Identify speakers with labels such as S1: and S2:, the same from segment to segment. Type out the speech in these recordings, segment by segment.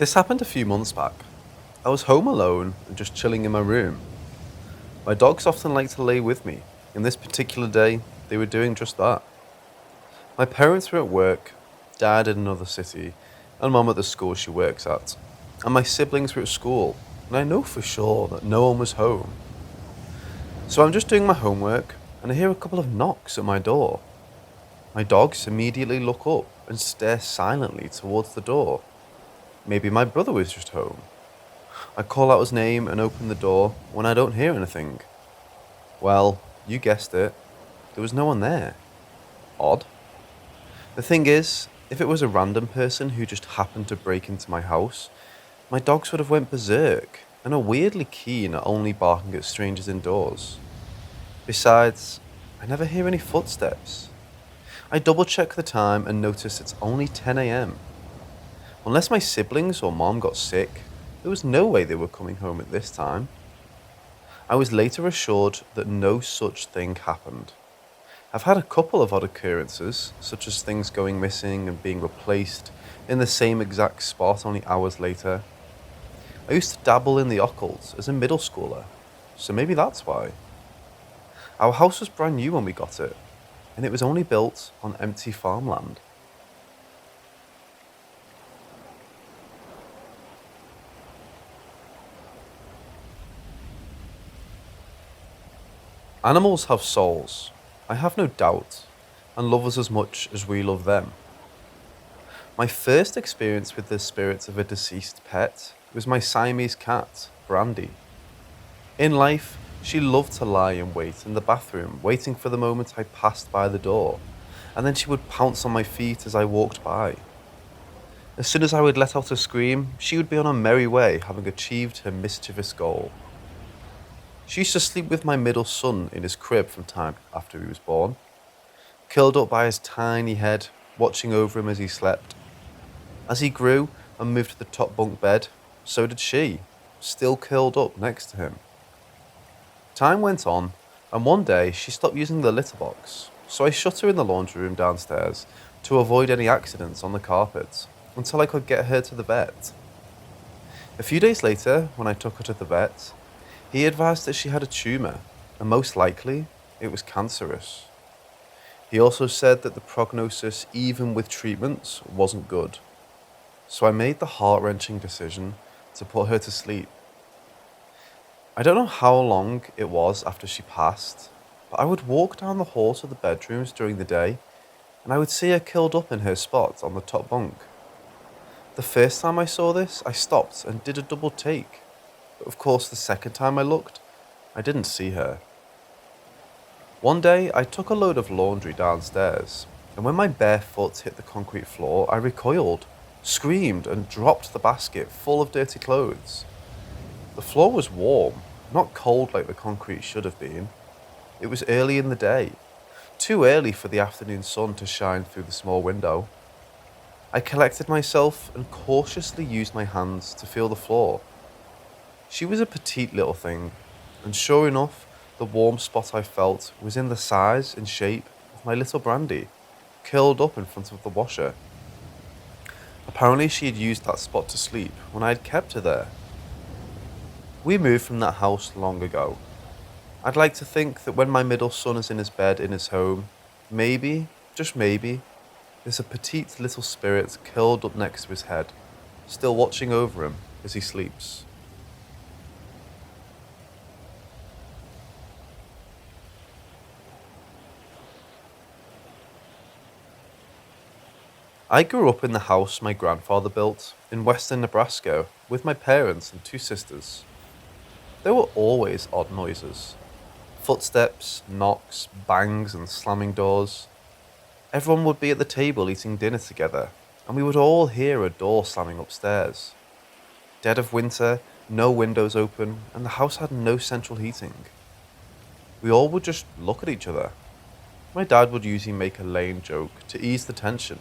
S1: This happened a few months back. I was home alone and just chilling in my room. My dogs often like to lay with me. In this particular day, they were doing just that. My parents were at work, dad in another city, and mum at the school she works at. And my siblings were at school, and I know for sure that no one was home. So I'm just doing my homework, and I hear a couple of knocks at my door. My dogs immediately look up and stare silently towards the door. Maybe my brother was just home. I call out his name and open the door when I don't hear anything. Well, you guessed it, there was no one there. Odd. The thing is, if it was a random person who just happened to break into my house, my dogs would have went berserk and are weirdly keen at only barking at strangers indoors. Besides, I never hear any footsteps. I double check the time and notice it's only 10 a.m. Unless my siblings or mom got sick, there was no way they were coming home at this time. I was later assured that no such thing happened. I've had a couple of odd occurrences, such as things going missing and being replaced in the same exact spot only hours later. I used to dabble in the occult as a middle schooler, so maybe that's why. Our house was brand new when we got it, and it was only built on empty farmland. Animals have souls, I have no doubt, and love us as much as we love them. My first experience with the spirits of a deceased pet was my Siamese cat, Brandy. In life, she loved to lie in wait in the bathroom, waiting for the moment I passed by the door, and then she would pounce on my feet as I walked by. As soon as I would let out a scream, she would be on her merry way, having achieved her mischievous goal. She used to sleep with my middle son in his crib from time after he was born, curled up by his tiny head, watching over him as he slept. As he grew and moved to the top bunk bed, so did she, still curled up next to him. Time went on, and one day she stopped using the litter box, so I shut her in the laundry room downstairs to avoid any accidents on the carpet until I could get her to the vet. A few days later, when I took her to the vet, he advised that she had a tumour, and most likely, it was cancerous. He also said that the prognosis, even with treatments, wasn't good. So I made the heart-wrenching decision to put her to sleep. I don't know how long it was after she passed, but I would walk down the hall to the bedrooms during the day, and I would see her curled up in her spot on the top bunk. The first time I saw this, I stopped and did a double take. But of course, the second time I looked, I didn't see her. One day, I took a load of laundry downstairs, and when my bare foot hit the concrete floor, I recoiled, screamed, and dropped the basket full of dirty clothes. The floor was warm, not cold like the concrete should have been. It was early in the day, too early for the afternoon sun to shine through the small window. I collected myself and cautiously used my hands to feel the floor. She was a petite little thing, and sure enough, the warm spot I felt was in the size and shape of my little Brandy, curled up in front of the washer. Apparently she had used that spot to sleep when I had kept her there. We moved from that house long ago. I'd like to think that when my middle son is in his bed in his home, maybe, just maybe, there's a petite little spirit curled up next to his head, still watching over him as he sleeps. I grew up in the house my grandfather built in western Nebraska with my parents and two sisters. There were always odd noises. Footsteps, knocks, bangs and slamming doors. Everyone would be at the table eating dinner together, and we would all hear a door slamming upstairs. Dead of winter, no windows open, and the house had no central heating. We all would just look at each other. My dad would usually make a lame joke to ease the tension.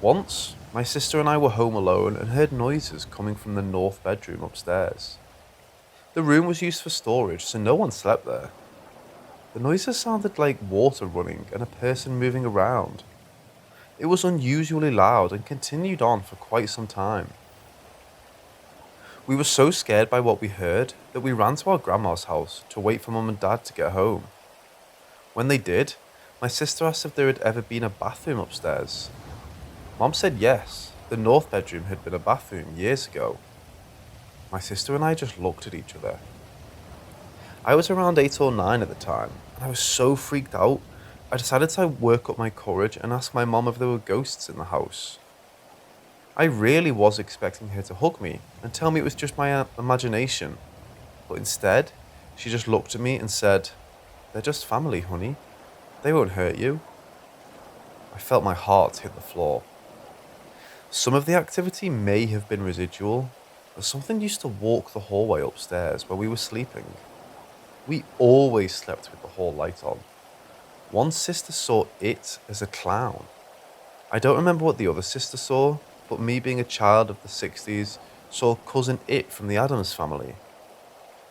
S1: Once, my sister and I were home alone and heard noises coming from the north bedroom upstairs. The room was used for storage, so no one slept there. The noises sounded like water running and a person moving around. It was unusually loud and continued on for quite some time. We were so scared by what we heard that we ran to our grandma's house to wait for Mum and Dad to get home. When they did, my sister asked if there had ever been a bathroom upstairs. Mom said yes, the north bedroom had been a bathroom years ago. My sister and I just looked at each other. I was around 8 or 9 at the time, and I was so freaked out, I decided to work up my courage and ask my mom if there were ghosts in the house. I really was expecting her to hug me and tell me it was just my imagination, but instead, she just looked at me and said, "They're just family, honey. They won't hurt you." I felt my heart hit the floor. Some of the activity may have been residual, but something used to walk the hallway upstairs where we were sleeping. We always slept with the hall light on. One sister saw it as a clown. I don't remember what the other sister saw, but me being a child of the 60s saw cousin It from the Addams Family.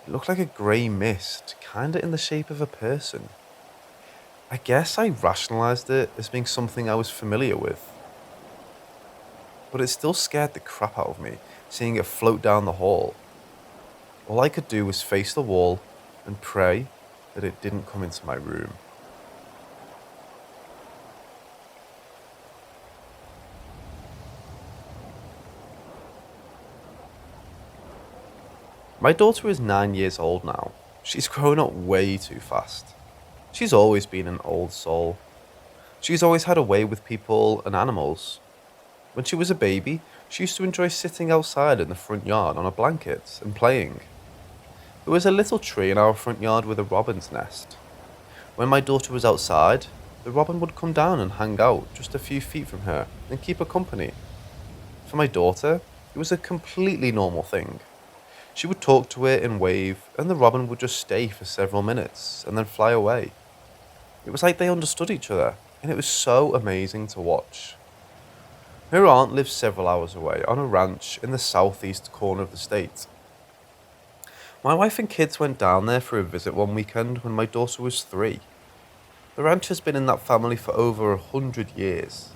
S1: It looked like a grey mist, kinda in the shape of a person. I guess I rationalised it as being something I was familiar with. But it still scared the crap out of me, seeing it float down the hall. All I could do was face the wall and pray that it didn't come into my room. My daughter is 9 years old now. She's grown up way too fast. She's always been an old soul. She's always had a way with people and animals. When she was a baby, she used to enjoy sitting outside in the front yard on a blanket and playing. There was a little tree in our front yard with a robin's nest. When my daughter was outside, the robin would come down and hang out just a few feet from her and keep her company. For my daughter, it was a completely normal thing. She would talk to it and wave, and the robin would just stay for several minutes and then fly away. It was like they understood each other, and it was so amazing to watch. Her aunt lives several hours away on a ranch in the southeast corner of the state. My wife and kids went down there for a visit one weekend when my daughter was 3. The ranch has been in that family for over 100 years.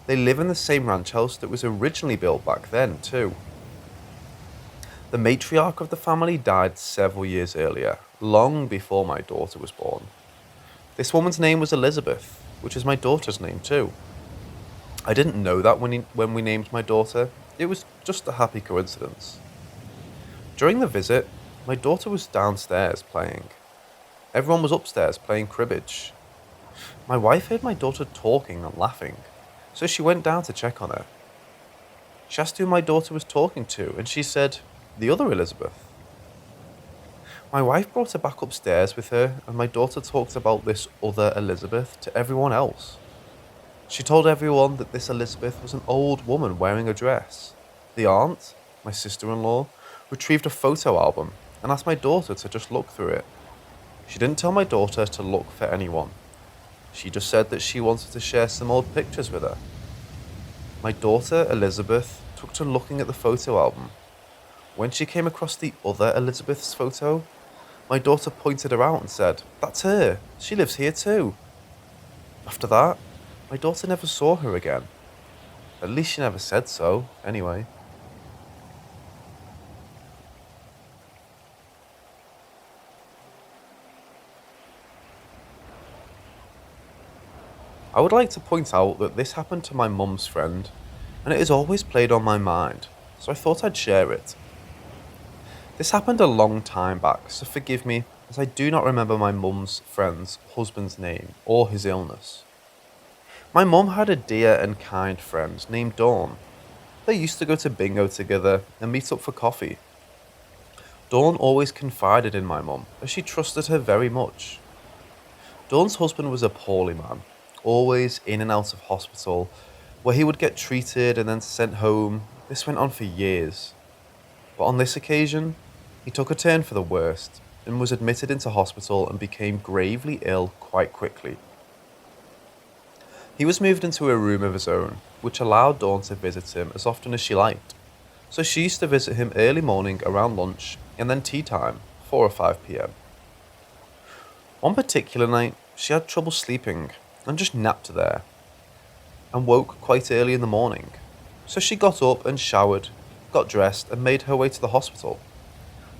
S1: They live in the same ranch house that was originally built back then, too. The matriarch of the family died several years earlier, long before my daughter was born. This woman's name was Elizabeth, which is my daughter's name too. I didn't know that when we named my daughter. It was just a happy coincidence. During the visit, my daughter was downstairs playing. Everyone was upstairs playing cribbage. My wife heard my daughter talking and laughing, so she went down to check on her. She asked who my daughter was talking to, and she said, "The other Elizabeth." My wife brought her back upstairs with her, and my daughter talked about this other Elizabeth to everyone else. She told everyone that this Elizabeth was an old woman wearing a dress. The aunt, my sister-in-law, retrieved a photo album and asked my daughter to just look through it. She didn't tell my daughter to look for anyone. She just said that she wanted to share some old pictures with her. My daughter, Elizabeth, took to looking at the photo album. When she came across the other Elizabeth's photo, my daughter pointed her out and said, "That's her. She lives here too." After that, my daughter never saw her again. At least she never said so, anyway. I would like to point out that this happened to my mum's friend, and it has always played on my mind, so I thought I'd share it. This happened a long time back, so forgive me, as I do not remember my mum's friend's husband's name or his illness. My mum had a dear and kind friend named Dawn. They used to go to bingo together and meet up for coffee. Dawn always confided in my mum, as she trusted her very much. Dawn's husband was a poorly man, always in and out of hospital, where he would get treated and then sent home. This went on for years. But on this occasion, he took a turn for the worst and was admitted into hospital and became gravely ill quite quickly. He was moved into a room of his own, which allowed Dawn to visit him as often as she liked. So she used to visit him early morning around lunch and then tea time, 4 or 5 p.m. One particular night, she had trouble sleeping and just napped there and woke quite early in the morning. So she got up and showered, got dressed, and made her way to the hospital.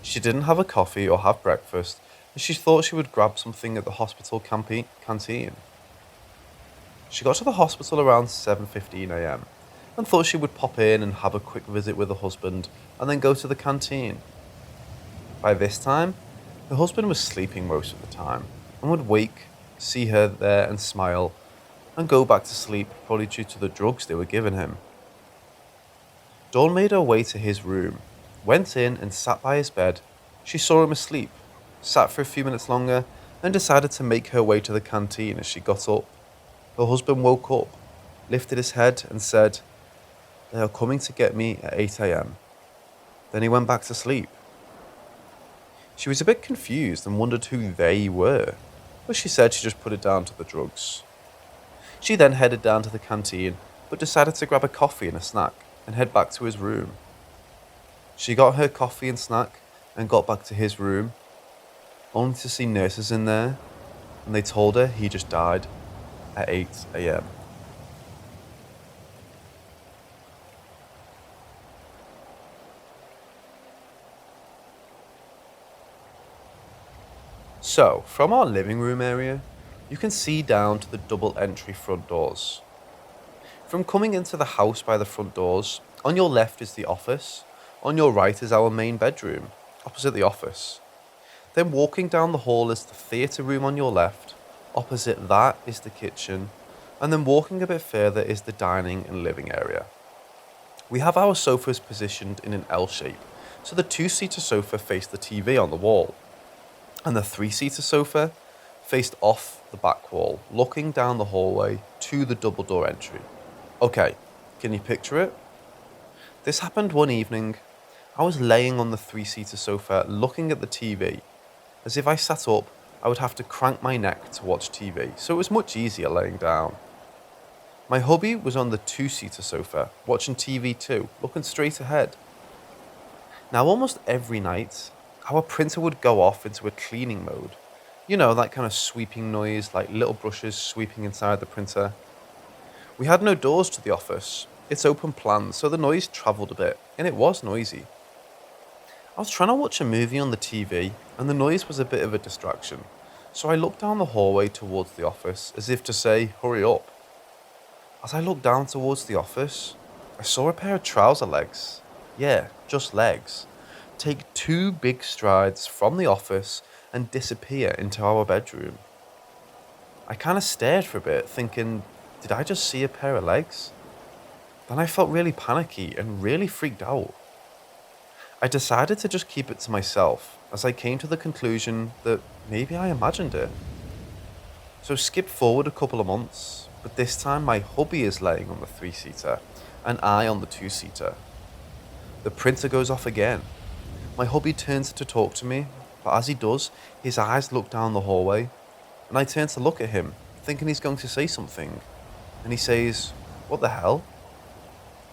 S1: She didn't have a coffee or have breakfast, and she thought she would grab something at the hospital canteen. She got to the hospital around 7:15 a.m. and thought she would pop in and have a quick visit with her husband and then go to the canteen. By this time, her husband was sleeping most of the time and would wake, see her there and smile, and go back to sleep, probably due to the drugs they were giving him. Dawn made her way to his room, went in and sat by his bed. She saw him asleep, sat for a few minutes longer, and decided to make her way to the canteen. As she got up, her husband woke up, lifted his head and said, "They are coming to get me at 8 a.m. Then he went back to sleep. She was a bit confused and wondered who they were, but she said she just put it down to the drugs. She then headed down to the canteen, but decided to grab a coffee and a snack and head back to his room. She got her coffee and snack and got back to his room, only to see nurses in there, and they told her he just died at 8 a.m. So, from our living room area, you can see down to the double entry front doors. From coming into the house by the front doors, on your left is the office, on your right is our main bedroom, opposite the office. Then walking down the hall is the theatre room on your left, opposite that is the kitchen, and then walking a bit further is the dining and living area. We have our sofas positioned in an L shape, so the two-seater sofa faced the TV on the wall, and the three-seater sofa faced off the back wall, looking down the hallway to the double door entry. Okay, can you picture it? This happened one evening. I was laying on the three-seater sofa looking at the TV. As if I sat up, I would have to crank my neck to watch TV, so it was much easier laying down. My hubby was on the two-seater sofa, watching TV too, looking straight ahead. Now, almost every night, our printer would go off into a cleaning mode. You know, that kind of sweeping noise, like little brushes sweeping inside the printer. We had no doors to the office. It's open plan, so the noise travelled a bit, and it was noisy. I was trying to watch a movie on the TV, and the noise was a bit of a distraction, so I looked down the hallway towards the office, as if to say, hurry up. As I looked down towards the office, I saw a pair of trouser legs, yeah, just legs, take two big strides from the office and disappear into our bedroom. I kind of stared for a bit, thinking, did I just see a pair of legs? Then I felt really panicky and really freaked out. I decided to just keep it to myself, as I came to the conclusion that maybe I imagined it. So skip forward a couple of months, but this time my hubby is laying on the three-seater and I on the two-seater. The printer goes off again. My hubby turns to talk to me, but as he does, his eyes look down the hallway, and I turn to look at him, thinking he's going to say something, and he says, "What the hell?"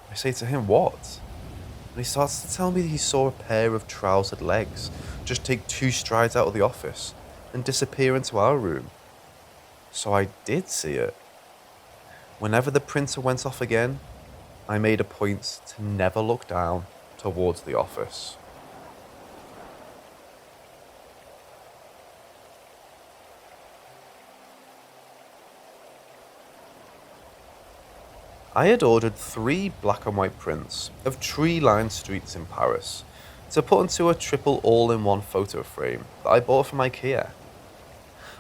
S1: I say to him, "What?" And he starts to tell me he saw a pair of trousered legs just take two strides out of the office and disappear into our room. So I did see it. Whenever the printer went off again, I made a point to never look down towards the office. I had ordered 3 black and white prints of tree-lined streets in Paris to put into a triple all-in-one photo frame that I bought from IKEA.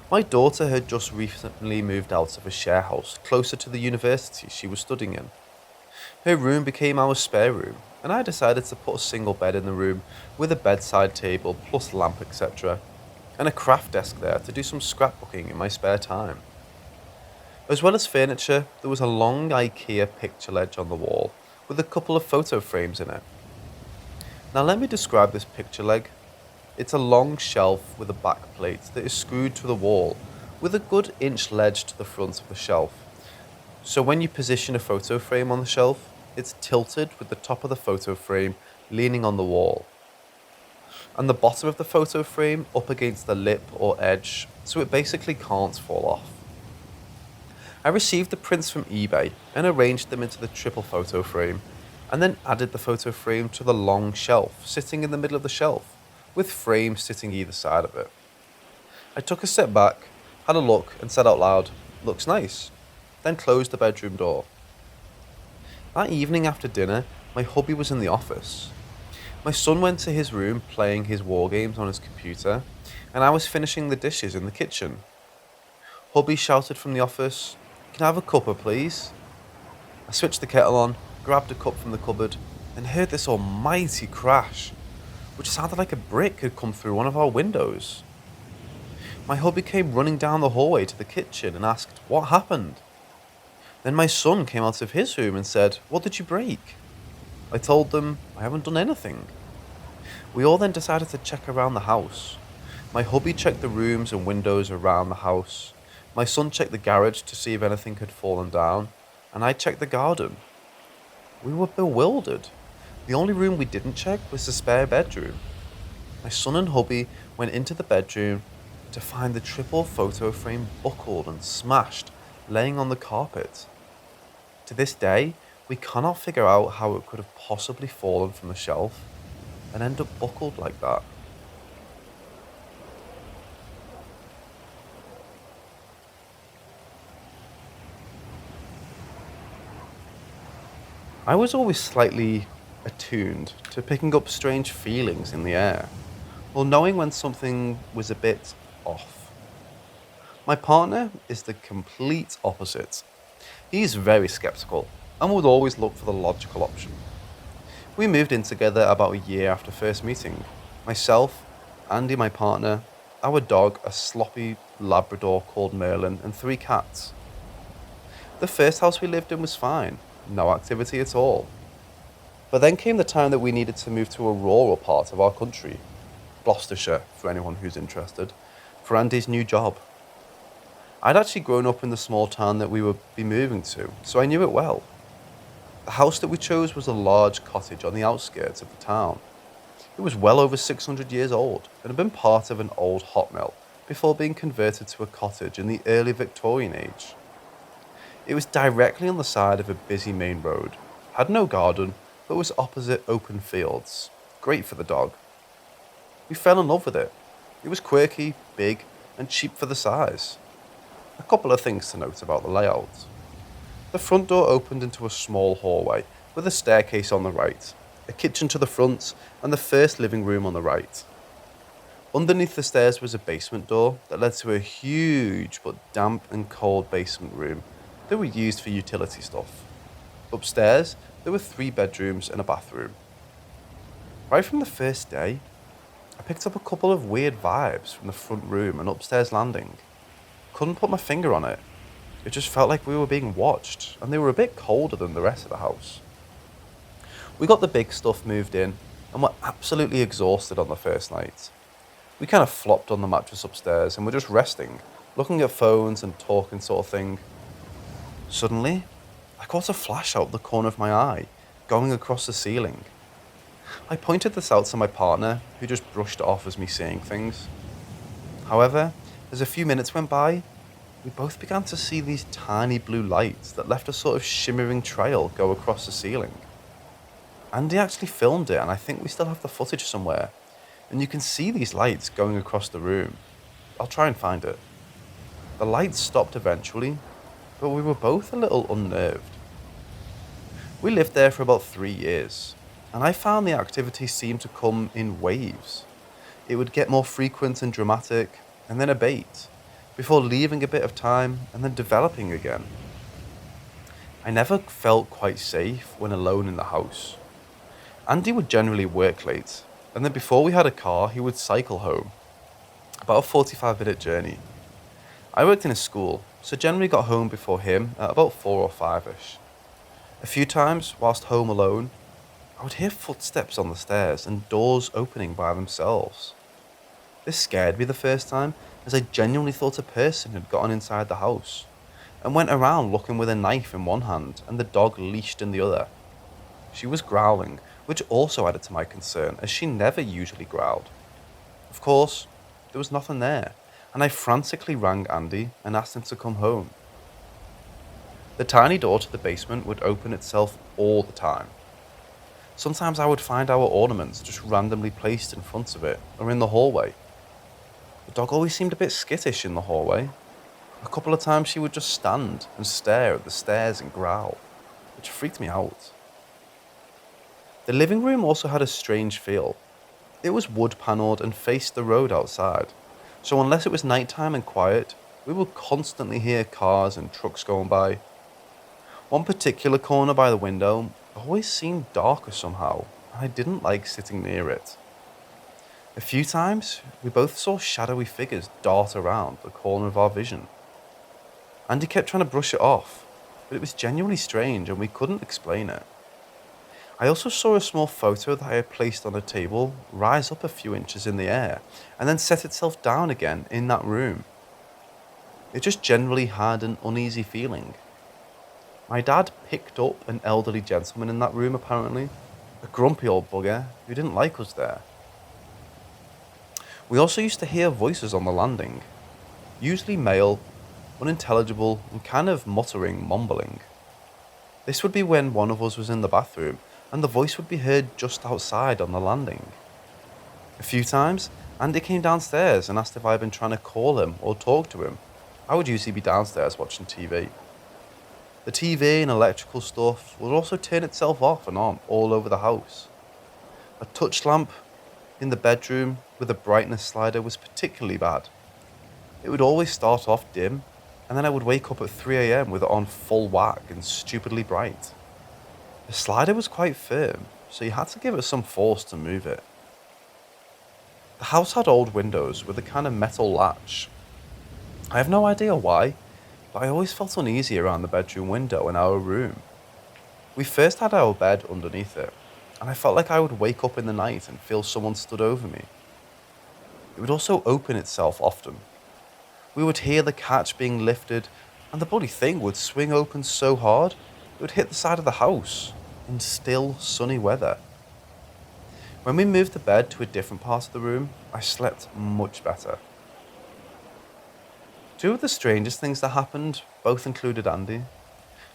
S1: My daughter had just recently moved out of a share house closer to the university she was studying in. Her room became our spare room, and I decided to put a single bed in the room with a bedside table plus lamp, etc., and a craft desk there to do some scrapbooking in my spare time. As well as furniture, there was a long IKEA picture ledge on the wall with a couple of photo frames in it. Now let me describe this picture leg. It's a long shelf with a back plate that is screwed to the wall with a good inch ledge to the front of the shelf. So when you position a photo frame on the shelf, it's tilted with the top of the photo frame leaning on the wall, and the bottom of the photo frame up against the lip or edge, so it basically can't fall off. I received the prints from eBay and arranged them into the triple photo frame, and then added the photo frame to the long shelf sitting in the middle of the shelf, with frames sitting either side of it. I took a step back, had a look, and said out loud, "Looks nice," then closed the bedroom door. That evening after dinner, my hubby was in the office. My son went to his room playing his war games on his computer, and I was finishing the dishes in the kitchen. Hubby shouted from the office, "Can I have a cuppa, please?" I switched the kettle on, grabbed a cup from the cupboard, and heard this almighty crash, which sounded like a brick had come through one of our windows. My hubby came running down the hallway to the kitchen and asked, "What happened?" Then my son came out of his room and said, "What did you break?" I told them, "I haven't done anything." We all then decided to check around the house. My hubby checked the rooms and windows around the house. My son checked the garage to see if anything had fallen down, and I checked the garden. We were bewildered. The only room we didn't check was the spare bedroom. My son and hubby went into the bedroom to find the triple photo frame buckled and smashed, laying on the carpet. To this day, we cannot figure out how it could have possibly fallen from the shelf and end up buckled like that. I was always slightly attuned to picking up strange feelings in the air, or knowing when something was a bit off. My partner is the complete opposite. He's very skeptical and would always look for the logical option. We moved in together about a year after first meeting. Myself, Andy, my partner, our dog, a sloppy Labrador called Merlin, and 3 cats. The first house we lived in was fine, no activity at all. But then came the time that we needed to move to a rural part of our country, Gloucestershire, for anyone who's interested, for Andy's new job. I'd actually grown up in the small town that we would be moving to, so I knew it well. The house that we chose was a large cottage on the outskirts of the town. It was well over 600 years old and had been part of an old hot mill before being converted to a cottage in the early Victorian age. It was directly on the side of a busy main road, had no garden, but was opposite open fields. Great for the dog. We fell in love with it. It was quirky, big, and cheap for the size. A couple of things to note about the layout. The front door opened into a small hallway with a staircase on the right, a kitchen to the front, and the first living room on the right. Underneath the stairs was a basement door that led to a huge but damp and cold basement room that were used for utility stuff. Upstairs, there were 3 bedrooms and a bathroom. Right from the first day, I picked up a couple of weird vibes from the front room and upstairs landing. Couldn't put my finger on it. It just felt like we were being watched, and they were a bit colder than the rest of the house. We got the big stuff moved in, and were absolutely exhausted on the first night. We kind of flopped on the mattress upstairs and were just resting, looking at phones and talking sort of thing. Suddenly, I caught a flash out the corner of my eye, going across the ceiling. I pointed this out to my partner, who just brushed it off as me seeing things. However, as a few minutes went by, we both began to see these tiny blue lights that left a sort of shimmering trail go across the ceiling. Andy actually filmed it, and I think we still have the footage somewhere, and you can see these lights going across the room. I'll try and find it. The lights stopped eventually, but we were both a little unnerved. We lived there for about 3 years, and I found the activity seemed to come in waves. It would get more frequent and dramatic, and then abate, before leaving a bit of time and then developing again. I never felt quite safe when alone in the house. Andy would generally work late, and then before we had a car, he would cycle home. About a 45-minute journey. I worked in a school, so generally got home before him at about 4 or 5ish. A few times, whilst home alone, I would hear footsteps on the stairs and doors opening by themselves. This scared me the first time, as I genuinely thought a person had gotten inside the house, and went around looking with a knife in one hand and the dog leashed in the other. She was growling, which also added to my concern, as she never usually growled. Of course, there was nothing there, and I frantically rang Andy and asked him to come home. The tiny door to the basement would open itself all the time. Sometimes I would find our ornaments just randomly placed in front of it or in the hallway. The dog always seemed a bit skittish in the hallway. A couple of times she would just stand and stare at the stairs and growl, which freaked me out. The living room also had a strange feel. It was wood panelled and faced the road outside, so unless it was nighttime and quiet, we would constantly hear cars and trucks going by. One particular corner by the window always seemed darker somehow, and I didn't like sitting near it. A few times, we both saw shadowy figures dart around the corner of our vision. Andy kept trying to brush it off, but it was genuinely strange and we couldn't explain it. I also saw a small photo that I had placed on a table rise up a few inches in the air and then set itself down again in that room. It just generally had an uneasy feeling. My dad picked up an elderly gentleman in that room apparently, a grumpy old bugger who didn't like us there. We also used to hear voices on the landing, usually male, unintelligible and kind of muttering, mumbling. This would be when one of us was in the bathroom and the voice would be heard just outside on the landing. A few times, Andy came downstairs and asked if I had been trying to call him or talk to him. I would usually be downstairs watching TV. The TV and electrical stuff would also turn itself off and on all over the house. A touch lamp in the bedroom with a brightness slider was particularly bad. It would always start off dim, and then I would wake up at 3 AM with it on full whack and stupidly bright. The slider was quite firm, so you had to give it some force to move it. The house had old windows with a kind of metal latch. I have no idea why, but I always felt uneasy around the bedroom window in our room. We first had our bed underneath it, and I felt like I would wake up in the night and feel someone stood over me. It would also open itself often. We would hear the catch being lifted, and the bloody thing would swing open so hard it would hit the side of the house in still, sunny weather. When we moved the bed to a different part of the room, I slept much better. Two of the strangest things that happened both included Andy.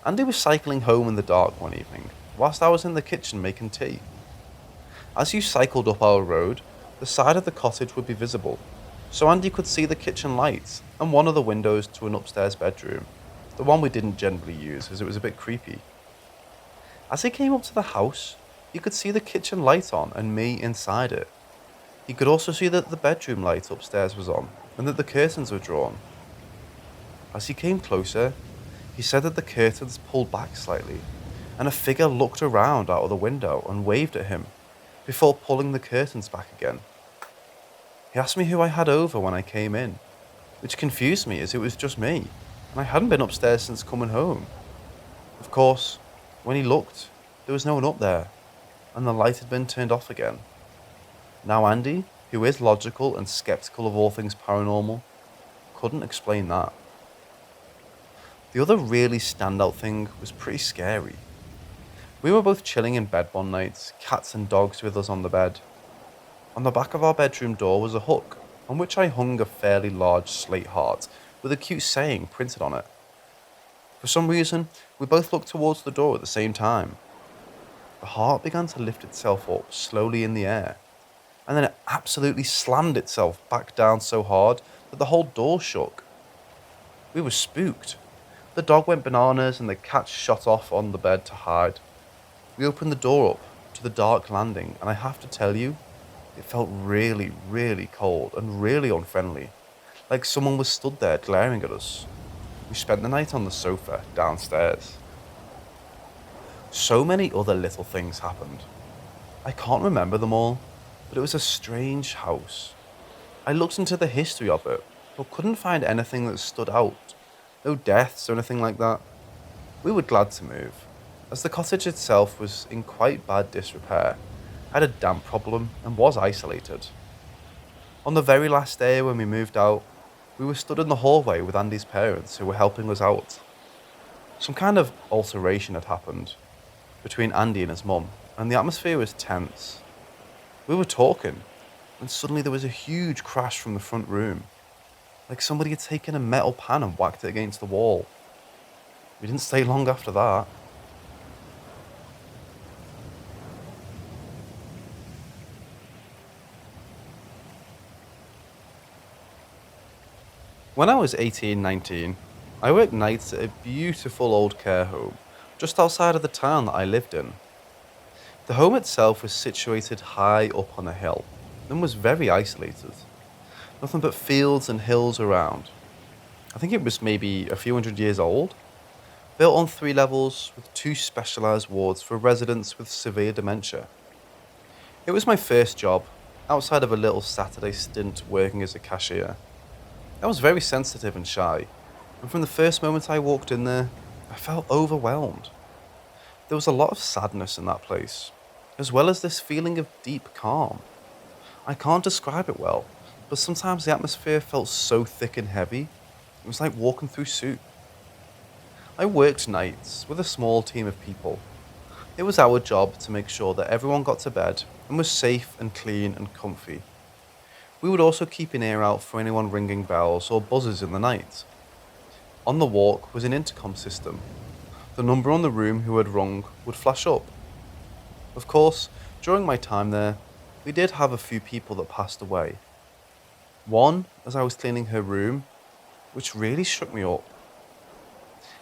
S1: Andy was cycling home in the dark one evening, whilst I was in the kitchen making tea. As you cycled up our road, the side of the cottage would be visible, so Andy could see the kitchen lights and one of the windows to an upstairs bedroom, the one we didn't generally use as it was a bit creepy. As he came up to the house, he could see the kitchen light on and me inside it. He could also see that the bedroom light upstairs was on and that the curtains were drawn. As he came closer, he said that the curtains pulled back slightly and a figure looked around out of the window and waved at him before pulling the curtains back again. He asked me who I had over when I came in, which confused me as it was just me, and I hadn't been upstairs since coming home. Of course, when he looked, there was no one up there, and the light had been turned off again. Now Andy, who is logical and skeptical of all things paranormal, couldn't explain that. The other really standout thing was pretty scary. We were both chilling in bed one night, cats and dogs with us on the bed. On the back of our bedroom door was a hook, on which I hung a fairly large slate heart with a cute saying printed on it. For some reason, we both looked towards the door at the same time. The heart began to lift itself up slowly in the air, and then it absolutely slammed itself back down so hard that the whole door shook. We were spooked. The dog went bananas and the cat shot off on the bed to hide. We opened the door up to the dark landing, and I have to tell you, it felt really, really cold and really unfriendly, like someone was stood there glaring at us. We spent the night on the sofa downstairs. So many other little things happened. I can't remember them all, but it was a strange house. I looked into the history of it, but couldn't find anything that stood out. No deaths or anything like that. We were glad to move, as the cottage itself was in quite bad disrepair, had a damp problem and was isolated. On the very last day when we moved out, we were stood in the hallway with Andy's parents who were helping us out. Some kind of alteration had happened between Andy and his mum, and the atmosphere was tense. We were talking, when suddenly there was a huge crash from the front room, like somebody had taken a metal pan and whacked it against the wall. We didn't stay long after that. When I was 18, 19, I worked nights at a beautiful old care home just outside of the town that I lived in. The home itself was situated high up on a hill and was very isolated. Nothing but fields and hills around. I think it was maybe a few hundred years old, built on 3 levels with 2 specialised wards for residents with severe dementia. It was my first job, outside of a little Saturday stint working as a cashier. I was very sensitive and shy, and from the first moment I walked in there, I felt overwhelmed. There was a lot of sadness in that place, as well as this feeling of deep calm. I can't describe it well, but sometimes the atmosphere felt so thick and heavy, it was like walking through soup. I worked nights with a small team of people. It was our job to make sure that everyone got to bed and was safe and clean and comfy. We would also keep an ear out for anyone ringing bells or buzzers in the night. On the walk was an intercom system. The number on the room who had rung would flash up. Of course, during my time there, we did have a few people that passed away. One, as I was cleaning her room, which really shook me up.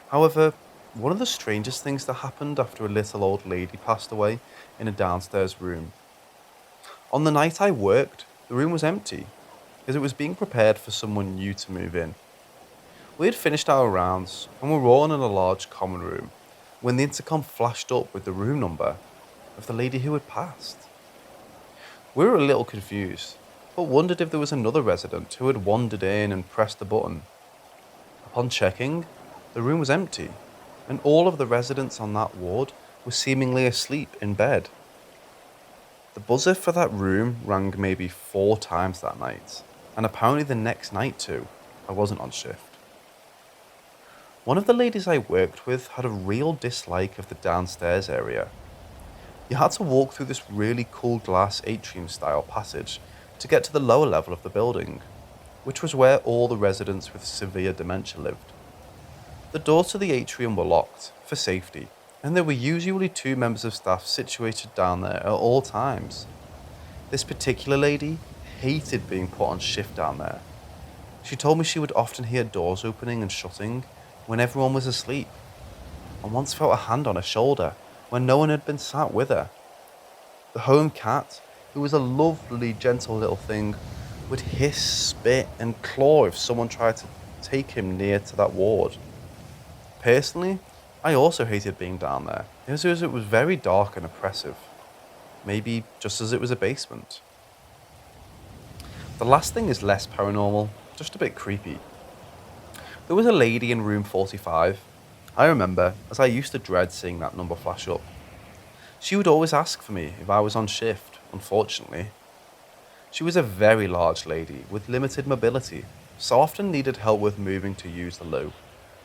S1: However, one of the strangest things that happened after a little old lady passed away in a downstairs room. On the night I worked, the room was empty, as it was being prepared for someone new to move in. We had finished our rounds and were all in a large common room when the intercom flashed up with the room number of the lady who had passed. We were a little confused, but wondered if there was another resident who had wandered in and pressed the button. Upon checking, the room was empty, and all of the residents on that ward were seemingly asleep in bed. The buzzer for that room rang maybe 4 times that night, and apparently the next night too. I wasn't on shift. One of the ladies I worked with had a real dislike of the downstairs area. You had to walk through this really cool glass atrium style passage to get to the lower level of the building, which was where all the residents with severe dementia lived. The doors to the atrium were locked, for safety, and there were usually 2 members of staff situated down there at all times. This particular lady hated being put on shift down there. She told me she would often hear doors opening and shutting when everyone was asleep, and once felt a hand on her shoulder when no one had been sat with her. The home cat, who was a lovely, gentle little thing, would hiss, spit, and claw if someone tried to take him near to that ward. Personally, I also hated being down there, as it was very dark and oppressive. Maybe just as it was a basement. The last thing is less paranormal, just a bit creepy. There was a lady in room 45. I remember, as I used to dread seeing that number flash up. She would always ask for me if I was on shift, unfortunately. She was a very large lady with limited mobility, so often needed help with moving to use the loo,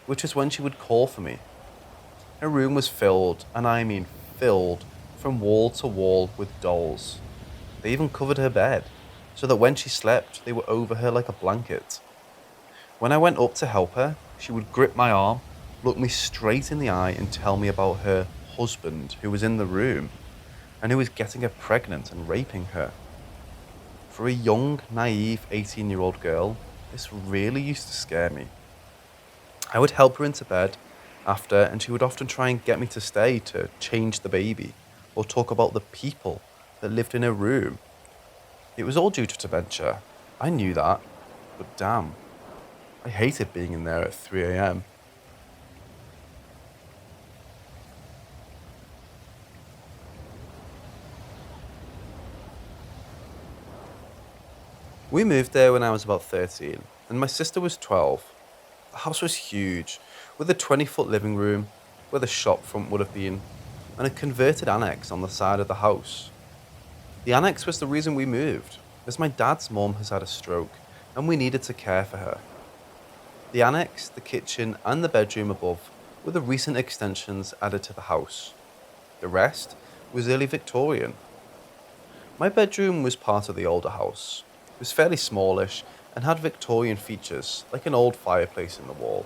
S1: which is when she would call for me. Her room was filled, and I mean filled, from wall to wall with dolls. They even covered her bed, so that when she slept, they were over her like a blanket. When I went up to help her, she would grip my arm, look me straight in the eye, and tell me about her husband who was in the room, and who was getting her pregnant and raping her. For a young, naive 18-year-old girl, this really used to scare me. I would help her into bed after, and she would often try and get me to stay to change the baby or talk about the people that lived in her room. It was all due to dementia. I knew that, but damn, I hated being in there at 3 a.m. We moved there when I was about 13, and my sister was 12. The house was huge, with a 20-foot living room, where the shop front would have been, and a converted annex on the side of the house. The annex was the reason we moved, as my dad's mum has had a stroke, and we needed to care for her. The annex, the kitchen, and the bedroom above were the recent extensions added to the house. The rest was early Victorian. My bedroom was part of the older house. It was fairly smallish and had Victorian features, like an old fireplace in the wall.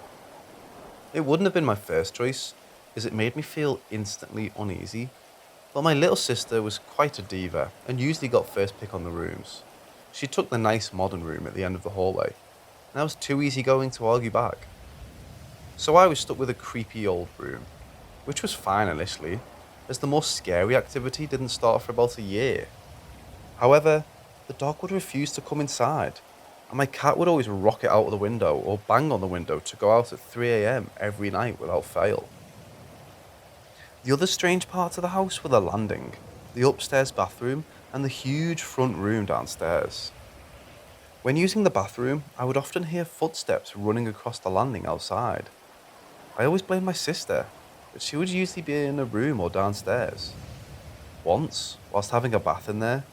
S1: It wouldn't have been my first choice, as it made me feel instantly uneasy, but my little sister was quite a diva and usually got first pick on the rooms. She took the nice modern room at the end of the hallway. and I was too easygoing to argue back. So I was stuck with a creepy old room, which was fine initially, as the more scary activity didn't start for about a year. However, the dog would refuse to come inside, and my cat would always rocket out of the window or bang on the window to go out at 3 a.m. every night without fail. The other strange parts of the house were the landing, the upstairs bathroom, and the huge front room downstairs. When using the bathroom, I would often hear footsteps running across the landing outside. I always blamed my sister, but she would usually be in a room or downstairs. Once, whilst having a bath in there,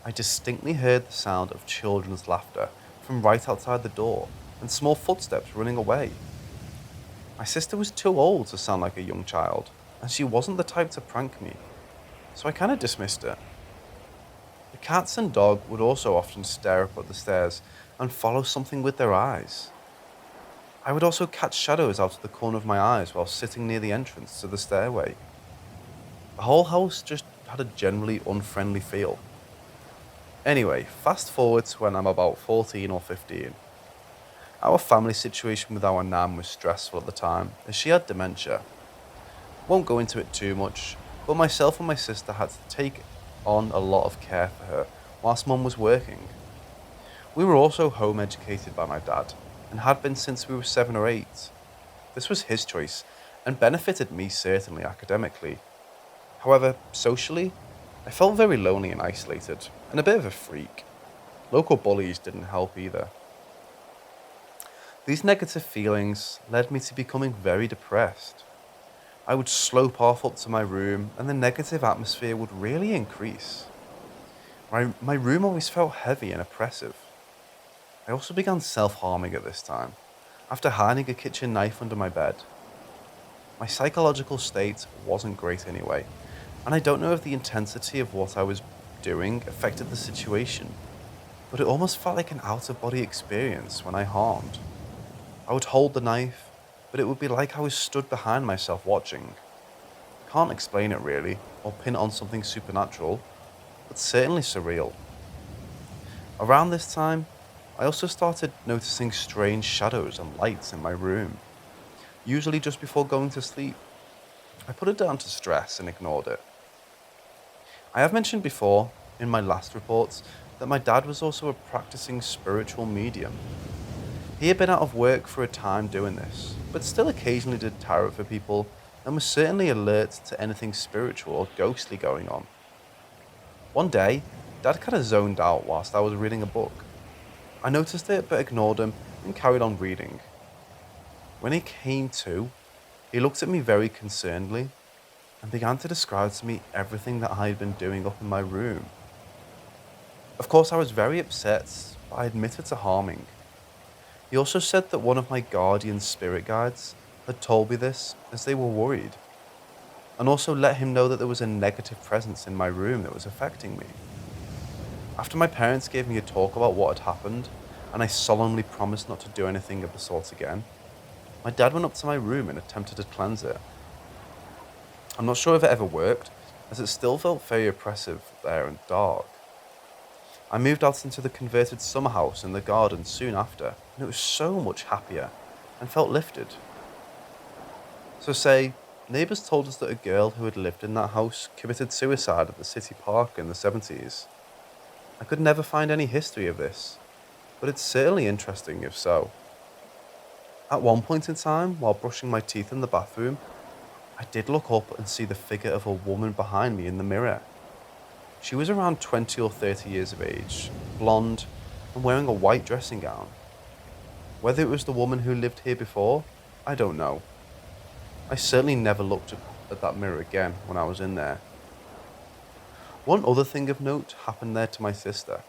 S1: I distinctly heard the sound of children's laughter from right outside the door and small footsteps running away. My sister was too old to sound like a young child, and she wasn't the type to prank me, so I kind of dismissed it. The cats and dog would also often stare up at the stairs and follow something with their eyes. I would also catch shadows out of the corner of my eyes while sitting near the entrance to the stairway. The whole house just had a generally unfriendly feel. Anyway, fast forward to when I'm about 14 or 15. Our family situation with our nan was stressful at the time, as she had dementia. Won't go into it too much, but myself and my sister had to take on a lot of care for her whilst mum was working. We were also home educated by my dad, and had been since we were 7 or 8. This was his choice, and benefited me certainly academically. However, socially, I felt very lonely and isolated, and a bit of a freak. Local bullies didn't help either. These negative feelings led me to becoming very depressed. I would slope off up to my room, and the negative atmosphere would really increase. My room always felt heavy and oppressive. I also began self-harming at this time, after hiding a kitchen knife under my bed. My psychological state wasn't great anyway, and I don't know if the intensity of what I was doing affected the situation, but it almost felt like an out-of-body experience when I harmed. I would hold the knife, but it would be like I was stood behind myself watching. Can't explain it really, or pin it on something supernatural, but certainly surreal. Around this time, I also started noticing strange shadows and lights in my room, usually just before going to sleep. I put it down to stress and ignored it. I have mentioned before, in my last reports, that my dad was also a practicing spiritual medium. He had been out of work for a time doing this, but still occasionally did tarot for people and was certainly alert to anything spiritual or ghostly going on. One day, Dad kind of zoned out whilst I was reading a book. I noticed it but ignored him and carried on reading. When he came to, he looked at me very concernedly and began to describe to me everything that I had been doing up in my room. Of course, I was very upset, but I admitted to harming. He also said that one of my guardian spirit guides had told me this as they were worried, and also let him know that there was a negative presence in my room that was affecting me. After my parents gave me a talk about what had happened, and I solemnly promised not to do anything of the sort again, my dad went up to my room and attempted to cleanse it. I'm not sure if it ever worked, as it still felt very oppressive there and dark. I moved out into the converted summer house in the garden soon after, and it was so much happier, and felt lifted. So say, neighbours told us that a girl who had lived in that house committed suicide at the city park in the 70s. I could never find any history of this, but it's certainly interesting if so. At one point in time, while brushing my teeth in the bathroom, I did look up and see the figure of a woman behind me in the mirror. She was around 20 or 30 years of age, blonde, and wearing a white dressing gown. Whether it was the woman who lived here before, I don't know. I certainly never looked at that mirror again when I was in there. One other thing of note happened there to my sister.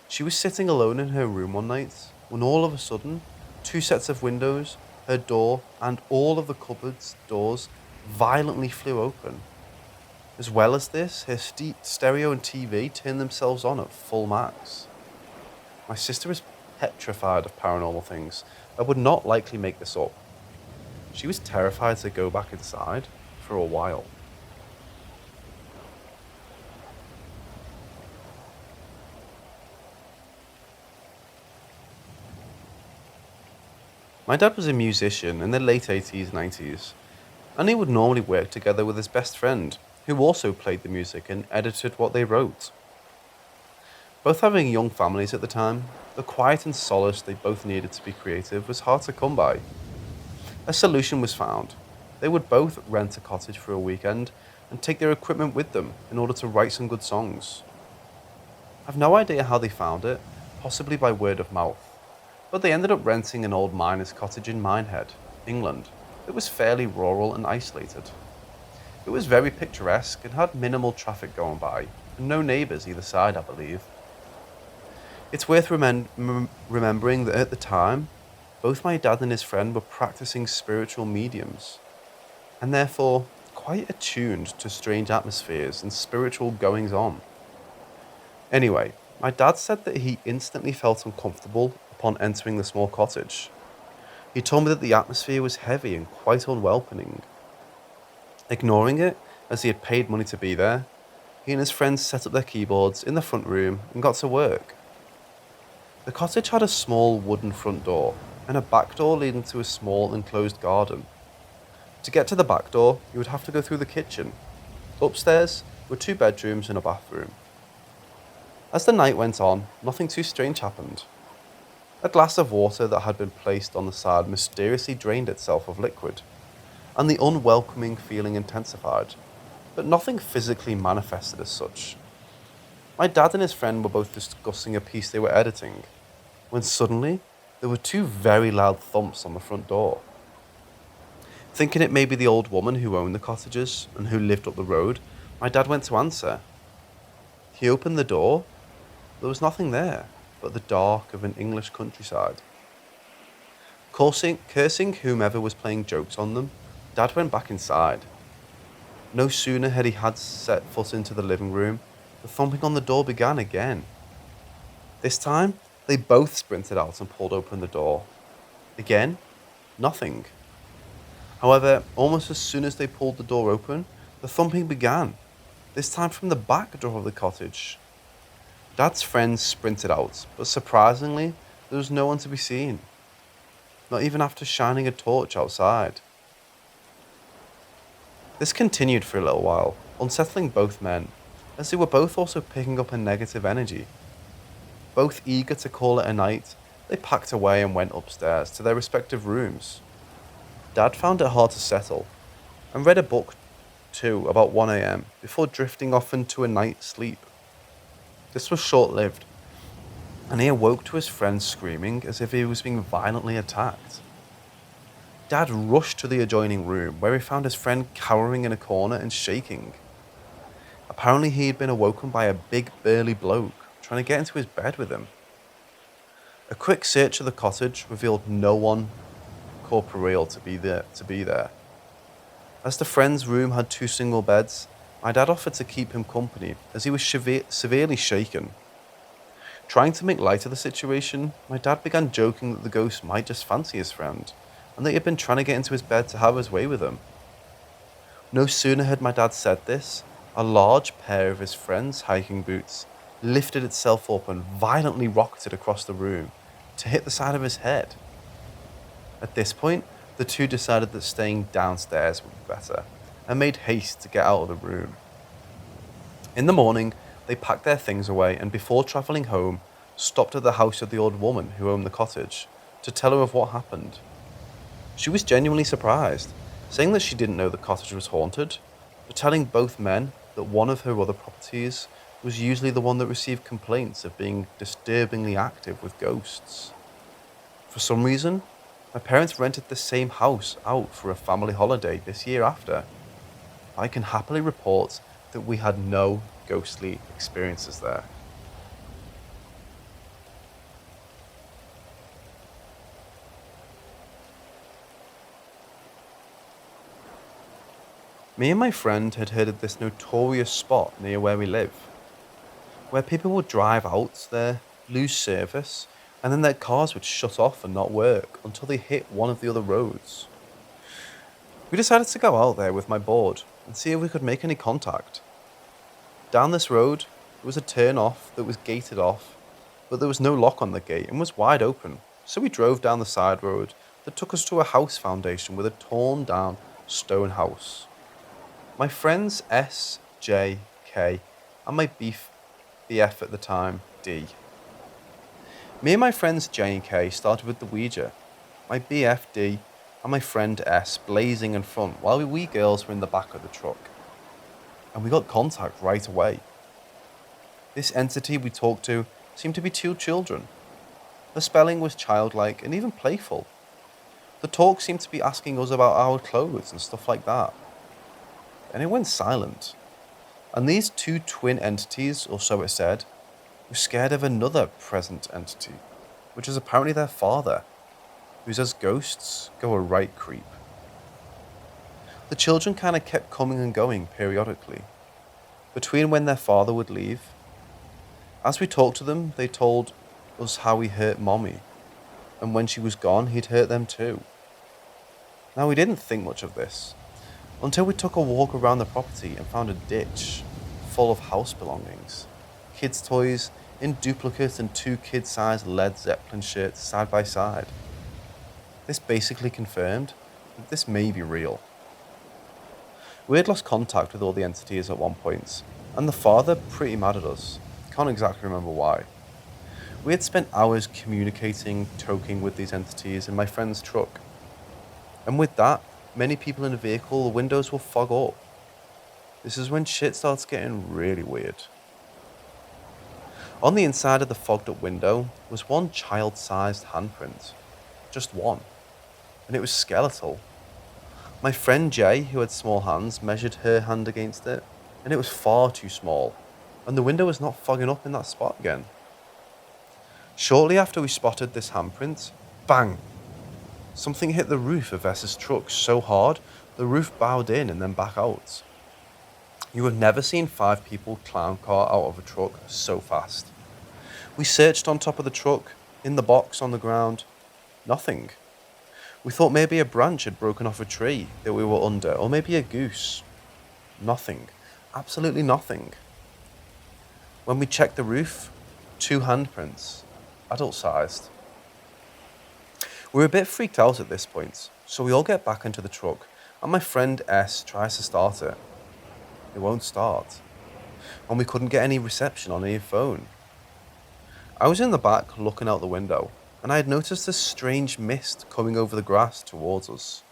S1: She was sitting alone in her room one night when all of a sudden, 2 sets of windows, her door, and all of the cupboard's doors violently flew open. As well as this, her stereo and TV turned themselves on at full max. My sister is petrified of paranormal things and would not likely make this up. She was terrified to go back inside for a while. My dad was a musician in the late 80s, 90s, and he would normally work together with his best friend, who also played the music and edited what they wrote. Both having young families at the time, the quiet and solace they both needed to be creative was hard to come by. A solution was found. They would both rent a cottage for a weekend and take their equipment with them in order to write some good songs. I've no idea how they found it, possibly by word of mouth, but they ended up renting an old miner's cottage in Minehead, England. It was fairly rural and isolated. It was very picturesque and had minimal traffic going by, and no neighbours either side, I believe. It's worth remembering that at the time, both my dad and his friend were practicing spiritual mediums, and therefore quite attuned to strange atmospheres and spiritual goings on. Anyway, my dad said that he instantly felt uncomfortable upon entering the small cottage. He told me that the atmosphere was heavy and quite unwelcoming. Ignoring it, as he had paid money to be there, he and his friends set up their keyboards in the front room and got to work. The cottage had a small wooden front door and a back door leading to a small enclosed garden. To get to the back door, you would have to go through the kitchen. Upstairs were 2 bedrooms and a bathroom. As the night went on, nothing too strange happened. A glass of water that had been placed on the side mysteriously drained itself of liquid, and the unwelcoming feeling intensified, but nothing physically manifested as such. My dad and his friend were both discussing a piece they were editing, when suddenly there were 2 very loud thumps on the front door. Thinking it may be the old woman who owned the cottages and who lived up the road, my dad went to answer. He opened the door. There was nothing there but the dark of an English countryside. Cursing whomever was playing jokes on them, Dad went back inside. No sooner had he had set foot into the living room, the thumping on the door began again. This time, they both sprinted out and pulled open the door. Again, nothing. However, almost as soon as they pulled the door open, the thumping began, this time from the back door of the cottage. Dad's friends sprinted out, but surprisingly, there was no one to be seen. Not even after shining a torch outside. This continued for a little while, unsettling both men, as they were both also picking up a negative energy. Both eager to call it a night, they packed away and went upstairs to their respective rooms. Dad found it hard to settle, and read a book too about 1 a.m. before drifting off into a night's sleep. This was short-lived, and he awoke to his friend screaming as if he was being violently attacked. Dad rushed to the adjoining room, where he found his friend cowering in a corner and shaking. Apparently he had been awoken by a big burly bloke trying to get into his bed with him. A quick search of the cottage revealed no one corporeal to be there. As the friend's room had 2 single beds, my dad offered to keep him company as he was severely shaken. Trying to make light of the situation, my dad began joking that the ghost might just fancy his friend, and that he had been trying to get into his bed to have his way with him. No sooner had my dad said this, a large pair of his friend's hiking boots lifted itself up and violently rocketed across the room to hit the side of his head. At this point, the 2 decided that staying downstairs would be better, and made haste to get out of the room. In the morning, they packed their things away and before travelling home, stopped at the house of the old woman who owned the cottage to tell her of what happened. She was genuinely surprised, saying that she didn't know the cottage was haunted, but telling both men that one of her other properties was usually the one that received complaints of being disturbingly active with ghosts. For some reason, my parents rented the same house out for a family holiday this year after. I can happily report that we had no ghostly experiences there. Me and my friend had heard of this notorious spot near where we live, where people would drive out there, lose service, and then their cars would shut off and not work until they hit one of the other roads. We decided to go out there with my board and see if we could make any contact. Down this road, there was a turn off that was gated off, but there was no lock on the gate and was wide open, so we drove down the side road that took us to a house foundation with a torn down stone house. My friends S, J, K, and my BF at the time, D. Me and my friends J and K started with the Ouija, my BF D and my friend S blazing in front while we girls were in the back of the truck. And we got contact right away. This entity we talked to seemed to be two children. The spelling was childlike and even playful. The talk seemed to be asking us about our clothes and stuff like that. And it went silent. And these two twin entities, or so it said, were scared of another present entity, which was apparently their father, whose as ghosts go a right creep. The children kind of kept coming and going periodically, between when their father would leave. As we talked to them, they told us how he hurt Mommy, and when she was gone, he'd hurt them too. Now, we didn't think much of this, until we took a walk around the property and found a ditch full of house belongings, kids' toys in duplicate and two kid-sized Led Zeppelin shirts side by side. This basically confirmed that this may be real. We had lost contact with all the entities at one point, and the father pretty mad at us. Can't exactly remember why. We had spent hours communicating, talking with these entities in my friend's truck. And with that, many people in the vehicle, the windows will fog up. This is when shit starts getting really weird. On the inside of the fogged up window was one child-sized handprint. Just one. And it was skeletal. My friend Jay, who had small hands, measured her hand against it, and it was far too small, and the window was not fogging up in that spot again. Shortly after we spotted this handprint, bang! Something hit the roof of S's truck so hard, the roof bowed in and then back out. You have never seen 5 people clown car out of a truck so fast. We searched on top of the truck, in the box, on the ground. Nothing. We thought maybe a branch had broken off a tree that we were under, or maybe a goose. Nothing. Absolutely nothing. When we checked the roof, 2 handprints, adult-sized. We were a bit freaked out at this point, so we all get back into the truck, and my friend S tries to start it. It won't start, and we couldn't get any reception on any phone. I was in the back looking out the window, and I had noticed this strange mist coming over the grass towards us.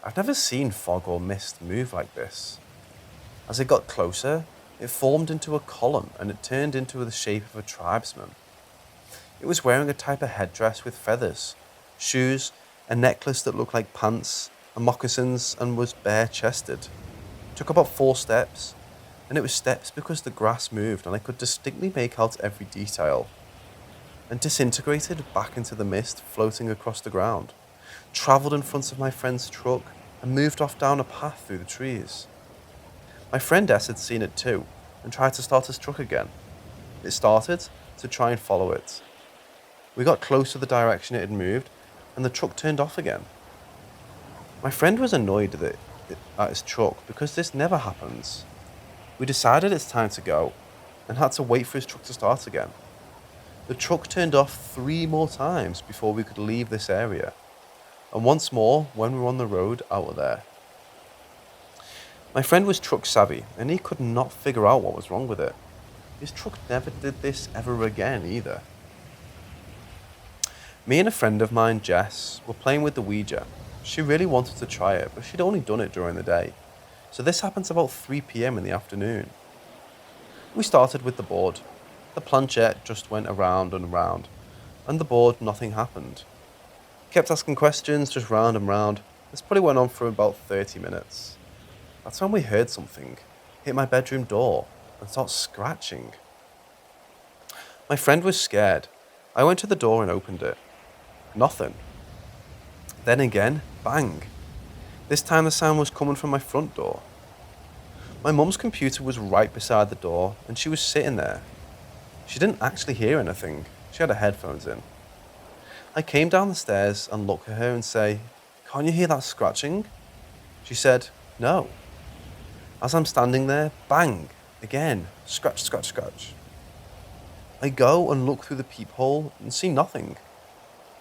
S1: I've never seen fog or mist move like this. As it got closer, it formed into a column and it turned into the shape of a tribesman. It was wearing a type of headdress with feathers, shoes, a necklace that looked like pants, and moccasins, and was bare-chested. Took about 4 steps, and it was steps because the grass moved and I could distinctly make out every detail, and disintegrated back into the mist floating across the ground, travelled in front of my friend's truck, and moved off down a path through the trees. My friend S had seen it too, and tried to start his truck again. It started to try and follow it. We got close to the direction it had moved, and the truck turned off again. My friend was annoyed at his truck because this never happens. We decided it's time to go, and had to wait for his truck to start again. The truck turned off 3 more times before we could leave this area, and once more when we were on the road out of there. My friend was truck savvy, and he could not figure out what was wrong with it. His truck never did this ever again either. Me and a friend of mine, Jess, were playing with the Ouija. She really wanted to try it, but she'd only done it during the day. So this happened about 3 p.m. in the afternoon. We started with the board. The planchette just went around and around, and the board, nothing happened. Kept asking questions, just round and round. This probably went on for about 30 minutes. That's when we heard something hit my bedroom door and start scratching. My friend was scared. I went to the door and opened it. Nothing. Then again, bang. This time the sound was coming from my front door. My mum's computer was right beside the door, and she was sitting there. She didn't actually hear anything. She had her headphones in. I came down the stairs and looked at her and say, "Can't you hear that scratching?" She said, "No." As I'm standing there, bang, again, scratch, scratch, scratch. I go and look through the peephole and see nothing.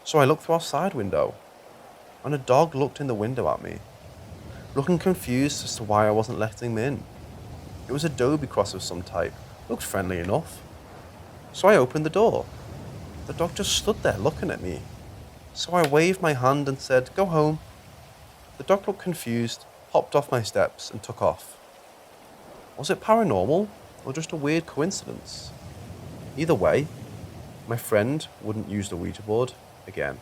S1: So I look through our side window. and a dog looked in the window at me, looking confused as to why I wasn't letting him in. It was a Adobe cross of some type, looked friendly enough. So I opened the door. The dog just stood there looking at me. So I waved my hand and said, "Go home." The dog looked confused, hopped off my steps, and took off. Was it paranormal, or just a weird coincidence? Either way, my friend wouldn't use the Ouija board again.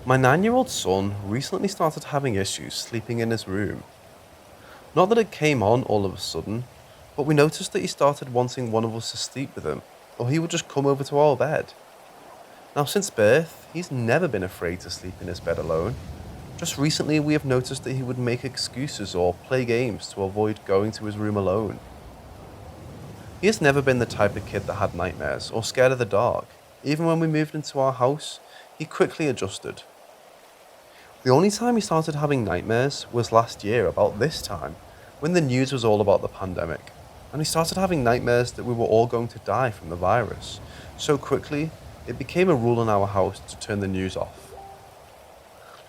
S1: My 9-year-old son recently started having issues sleeping in his room. Not that it came on all of a sudden, but we noticed that he started wanting one of us to sleep with him, or he would just come over to our bed. Now, since birth, he's never been afraid to sleep in his bed alone. Just recently, we have noticed that he would make excuses or play games to avoid going to his room alone. He has never been the type of kid that had nightmares or scared of the dark. Even when we moved into our house, he quickly adjusted. The only time he started having nightmares was last year, about this time, when the news was all about the pandemic, and he started having nightmares that we were all going to die from the virus. So quickly, it became a rule in our house to turn the news off.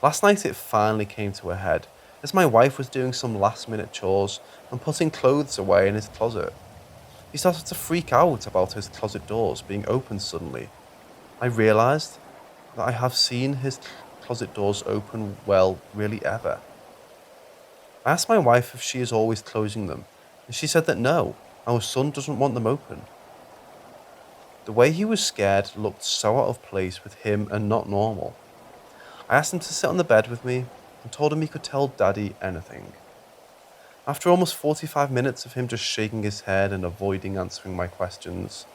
S1: Last night it finally came to a head, as my wife was doing some last-minute chores and putting clothes away in his closet. He started to freak out about his closet doors being opened suddenly. I realised that I have seen his closet doors open, well, really ever. I asked my wife if she is always closing them, and she said that no, our son doesn't want them open. The way he was scared looked so out of place with him and not normal. I asked him to sit on the bed with me and told him he could tell Daddy anything. After almost 45 minutes of him just shaking his head and avoiding answering my questions,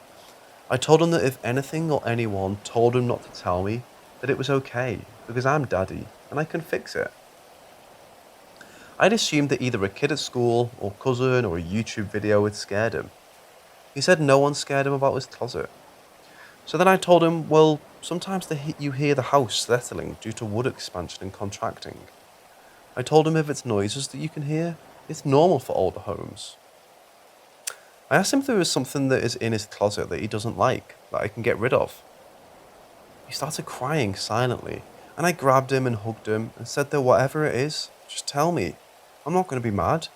S1: I told him that if anything or anyone told him not to tell me, that it was okay, because I'm Daddy and I can fix it. I'd assumed that either a kid at school or cousin or a YouTube video had scared him. He said no one scared him about his closet. So then I told him, well, sometimes you hear the house settling due to wood expansion and contracting. I told him if it's noises that you can hear, it's normal for older homes. I asked him if there was something that is in his closet that he doesn't like, that I can get rid of. He started crying silently, and I grabbed him and hugged him and said that whatever it is, just tell me. I'm not going to be mad.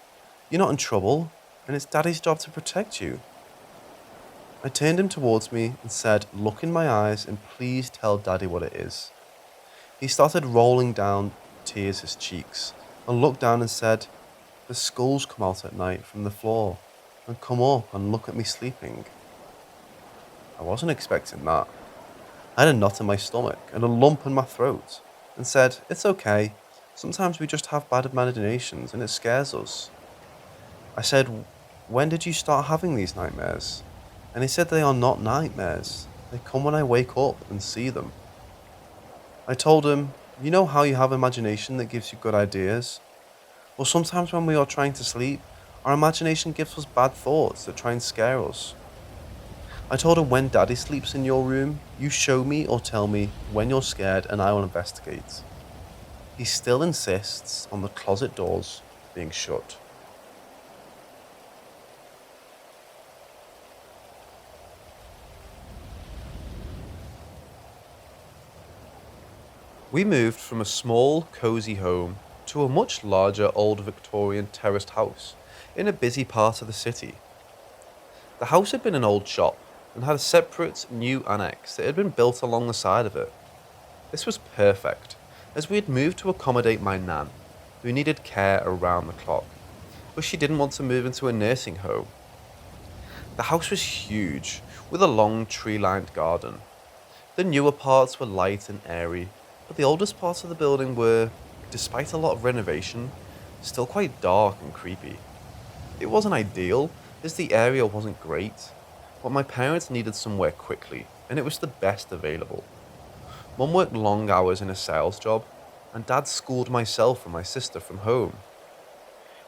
S1: You're not in trouble, and it's Daddy's job to protect you. I turned him towards me and said, "Look in my eyes and please tell Daddy what it is." He started rolling down tears his cheeks and looked down and said, "The skulls come out at night from the floor and come up and look at me sleeping." I wasn't expecting that. I had a knot in my stomach and a lump in my throat and said, "It's okay. Sometimes we just have bad imaginations and it scares us." I said, "When did you start having these nightmares?" And he said they are not nightmares. They come when I wake up and see them. I told him, "You know how you have imagination that gives you good ideas? Well, sometimes when we are trying to sleep, our imagination gives us bad thoughts that try and scare us." I told him, "When Daddy sleeps in your room, you show me or tell me when you're scared and I will investigate." He still insists on the closet doors being shut. We moved from a small, cosy home to a much larger old Victorian terraced house in a busy part of the city. The house had been an old shop and had a separate new annex that had been built along the side of it. This was perfect, as we had moved to accommodate my nan, who needed care around the clock, but she didn't want to move into a nursing home. The house was huge, with a long tree-lined garden. The newer parts were light and airy, but the oldest parts of the building were, despite a lot of renovation, still quite dark and creepy. It wasn't ideal, as the area wasn't great, but my parents needed somewhere quickly, and it was the best available. Mum worked long hours in a sales job, and Dad schooled myself and my sister from home.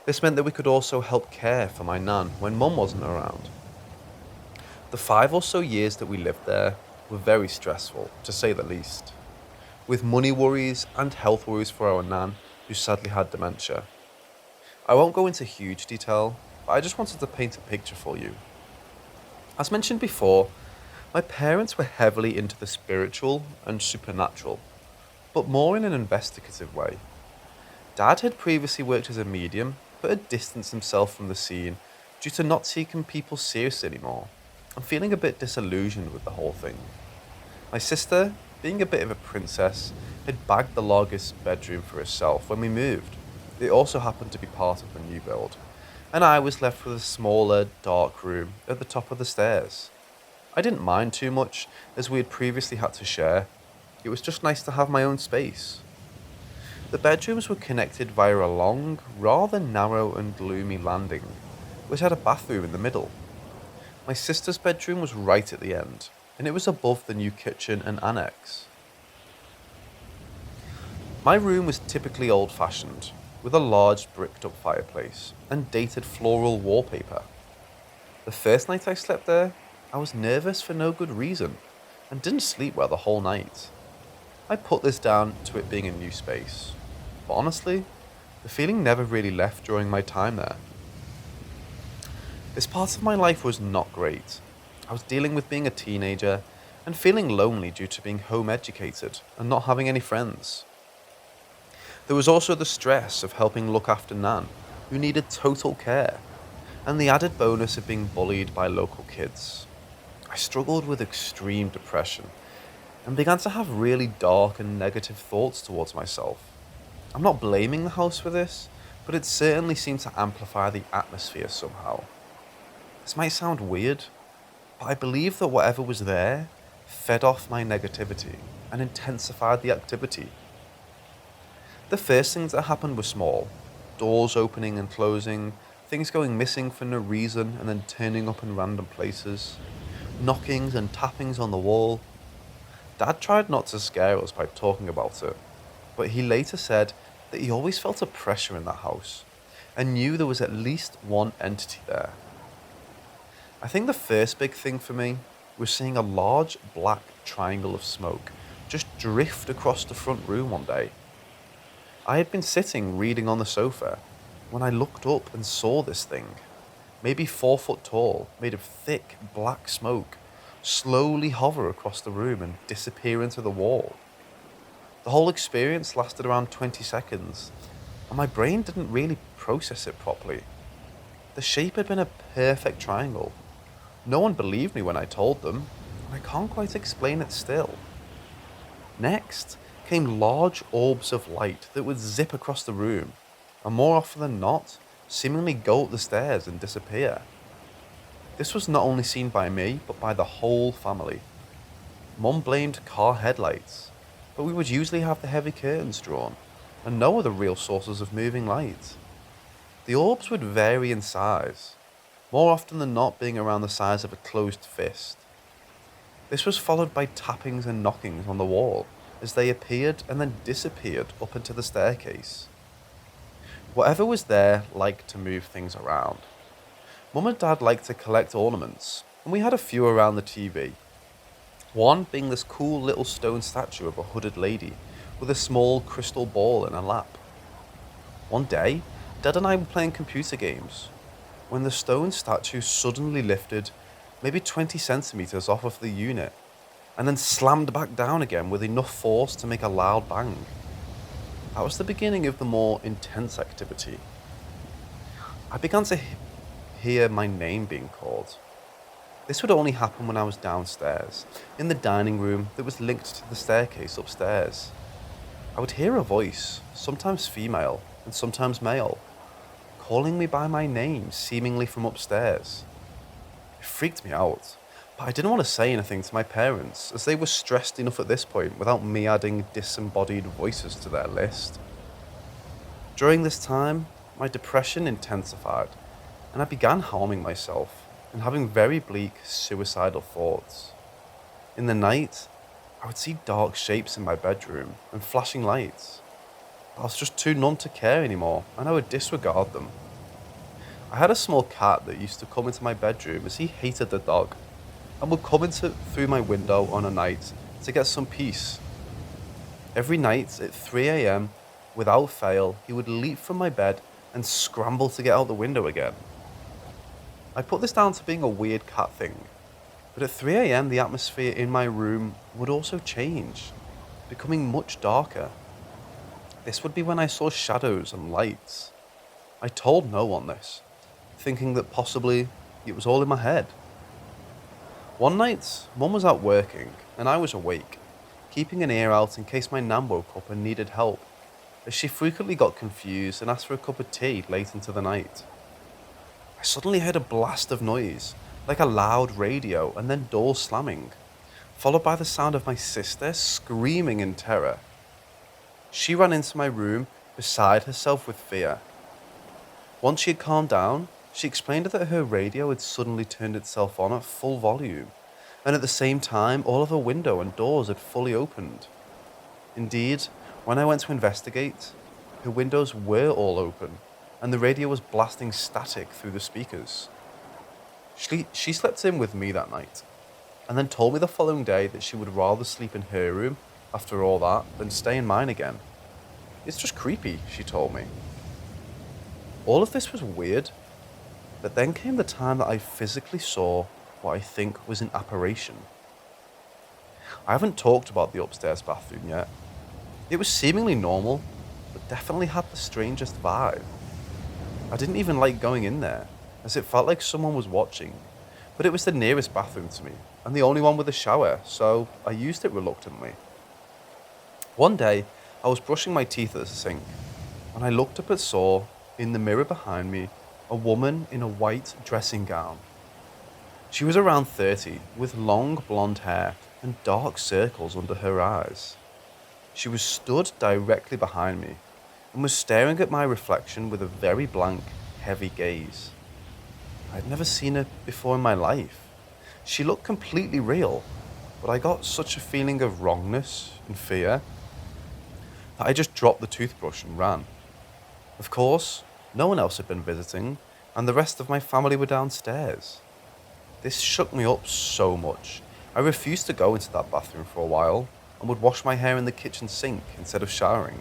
S1: This meant that we could also help care for my nan when Mum wasn't around. The 5 or so years that we lived there were very stressful, to say the least, with money worries and health worries for our nan, who sadly had dementia. I won't go into huge detail, but I just wanted to paint a picture for you. As mentioned before, my parents were heavily into the spiritual and supernatural, but more in an investigative way. Dad had previously worked as a medium, but had distanced himself from the scene due to not taking people seriously anymore, and feeling a bit disillusioned with the whole thing. My sister, being a bit of a princess, had bagged the largest bedroom for herself when we moved. It also happened to be part of the new build, and I was left with a smaller, dark room at the top of the stairs. I didn't mind too much, as we had previously had to share. It was just nice to have my own space. The bedrooms were connected via a long, rather narrow and gloomy landing, which had a bathroom in the middle. My sister's bedroom was right at the end, and it was above the new kitchen and annex. My room was typically old-fashioned, with a large bricked-up fireplace and dated floral wallpaper. The first night I slept there, I was nervous for no good reason, and didn't sleep well the whole night. I put this down to it being a new space, but honestly, the feeling never really left during my time there. This part of my life was not great. I was dealing with being a teenager and feeling lonely due to being home educated and not having any friends. There was also the stress of helping look after Nan, who needed total care, and the added bonus of being bullied by local kids. I struggled with extreme depression and began to have really dark and negative thoughts towards myself. I'm not blaming the house for this, but it certainly seemed to amplify the atmosphere somehow. This might sound weird, but I believe that whatever was there fed off my negativity and intensified the activity. The first things that happened were small. Doors opening and closing, things going missing for no reason and then turning up in random places, knockings and tappings on the wall. Dad tried not to scare us by talking about it, but he later said that he always felt a pressure in that house and knew there was at least one entity there. I think the first big thing for me was seeing a large black triangle of smoke just drift across the front room one day. I had been sitting reading on the sofa when I looked up and saw this thing, maybe 4 foot tall, made of thick black smoke, slowly hover across the room and disappear into the wall. The whole experience lasted around 20 seconds, and my brain didn't really process it properly. The shape had been a perfect triangle. No one believed me when I told them, and I can't quite explain it still. Next came large orbs of light that would zip across the room, and more often than not, seemingly go up the stairs and disappear. This was not only seen by me, but by the whole family. Mum blamed car headlights, but we would usually have the heavy curtains drawn, and no other real sources of moving light. The orbs would vary in size, more often than not being around the size of a closed fist. This was followed by tappings and knockings on the wall as they appeared and then disappeared up into the staircase. Whatever was there liked to move things around. Mum and Dad liked to collect ornaments, and we had a few around the TV. One being this cool little stone statue of a hooded lady with a small crystal ball in her lap. One day, Dad and I were playing computer games when the stone statue suddenly lifted maybe 20 centimeters off of the unit and then slammed back down again with enough force to make a loud bang. That was the beginning of the more intense activity. I began to hear my name being called. This would only happen when I was downstairs, in the dining room that was linked to the staircase upstairs. I would hear a voice, sometimes female and sometimes male, calling me by my name, seemingly from upstairs. It freaked me out, but I didn't want to say anything to my parents, as they were stressed enough at this point without me adding disembodied voices to their list. During this time, my depression intensified, and I began harming myself and having very bleak, suicidal thoughts. In the night, I would see dark shapes in my bedroom and flashing lights. I was just too numb to care anymore, and I would disregard them. I had a small cat that used to come into my bedroom as he hated the dog, and would come through my window on a night to get some peace. Every night at 3 a.m, without fail, he would leap from my bed and scramble to get out the window again. I put this down to being a weird cat thing, but at 3 a.m. the atmosphere in my room would also change, becoming much darker. This would be when I saw shadows and lights. I told no one this, thinking that possibly it was all in my head. One night, Mum was out working and I was awake, keeping an ear out in case my nan woke up and needed help, as she frequently got confused and asked for a cup of tea late into the night. I suddenly heard a blast of noise, like a loud radio, and then doors slamming, followed by the sound of my sister screaming in terror. She ran into my room, beside herself with fear. Once she had calmed down, she explained that her radio had suddenly turned itself on at full volume, and at the same time all of her window and doors had fully opened. Indeed, when I went to investigate, her windows were all open, and the radio was blasting static through the speakers. She slept in with me that night, and then told me the following day that she would rather sleep in her room, after all that, than stay in mine again. It's just creepy, she told me. All of this was weird, but then came the time that I physically saw what I think was an apparition. I haven't talked about the upstairs bathroom yet. It was seemingly normal, but definitely had the strangest vibe. I didn't even like going in there, as it felt like someone was watching, but it was the nearest bathroom to me, and the only one with a shower, so I used it reluctantly. One day, I was brushing my teeth at the sink, when I looked up and saw, in the mirror behind me, a woman in a white dressing gown. She was around 30, with long blonde hair and dark circles under her eyes. She was stood directly behind me, and was staring at my reflection with a very blank, heavy gaze. I'd never seen her before in my life. She looked completely real, but I got such a feeling of wrongness and fear that I just dropped the toothbrush and ran. Of course, no one else had been visiting, and the rest of my family were downstairs. This shook me up so much. I refused to go into that bathroom for a while, and would wash my hair in the kitchen sink instead of showering.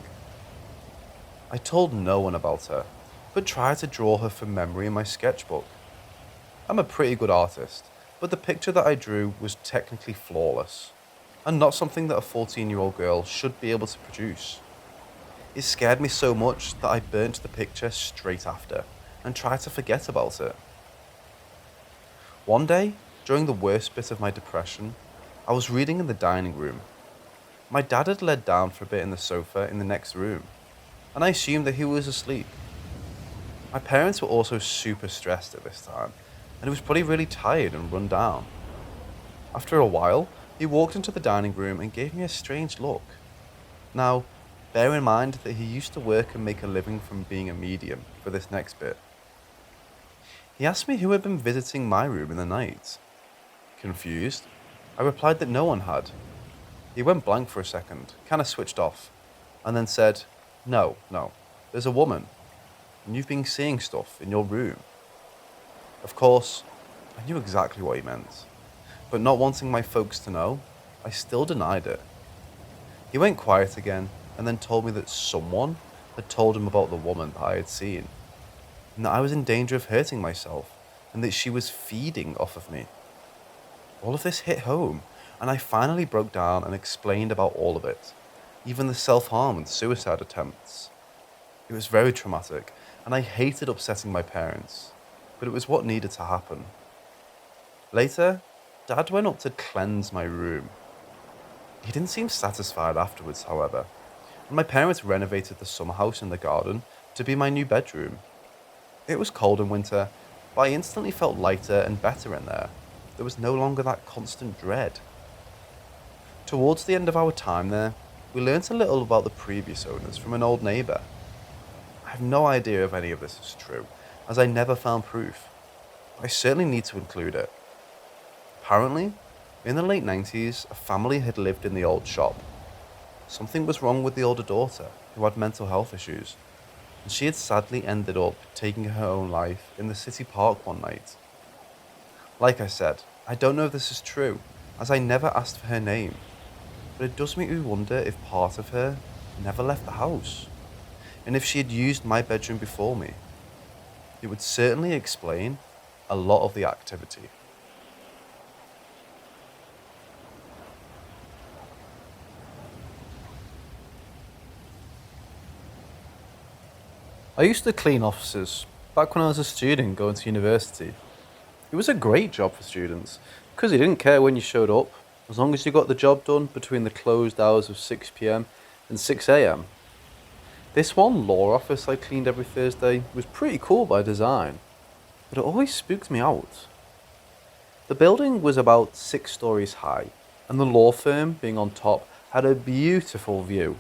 S1: I told no one about her, but tried to draw her from memory in my sketchbook. I'm a pretty good artist, but the picture that I drew was technically flawless, and not something that a 14-year-old girl should be able to produce. It scared me so much that I burnt the picture straight after, and tried to forget about it. One day, during the worst bit of my depression, I was reading in the dining room. My dad had laid down for a bit in the sofa in the next room, and I assumed that he was asleep. My parents were also super stressed at this time, and he was probably really tired and run down. After a while, he walked into the dining room and gave me a strange look. Now, bear in mind that he used to work and make a living from being a medium for this next bit. He asked me who had been visiting my room in the night. Confused, I replied that no one had. He went blank for a second, kinda switched off, and then said, No, there's a woman, and you've been seeing stuff in your room. Of course, I knew exactly what he meant, but not wanting my folks to know, I still denied it. He went quiet again, and then told me that someone had told him about the woman that I had seen, and that I was in danger of hurting myself, and that she was feeding off of me. All of this hit home, and I finally broke down and explained about all of it, even the self-harm and suicide attempts. It was very traumatic, and I hated upsetting my parents, but it was what needed to happen. Later, Dad went up to cleanse my room. He didn't seem satisfied afterwards, however, and my parents renovated the summer house in the garden to be my new bedroom. It was cold in winter, but I instantly felt lighter and better in there. There was no longer that constant dread. Towards the end of our time there, we learnt a little about the previous owners from an old neighbour. I have no idea if any of this is true, as I never found proof. I certainly need to include it. Apparently, in the late 90s, a family had lived in the old shop. Something was wrong with the older daughter, who had mental health issues, and she had sadly ended up taking her own life in the city park one night. Like I said, I don't know if this is true, as I never asked for her name, but it does make me wonder if part of her never left the house, and if she had used my bedroom before me. It would certainly explain a lot of the activity. I used to clean offices back when I was a student going to university. It was a great job for students because they didn't care when you showed up as long as you got the job done between the closed hours of 6 p.m. and 6 a.m. This one law office I cleaned every Thursday was pretty cool by design, but it always spooked me out. The building was about 6 stories high, and the law firm, being on top, had a beautiful view.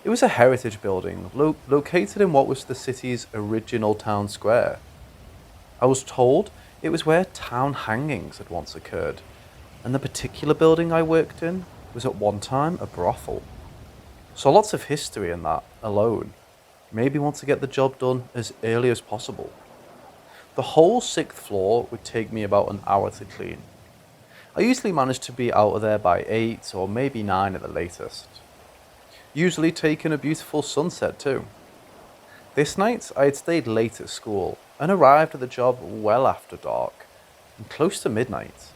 S1: It was a heritage building located in what was the city's original town square. I was told it was where town hangings had once occurred, and the particular building I worked in was at one time a brothel. So lots of history in that alone made me want to get the job done as early as possible. The whole 6th floor would take me about an hour to clean. I usually managed to be out of there by 8 or maybe 9 at the latest. Usually taking a beautiful sunset too. This night I had stayed late at school and arrived at the job well after dark and close to midnight.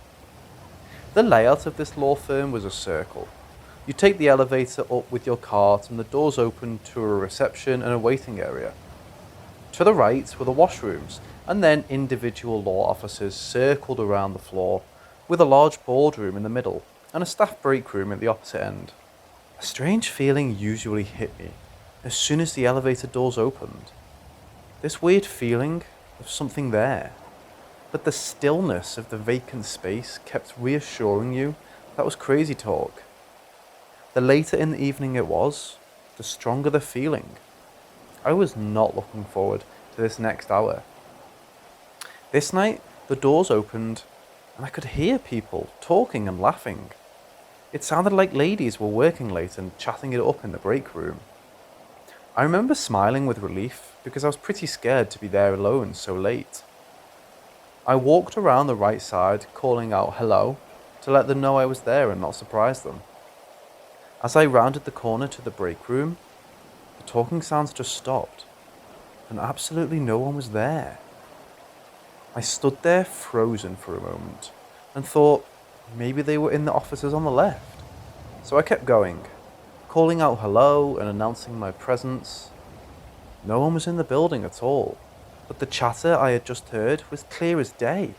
S1: The layout of this law firm was a circle. You take the elevator up with your cart and the doors open to a reception and a waiting area. To the right were the washrooms and then individual law offices circled around the floor with a large boardroom in the middle and a staff break room at the opposite end. A strange feeling usually hit me as soon as the elevator doors opened. This weird feeling of something there, but the stillness of the vacant space kept reassuring you that was crazy talk. The later in the evening it was, the stronger the feeling. I was not looking forward to this next hour. This night, the doors opened and I could hear people talking and laughing. It sounded like ladies were working late and chatting it up in the break room. I remember smiling with relief because I was pretty scared to be there alone so late. I walked around the right side calling out hello to let them know I was there and not surprise them. As I rounded the corner to the break room, the talking sounds just stopped and absolutely no one was there. I stood there frozen for a moment and thought maybe they were in the offices on the left. So I kept going, calling out hello and announcing my presence. No one was in the building at all, but the chatter I had just heard was clear as day.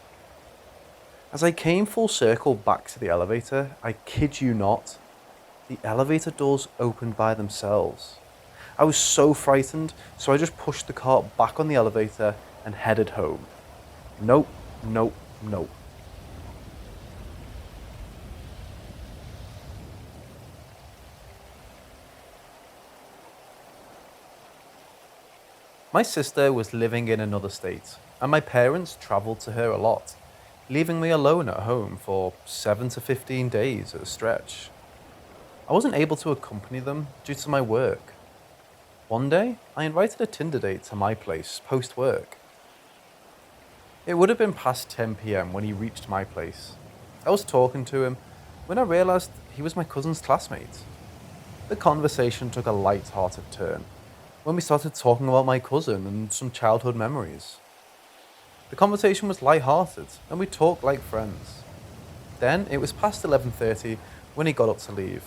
S1: As I came full circle back to the elevator, I kid you not, the elevator doors opened by themselves. I was so frightened, so I just pushed the cart back on the elevator and headed home. Nope, nope, nope. My sister was living in another state, and my parents travelled to her a lot, leaving me alone at home for 7 to 15 days at a stretch. I wasn't able to accompany them due to my work. One day, I invited a Tinder date to my place post-work. It would have been past 10 p.m. when he reached my place. I was talking to him when I realised he was my cousin's classmate. The conversation took a light-hearted turn when we started talking about my cousin and some childhood memories. The conversation was light-hearted and we talked like friends. Then it was past 11:30 when he got up to leave.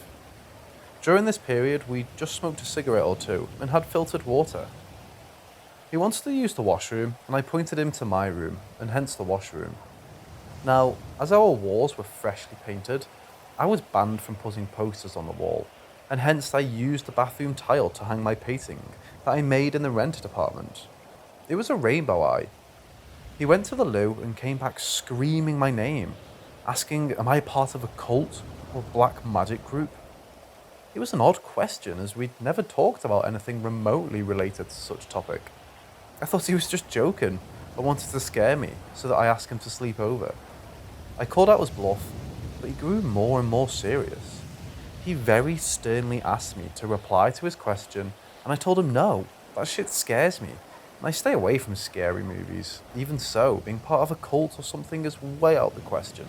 S1: During this period, we just smoked a cigarette or two and had filtered water. He wanted to use the washroom, and I pointed him to my room, and hence the washroom. Now, as our walls were freshly painted, I was banned from putting posters on the wall, and hence I used the bathroom tile to hang my painting that I made in the rented apartment. It was a rainbow eye. He went to the loo and came back screaming my name, asking, am I part of a cult or black magic group? It was an odd question, as we'd never talked about anything remotely related to such topic. I thought he was just joking, or wanted to scare me, so that I asked him to sleep over. I called out his bluff, but he grew more and more serious. He very sternly asked me to reply to his question, and I told him no, that shit scares me, and I stay away from scary movies. Even so, being part of a cult or something is way out the question.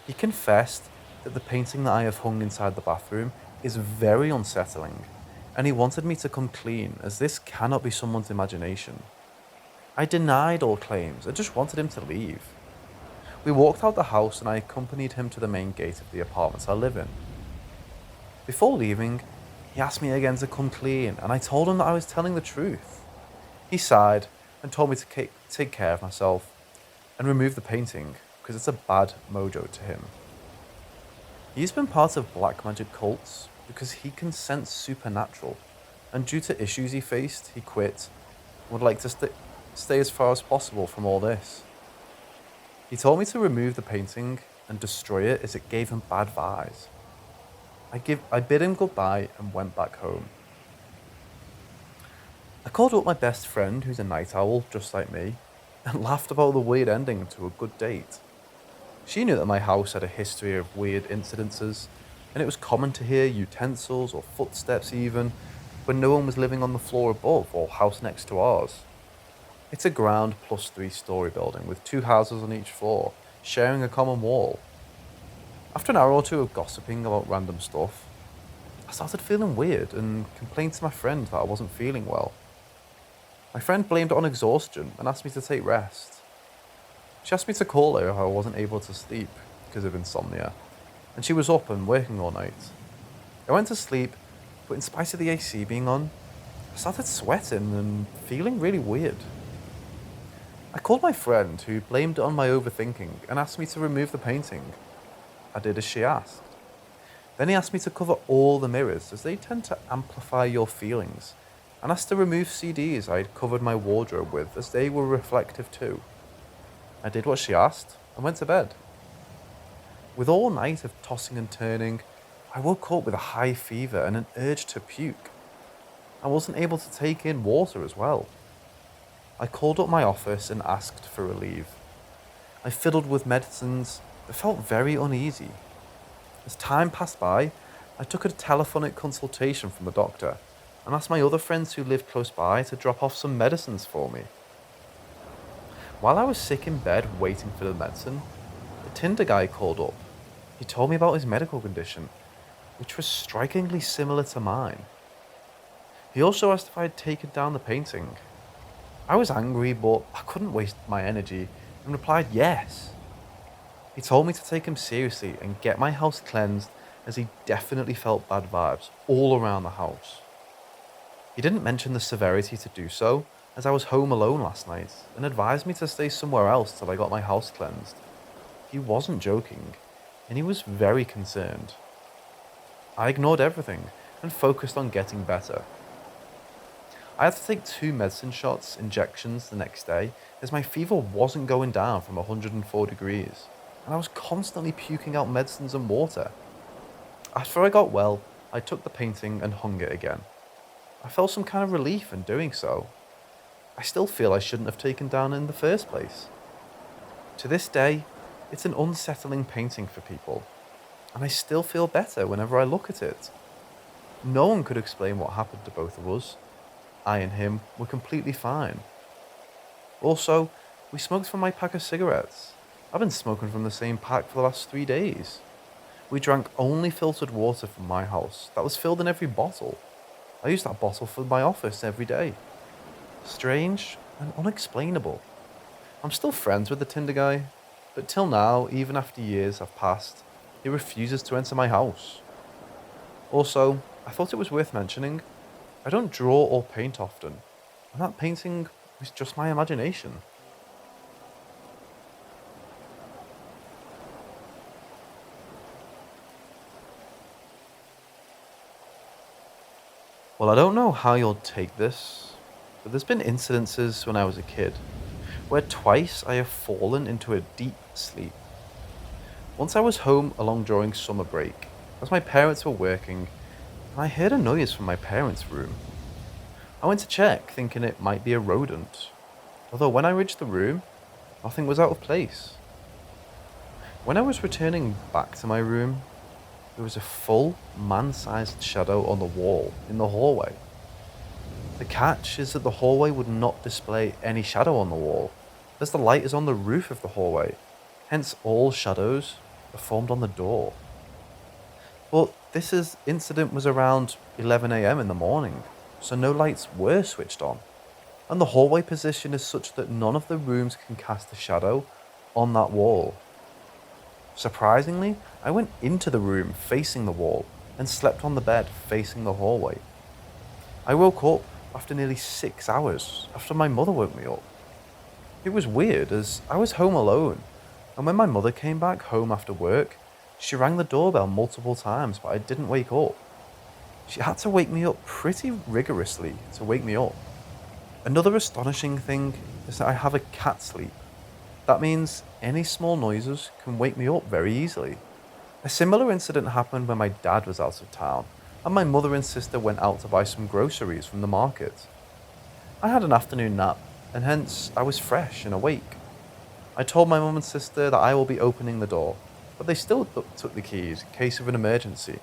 S1: He confessed that the painting that I have hung inside the bathroom is very unsettling, and he wanted me to come clean, as this cannot be someone's imagination. I denied all claims and just wanted him to leave. We walked out the house and I accompanied him to the main gate of the apartment I live in. Before leaving, he asked me again to come clean, and I told him that I was telling the truth. He sighed and told me to take care of myself and remove the painting because it's a bad mojo to him. He's been part of black magic cults because he can sense supernatural, and due to issues he faced, he quit and would like to stay as far as possible from all this. He told me to remove the painting and destroy it as it gave him bad vibes. I bid him goodbye and went back home. I called up my best friend, who's a night owl just like me, and laughed about the weird ending to a good date. She knew that my house had a history of weird incidences, and it was common to hear utensils or footsteps even when no one was living on the floor above or house next to ours. It's a ground plus 3-story building with 2 houses on each floor, sharing a common wall. After an hour or two of gossiping about random stuff, I started feeling weird and complained to my friend that I wasn't feeling well. My friend blamed it on exhaustion and asked me to take rest. She asked me to call her if I wasn't able to sleep because of insomnia, and she was up and working all night. I went to sleep, but in spite of the AC being on, I started sweating and feeling really weird. I called my friend, who blamed it on my overthinking and asked me to remove the painting. I did as she asked. Then he asked me to cover all the mirrors as they tend to amplify your feelings, and asked to remove CDs I had covered my wardrobe with as they were reflective too. I did what she asked and went to bed. With all night of tossing and turning, I woke up with a high fever and an urge to puke. I wasn't able to take in water as well. I called up my office and asked for relief. I fiddled with medicines but felt very uneasy. As time passed by, I took a telephonic consultation from the doctor and asked my other friends who lived close by to drop off some medicines for me. While I was sick in bed waiting for the medicine, the Tinder guy called up. He told me about his medical condition, which was strikingly similar to mine. He also asked if I had taken down the painting. I was angry, but I couldn't waste my energy and replied yes. He told me to take him seriously and get my house cleansed as he definitely felt bad vibes all around the house. He didn't mention the severity to do so, as I was home alone last night and advised me to stay somewhere else till I got my house cleansed. He wasn't joking, and he was very concerned. I ignored everything and focused on getting better. I had to take 2 medicine shots, injections the next day, as my fever wasn't going down from 104 degrees, and I was constantly puking out medicines and water. After I got well, I took the painting and hung it again. I felt some kind of relief in doing so. I still feel I shouldn't have taken down in the first place. To this day, it's an unsettling painting for people, and I still feel better whenever I look at it. No one could explain what happened to both of us. I and him were completely fine. Also, we smoked from my pack of cigarettes. I've been smoking from the same pack for the last 3 days. We drank only filtered water from my house that was filled in every bottle. I use that bottle for my office every day. Strange and unexplainable. I'm still friends with the Tinder guy, but till now, even after years have passed, he refuses to enter my house. Also, I thought it was worth mentioning, I don't draw or paint often, and that painting was just my imagination. Well, I don't know how you'll take this, but there's been incidences when I was a kid, where twice I have fallen into a deep sleep. Once I was home along during summer break, as my parents were working, and I heard a noise from my parents' room. I went to check, thinking it might be a rodent, although when I reached the room, nothing was out of place. When I was returning back to my room, there was a full man-sized shadow on the wall in the hallway. The catch is that the hallway would not display any shadow on the wall, as the light is on the roof of the hallway, hence all shadows are formed on the door. But incident was around 11 a.m. in the morning, so no lights were switched on. and the hallway position is such that none of the rooms can cast a shadow on that wall. Surprisingly, I went into the room facing the wall and slept on the bed facing the hallway. I woke up after nearly 6 hours after my mother woke me up. It was weird as I was home alone, and when my mother came back home after work, she rang the doorbell multiple times, but I didn't wake up. She had to wake me up pretty rigorously to wake me up. Another astonishing thing is that I have a cat sleep. That means any small noises can wake me up very easily. A similar incident happened when my dad was out of town, and my mother and sister went out to buy some groceries from the market. I had an afternoon nap, and hence I was fresh and awake. I told my mum and sister that I will be opening the door, but they still took the keys in case of an emergency.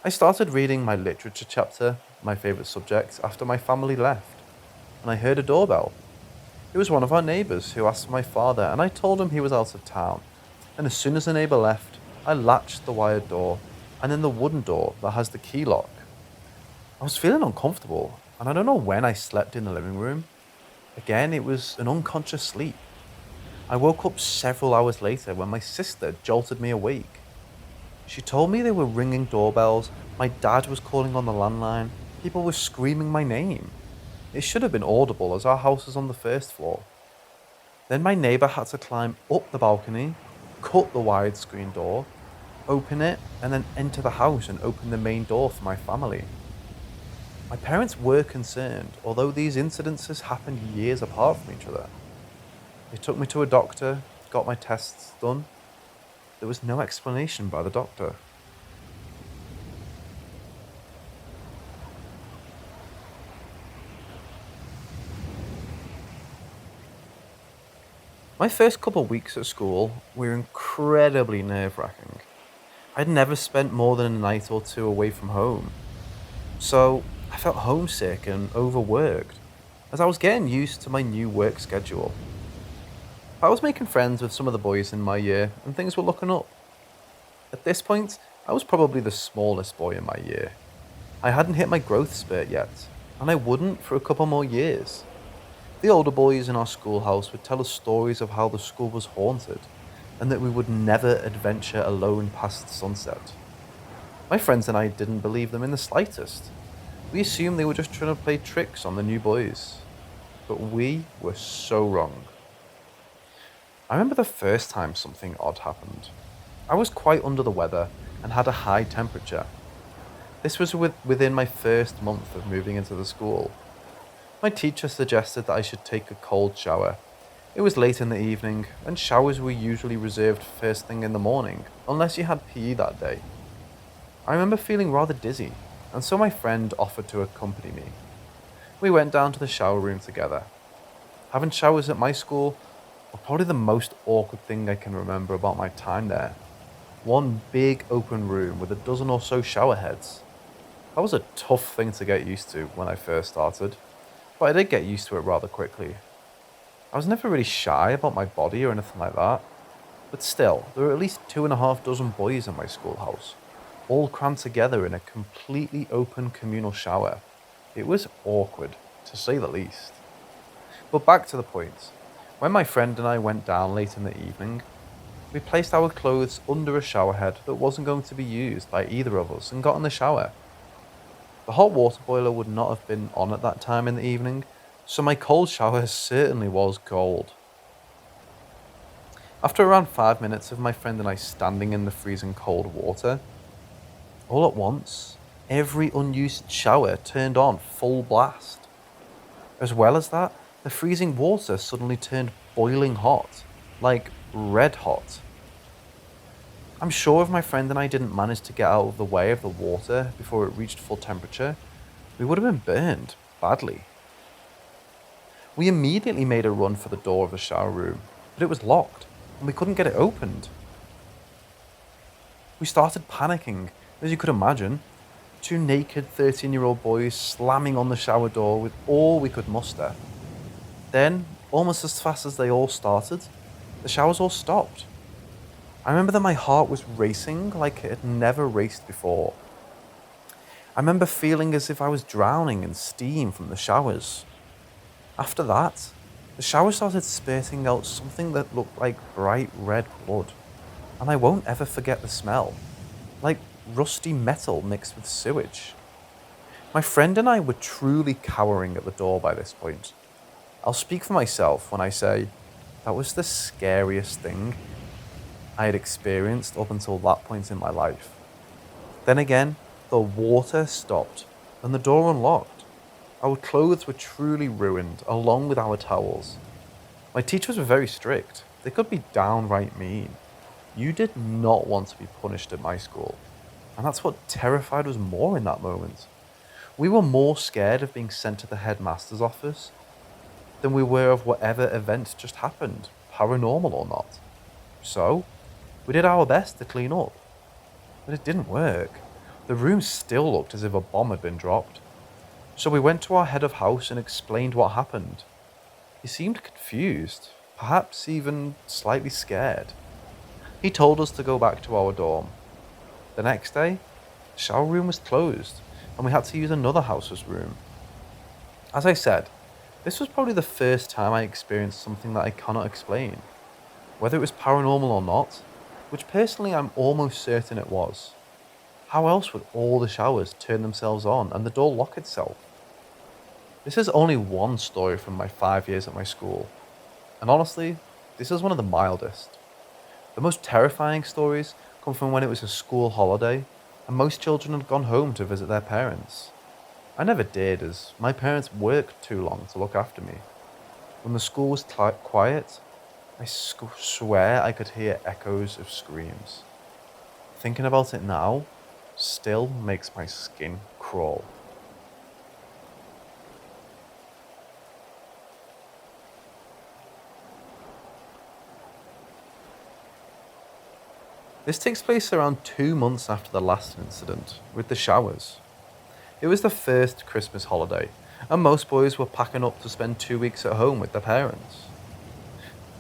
S1: I started reading my literature chapter, my favourite subject, after my family left, and I heard a doorbell. It was one of our neighbours who asked for my father, and I told him he was out of town. And as soon as the neighbour left, I latched the wired door and then the wooden door that has the key lock. I was feeling uncomfortable, and I don't know when I slept in the living room. Again, it was an unconscious sleep. I woke up several hours later when my sister jolted me awake. She told me they were ringing doorbells, my dad was calling on the landline, people were screaming my name. It should have been audible as our house is on the first floor. Then my neighbour had to climb up the balcony, cut the widescreen door, open it, and then enter the house and open the main door for my family. My parents were concerned, although these incidences happened years apart from each other. They took me to a doctor, got my tests done. There was no explanation by the doctor. My first couple of weeks at school were incredibly nerve-wracking. I'd never spent more than a night or two away from home, so I felt homesick and overworked as I was getting used to my new work schedule. I was making friends with some of the boys in my year and things were looking up. At this point, I was probably the smallest boy in my year. I hadn't hit my growth spurt yet, and I wouldn't for a couple more years. The older boys in our schoolhouse would tell us stories of how the school was haunted and that we would never adventure alone past sunset. My friends and I didn't believe them in the slightest. We assumed they were just trying to play tricks on the new boys. But we were so wrong. I remember the first time something odd happened. I was quite under the weather and had a high temperature. This was within my first month of moving into the school. My teacher suggested that I should take a cold shower. It was late in the evening, and showers were usually reserved first thing in the morning, unless you had PE that day. I remember feeling rather dizzy, and so my friend offered to accompany me. We went down to the shower room together. Having showers at my school were probably the most awkward thing I can remember about my time there. One big open room with a dozen or so shower heads. That was a tough thing to get used to when I first started, but I did get used to it rather quickly. I was never really shy about my body or anything like that, but still, there were at least 2.5 boys in my schoolhouse, all crammed together in a completely open communal shower. It was awkward, to say the least. But back to the point. When my friend and I went down late in the evening, we placed our clothes under a shower head that wasn't going to be used by either of us and got in the shower. The hot water boiler would not have been on at that time in the evening, so my cold shower certainly was cold. After around 5 minutes of my friend and I standing in the freezing cold water, all at once, every unused shower turned on full blast. As well as that, the freezing water suddenly turned boiling hot, like red hot. I'm sure if my friend and I didn't manage to get out of the way of the water before it reached full temperature, we would have been burned badly. We immediately made a run for the door of the shower room, but it was locked and we couldn't get it opened. We started panicking, as you could imagine, two naked 13-year-old boys slamming on the shower door with all we could muster. Then, almost as fast as they all started, the showers all stopped. I remember that my heart was racing like it had never raced before. I remember feeling as if I was drowning in steam from the showers. After that, the shower started spurting out something that looked like bright red blood, and I won't ever forget the smell, like rusty metal mixed with sewage. My friend and I were truly cowering at the door by this point. I'll speak for myself when I say that was the scariest thing I had experienced up until that point in my life. Then again, the water stopped and the door unlocked. Our clothes were truly ruined, along with our towels. My teachers were very strict. They could be downright mean. You did not want to be punished at my school. And that's what terrified us more in that moment. We were more scared of being sent to the headmaster's office than we were of whatever event just happened, paranormal or not. So, we did our best to clean up. But it didn't work. The room still looked as if a bomb had been dropped. So we went to our head of house and explained what happened. He seemed confused, perhaps even slightly scared. He told us to go back to our dorm. The next day, the shower room was closed and we had to use another house's room. As I said, this was probably the first time I experienced something that I cannot explain. Whether it was paranormal or not, which personally I'm almost certain it was. How else would all the showers turn themselves on and the door lock itself? This is only one story from my 5 years at my school, and honestly, this is one of the mildest. The most terrifying stories come from when it was a school holiday and most children had gone home to visit their parents. I never did, as my parents worked too long to look after me. When the school was quiet, I swear I could hear echoes of screams. Thinking about it now still makes my skin crawl. This takes place around 2 months after the last incident, with the showers. It was the first Christmas holiday, and most boys were packing up to spend 2 weeks at home with their parents.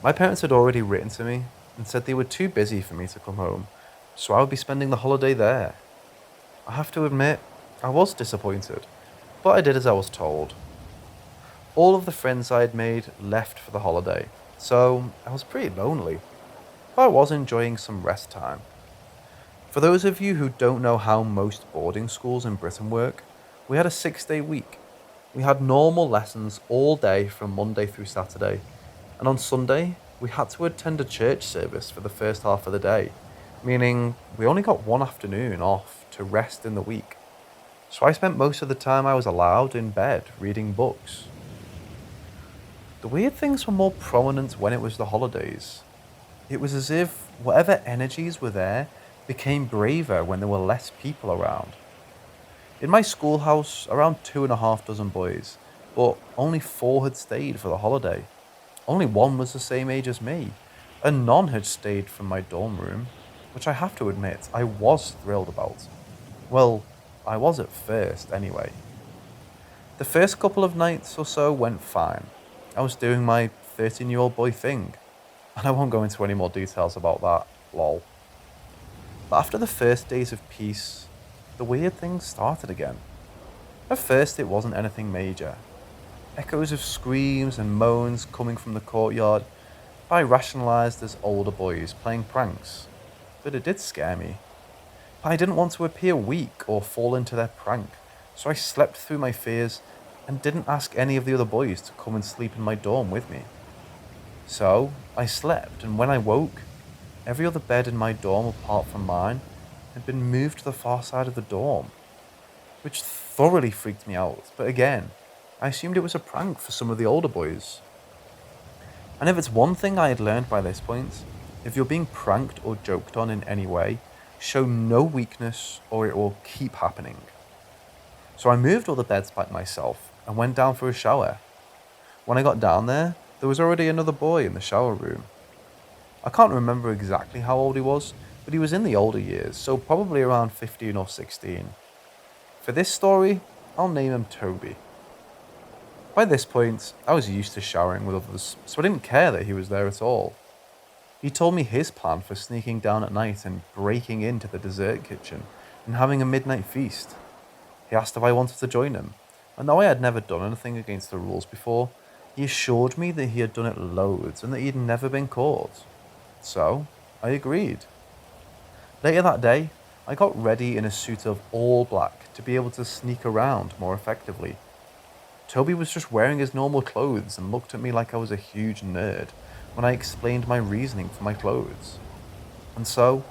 S1: My parents had already written to me and said they were too busy for me to come home, so I would be spending the holiday there. I have to admit, I was disappointed, but I did as I was told. All of the friends I had made left for the holiday, so I was pretty lonely, but I was enjoying some rest time. For those of you who don't know how most boarding schools in Britain work, we had a 6-day week. We had normal lessons all day from Monday through Saturday, and on Sunday, we had to attend a church service for the first half of the day, meaning we only got one afternoon off to rest in the week. So I spent most of the time I was allowed in bed reading books. The weird things were more prominent when it was the holidays. It was as if whatever energies were there became braver when there were less people around. In my schoolhouse, around 2.5 dozen boys, but only 4 had stayed for the holiday. Only one was the same age as me, and none had stayed from my dorm room, which I have to admit I was thrilled about. Well, I was at first anyway. The first couple of nights or so went fine. I was doing my 13-year-old boy thing, and I won't go into any more details about that, lol. But after the first days of peace, the weird things started again. At first it wasn't anything major. Echoes of screams and moans coming from the courtyard, but I rationalised as older boys playing pranks. But it did scare me. But I didn't want to appear weak or fall into their prank, so I slept through my fears and didn't ask any of the other boys to come and sleep in my dorm with me. So, I slept, and when I woke, every other bed in my dorm apart from mine had been moved to the far side of the dorm, which thoroughly freaked me out, but again, I assumed it was a prank for some of the older boys. And if it's one thing I had learned by this point, if you're being pranked or joked on in any way, show no weakness or it will keep happening. So I moved all the beds back myself and went down for a shower. When I got down there was already another boy in the shower room. I can't remember exactly how old he was, but he was in the older years, so probably around 15 or 16. For this story, I'll name him Toby. By this point, I was used to showering with others, so I didn't care that he was there at all. He told me his plan for sneaking down at night and breaking into the dessert kitchen and having a midnight feast. He asked if I wanted to join him, and though I had never done anything against the rules before, He assured me that he had done it loads and that he had never been caught. So, I agreed. Later that day, I got ready in a suit of all black to be able to sneak around more effectively. Toby was just wearing his normal clothes and looked at me like I was a huge nerd when I explained my reasoning for my clothes. And so,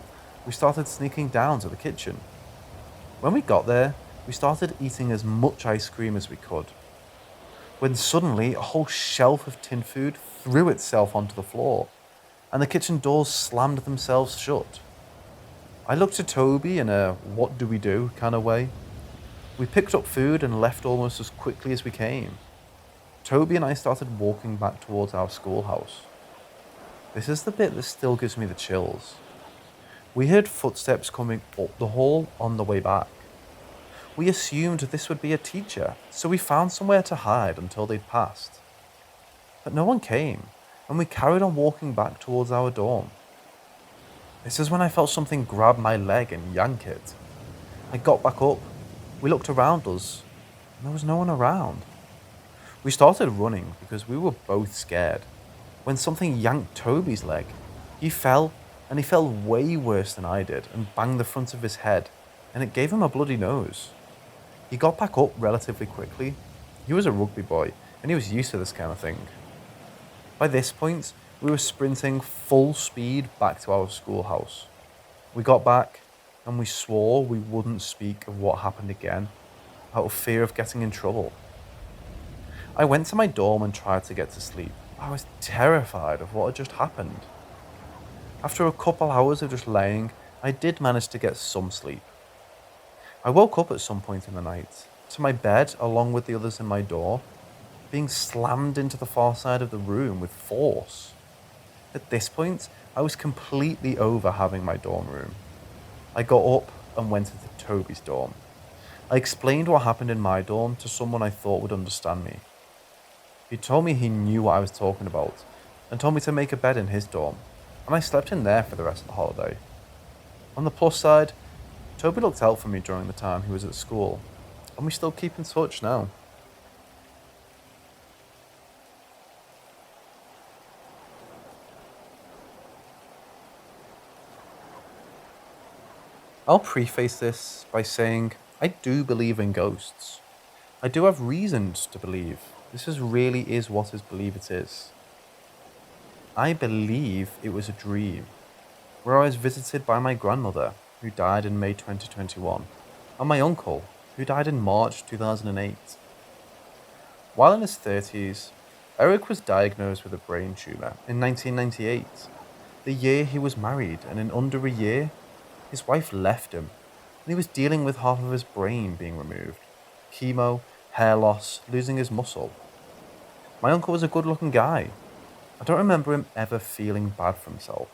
S1: we started sneaking down to the kitchen. When we got there, we started eating as much ice cream as we could. When suddenly, a whole shelf of tin food threw itself onto the floor, and the kitchen doors slammed themselves shut. I looked at Toby in a what do we do kind of way. We picked up food and left almost as quickly as we came. Toby and I started walking back towards our schoolhouse. This is the bit that still gives me the chills. We heard footsteps coming up the hall on the way back. We assumed this would be a teacher, so we found somewhere to hide until they'd passed. But no one came, and we carried on walking back towards our dorm. This is when I felt something grab my leg and yank it. I got back up, we looked around us, and there was no one around. We started running because we were both scared, when something yanked Toby's leg. He fell, and he fell way worse than I did, and banged the front of his head, and it gave him a bloody nose. He got back up relatively quickly. He was a rugby boy, and he was used to this kind of thing. By this point, we were sprinting full speed back to our schoolhouse. We got back, and we swore we wouldn't speak of what happened again, out of fear of getting in trouble. I went to my dorm and tried to get to sleep. I was terrified of what had just happened. After a couple hours of just laying, I did manage to get some sleep. I woke up at some point in the night, to my bed along with the others in my dorm, being slammed into the far side of the room with force. At this point, I was completely over having my dorm room. I got up and went into Toby's dorm. I explained what happened in my dorm to someone I thought would understand me. He told me he knew what I was talking about, and told me to make a bed in his dorm, and I slept in there for the rest of the holiday. On the plus side, Toby looked out for me during the time he was at school, and we still keep in touch now. I'll preface this by saying I do believe in ghosts. I do have reasons to believe this really is what is believe it is. I believe it was a dream, where I was visited by my grandmother, who died in May 2021, and my uncle, who died in March 2008. While in his 30s, Eric was diagnosed with a brain tumour in 1998, the year he was married, and in under a year, his wife left him, and he was dealing with half of his brain being removed. Chemo, hair loss, losing his muscle. My uncle was a good-looking guy. I don't remember him ever feeling bad for himself.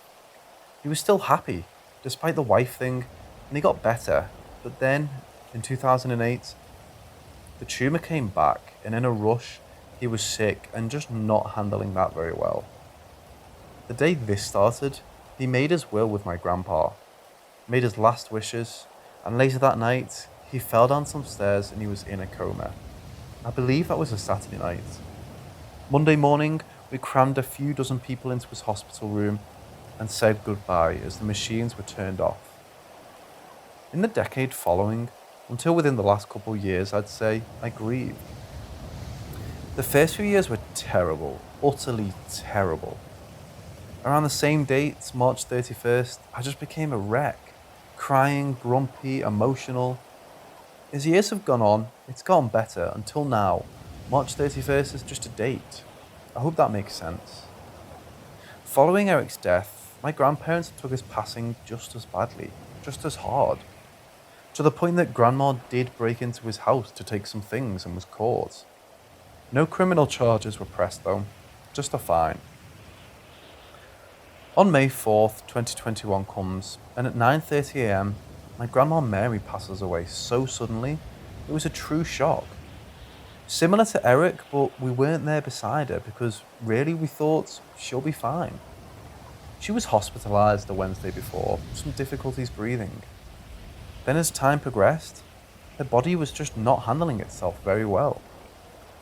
S1: He was still happy, despite the wife thing, and he got better. But then, in 2008, the tumour came back, and in a rush, he was sick and just not handling that very well. The day this started, he made his will with my grandpa, made his last wishes, and later that night, he fell down some stairs and he was in a coma. I believe that was a Saturday night. Monday morning, we crammed a few dozen people into his hospital room and said goodbye as the machines were turned off. In the decade following, until within the last couple of years, I'd say, I grieved. The first few years were terrible, utterly terrible. Around the same date, March 31st, I just became a wreck, crying, grumpy, emotional. As years have gone on, it's gotten better until now. March 31st is just a date. I hope that makes sense. Following Eric's death, my grandparents took his passing just as badly, just as hard. To the point that Grandma did break into his house to take some things and was caught. No criminal charges were pressed though, just a fine. On May 4th, 2021 comes, and at 9:30 am, my Grandma Mary passes away so suddenly, it was a true shock. Similar to Eric, but we weren't there beside her because really we thought she'll be fine. She was hospitalised the Wednesday before, some difficulties breathing. Then as time progressed, her body was just not handling itself very well.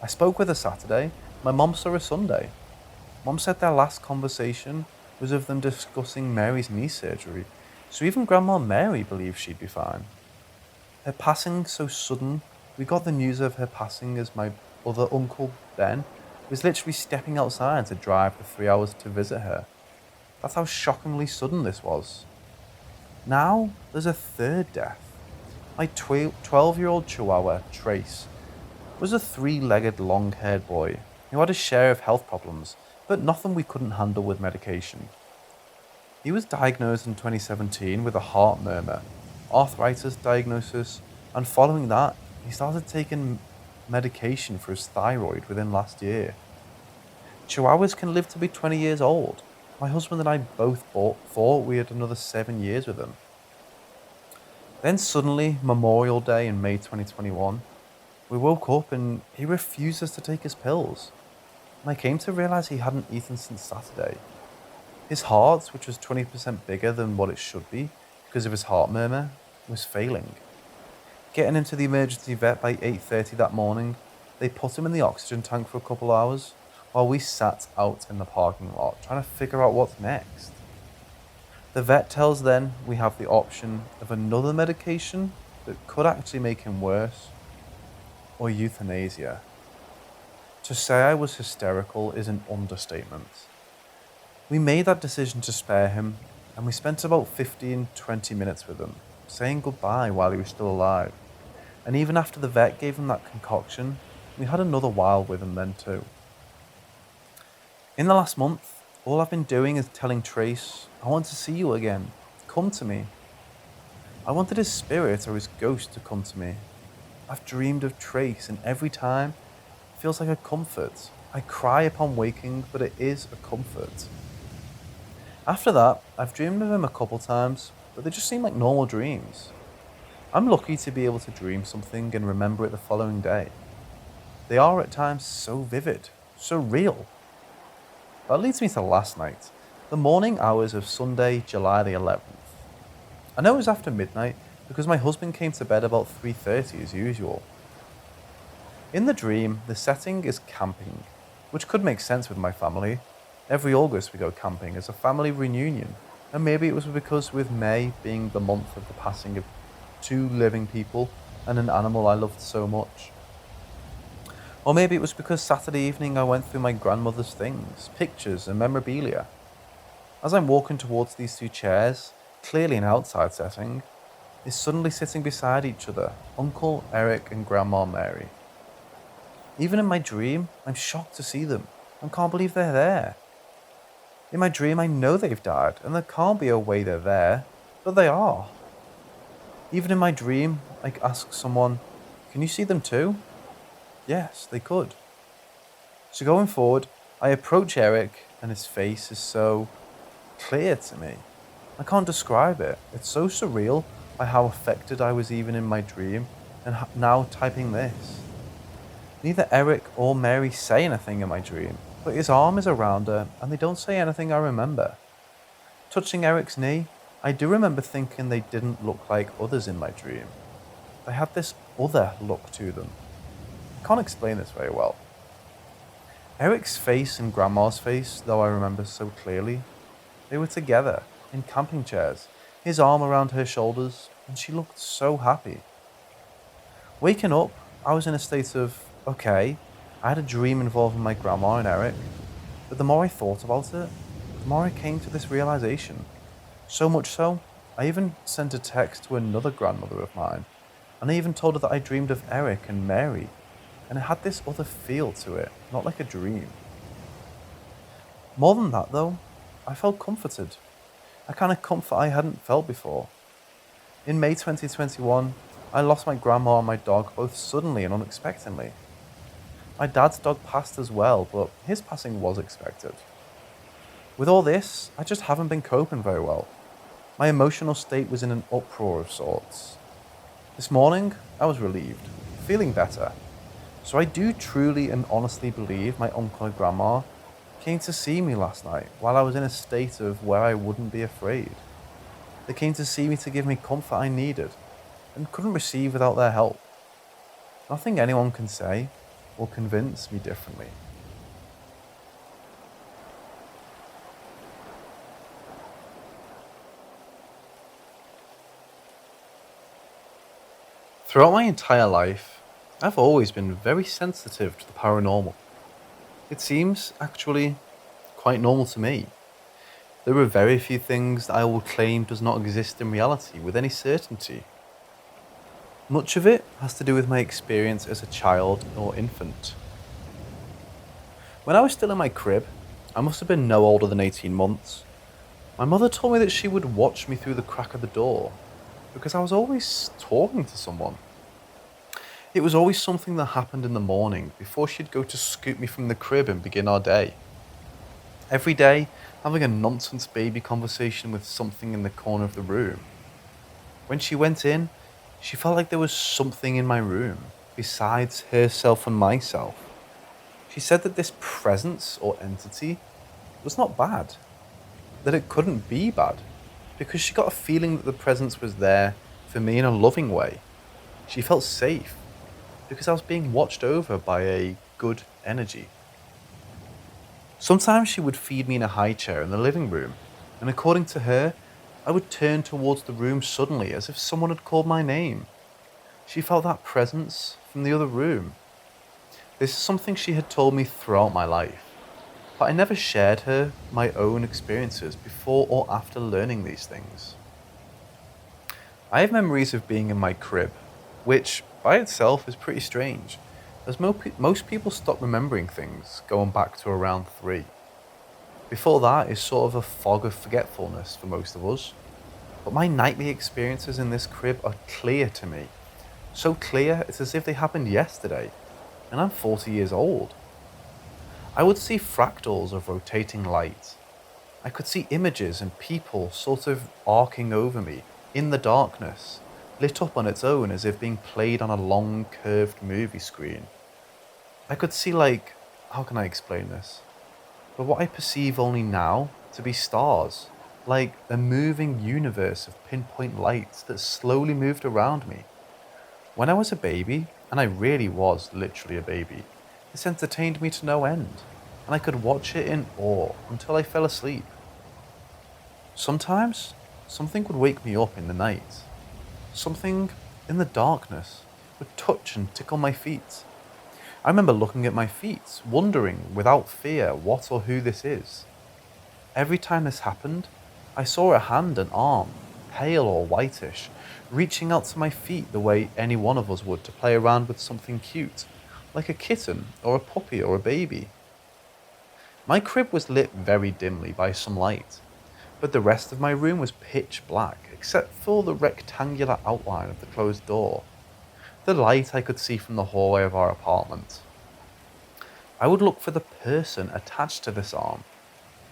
S1: I spoke with her Saturday, My mom saw her Sunday. Mom said their last conversation was of them discussing Mary's knee surgery, so even Grandma Mary believed she'd be fine. Her passing so sudden, we got the news of her passing as my other uncle, Ben, was literally stepping outside to drive for 3 hours to visit her. That's how shockingly sudden this was. Now, there's a third death. My 12-year-old Chihuahua, Trace, was a 3-legged, long-haired boy who had a share of health problems, but nothing we couldn't handle with medication. He was diagnosed in 2017 with a heart murmur, arthritis diagnosis, and following that, he started taking medication for his thyroid within last year. Chihuahuas can live to be 20 years old. My husband and I both thought we had another 7 years with him. Then suddenly, Memorial Day in May 2021, we woke up and he refuses to take his pills. And I came to realize he hadn't eaten since Saturday. His heart, which was 20% bigger than what it should be because of his heart murmur, was failing. Getting him to the emergency vet by 8:30 that morning, they put him in the oxygen tank for a couple of hours while we sat out in the parking lot trying to figure out what's next. The vet tells then we have the option of another medication that could actually make him worse, or euthanasia. To say I was hysterical is an understatement. We made that decision to spare him, and we spent about 15-20 minutes with him, saying goodbye while he was still alive. And even after the vet gave him that concoction, we had another while with him then too. In the last month, all I've been doing is telling Trace, I want to see you again. Come to me. I wanted his spirit or his ghost to come to me. I've dreamed of Trace, and every time it feels like a comfort. I cry upon waking, but it is a comfort. After that, I've dreamed of him a couple times, but they just seem like normal dreams. I'm lucky to be able to dream something and remember it the following day. They are at times so vivid, so real. That leads me to last night, the morning hours of Sunday, July the 11th. I know it was after midnight because my husband came to bed about 3:30 as usual. In the dream, the setting is camping, which could make sense with my family. Every August we go camping as a family reunion, and maybe it was because with May being the month of the passing of 2 living people and an animal I loved so much. Or maybe it was because Saturday evening I went through my grandmother's things, pictures and memorabilia. As I'm walking towards these 2 chairs, clearly an outside setting, is suddenly sitting beside each other, Uncle Eric and Grandma Mary. Even in my dream, I'm shocked to see them and can't believe they're there. In my dream, I know they've died and there can't be a way they're there, but they are. Even in my dream, I ask someone, can you see them too? Yes, they could. So going forward, I approach Eric and his face is so clear to me. I can't describe it. It's so surreal by how affected I was even in my dream and now typing this. Neither Eric or Mary say anything in my dream, but his arm is around her and they don't say anything I remember. Touching Eric's knee, I do remember thinking they didn't look like others in my dream. They had this other look to them. I can't explain this very well. Eric's face and Grandma's face, though I remember so clearly, they were together in camping chairs, his arm around her shoulders, and she looked so happy. Waking up, I was in a state of, okay, I had a dream involving my grandma and Eric, but the more I thought about it, the more I came to this realization. So much so, I even sent a text to another grandmother of mine, and I even told her that I dreamed of Eric and Mary, and it had this other feel to it, not like a dream. More than that though, I felt comforted. A kind of comfort I hadn't felt before. In May 2021, I lost my grandma and my dog both suddenly and unexpectedly. My dad's dog passed as well, but his passing was expected. With all this, I just haven't been coping very well. My emotional state was in an uproar of sorts. This morning, I was relieved, feeling better. So I do truly and honestly believe my uncle and grandma came to see me last night while I was in a state of where I wouldn't be afraid. They came to see me to give me comfort I needed and couldn't receive without their help. Nothing anyone can say will convince me differently. Throughout my entire life, I've always been very sensitive to the paranormal. It seems, actually, quite normal to me. There are very few things that I will claim does not exist in reality with any certainty. Much of it has to do with my experience as a child or infant. When I was still in my crib, I must have been no older than 18 months. My mother told me that she would watch me through the crack of the door because I was always talking to someone. It was always something that happened in the morning before she'd go to scoop me from the crib and begin our day. Every day, having a nonsense baby conversation with something in the corner of the room. When she went in, she felt like there was something in my room besides herself and myself. She said that this presence or entity was not bad, that it couldn't be bad, because she got a feeling that the presence was there for me in a loving way. She felt safe because I was being watched over by a good energy. Sometimes she would feed me in a high chair in the living room, and according to her, I would turn towards the room suddenly as if someone had called my name. She felt that presence from the other room. This is something she had told me throughout my life, but I never shared her my own experiences before or after learning these things. I have memories of being in my crib, which by itself is pretty strange, as most people stop remembering things going back to around 3. Before that is sort of a fog of forgetfulness for most of us, but my nightly experiences in this crib are clear to me. So clear it's as if they happened yesterday, and I'm 40 years old. I would see fractals of rotating light. I could see images and people sort of arcing over me in the darkness, lit up on its own as if being played on a long curved movie screen. I could see how can I explain this? But what I perceive only now to be stars, like a moving universe of pinpoint lights that slowly moved around me. When I was a baby, and I really was literally a baby, this entertained me to no end, and I could watch it in awe until I fell asleep. Sometimes, something would wake me up in the night. Something in the darkness would touch and tickle my feet. I remember looking at my feet, wondering without fear what or who this is. Every time this happened, I saw a hand and arm, pale or whitish, reaching out to my feet the way any one of us would to play around with something cute, like a kitten or a puppy or a baby. My crib was lit very dimly by some light, but the rest of my room was pitch black except for the rectangular outline of the closed door, the light I could see from the hallway of our apartment. I would look for the person attached to this arm,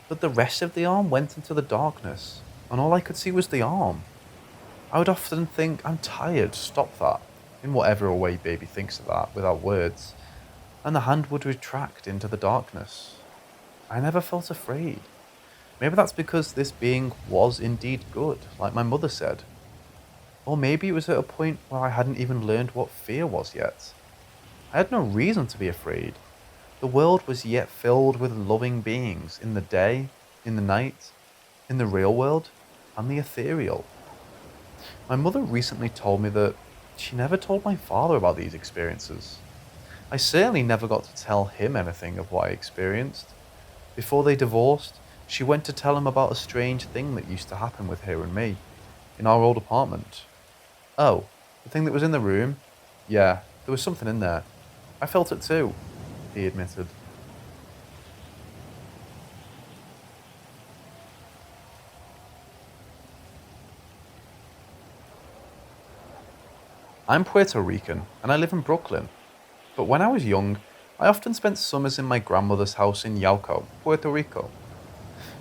S1: but the rest of the arm went into the darkness, and all I could see was the arm. I would often think, I'm tired, stop that, in whatever way baby thinks of that, without words, and the hand would retract into the darkness. I never felt afraid. Maybe that's because this being was indeed good, like my mother said. Or maybe it was at a point where I hadn't even learned what fear was yet. I had no reason to be afraid. The world was yet filled with loving beings in the day, in the night, in the real world, and the ethereal. My mother recently told me that she never told my father about these experiences. I certainly never got to tell him anything of what I experienced. Before they divorced, she went to tell him about a strange thing that used to happen with her and me, in our old apartment. Oh, the thing that was in the room? Yeah, there was something in there. I felt it too, he admitted. I'm Puerto Rican and I live in Brooklyn, but when I was young, I often spent summers in my grandmother's house in Yauco, Puerto Rico.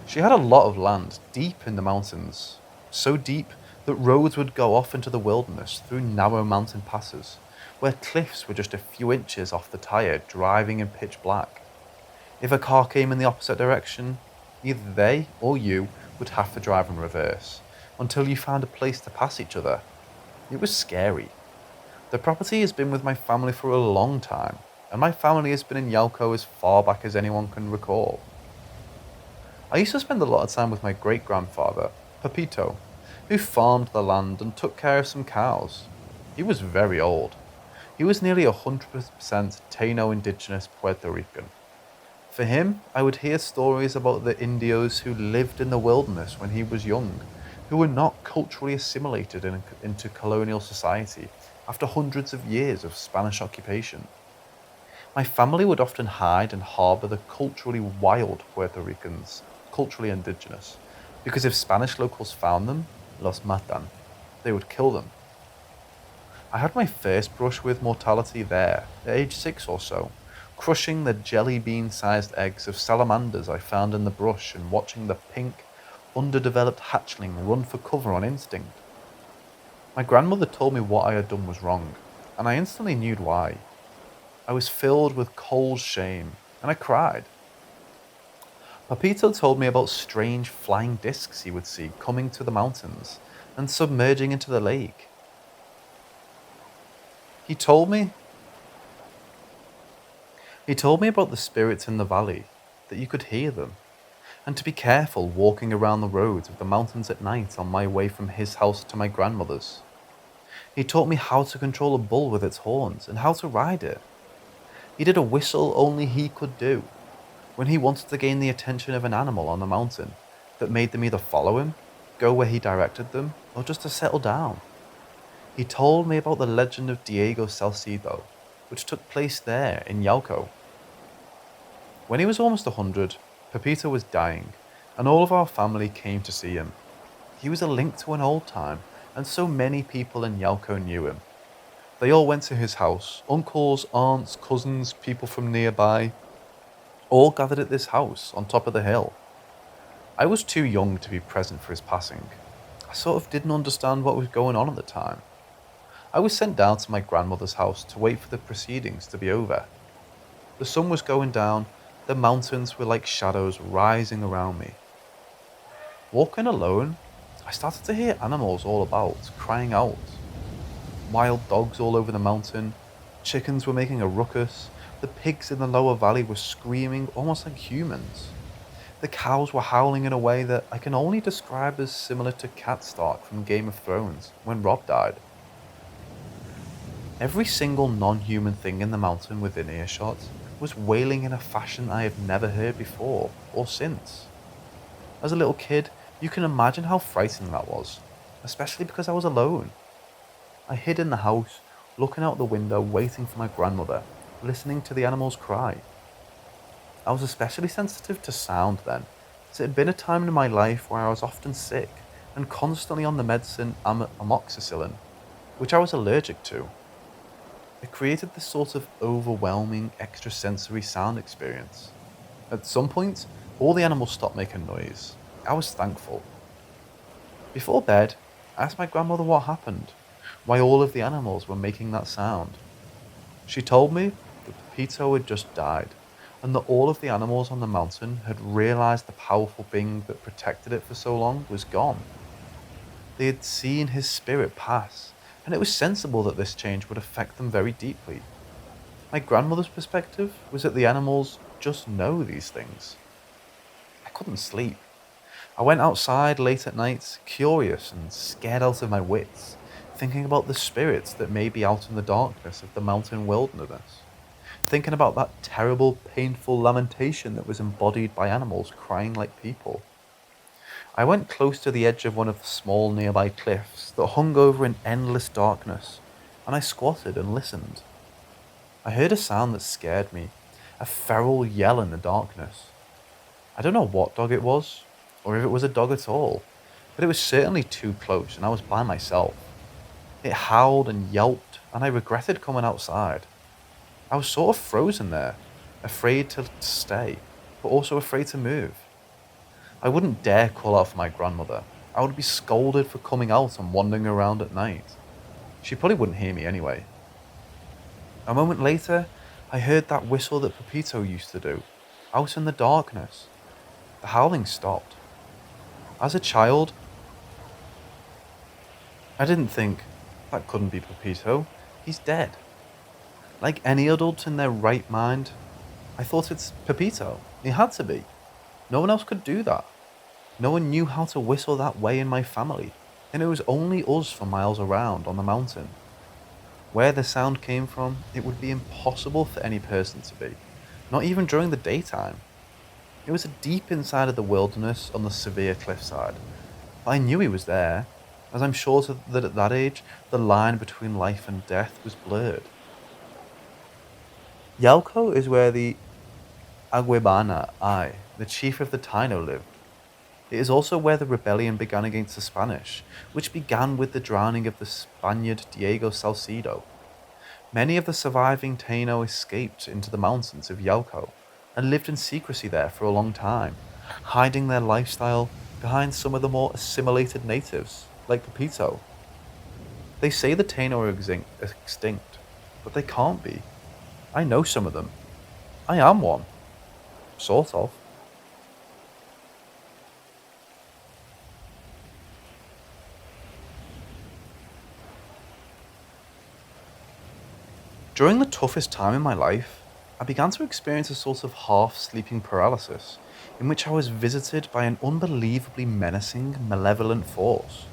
S1: She had a lot of land deep in the mountains, so deep that roads would go off into the wilderness through narrow mountain passes, where cliffs were just a few inches off the tire driving in pitch black. If a car came in the opposite direction, either they or you would have to drive in reverse, until you found a place to pass each other. It was scary. The property has been with my family for a long time, and my family has been in Yauco as far back as anyone can recall. I used to spend a lot of time with my great-grandfather, Patio, who farmed the land and took care of some cows. He was very old. He was nearly 100% Taino Indigenous Puerto Rican. For him, I would hear stories about the Indios who lived in the wilderness when he was young, who were not culturally assimilated into colonial society after hundreds of years of Spanish occupation. My family would often hide and harbour the culturally wild Puerto Ricans, culturally indigenous, because if Spanish locals found them, los matan, they would kill them. I had my first brush with mortality there, at age 6 or so, crushing the jelly bean sized eggs of salamanders I found in the brush and watching the pink, underdeveloped hatchling run for cover on instinct. My grandmother told me what I had done was wrong, and I instantly knew why. I was filled with cold shame, and I cried. Papito told me about strange flying discs he would see coming to the mountains and submerging into the lake. He told me about the spirits in the valley, that you could hear them, and to be careful walking around the roads of the mountains at night on my way from his house to my grandmother's. He taught me how to control a bull with its horns and how to ride it. He did a whistle only he could do when he wanted to gain the attention of an animal on the mountain that made them either follow him, go where he directed them, or just to settle down. He told me about the legend of Diego Salcido, which took place there in Yauco. When he was almost 100, Pepito was dying, and all of our family came to see him. He was a link to an old time, and so many people in Yauco knew him. They all went to his house, uncles, aunts, cousins, people from nearby, all gathered at this house on top of the hill. I was too young to be present for his passing. I sort of didn't understand what was going on at the time. I was sent down to my grandmother's house to wait for the proceedings to be over. The sun was going down, the mountains were like shadows rising around me. Walking alone, I started to hear animals all about, crying out. Wild dogs all over the mountain, chickens were making a ruckus, the pigs in the lower valley were screaming almost like humans. The cows were howling in a way that I can only describe as similar to Cat Stark from Game of Thrones when Robb died. Every single non-human thing in the mountain within earshot was wailing in a fashion I have never heard before or since. As a little kid, you can imagine how frightening that was, especially because I was alone. I hid in the house, looking out the window, waiting for my grandmother, listening to the animals cry. I was especially sensitive to sound then, as it had been a time in my life where I was often sick and constantly on the medicine amoxicillin, which I was allergic to. It created this sort of overwhelming extrasensory sound experience. At some point, all the animals stopped making noise. I was thankful. Before bed, I asked my grandmother what happened, why all of the animals were making that sound. She told me that Pepito had just died, and that all of the animals on the mountain had realized the powerful being that protected it for so long was gone. They had seen his spirit pass, and it was sensible that this change would affect them very deeply. My grandmother's perspective was that the animals just know these things. I couldn't sleep. I went outside late at night, curious and scared out of my wits, thinking about the spirits that may be out in the darkness of the mountain wilderness, thinking about that terrible, painful lamentation that was embodied by animals crying like people. I went close to the edge of one of the small nearby cliffs that hung over in endless darkness, and I squatted and listened. I heard a sound that scared me, a feral yell in the darkness. I don't know what dog it was, or if it was a dog at all, but it was certainly too close and I was by myself. It howled and yelped, and I regretted coming outside. I was sort of frozen there, afraid to stay, but also afraid to move. I wouldn't dare call out for my grandmother. I would be scolded for coming out and wandering around at night. She probably wouldn't hear me anyway. A moment later, I heard that whistle that Pepito used to do, out in the darkness. The howling stopped. As a child, I didn't think, that couldn't be Pepito, he's dead. Like any adult in their right mind, I thought it's Pepito, he had to be. No one else could do that. No one knew how to whistle that way in my family, and it was only us for miles around on the mountain. Where the sound came from, it would be impossible for any person to be, not even during the daytime. It was deep inside of the wilderness on the severe cliffside, but I knew he was there, as I'm sure that at that age, the line between life and death was blurred. Yalco is where the Aguebana I, the chief of the Taino, lived. It is also where the rebellion began against the Spanish, which began with the drowning of the Spaniard Diego Salcedo. Many of the surviving Taino escaped into the mountains of Yalco and lived in secrecy there for a long time, hiding their lifestyle behind some of the more assimilated natives, like Pepito. They say the Taino are extinct, but they can't be. I know some of them. I am one. Sort of. During the toughest time in my life, I began to experience a sort of half sleeping paralysis in which I was visited by an unbelievably menacing, malevolent force.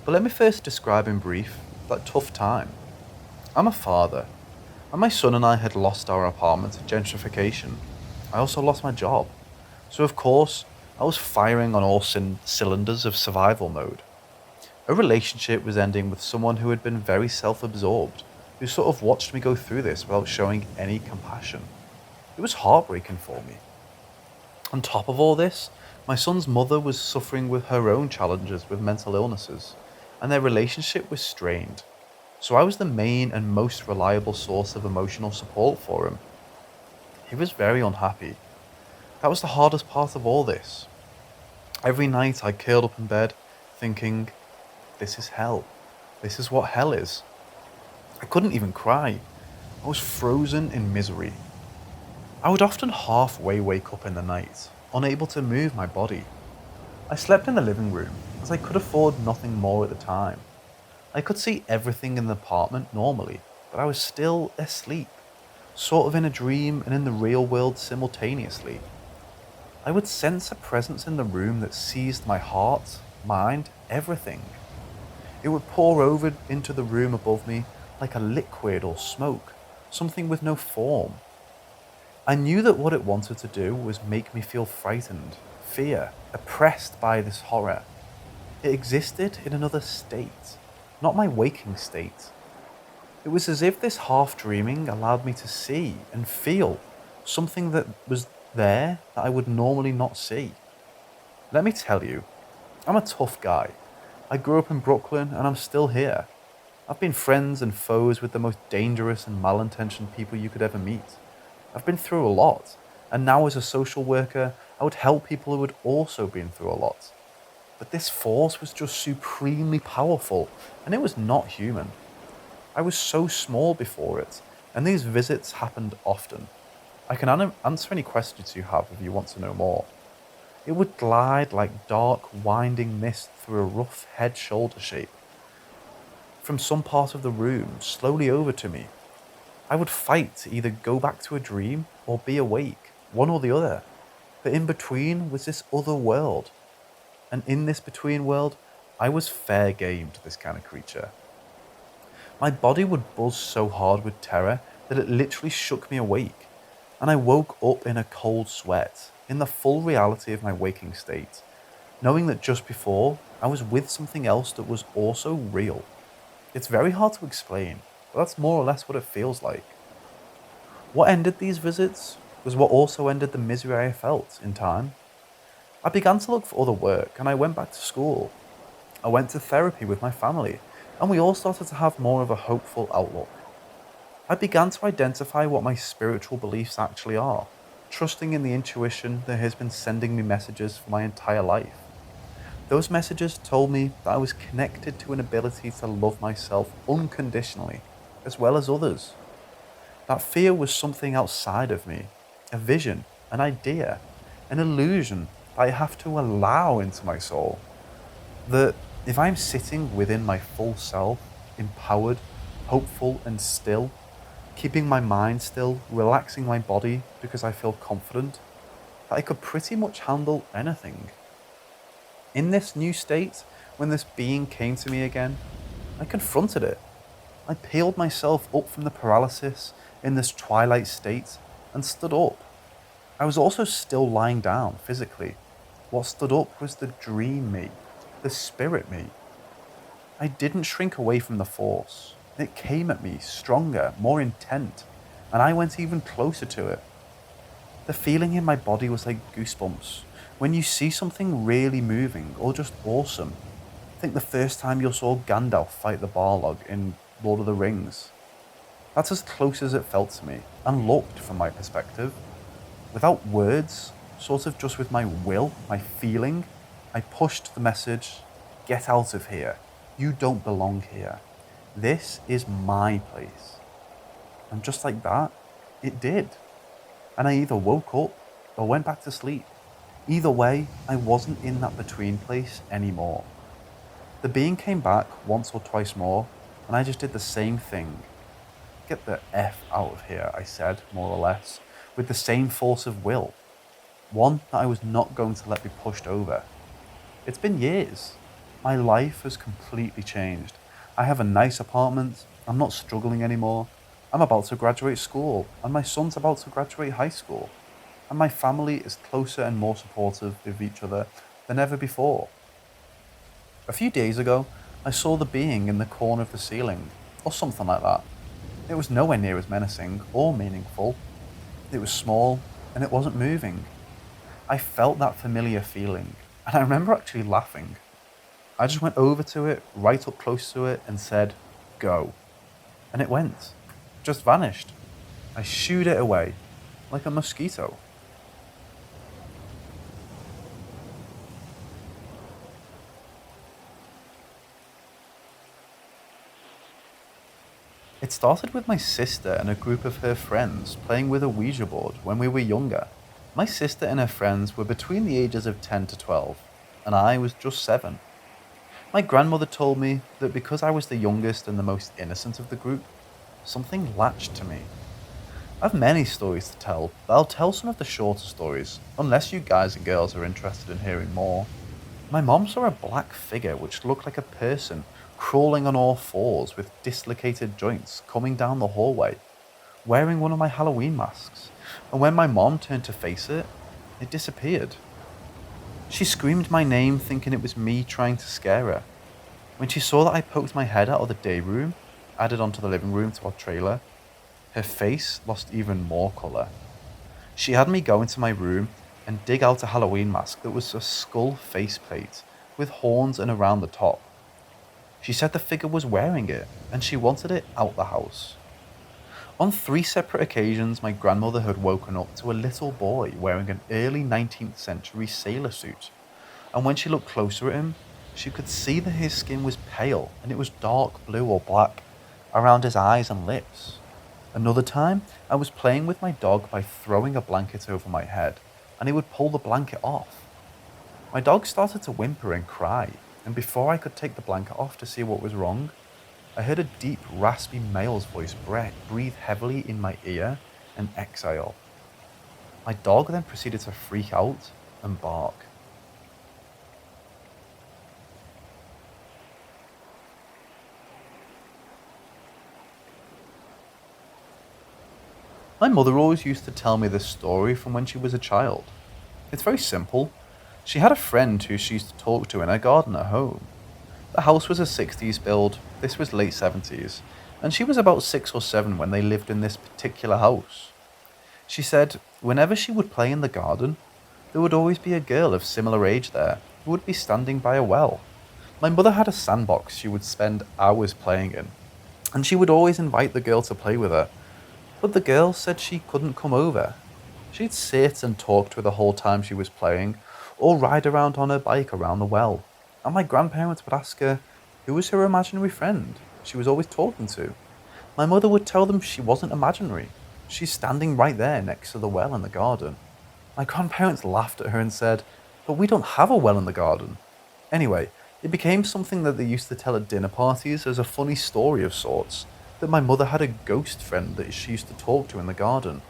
S1: But let me first describe in brief that tough time. I'm a father, and my son and I had lost our apartment to gentrification. I also lost my job, so of course, I was firing on all cylinders of survival mode. A relationship was ending with someone who had been very self absorbed, who sort of watched me go through this without showing any compassion. It was heartbreaking for me. On top of all this, my son's mother was suffering with her own challenges with mental illnesses, and their relationship was strained. So I was the main and most reliable source of emotional support for him. He was very unhappy. That was the hardest part of all this. Every night I curled up in bed, thinking, this is hell. This is what hell is. I couldn't even cry. I was frozen in misery. I would often halfway wake up in the night, unable to move my body. I slept in the living room, as I could afford nothing more at the time. I could see everything in the apartment normally, but I was still asleep, sort of in a dream and in the real world simultaneously. I would sense a presence in the room that seized my heart, mind, everything. It would pour over into the room above me like a liquid or smoke, something with no form. I knew that what it wanted to do was make me feel frightened, fear, oppressed by this horror. It existed in another state, not my waking state. It was as if this half dreaming allowed me to see and feel something that was there that I would normally not see. Let me tell you, I'm a tough guy. I grew up in Brooklyn and I'm still here. I've been friends and foes with the most dangerous and malintentioned people you could ever meet. I've been through a lot, and now as a social worker, I would help people who had also been through a lot. But this force was just supremely powerful, and it was not human. I was so small before it, and these visits happened often. I can answer any questions you have if you want to know more. It would glide like dark, winding mist through a rough head-shoulder shape. From some part of the room, slowly over to me. I would fight to either go back to a dream or be awake, one or the other. But in between was this other world. And in this between world, I was fair game to this kind of creature. My body would buzz so hard with terror that it literally shook me awake. And I woke up in a cold sweat, in the full reality of my waking state, knowing that just before, I was with something else that was also real. It's very hard to explain, but that's more or less what it feels like. What ended these visits was what also ended the misery I felt in time. I began to look for other work and I went back to school. I went to therapy with my family and we all started to have more of a hopeful outlook. I began to identify what my spiritual beliefs actually are, trusting in the intuition that has been sending me messages for my entire life. Those messages told me that I was connected to an ability to love myself unconditionally, as well as others. That fear was something outside of me, a vision, an idea, an illusion that I have to allow into my soul. That if I'm sitting within my full self, empowered, hopeful, and still, keeping my mind still, relaxing my body because I feel confident, that I could pretty much handle anything. In this new state, when this being came to me again, I confronted it. I peeled myself up from the paralysis in this twilight state and stood up. I was also still lying down physically. What stood up was the dream me, the spirit me. I didn't shrink away from the force. It came at me stronger, more intent, and I went even closer to it. The feeling in my body was like goosebumps. When you see something really moving or just awesome, think the first time you saw Gandalf fight the Barlog in Lord of the Rings. That's as close as it felt to me, and looked from my perspective. Without words, sort of just with my will, my feeling, I pushed the message, get out of here. You don't belong here. This is my place. And just like that, it did. And I either woke up or went back to sleep. Either way, I wasn't in that between place anymore. The being came back once or twice more, and I just did the same thing. Get the F out of here, I said, more or less, with the same force of will. One that I was not going to let be pushed over. It's been years. My life has completely changed. I have a nice apartment, I'm not struggling anymore. I'm about to graduate school, and my son's about to graduate high school. And my family is closer and more supportive of each other than ever before. A few days ago, I saw the being in the corner of the ceiling, or something like that. It was nowhere near as menacing or meaningful. It was small, and it wasn't moving. I felt that familiar feeling, and I remember actually laughing. I just went over to it, right up close to it, and said, go. And it went. Just vanished. I shooed it away, like a mosquito. It started with my sister and a group of her friends playing with a Ouija board when we were younger. My sister and her friends were between the ages of 10 to 12, and I was just 7. My grandmother told me that because I was the youngest and the most innocent of the group, something latched to me. I have many stories to tell, but I'll tell some of the shorter stories, unless you guys and girls are interested in hearing more. My mom saw a black figure which looked like a person crawling on all fours with dislocated joints coming down the hallway, wearing one of my Halloween masks, and when my mom turned to face it, it disappeared. She screamed my name thinking it was me trying to scare her. When she saw that I poked my head out of the day room, added onto the living room to our trailer, her face lost even more colour. She had me go into my room and dig out a Halloween mask that was a skull faceplate with horns and around the top. She said the figure was wearing it and she wanted it out the house. On 3 separate occasions, my grandmother had woken up to a little boy wearing an early 19th century sailor suit, and when she looked closer at him, she could see that his skin was pale and it was dark blue or black around his eyes and lips. Another time, I was playing with my dog by throwing a blanket over my head, and he would pull the blanket off. My dog started to whimper and cry, and before I could take the blanket off to see what was wrong, I heard a deep, raspy male's voice breathe heavily in my ear and exhale. My dog then proceeded to freak out and bark. My mother always used to tell me this story from when she was a child. It's very simple. She had a friend who she used to talk to in her garden at home. The house was a 60s build, this was late 70s, and she was about 6 or 7 when they lived in this particular house. She said whenever she would play in the garden, there would always be a girl of similar age there who would be standing by a well. My mother had a sandbox she would spend hours playing in, and she would always invite the girl to play with her, but the girl said she couldn't come over. She'd sit and talk to her the whole time she was playing, or ride around on her bike around the well, and my grandparents would ask her who was her imaginary friend she was always talking to. My mother would tell them she wasn't imaginary. She's standing right there next to the well in the garden. My grandparents laughed at her and said, but we don't have a well in the garden. Anyway, it became something that they used to tell at dinner parties as a funny story of sorts, that my mother had a ghost friend that she used to talk to in the garden.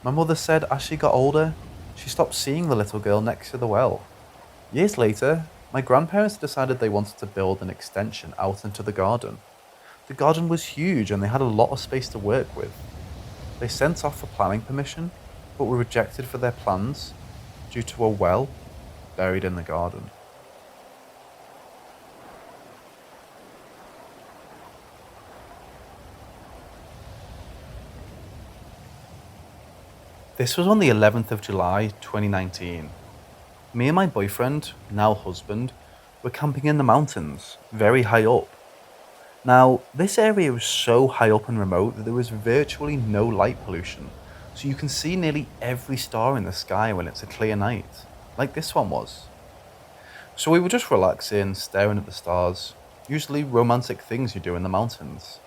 S1: My mother said as she got older, she stopped seeing the little girl next to the well. Years later, my grandparents decided they wanted to build an extension out into the garden. The garden was huge and they had a lot of space to work with. They sent off for planning permission, but were rejected for their plans due to a well buried in the garden. This was on the 11th of July 2019. Me and my boyfriend, now husband, were camping in the mountains, very high up. Now, this area was so high up and remote that there was virtually no light pollution, so you can see nearly every star in the sky when it's a clear night, like this one was. So we were just relaxing, staring at the stars, usually romantic things you do in the mountains,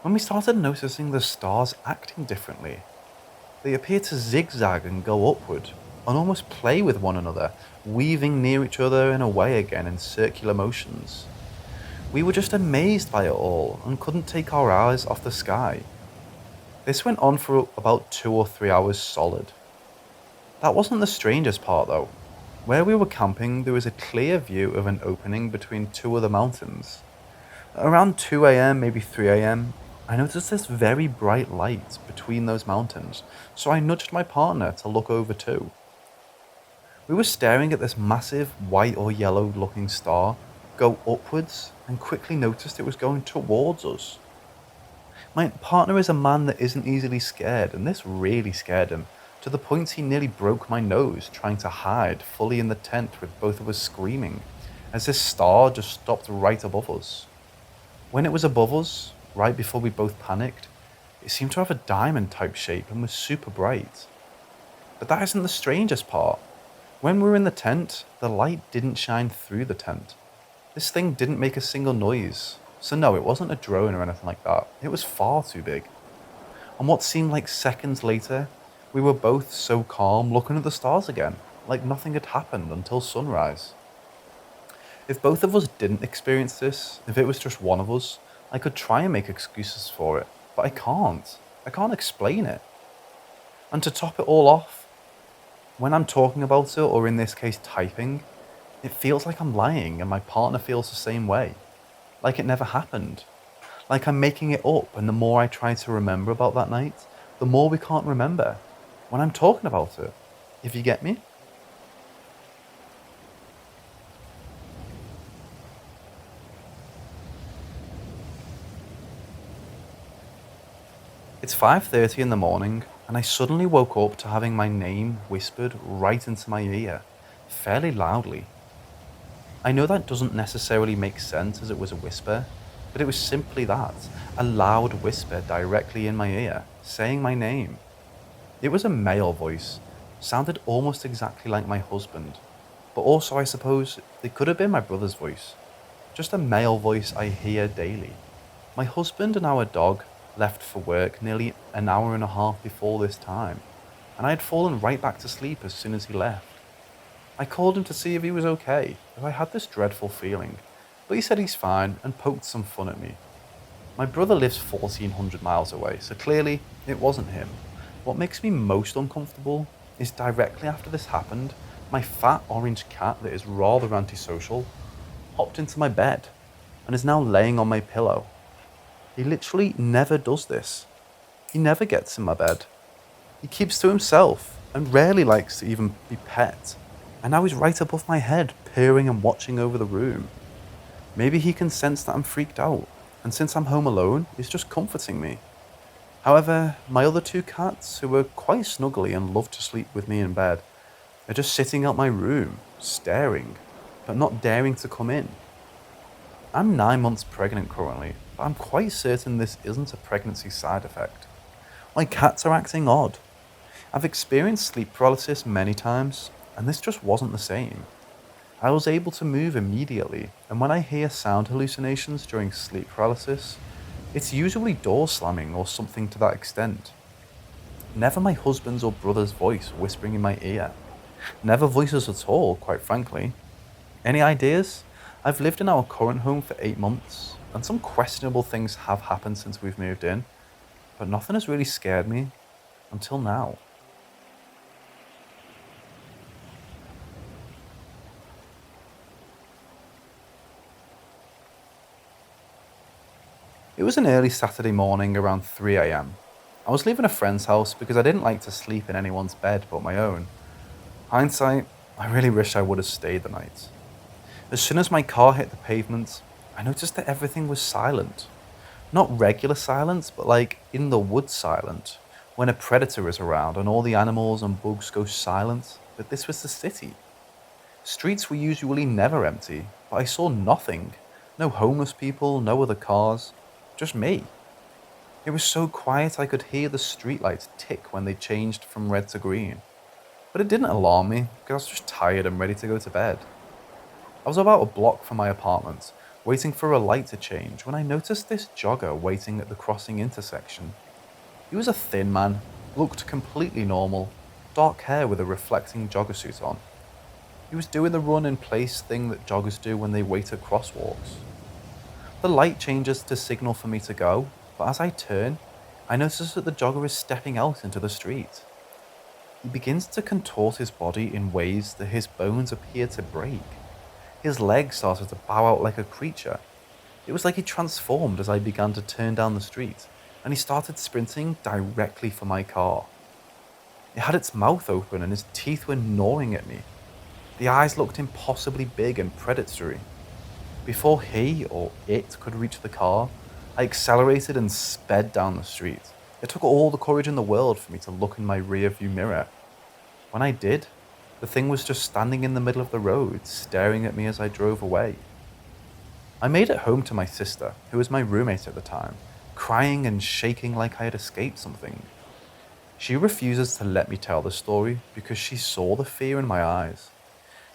S1: when we started noticing the stars acting differently. They appear to zigzag and go upward, and almost play with one another, weaving near each other and away again in circular motions. We were just amazed by it all and couldn't take our eyes off the sky. This went on for about 2 or 3 hours solid. That wasn't the strangest part though. Where we were camping, there was a clear view of an opening between two of the mountains. Around 2 am, maybe 3 am, I noticed this very bright light between those mountains, so I nudged my partner to look over too. We were staring at this massive white or yellow looking star go upwards and quickly noticed it was going towards us. My partner is a man that isn't easily scared, and this really scared him, to the point he nearly broke my nose trying to hide fully in the tent with both of us screaming, as this star just stopped right above us. When it was above us, right before we both panicked, it seemed to have a diamond type shape and was super bright. But that isn't the strangest part. When we were in the tent, the light didn't shine through the tent. This thing didn't make a single noise. So no, it wasn't a drone or anything like that. It was far too big. And what seemed like seconds later, we were both so calm looking at the stars again, like nothing had happened until sunrise. If both of us didn't experience this, if it was just one of us, I could try and make excuses for it, but I can't. I can't explain it. And to top it all off, when I'm talking about it, or in this case typing, it feels like I'm lying and my partner feels the same way. Like it never happened. Like I'm making it up, and the more I try to remember about that night, the more we can't remember when I'm talking about it. If you get me? It's 5:30 in the morning, and I suddenly woke up to having my name whispered right into my ear, fairly loudly. I know that doesn't necessarily make sense as it was a whisper, but it was simply that, a loud whisper directly in my ear, saying my name. It was a male voice, sounded almost exactly like my husband, but also I suppose it could have been my brother's voice. Just a male voice I hear daily. My husband and our dog left for work nearly an hour and a half before this time, and I had fallen right back to sleep as soon as he left. I called him to see if he was okay, as I had this dreadful feeling, but he said he's fine and poked some fun at me. My brother lives 1,400 miles away, so clearly it wasn't him. What makes me most uncomfortable is directly after this happened, my fat orange cat that is rather antisocial hopped into my bed and is now laying on my pillow. He literally never does this. He never gets in my bed. He keeps to himself and rarely likes to even be pet. And now he's right above my head, peering and watching over the room. Maybe he can sense that I'm freaked out, and since I'm home alone, he's just comforting me. However, my other two cats, who are quite snuggly and love to sleep with me in bed, are just sitting out my room, staring, but not daring to come in. I'm 9 months pregnant currently, but I'm quite certain this isn't a pregnancy side effect. My cats are acting odd. I've experienced sleep paralysis many times, and this just wasn't the same. I was able to move immediately, and when I hear sound hallucinations during sleep paralysis, it's usually door slamming or something to that extent. Never my husband's or brother's voice whispering in my ear. Never voices at all, quite frankly. Any ideas? I've lived in our current home for 8 months, and some questionable things have happened since we've moved in, but nothing has really scared me until now. It was an early Saturday morning around 3 am. I was leaving a friend's house because I didn't like to sleep in anyone's bed but my own. Hindsight, I really wish I would have stayed the night. As soon as my car hit the pavement, I noticed that everything was silent. Not regular silence, but like in the woods silent, when a predator is around and all the animals and bugs go silent, but this was the city. Streets were usually never empty, but I saw nothing. No homeless people, no other cars, just me. It was so quiet I could hear the streetlights tick when they changed from red to green. But it didn't alarm me, because I was just tired and ready to go to bed. I was about a block from my apartment, waiting for a light to change, when I noticed this jogger waiting at the crossing intersection. He was a thin man, looked completely normal, dark hair with a reflecting jogger suit on. He was doing the run-in-place thing that joggers do when they wait at crosswalks. The light changes to signal for me to go, but as I turn, I notice that the jogger is stepping out into the street. He begins to contort his body in ways that his bones appear to break. His legs started to bow out like a creature. It was like he transformed as I began to turn down the street, and he started sprinting directly for my car. It had its mouth open and his teeth were gnawing at me. The eyes looked impossibly big and predatory. Before he, or it, could reach the car, I accelerated and sped down the street. It took all the courage in the world for me to look in my rearview mirror. When I did, the thing was just standing in the middle of the road, staring at me as I drove away. I made it home to my sister, who was my roommate at the time, crying and shaking like I had escaped something. She refuses to let me tell the story because she saw the fear in my eyes.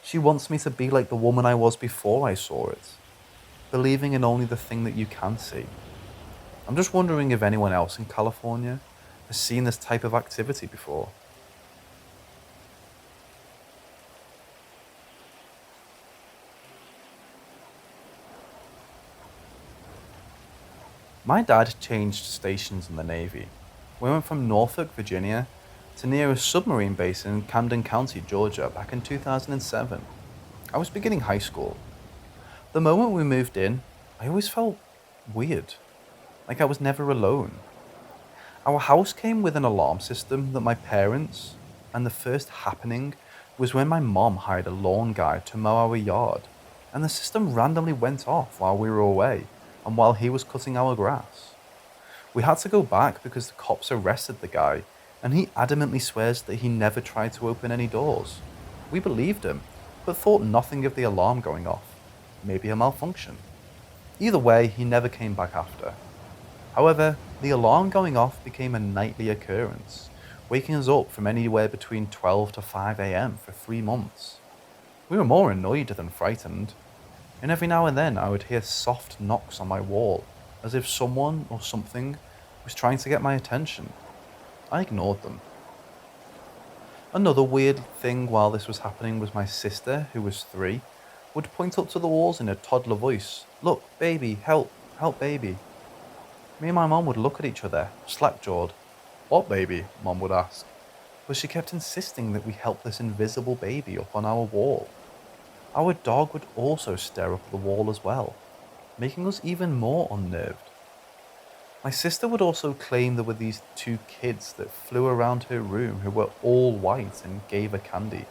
S1: She wants me to be like the woman I was before I saw it, believing in only the thing that you can see. I'm just wondering if anyone else in California has seen this type of activity before. My dad changed stations in the Navy. We went from Norfolk, Virginia, to near a submarine base in Camden County, Georgia, back in 2007. I was beginning high school. The moment we moved in, I always felt weird, like I was never alone. Our house came with an alarm system that my parents, and the first happening was when my mom hired a lawn guy to mow our yard, and the system randomly went off while we were away and while he was cutting our grass. We had to go back because the cops arrested the guy, and he adamantly swears that he never tried to open any doors. We believed him, but thought nothing of the alarm going off. Maybe a malfunction. Either way, he never came back after. However, the alarm going off became a nightly occurrence, waking us up from anywhere between 12 to 5 am for 3 months. We were more annoyed than frightened, and every now and then I would hear soft knocks on my wall, as if someone or something was trying to get my attention. I ignored them. Another weird thing while this was happening was my sister, who was 3, would point up to the walls in a toddler voice. "Look, baby, help, help baby." Me and my mom would look at each other, slack-jawed. "What baby?" Mom would ask. But she kept insisting that we help this invisible baby up on our wall. Our dog would also stare up at the wall as well, making us even more unnerved. My sister would also claim there were these 2 kids that flew around her room who were all white and gave her candy.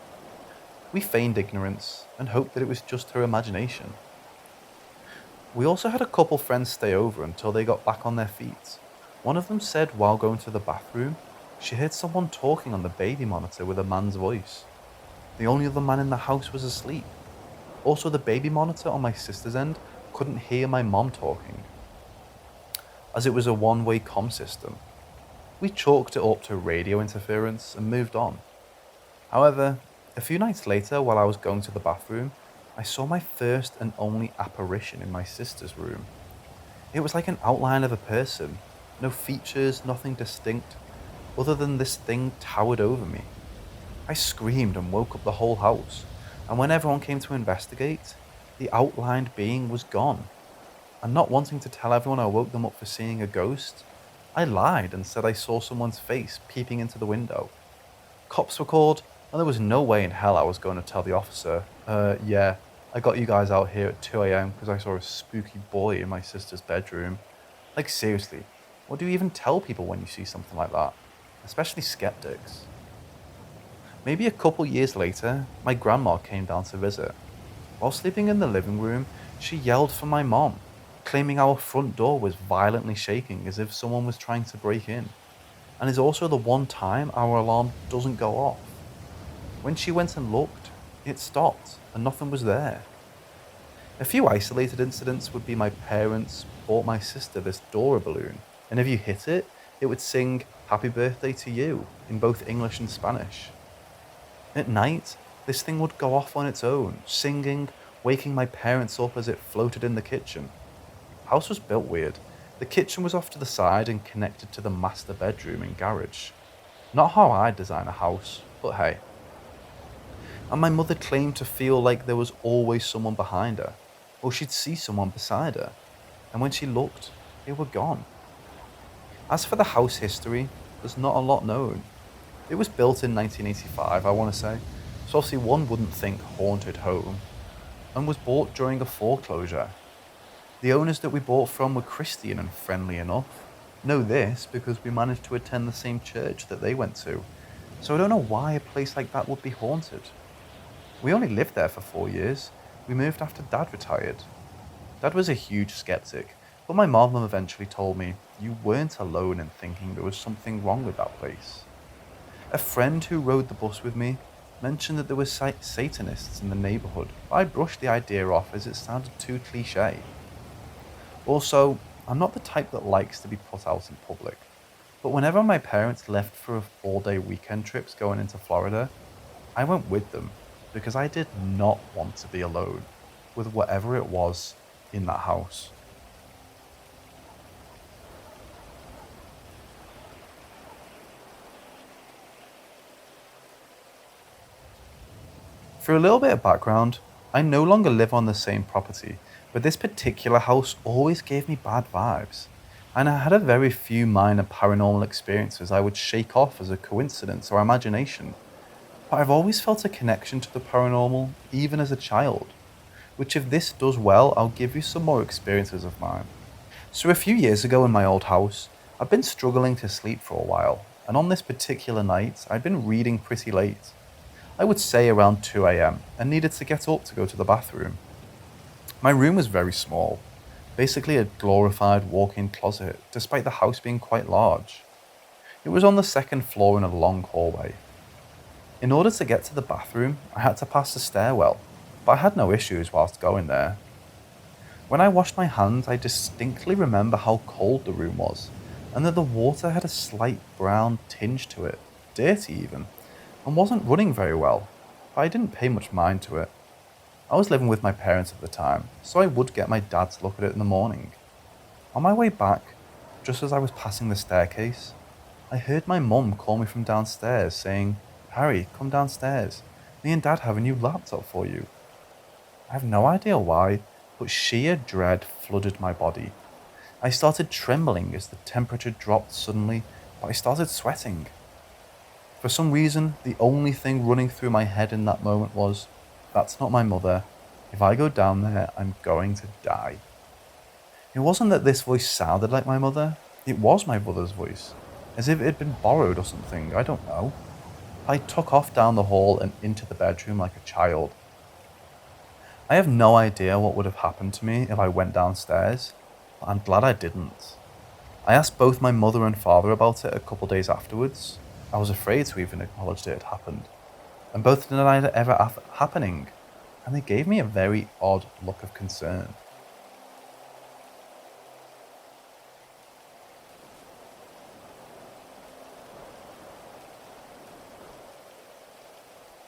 S1: We feigned ignorance and hoped that it was just her imagination. We also had a couple friends stay over until they got back on their feet. One of them said while going to the bathroom, she heard someone talking on the baby monitor with a man's voice. The only other man in the house was asleep. Also, the baby monitor on my sister's end couldn't hear my mom talking, as it was a one-way comm system. We chalked it up to radio interference and moved on. However, a few nights later, while I was going to the bathroom, I saw my first and only apparition in my sister's room. It was like an outline of a person, no features, nothing distinct, other than this thing towered over me. I screamed and woke up the whole house, and when everyone came to investigate, the outlined being was gone. And not wanting to tell everyone I woke them up for seeing a ghost, I lied and said I saw someone's face peeping into the window. Cops were called, and there was no way in hell I was going to tell the officer, I got you guys out here at 2 am because I saw a spooky boy in my sister's bedroom. Like seriously, what do you even tell people when you see something like that? Especially skeptics. Maybe a couple years later, my grandma came down to visit. While sleeping in the living room, she yelled for my mom, claiming our front door was violently shaking as if someone was trying to break in, and is also the one time our alarm doesn't go off. When she went and looked, it stopped and nothing was there. A few isolated incidents would be my parents bought my sister this Dora balloon, and if you hit it, it would sing Happy Birthday to You in both English and Spanish. At night, this thing would go off on its own, singing, waking my parents up as it floated in the kitchen. House was built weird. The kitchen was off to the side and connected to the master bedroom and garage. Not how I'd design a house, but hey. And my mother claimed to feel like there was always someone behind her, or she'd see someone beside her, and when she looked, they were gone. As for the house history, there's not a lot known. It was built in 1985, I want to say, so obviously one wouldn't think haunted home, and was bought during a foreclosure. The owners that we bought from were Christian and friendly enough. Know this because we managed to attend the same church that they went to, so I don't know why a place like that would be haunted. We only lived there for 4 years. We moved after Dad retired. Dad was a huge skeptic, but my mom eventually told me you weren't alone in thinking there was something wrong with that place. A friend who rode the bus with me mentioned that there were Satanists in the neighborhood, but I brushed the idea off as it sounded too cliche. Also, I'm not the type that likes to be put out in public, but whenever my parents left for 4-day weekend trips going into Florida, I went with them because I did not want to be alone with whatever it was in that house. For a little bit of background, I no longer live on the same property, but this particular house always gave me bad vibes, and I had a very few minor paranormal experiences I would shake off as a coincidence or imagination. But I've always felt a connection to the paranormal, even as a child, which if this does well, I'll give you some more experiences of mine. So a few years ago in my old house, I'd been struggling to sleep for a while, and on this particular night, I'd been reading pretty late. I would say around 2 a.m. and needed to get up to go to the bathroom. My room was very small, basically a glorified walk-in closet, despite the house being quite large. It was on the second floor in a long hallway. In order to get to the bathroom, I had to pass the stairwell, but I had no issues whilst going there. When I washed my hands, I distinctly remember how cold the room was, and that the water had a slight brown tinge to it, dirty even, and wasn't running very well, but I didn't pay much mind to it. I was living with my parents at the time, so I would get my dad to look at it in the morning. On my way back, just as I was passing the staircase, I heard my mum call me from downstairs saying, "Harry, come downstairs. Me and Dad have a new laptop for you." I have no idea why, but sheer dread flooded my body. I started trembling as the temperature dropped suddenly, but I started sweating. For some reason, the only thing running through my head in that moment was, that's not my mother. If I go down there, I'm going to die. It wasn't that this voice sounded like my mother. It was my mother's voice, as if it had been borrowed or something, I don't know. I took off down the hall and into the bedroom like a child. I have no idea what would have happened to me if I went downstairs, but I'm glad I didn't. I asked both my mother and father about it a couple days afterwards. I was afraid to even acknowledge that it had happened, and both denied it ever happening, and they gave me a very odd look of concern.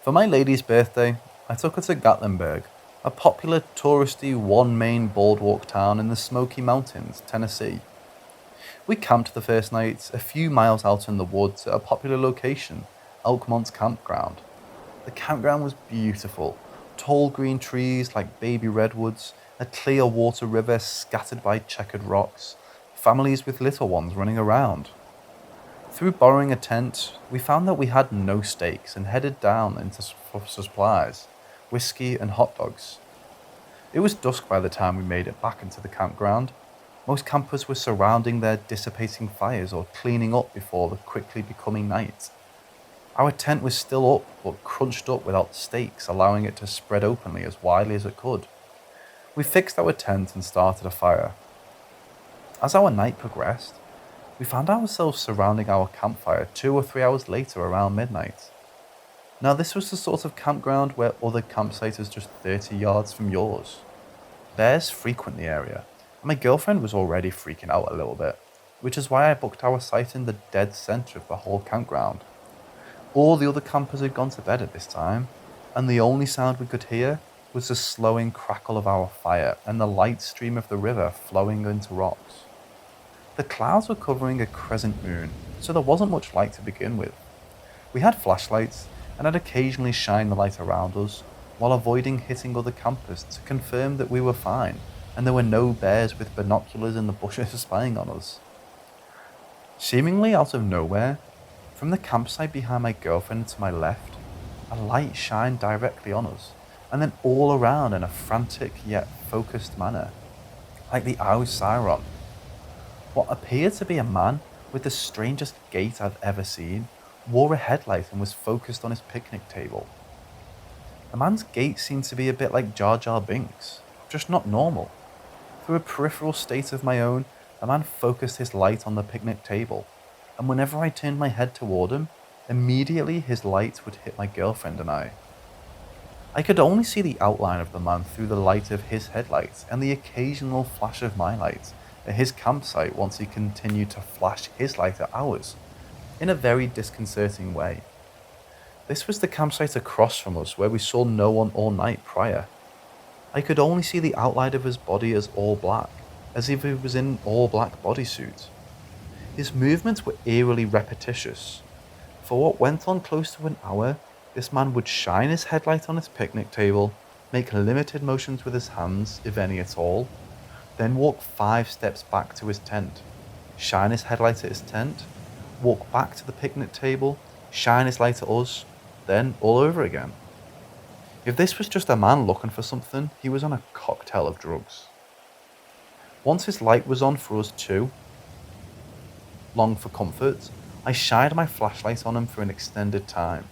S1: For my lady's birthday, I took her to Gatlinburg, a popular touristy one-main boardwalk town in the Smoky Mountains, Tennessee. We camped the first night a few miles out in the woods at a popular location, Elkmont Campground. The campground was beautiful, tall green trees like baby redwoods, a clear water river scattered by checkered rocks, families with little ones running around. Through borrowing a tent, we found that we had no stakes and headed down for supplies, whiskey and hot dogs. It was dusk by the time we made it back into the campground. Most campers were surrounding their dissipating fires or cleaning up before the quickly becoming night. Our tent was still up, but crunched up without stakes, allowing it to spread openly as widely as it could. We fixed our tent and started a fire. As our night progressed, we found ourselves surrounding our campfire 2 or 3 hours later around midnight. Now, this was the sort of campground where other campsite is just 30 yards from yours. Bears frequent the area, and my girlfriend was already freaking out a little bit, which is why I booked our site in the dead center of the whole campground. All the other campers had gone to bed at this time, and the only sound we could hear was the slowing crackle of our fire and the light stream of the river flowing into rocks. The clouds were covering a crescent moon, so there wasn't much light to begin with. We had flashlights, and I'd occasionally shine the light around us, while avoiding hitting other campers to confirm that we were fine, and there were no bears with binoculars in the bushes spying on us. Seemingly out of nowhere, from the campsite behind my girlfriend to my left, a light shined directly on us, and then all around in a frantic yet focused manner, like the Eye of Sauron. What appeared to be a man with the strangest gait I've ever seen wore a headlight and was focused on his picnic table. The man's gait seemed to be a bit like Jar Jar Binks, just not normal. Through a peripheral state of my own, the man focused his light on the picnic table, and whenever I turned my head toward him, immediately his light would hit my girlfriend and I. I could only see the outline of the man through the light of his headlight and the occasional flash of my light at his campsite once he continued to flash his light at ours, in a very disconcerting way. This was the campsite across from us where we saw no one all night prior. I could only see the outline of his body as all black, as if he was in an all black bodysuit. His movements were eerily repetitious. For what went on close to an hour, this man would shine his headlight on his picnic table, make limited motions with his hands, if any at all, then walk 5 steps back to his tent, shine his headlight at his tent, walk back to the picnic table, shine his light at us, then all over again. If this was just a man looking for something, he was on a cocktail of drugs. Once his light was on for us too, long for comfort, I shined my flashlight on him for an extended time.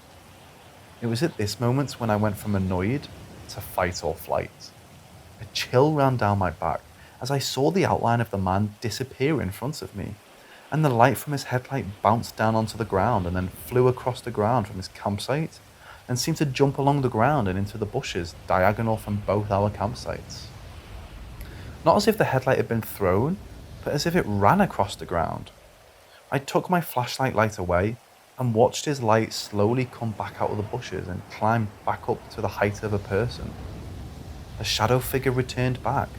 S1: It was at this moment when I went from annoyed to fight or flight. A chill ran down my back as I saw the outline of the man disappear in front of me, and the light from his headlight bounced down onto the ground and then flew across the ground from his campsite and seemed to jump along the ground and into the bushes diagonal from both our campsites. Not as if the headlight had been thrown, but as if it ran across the ground. I took my flashlight light away and watched his light slowly come back out of the bushes and climb back up to the height of a person. A shadow figure returned back,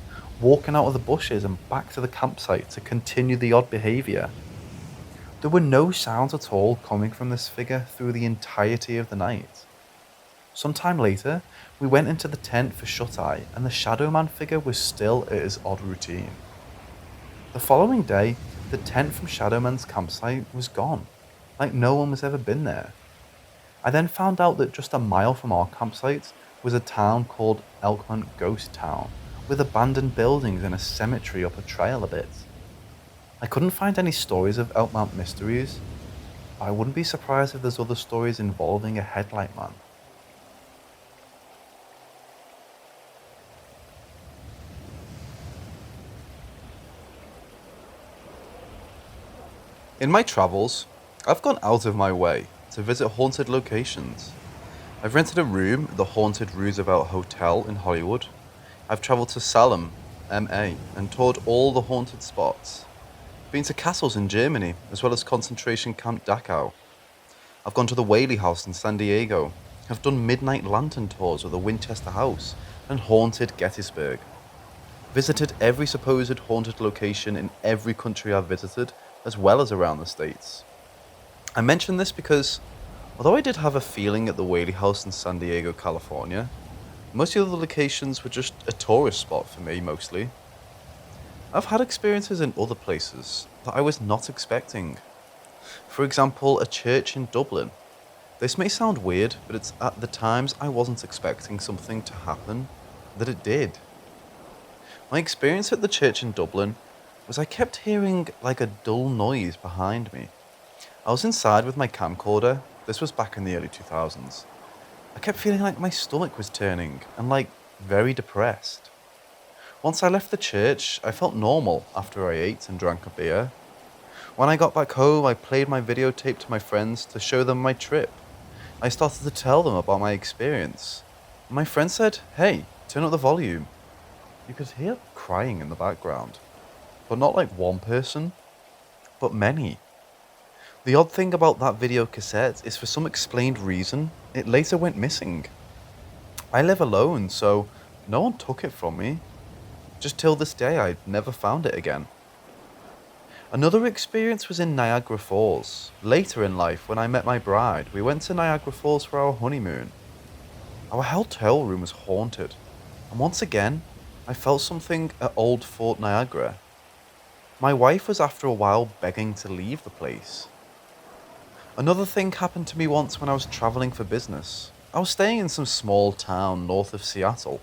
S1: walking out of the bushes and back to the campsite to continue the odd behaviour. There were no sounds at all coming from this figure through the entirety of the night. Sometime later, we went into the tent for shut-eye and the Shadow Man figure was still at his odd routine. The following day, the tent from Shadow Man's campsite was gone, like no one was ever been there. I then found out that just a mile from our campsite was a town called Elkmont Ghost Town, with abandoned buildings and a cemetery up a trail a bit. I couldn't find any stories of Elkmont mysteries, but I wouldn't be surprised if there's other stories involving a headlight man. In my travels, I've gone out of my way to visit haunted locations. I've rented a room at the haunted Roosevelt Hotel in Hollywood. I've travelled to Salem, MA, and toured all the haunted spots. Been to castles in Germany, as well as concentration camp Dachau. I've gone to the Whaley House in San Diego. I've done midnight lantern tours of the Winchester House and haunted Gettysburg. Visited every supposed haunted location in every country I've visited, as well as around the States. I mention this because, although I did have a feeling at the Whaley House in San Diego, California, most of the other locations were just a tourist spot for me, mostly. I've had experiences in other places that I was not expecting. For example, a church in Dublin. This may sound weird, but it's at the times I wasn't expecting something to happen, that it did. My experience at the church in Dublin was I kept hearing like a dull noise behind me. I was inside with my camcorder. This was back in the early 2000s. I kept feeling like my stomach was turning and like very depressed. Once I left the church, I felt normal after I ate and drank a beer. When I got back home, I played my videotape to my friends to show them my trip. I started to tell them about my experience. My friend said, "Hey, turn up the volume." You could hear crying in the background, but not like one person, but many. The odd thing about that video cassette is for some explained reason, it later went missing. I live alone, so no one took it from me. Just till this day, I never found it again. Another experience was in Niagara Falls. Later in life, when I met my bride, we went to Niagara Falls for our honeymoon. Our hotel room was haunted, and once again, I felt something at Old Fort Niagara. My wife was after a while begging to leave the place. Another thing happened to me once when I was travelling for business. I was staying in some small town north of Seattle.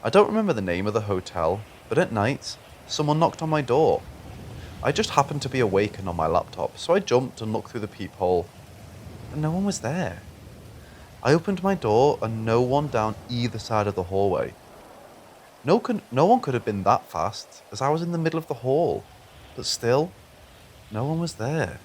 S1: I don't remember the name of the hotel, but at night, someone knocked on my door. I just happened to be awake and on my laptop, so I jumped and looked through the peephole, but no one was there. I opened my door and no one down either side of the hallway. No one could have been that fast, as I was in the middle of the hall, but still, no one was there.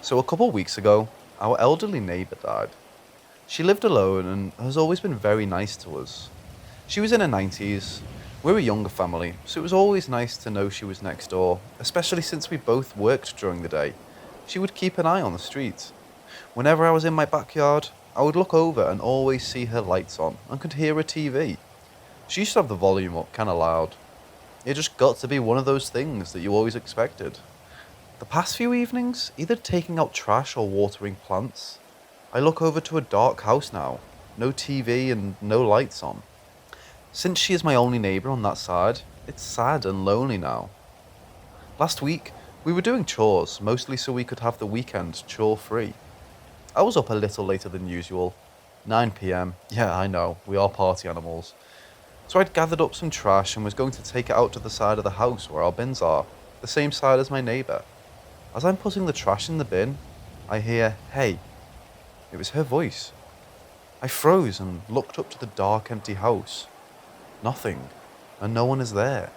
S1: So a couple of weeks ago, our elderly neighbour died. She lived alone and has always been very nice to us. She was in her 90s. We're a younger family, so it was always nice to know she was next door, especially since we both worked during the day. She would keep an eye on the street. Whenever I was in my backyard, I would look over and always see her lights on and could hear her TV. She used to have the volume up kinda loud. It just got to be one of those things that you always expected. The past few evenings, either taking out trash or watering plants, I look over to a dark house now, no TV and no lights on. Since she is my only neighbour on that side, it's sad and lonely now. Last week, we were doing chores, mostly so we could have the weekend chore-free. I was up a little later than usual, 9 PM, yeah I know, we are party animals. So I'd gathered up some trash and was going to take it out to the side of the house where our bins are, the same side as my neighbour. As I'm putting the trash in the bin, I hear, "Hey." It was her voice. I froze and looked up to the dark, empty house. Nothing, and no one is there.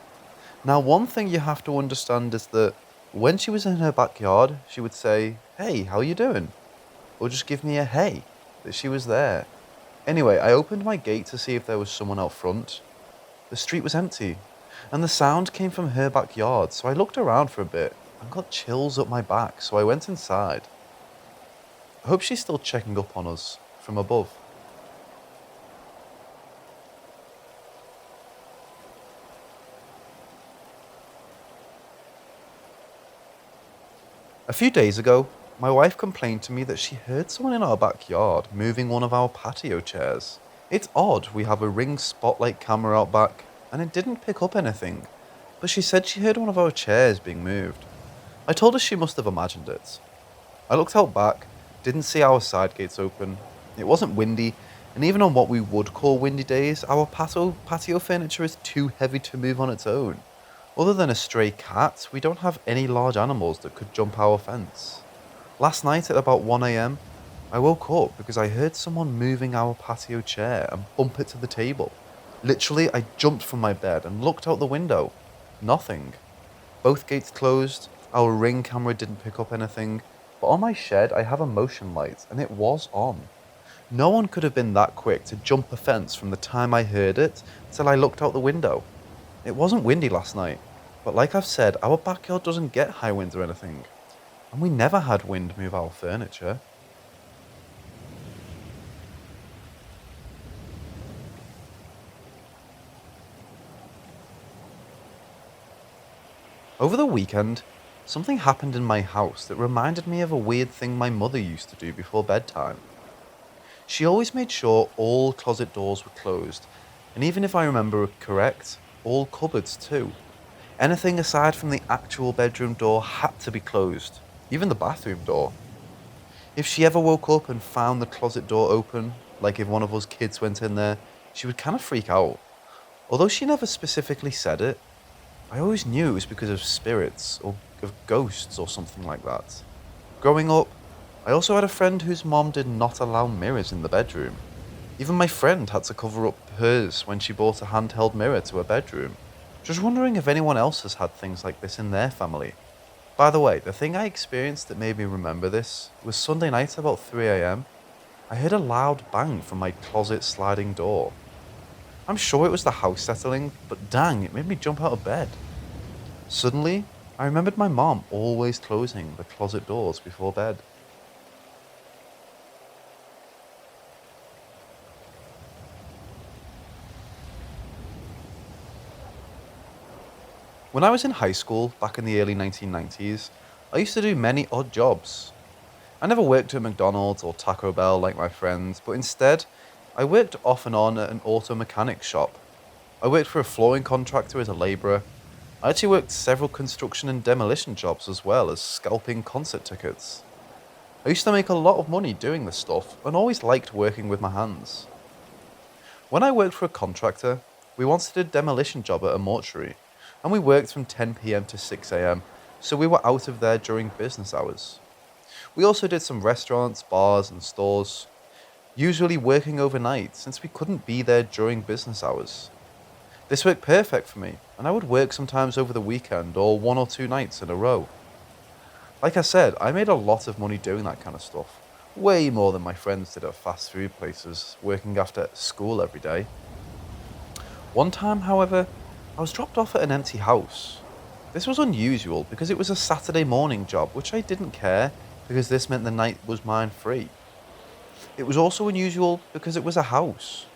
S1: Now, one thing you have to understand is that when she was in her backyard, she would say, "Hey, how you doing?" Or just give me a hey, that she was there. Anyway, I opened my gate to see if there was someone out front. The street was empty, and the sound came from her backyard, so I looked around for a bit and got chills up my back, so I went inside. I hope she's still checking up on us from above. A few days ago, my wife complained to me that she heard someone in our backyard moving one of our patio chairs. It's odd, we have a Ring spotlight camera out back, and it didn't pick up anything, but she said she heard one of our chairs being moved. I told her she must have imagined it. I looked out back, didn't see our side gates open. It wasn't windy, and even on what we would call windy days, our patio furniture is too heavy to move on its own. Other than a stray cat, we don't have any large animals that could jump our fence. Last night at about 1 AM, I woke up because I heard someone moving our patio chair and bump it to the table. Literally, I jumped from my bed and looked out the window. Nothing. Both gates closed, our Ring camera didn't pick up anything, but on my shed I have a motion light and it was on. No one could have been that quick to jump a fence from the time I heard it till I looked out the window. It wasn't windy last night, but like I've said, our backyard doesn't get high winds or anything, and we never had wind move our furniture. Over the weekend, something happened in my house that reminded me of a weird thing my mother used to do before bedtime. She always made sure all closet doors were closed, and even if I remember correct, all cupboards too. Anything aside from the actual bedroom door had to be closed, even the bathroom door. If she ever woke up and found the closet door open, like if one of us kids went in there, she would kind of freak out. Although she never specifically said it, I always knew it was because of spirits or of ghosts or something like that. Growing up, I also had a friend whose mom did not allow mirrors in the bedroom. Even my friend had to cover up hers when she bought a handheld mirror to her bedroom. Just wondering if anyone else has had things like this in their family. By the way, the thing I experienced that made me remember this was Sunday night about 3 a.m. I heard a loud bang from my closet sliding door. I'm sure it was the house settling, but dang, it made me jump out of bed. Suddenly, I remembered my mom always closing the closet doors before bed. When I was in high school, back in the early 1990s, I used to do many odd jobs. I never worked at McDonald's or Taco Bell like my friends, but instead, I worked off and on at an auto mechanic shop. I worked for a flooring contractor as a labourer. I actually worked several construction and demolition jobs as well as scalping concert tickets. I used to make a lot of money doing this stuff and always liked working with my hands. When I worked for a contractor, we once did a demolition job at a mortuary, and we worked from 10 p.m. to 6 a.m., so we were out of there during business hours. We also did some restaurants, bars, and stores, usually working overnight since we couldn't be there during business hours. This worked perfect for me, and I would work sometimes over the weekend or 1 or 2 nights in a row. Like I said, I made a lot of money doing that kind of stuff, way more than my friends did at fast food places, working after school every day. One time, however, I was dropped off at an empty house. This was unusual because it was a Saturday morning job, which I didn't care because this meant the night was mine free. It was also unusual because it was a house.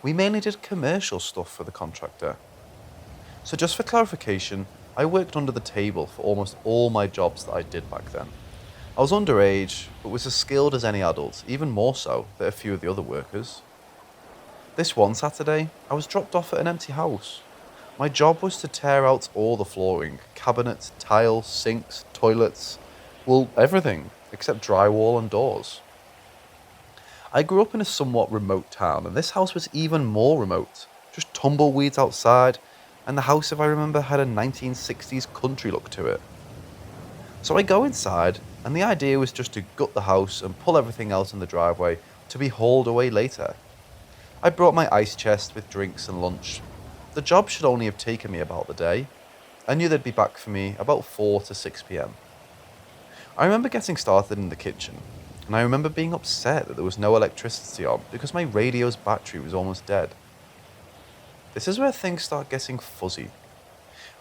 S1: We mainly did commercial stuff for the contractor. So just for clarification, I worked under the table for almost all my jobs that I did back then. I was underage, but was as skilled as any adult, even more so than a few of the other workers. This one Saturday, I was dropped off at an empty house. My job was to tear out all the flooring, cabinets, tiles, sinks, toilets, well, everything except drywall and doors. I grew up in a somewhat remote town, and this house was even more remote. Just tumbleweeds outside, and the house, if I remember, had a 1960s country look to it. So I go inside, and the idea was just to gut the house and pull everything else in the driveway to be hauled away later. I brought my ice chest with drinks and lunch. The job should only have taken me about the day. I knew they'd be back for me about 4 to 6 p.m. I remember getting started in the kitchen, and I remember being upset that there was no electricity on because my radio's battery was almost dead. This is where things start getting fuzzy.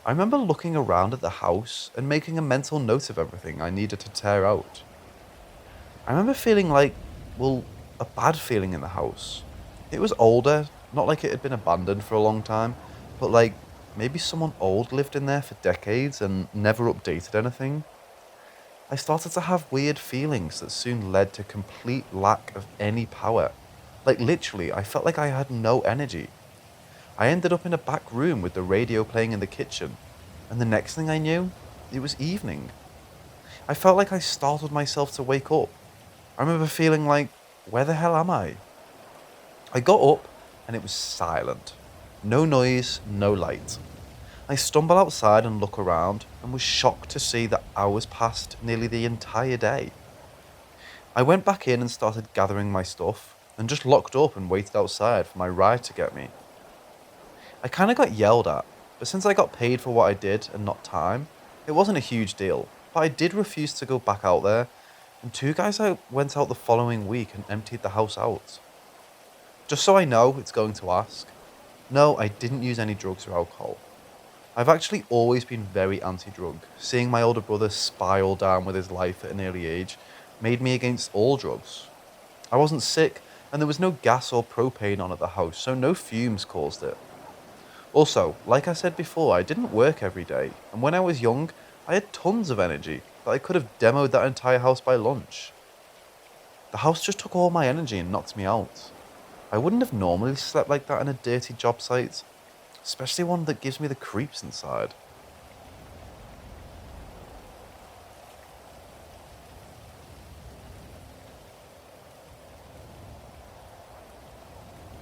S1: I remember looking around at the house and making a mental note of everything I needed to tear out. I remember feeling like, well, a bad feeling in the house. It was older, not like it had been abandoned for a long time, but like maybe someone old lived in there for decades and never updated anything. I started to have weird feelings that soon led to complete lack of any power. Like literally, I felt like I had no energy. I ended up in a back room with the radio playing in the kitchen, and the next thing I knew, it was evening. I felt like I startled myself to wake up. I remember feeling like, where the hell am I? I got up, and it was silent. No noise, no light. I stumble outside and look around and was shocked to see that hours passed nearly the entire day. I went back in and started gathering my stuff and just locked up and waited outside for my ride to get me. I kind of got yelled at, but since I got paid for what I did and not time, it wasn't a huge deal, but I did refuse to go back out there, and 2 guys went out the following week and emptied the house out. Just so I know, it's going to ask. No, I didn't use any drugs or alcohol. I've actually always been very anti-drug. Seeing my older brother spiral down with his life at an early age made me against all drugs. I wasn't sick, and there was no gas or propane on at the house, so no fumes caused it. Also, like I said before, I didn't work every day, and when I was young, I had tons of energy that I could have demoed that entire house by lunch. The house just took all my energy and knocked me out. I wouldn't have normally slept like that in a dirty job site, especially one that gives me the creeps inside.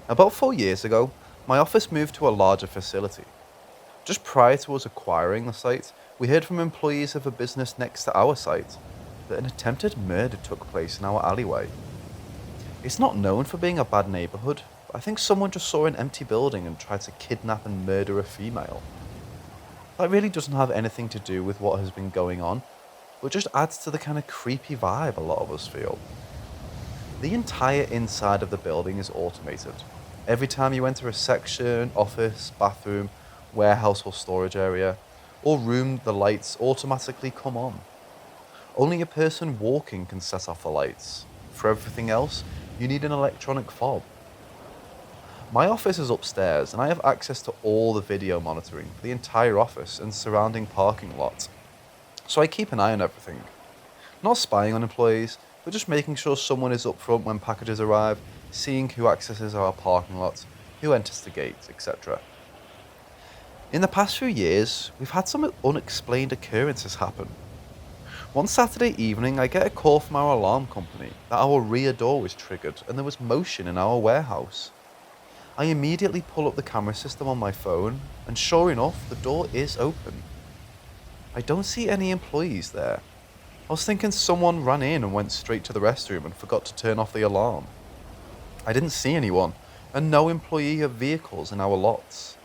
S1: About 4 years ago, my office moved to a larger facility. Just prior to us acquiring the site, we heard from employees of a business next to our site that an attempted murder took place in our alleyway. It's not known for being a bad neighborhood, but I think someone just saw an empty building and tried to kidnap and murder a female. That really doesn't have anything to do with what has been going on, but just adds to the kind of creepy vibe a lot of us feel. The entire inside of the building is automated. Every time you enter a section, office, bathroom, warehouse or storage area, or room, the lights automatically come on. Only a person walking can set off the lights. For everything else, you need an electronic fob. My office is upstairs and I have access to all the video monitoring for the entire office and surrounding parking lot. So I keep an eye on everything. Not spying on employees, but just making sure someone is up front when packages arrive, seeing who accesses our parking lot, who enters the gate, etc. In the past few years, we've had some unexplained occurrences happen. One Saturday evening, I get a call from our alarm company that our rear door was triggered and there was motion in our warehouse. I immediately pull up the camera system on my phone, and sure enough, the door is open. I don't see any employees there. I was thinking someone ran in and went straight to the restroom and forgot to turn off the alarm. I didn't see anyone, and no employee of vehicles in our lots.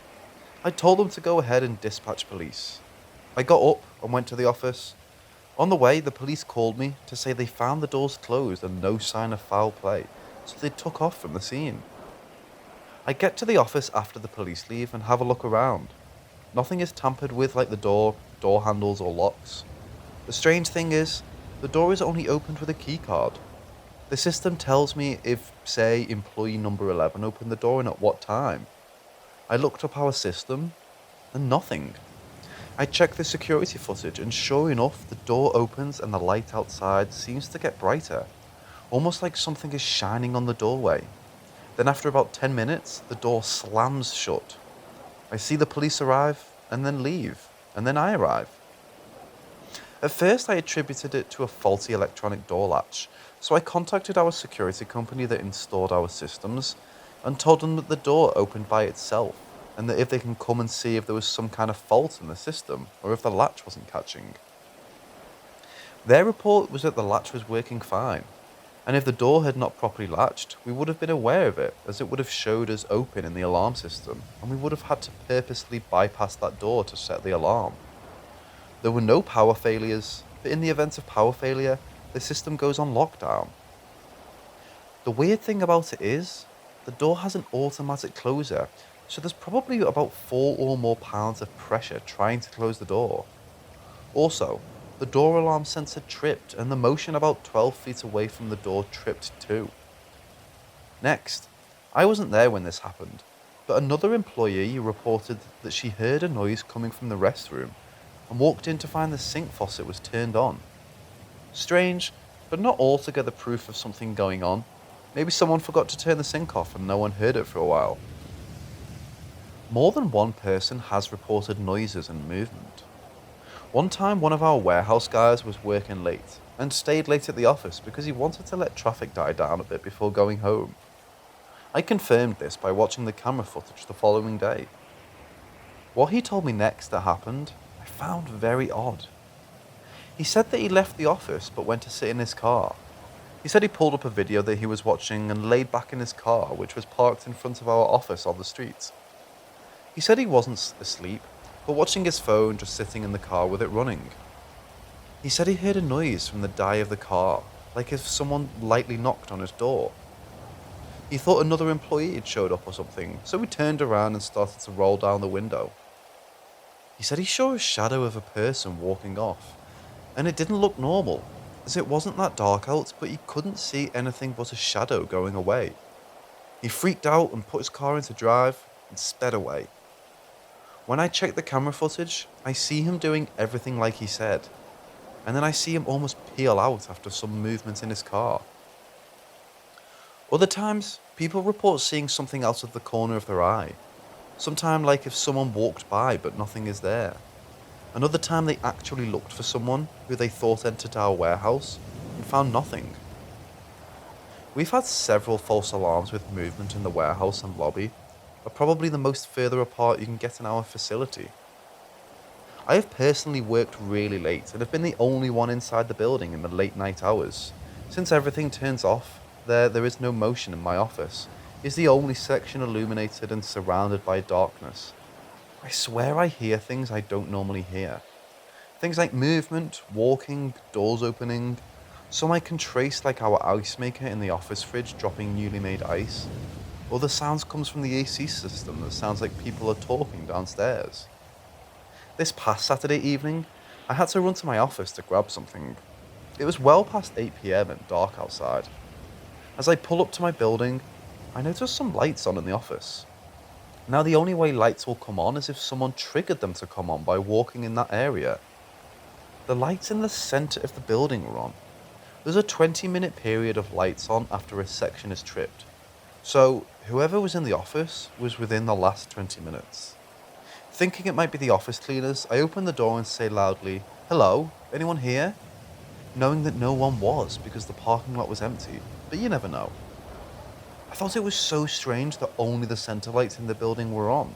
S1: I told them to go ahead and dispatch police. I got up and went to the office. On the way, the police called me to say they found the doors closed and no sign of foul play, so they took off from the scene. I get to the office after the police leave and have a look around. Nothing is tampered with like the door handles or locks. The strange thing is, the door is only opened with a key card. The system tells me if, say, employee number 11 opened the door and at what time. I looked up our system, and nothing. I checked the security footage, and sure enough, the door opens and the light outside seems to get brighter, almost like something is shining on the doorway. Then after about 10 minutes, the door slams shut. I see the police arrive, and then leave, and then I arrive. At first, I attributed it to a faulty electronic door latch, so I contacted our security company that installed our systems and told them that the door opened by itself, and that if they can come and see if there was some kind of fault in the system, or if the latch wasn't catching. Their report was that the latch was working fine, and if the door had not properly latched, we would have been aware of it, as it would have showed us open in the alarm system, and we would have had to purposely bypass that door to set the alarm. There were no power failures, but in the event of power failure, the system goes on lockdown. The weird thing about it is, the door has an automatic closer, so there's probably about 4 or more pounds of pressure trying to close the door. Also, the door alarm sensor tripped and the motion about 12 feet away from the door tripped too. Next, I wasn't there when this happened, but another employee reported that she heard a noise coming from the restroom and walked in to find the sink faucet was turned on. Strange, but not altogether proof of something going on. Maybe someone forgot to turn the sink off and no one heard it for a while. More than one person has reported noises and movement. One time, one of our warehouse guys was working late and stayed late at the office because he wanted to let traffic die down a bit before going home. I confirmed this by watching the camera footage the following day. What he told me next that happened, I found very odd. He said that he left the office but went to sit in his car. He said he pulled up a video that he was watching and laid back in his car, which was parked in front of our office on the street. He said he wasn't asleep, but watching his phone, just sitting in the car with it running. He said he heard a noise from the die of the car, like if someone lightly knocked on his door. He thought another employee had showed up or something, so he turned around and started to roll down the window. He said he saw a shadow of a person walking off, and it didn't look normal, as it wasn't that dark out, but he couldn't see anything but a shadow going away. He freaked out and put his car into drive and sped away. When I check the camera footage, I see him doing everything like he said, and then I see him almost peel out after some movement in his car. Other times, people report seeing something out of the corner of their eye. Sometime like if someone walked by but nothing is there. Another time they actually looked for someone who they thought entered our warehouse and found nothing. We've had several false alarms with movement in the warehouse and lobby, are probably the most further apart you can get in our facility. I have personally worked really late and have been the only one inside the building in the late night hours. Since everything turns off, there is no motion in my office. It's the only section illuminated and surrounded by darkness. I swear I hear things I don't normally hear. Things like movement, walking, doors opening. Some I can trace like our ice maker in the office fridge dropping newly made ice. Other sounds comes from the AC system that sounds like people are talking downstairs. This past Saturday evening, I had to run to my office to grab something. It was well past 8 PM and dark outside. As I pull up to my building, I notice some lights on in the office. Now the only way lights will come on is if someone triggered them to come on by walking in that area. The lights in the center of the building were on. There's a 20-minute period of lights on after a section is tripped. So whoever was in the office was within the last 20 minutes. Thinking it might be the office cleaners, I open the door and say loudly, "Hello, anyone here?" Knowing that no one was because the parking lot was empty, but you never know. I thought it was so strange that only the center lights in the building were on.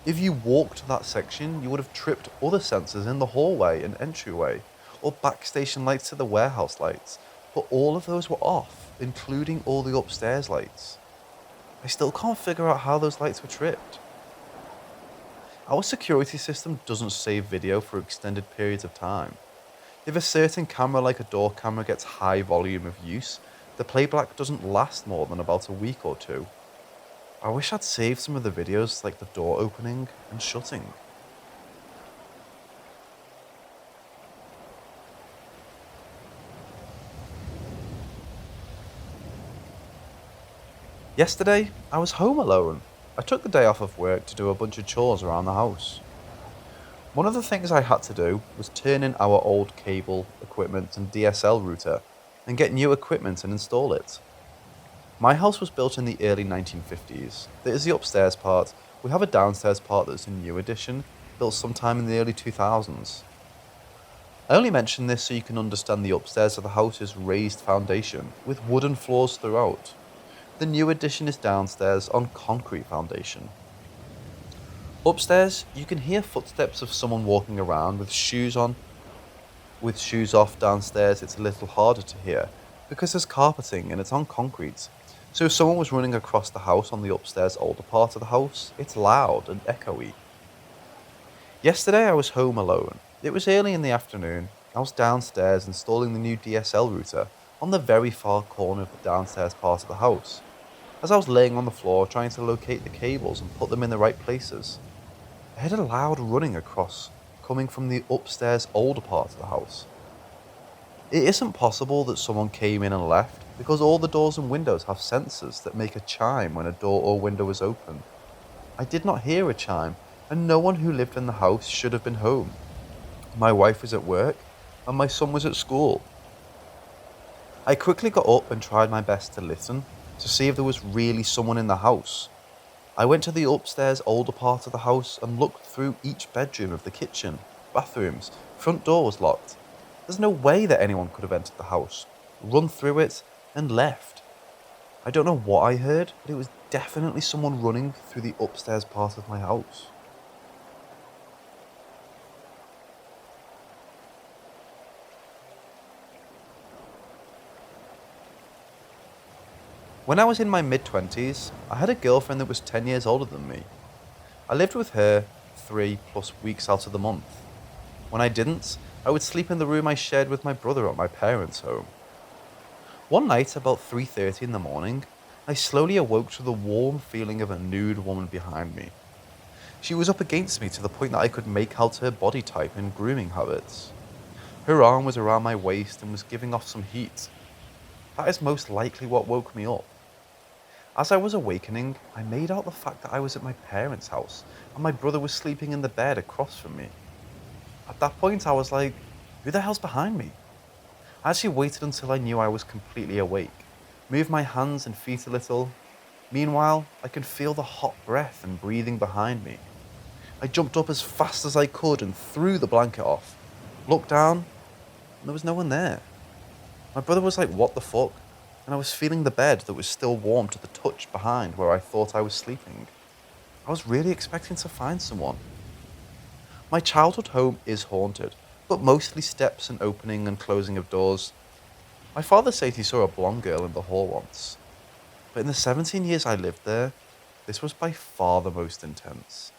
S1: If you walked that section, you would have tripped other sensors in the hallway and entryway, or backstation lights to the warehouse lights, but all of those were off, including all the upstairs lights. I still can't figure out how those lights were tripped. Our security system doesn't save video for extended periods of time. If a certain camera like a door camera gets high volume of use, the playback doesn't last more than about a week or two. I wish I'd saved some of the videos like the door opening and shutting. Yesterday, I was home alone. I took the day off of work to do a bunch of chores around the house. One of the things I had to do was turn in our old cable, equipment and DSL router and get new equipment and install it. My house was built in the early 1950s. There is the upstairs part. We have a downstairs part that's a new addition, built sometime in the early 2000s. I only mention this so you can understand the upstairs of the house's raised foundation with wooden floors throughout. The new addition is downstairs on concrete foundation. Upstairs, you can hear footsteps of someone walking around with shoes on. With shoes off downstairs, it's a little harder to hear because there's carpeting and it's on concrete. So if someone was running across the house on the upstairs older part of the house, it's loud and echoey. Yesterday I was home alone. It was early in the afternoon. I was downstairs installing the new DSL router on the very far corner of the downstairs part of the house. As I was laying on the floor trying to locate the cables and put them in the right places, I heard a loud running across coming from the upstairs older part of the house. It isn't possible that someone came in and left because all the doors and windows have sensors that make a chime when a door or window is open. I did not hear a chime and no one who lived in the house should have been home. My wife was at work and my son was at school. I quickly got up and tried my best to listen to see if there was really someone in the house. I went to the upstairs older part of the house and looked through each bedroom of the kitchen, bathrooms, front door was locked. There's no way that anyone could have entered the house, run through it, and left. I don't know what I heard, but it was definitely someone running through the upstairs part of my house. When I was in my mid-20s, I had a girlfriend that was 10 years older than me. I lived with her 3+ weeks out of the month. When I didn't, I would sleep in the room I shared with my brother at my parents' home. One night, about 3:30 in the morning, I slowly awoke to the warm feeling of a nude woman behind me. She was up against me to the point that I could make out her body type and grooming habits. Her arm was around my waist and was giving off some heat. That is most likely what woke me up. As I was awakening, I made out the fact that I was at my parents' house and my brother was sleeping in the bed across from me. At that point, I was like, who the hell's behind me? I actually waited until I knew I was completely awake, moved my hands and feet a little. Meanwhile, I could feel the hot breath and breathing behind me. I jumped up as fast as I could and threw the blanket off, looked down, and there was no one there. My brother was like, what the fuck? and I was feeling the bed that was still warm to the touch behind where I thought I was sleeping. I was really expecting to find someone. My childhood home is haunted, but mostly steps and opening and closing of doors. My father said he saw a blonde girl in the hall once, but in the 17 years I lived there, this was by far the most intense.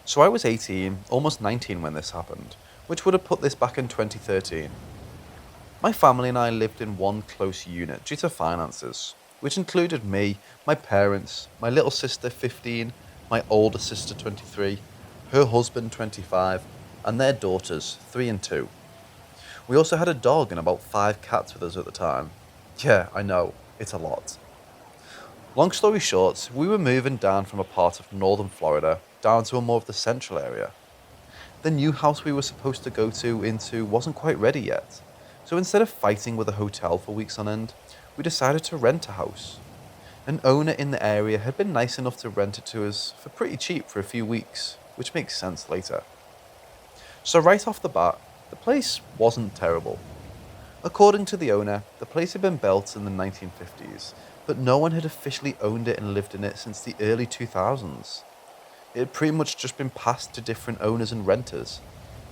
S1: So I was 18, almost 19 when this happened, which would have put this back in 2013. My family and I lived in one close unit due to finances, which included me, my parents, my little sister 15, my older sister 23, her husband 25, and their daughters 3 and 2. We also had a dog and about 5 cats with us at the time. Yeah, I know, it's a lot. Long story short, we were moving down from a part of northern Florida down to a more of the central area. The new house we were supposed to go into wasn't quite ready yet, so instead of fighting with a hotel for weeks on end, we decided to rent a house. An owner in the area had been nice enough to rent it to us for pretty cheap for a few weeks, which makes sense later. So right off the bat, the place wasn't terrible. According to the owner, the place had been built in the 1950s, but no one had officially owned it and lived in it since the early 2000s. It had pretty much just been passed to different owners and renters.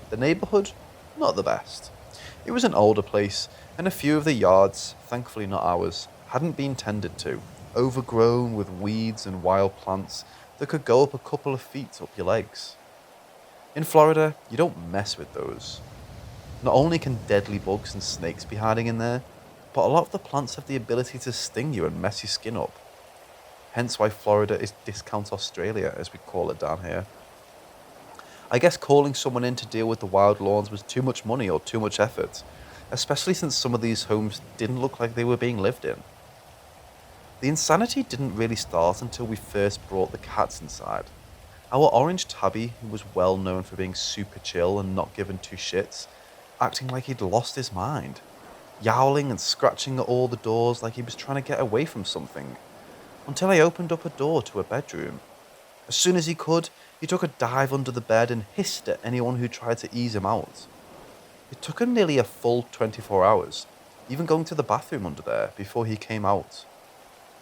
S1: The neighbourhood, not the best. It was an older place, and a few of the yards, thankfully not ours, hadn't been tended to, overgrown with weeds and wild plants that could go up a couple of feet up your legs. In Florida, you don't mess with those. Not only can deadly bugs and snakes be hiding in there, but a lot of the plants have the ability to sting you and mess your skin up. Hence why Florida is discount Australia, as we call it down here. I guess calling someone in to deal with the wild lawns was too much money or too much effort, especially since some of these homes didn't look like they were being lived in. The insanity didn't really start until we first brought the cats inside. Our orange tabby, who was well known for being super chill and not giving two shits, acting like he'd lost his mind, yowling and scratching at all the doors like he was trying to get away from something, until I opened up a door to a bedroom. As soon as he could, he took a dive under the bed and hissed at anyone who tried to ease him out. It took him nearly a full 24 hours, even going to the bathroom under there before he came out.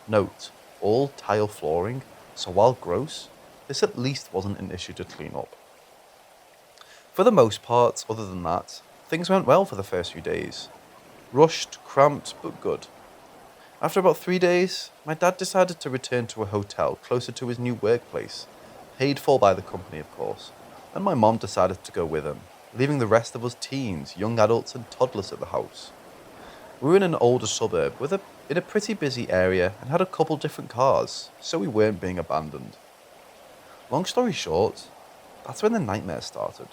S1: Note, all tile flooring, so while gross, this at least wasn't an issue to clean up. For the most part, other than that, things went well for the first few days. Rushed, cramped, but good. After about 3 days, my dad decided to return to a hotel closer to his new workplace, paid for by the company of course, and my mom decided to go with him, leaving the rest of us teens, young adults and toddlers at the house. We were in an older suburb in a pretty busy area and had a couple different cars, so we weren't being abandoned. Long story short, that's when the nightmare started.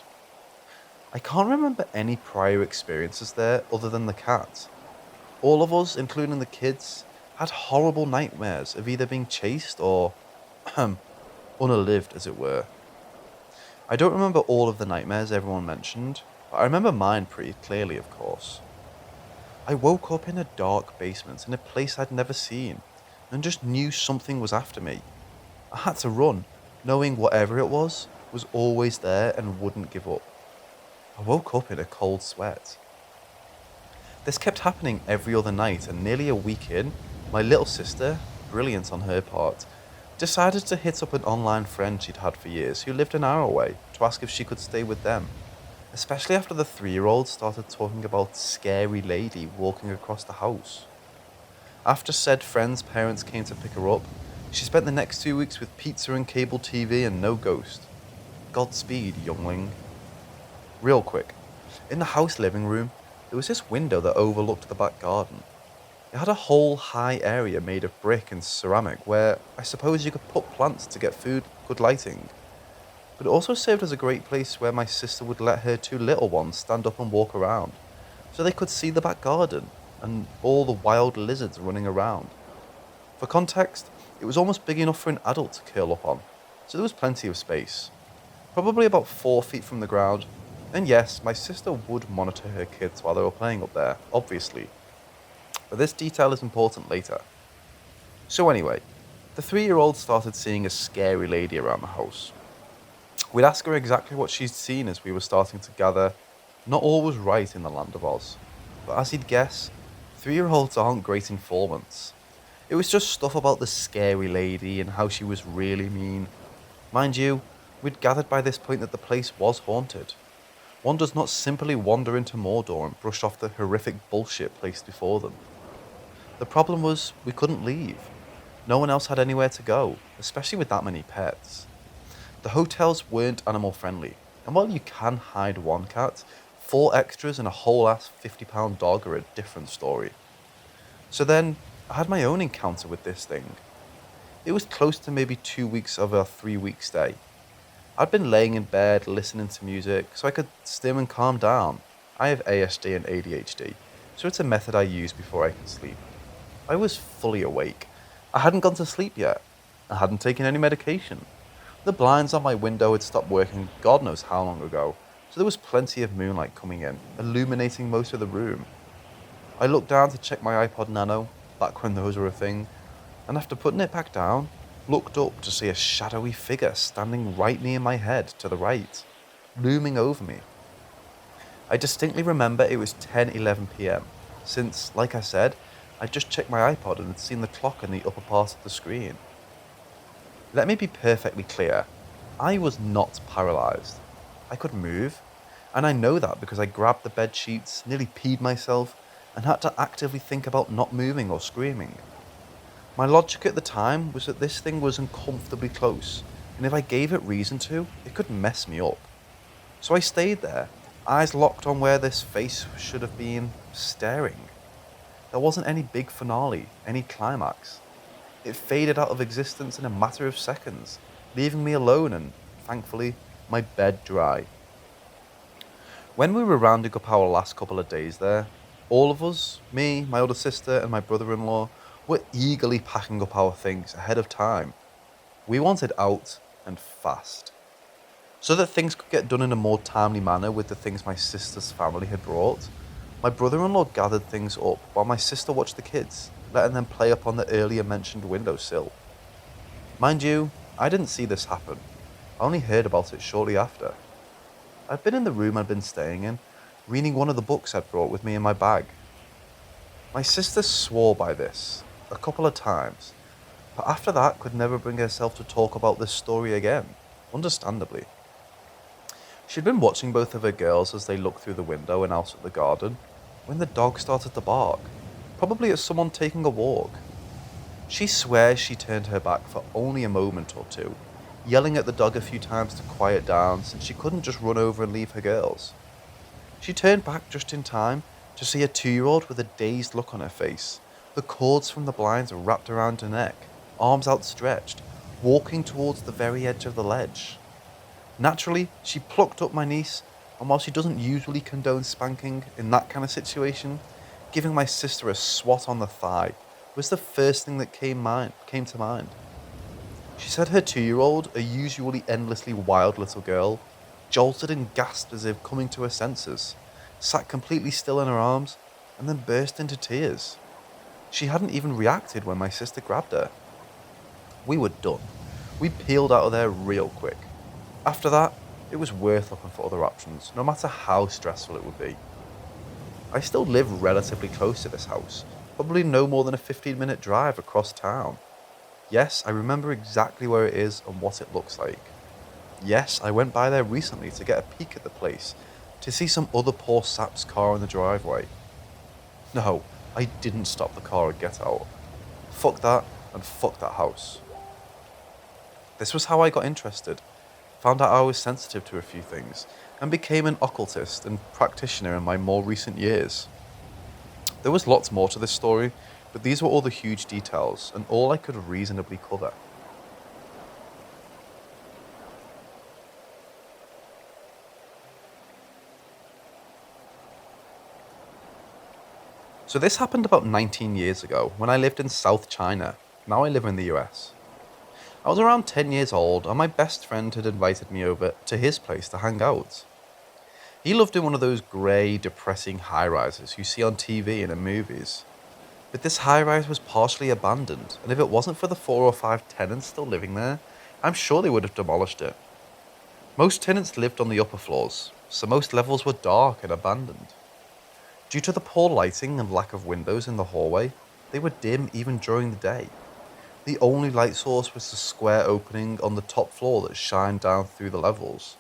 S1: I can't remember any prior experiences there other than the cat. All of us, including the kids, had horrible nightmares of either being chased or unalived, as it were. I don't remember all of the nightmares everyone mentioned, but I remember mine pretty clearly, of course. I woke up in a dark basement in a place I'd never seen, and just knew something was after me. I had to run, knowing whatever it was always there and wouldn't give up. I woke up in a cold sweat. This kept happening every other night, and nearly a week in, my little sister, brilliant on her part, decided to hit up an online friend she'd had for years who lived an hour away to ask if she could stay with them, especially after the 3-year-old started talking about scary lady walking across the house. After said friend's parents came to pick her up, she spent the next 2 weeks with pizza and cable TV and no ghost. Godspeed, youngling. Real quick, in the house living room, there was this window that overlooked the back garden. It had a whole high area made of brick and ceramic where I suppose you could put plants to get food, good lighting. But it also served as a great place where my sister would let her 2 little ones stand up and walk around, so they could see the back garden and all the wild lizards running around. For context, it was almost big enough for an adult to curl up on, so there was plenty of space. Probably about 4 feet from the ground. And yes, my sister would monitor her kids while they were playing up there, obviously. But this detail is important later. So anyway, the 3-year-old started seeing a scary lady around the house. We'd ask her exactly what she'd seen as we were starting to gather. Not all was right in the land of Oz, but as he'd guess, 3-year-olds aren't great informants. It was just stuff about the scary lady and how she was really mean. Mind you, we'd gathered by this point that the place was haunted. One does not simply wander into Mordor and brush off the horrific bullshit placed before them. The problem was, we couldn't leave. No one else had anywhere to go, especially with that many pets. The hotels weren't animal friendly, and while you can hide one cat, 4 extras and a whole ass £50 dog are a different story. So then, I had my own encounter with this thing. It was close to maybe 2 weeks of a 3-week stay. I'd been laying in bed listening to music so I could stim and calm down. I have ASD and ADHD, so it's a method I use before I can sleep. I was fully awake. I hadn't gone to sleep yet. I hadn't taken any medication. The blinds on my window had stopped working God knows how long ago, so there was plenty of moonlight coming in, illuminating most of the room. I looked down to check my iPod Nano, back when those were a thing, and after putting it back down, looked up to see a shadowy figure standing right near my head to the right, looming over me. I distinctly remember it was 10:11 p.m, since, like I said, I'd just checked my iPod and had seen the clock in the upper part of the screen. Let me be perfectly clear, I was not paralysed. I could move, and I know that because I grabbed the bed sheets, nearly peed myself, and had to actively think about not moving or screaming. My logic at the time was that this thing was uncomfortably close, and if I gave it reason to, it could mess me up. So I stayed there, eyes locked on where this face should have been, staring. There wasn't any big finale, any climax. It faded out of existence in a matter of seconds, leaving me alone and, thankfully, my bed dry. When we were rounding up our last couple of days there, all of us, me, my older sister, and my brother-in-law, were eagerly packing up our things ahead of time. We wanted out, and fast. So that things could get done in a more timely manner with the things my sister's family had brought, my brother-in-law gathered things up while my sister watched the kids, letting them play up on the earlier mentioned windowsill. Mind you, I didn't see this happen. I only heard about it shortly after. I'd been in the room I'd been staying in, reading one of the books I'd brought with me in my bag. My sister swore by this, a couple of times, but after that could never bring herself to talk about this story again, understandably. She'd been watching both of her girls as they looked through the window and out at the garden, when the dog started to bark, probably at someone taking a walk. She swears she turned her back for only a moment or two, yelling at the dog a few times to quiet down since she couldn't just run over and leave her girls. She turned back just in time to see a 2-year-old with a dazed look on her face, the cords from the blinds wrapped around her neck, arms outstretched, walking towards the very edge of the ledge. Naturally, she plucked up my niece, and while she doesn't usually condone spanking in that kind of situation, giving my sister a swat on the thigh was the first thing that came to mind. She said her 2-year-old, a usually endlessly wild little girl, jolted and gasped as if coming to her senses, sat completely still in her arms, and then burst into tears. She hadn't even reacted when my sister grabbed her. We were done. We peeled out of there real quick. After that, it was worth looking for other options, no matter how stressful it would be. I still live relatively close to this house, probably no more than a 15-minute drive across town. Yes, I remember exactly where it is and what it looks like. Yes, I went by there recently to get a peek at the place, to see some other poor sap's car in the driveway. No, I didn't stop the car and get out. Fuck that, and fuck that house. This was how I got interested. Found out I was sensitive to a few things, and became an occultist and practitioner in my more recent years. There was lots more to this story, but these were all the huge details, and all I could reasonably cover. So this happened about 19 years ago, when I lived in South China. Now I live in the US. I was around 10 years old, and my best friend had invited me over to his place to hang out. He lived in one of those grey, depressing high-rises you see on TV and in movies. But this high-rise was partially abandoned, and if it wasn't for the 4 or 5 tenants still living there, I'm sure they would have demolished it. Most tenants lived on the upper floors, so most levels were dark and abandoned. Due to the poor lighting and lack of windows in the hallway, they were dim even during the day. The only light source was the square opening on the top floor that shined down through the levels.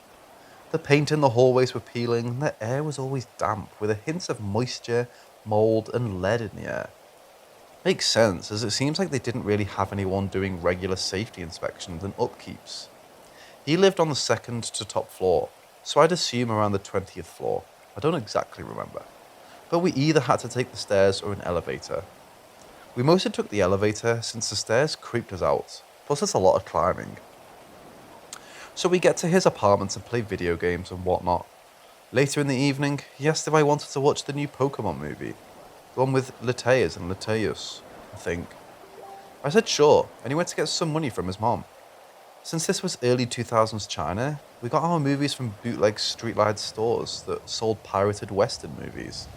S1: The paint in the hallways were peeling, and the air was always damp, with a hint of moisture, mould, and lead in the air. Makes sense, as it seems like they didn't really have anyone doing regular safety inspections and upkeeps. He lived on the second to top floor, so I'd assume around the 20th floor. I don't exactly remember. But we either had to take the stairs or an elevator. We mostly took the elevator since the stairs creeped us out, plus it's a lot of climbing. So we get to his apartment and play video games and whatnot. Later in the evening, he asked if I wanted to watch the new Pokemon movie. The one with Latias and Latios, I think. I said sure, and he went to get some money from his mom. Since this was early 2000s China, we got our movies from bootleg streetlight stores that sold pirated Western movies.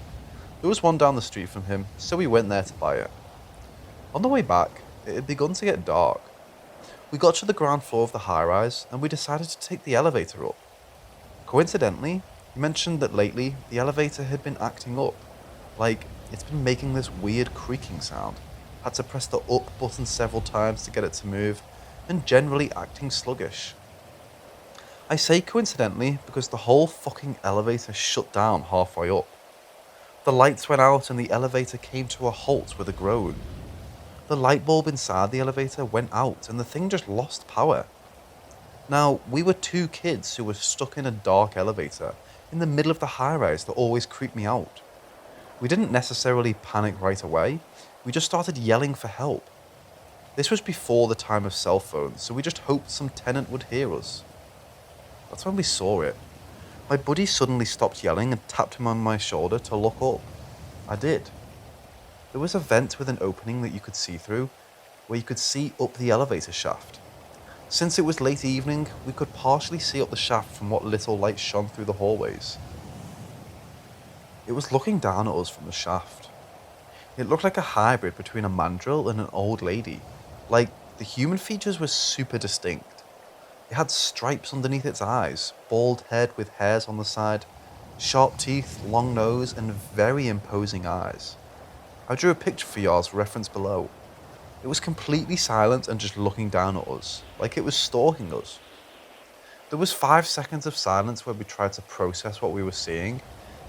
S1: There was one down the street from him, so we went there to buy it. On the way back, it had begun to get dark. We got to the ground floor of the high-rise, and we decided to take the elevator up. Coincidentally, he mentioned that lately, the elevator had been acting up. Like, it's been making this weird creaking sound. Had to press the up button several times to get it to move, and generally acting sluggish. I say coincidentally because the whole fucking elevator shut down halfway up. The lights went out and the elevator came to a halt with a groan. The light bulb inside the elevator went out and the thing just lost power. Now, we were two kids who were stuck in a dark elevator in the middle of the high-rise that always creeped me out. We didn't necessarily panic right away, we just started yelling for help. This was before the time of cell phones, so we just hoped some tenant would hear us. That's when we saw it. My buddy suddenly stopped yelling and tapped him on my shoulder to look up. I did. There was a vent with an opening that you could see through, where you could see up the elevator shaft. Since it was late evening, we could partially see up the shaft from what little light shone through the hallways. It was looking down at us from the shaft. It looked like a hybrid between a mandrill and an old lady. Like, the human features were super distinct. It had stripes underneath its eyes, bald head with hairs on the side, sharp teeth, long nose, and very imposing eyes. I drew a picture for y'all's reference below. It was completely silent and just looking down at us, like it was stalking us. There was 5 seconds of silence where we tried to process what we were seeing,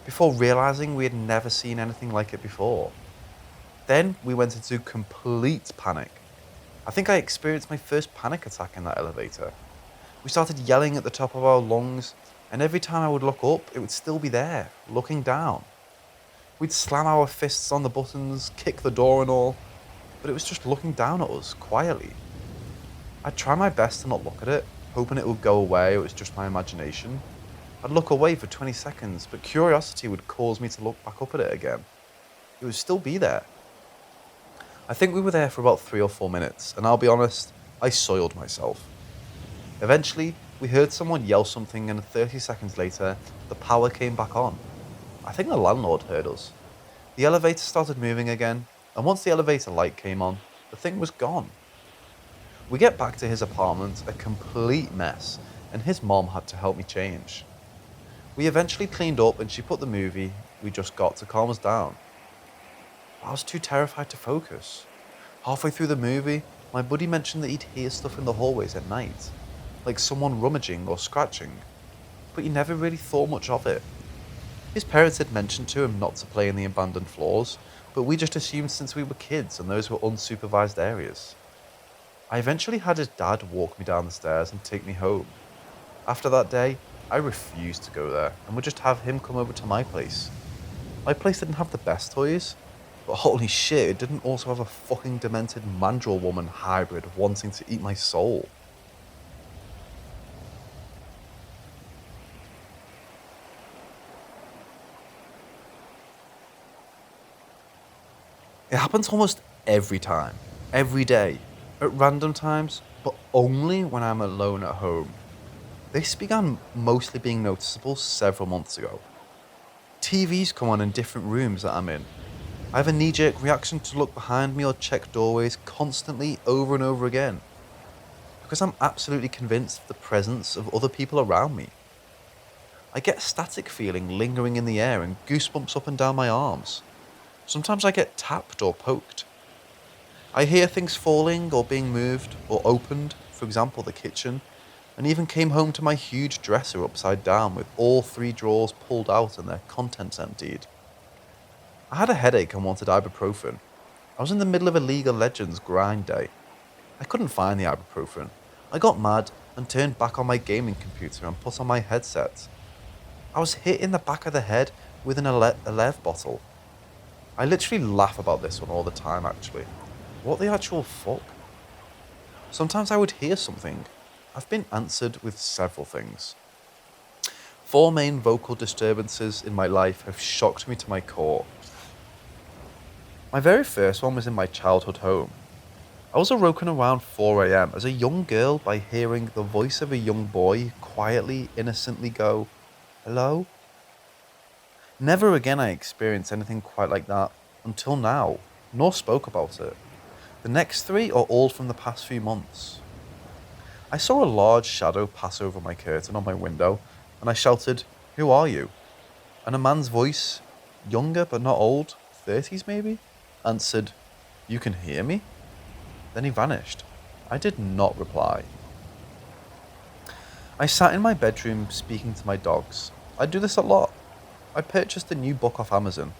S1: before realizing we had never seen anything like it before. Then we went into complete panic. I think I experienced my first panic attack in that elevator. We started yelling at the top of our lungs, and every time I would look up, it would still be there, looking down. We'd slam our fists on the buttons, kick the door and all, but it was just looking down at us, quietly. I'd try my best to not look at it, hoping it would go away or it was just my imagination. I'd look away for 20 seconds, but curiosity would cause me to look back up at it again. It would still be there. I think we were there for about 3 or 4 minutes, and I'll be honest, I soiled myself. Eventually, we heard someone yell something, and 30 seconds later, the power came back on. I think the landlord heard us. The elevator started moving again, and once the elevator light came on, the thing was gone. We get back to his apartment, a complete mess, and his mom had to help me change. We eventually cleaned up and she put the movie we just got to calm us down. I was too terrified to focus. Halfway through the movie, my buddy mentioned that he'd hear stuff in the hallways at night, like someone rummaging or scratching, but he never really thought much of it. His parents had mentioned to him not to play in the abandoned floors, but we just assumed since we were kids and those were unsupervised areas. I eventually had his dad walk me down the stairs and take me home. After that day, I refused to go there and would just have him come over to my place. My place didn't have the best toys, but holy shit, it didn't also have a fucking demented mandrill woman hybrid wanting to eat my soul. It happens almost every time, every day, at random times, but only when I'm alone at home. This began mostly being noticeable several months ago. TVs come on in different rooms that I'm in. I have a knee-jerk reaction to look behind me or check doorways constantly over and over again. because I'm absolutely convinced of the presence of other people around me. I get a static feeling lingering in the air and goosebumps up and down my arms. Sometimes I get tapped or poked. I hear things falling or being moved or opened, for example the kitchen, and even came home to my huge dresser upside down with all 3 drawers pulled out and their contents emptied. I had a headache and wanted ibuprofen. I was in the middle of a League of Legends grind day. I couldn't find the ibuprofen. I got mad and turned back on my gaming computer and put on my headset. I was hit in the back of the head with an Alev bottle. I literally laugh about this one all the time actually. What the actual fuck? Sometimes I would hear something. I've been answered with several things. 4 main vocal disturbances in my life have shocked me to my core. My very first one was in my childhood home. I was awoken around 4 a.m. as a young girl by hearing the voice of a young boy quietly, innocently go, "Hello?" Never again I experienced anything quite like that until now, nor spoke about it. The next 3 are all from the past few months. I saw a large shadow pass over my curtain on my window, and I shouted, "Who are you?" And a man's voice, younger but not old, 30s maybe, answered, "You can hear me?" Then he vanished. I did not reply. I sat in my bedroom speaking to my dogs. I do this a lot. I purchased a new book off Amazon.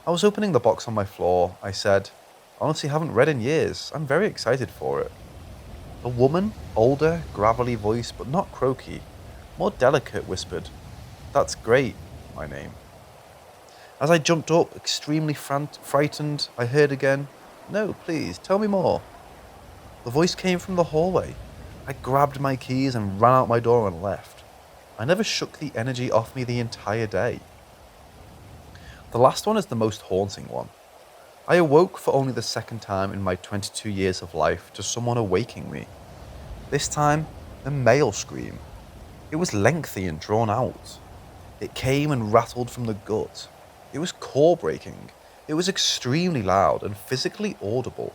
S1: I was opening the box on my floor. I said, "Honestly, haven't read in years. I'm very excited for it." A woman, older, gravelly voice, but not croaky, more delicate, whispered, "That's great, my name." As I jumped up, extremely frightened, I heard again, "No, please, tell me more." The voice came from the hallway. I grabbed my keys and ran out my door and left. I never shook the energy off me the entire day. The last one is the most haunting one. I awoke for only the second time in my 22 years of life to someone awaking me. This time, a male scream. It was lengthy and drawn out. It came and rattled from the gut. It was core-breaking. It was extremely loud and physically audible.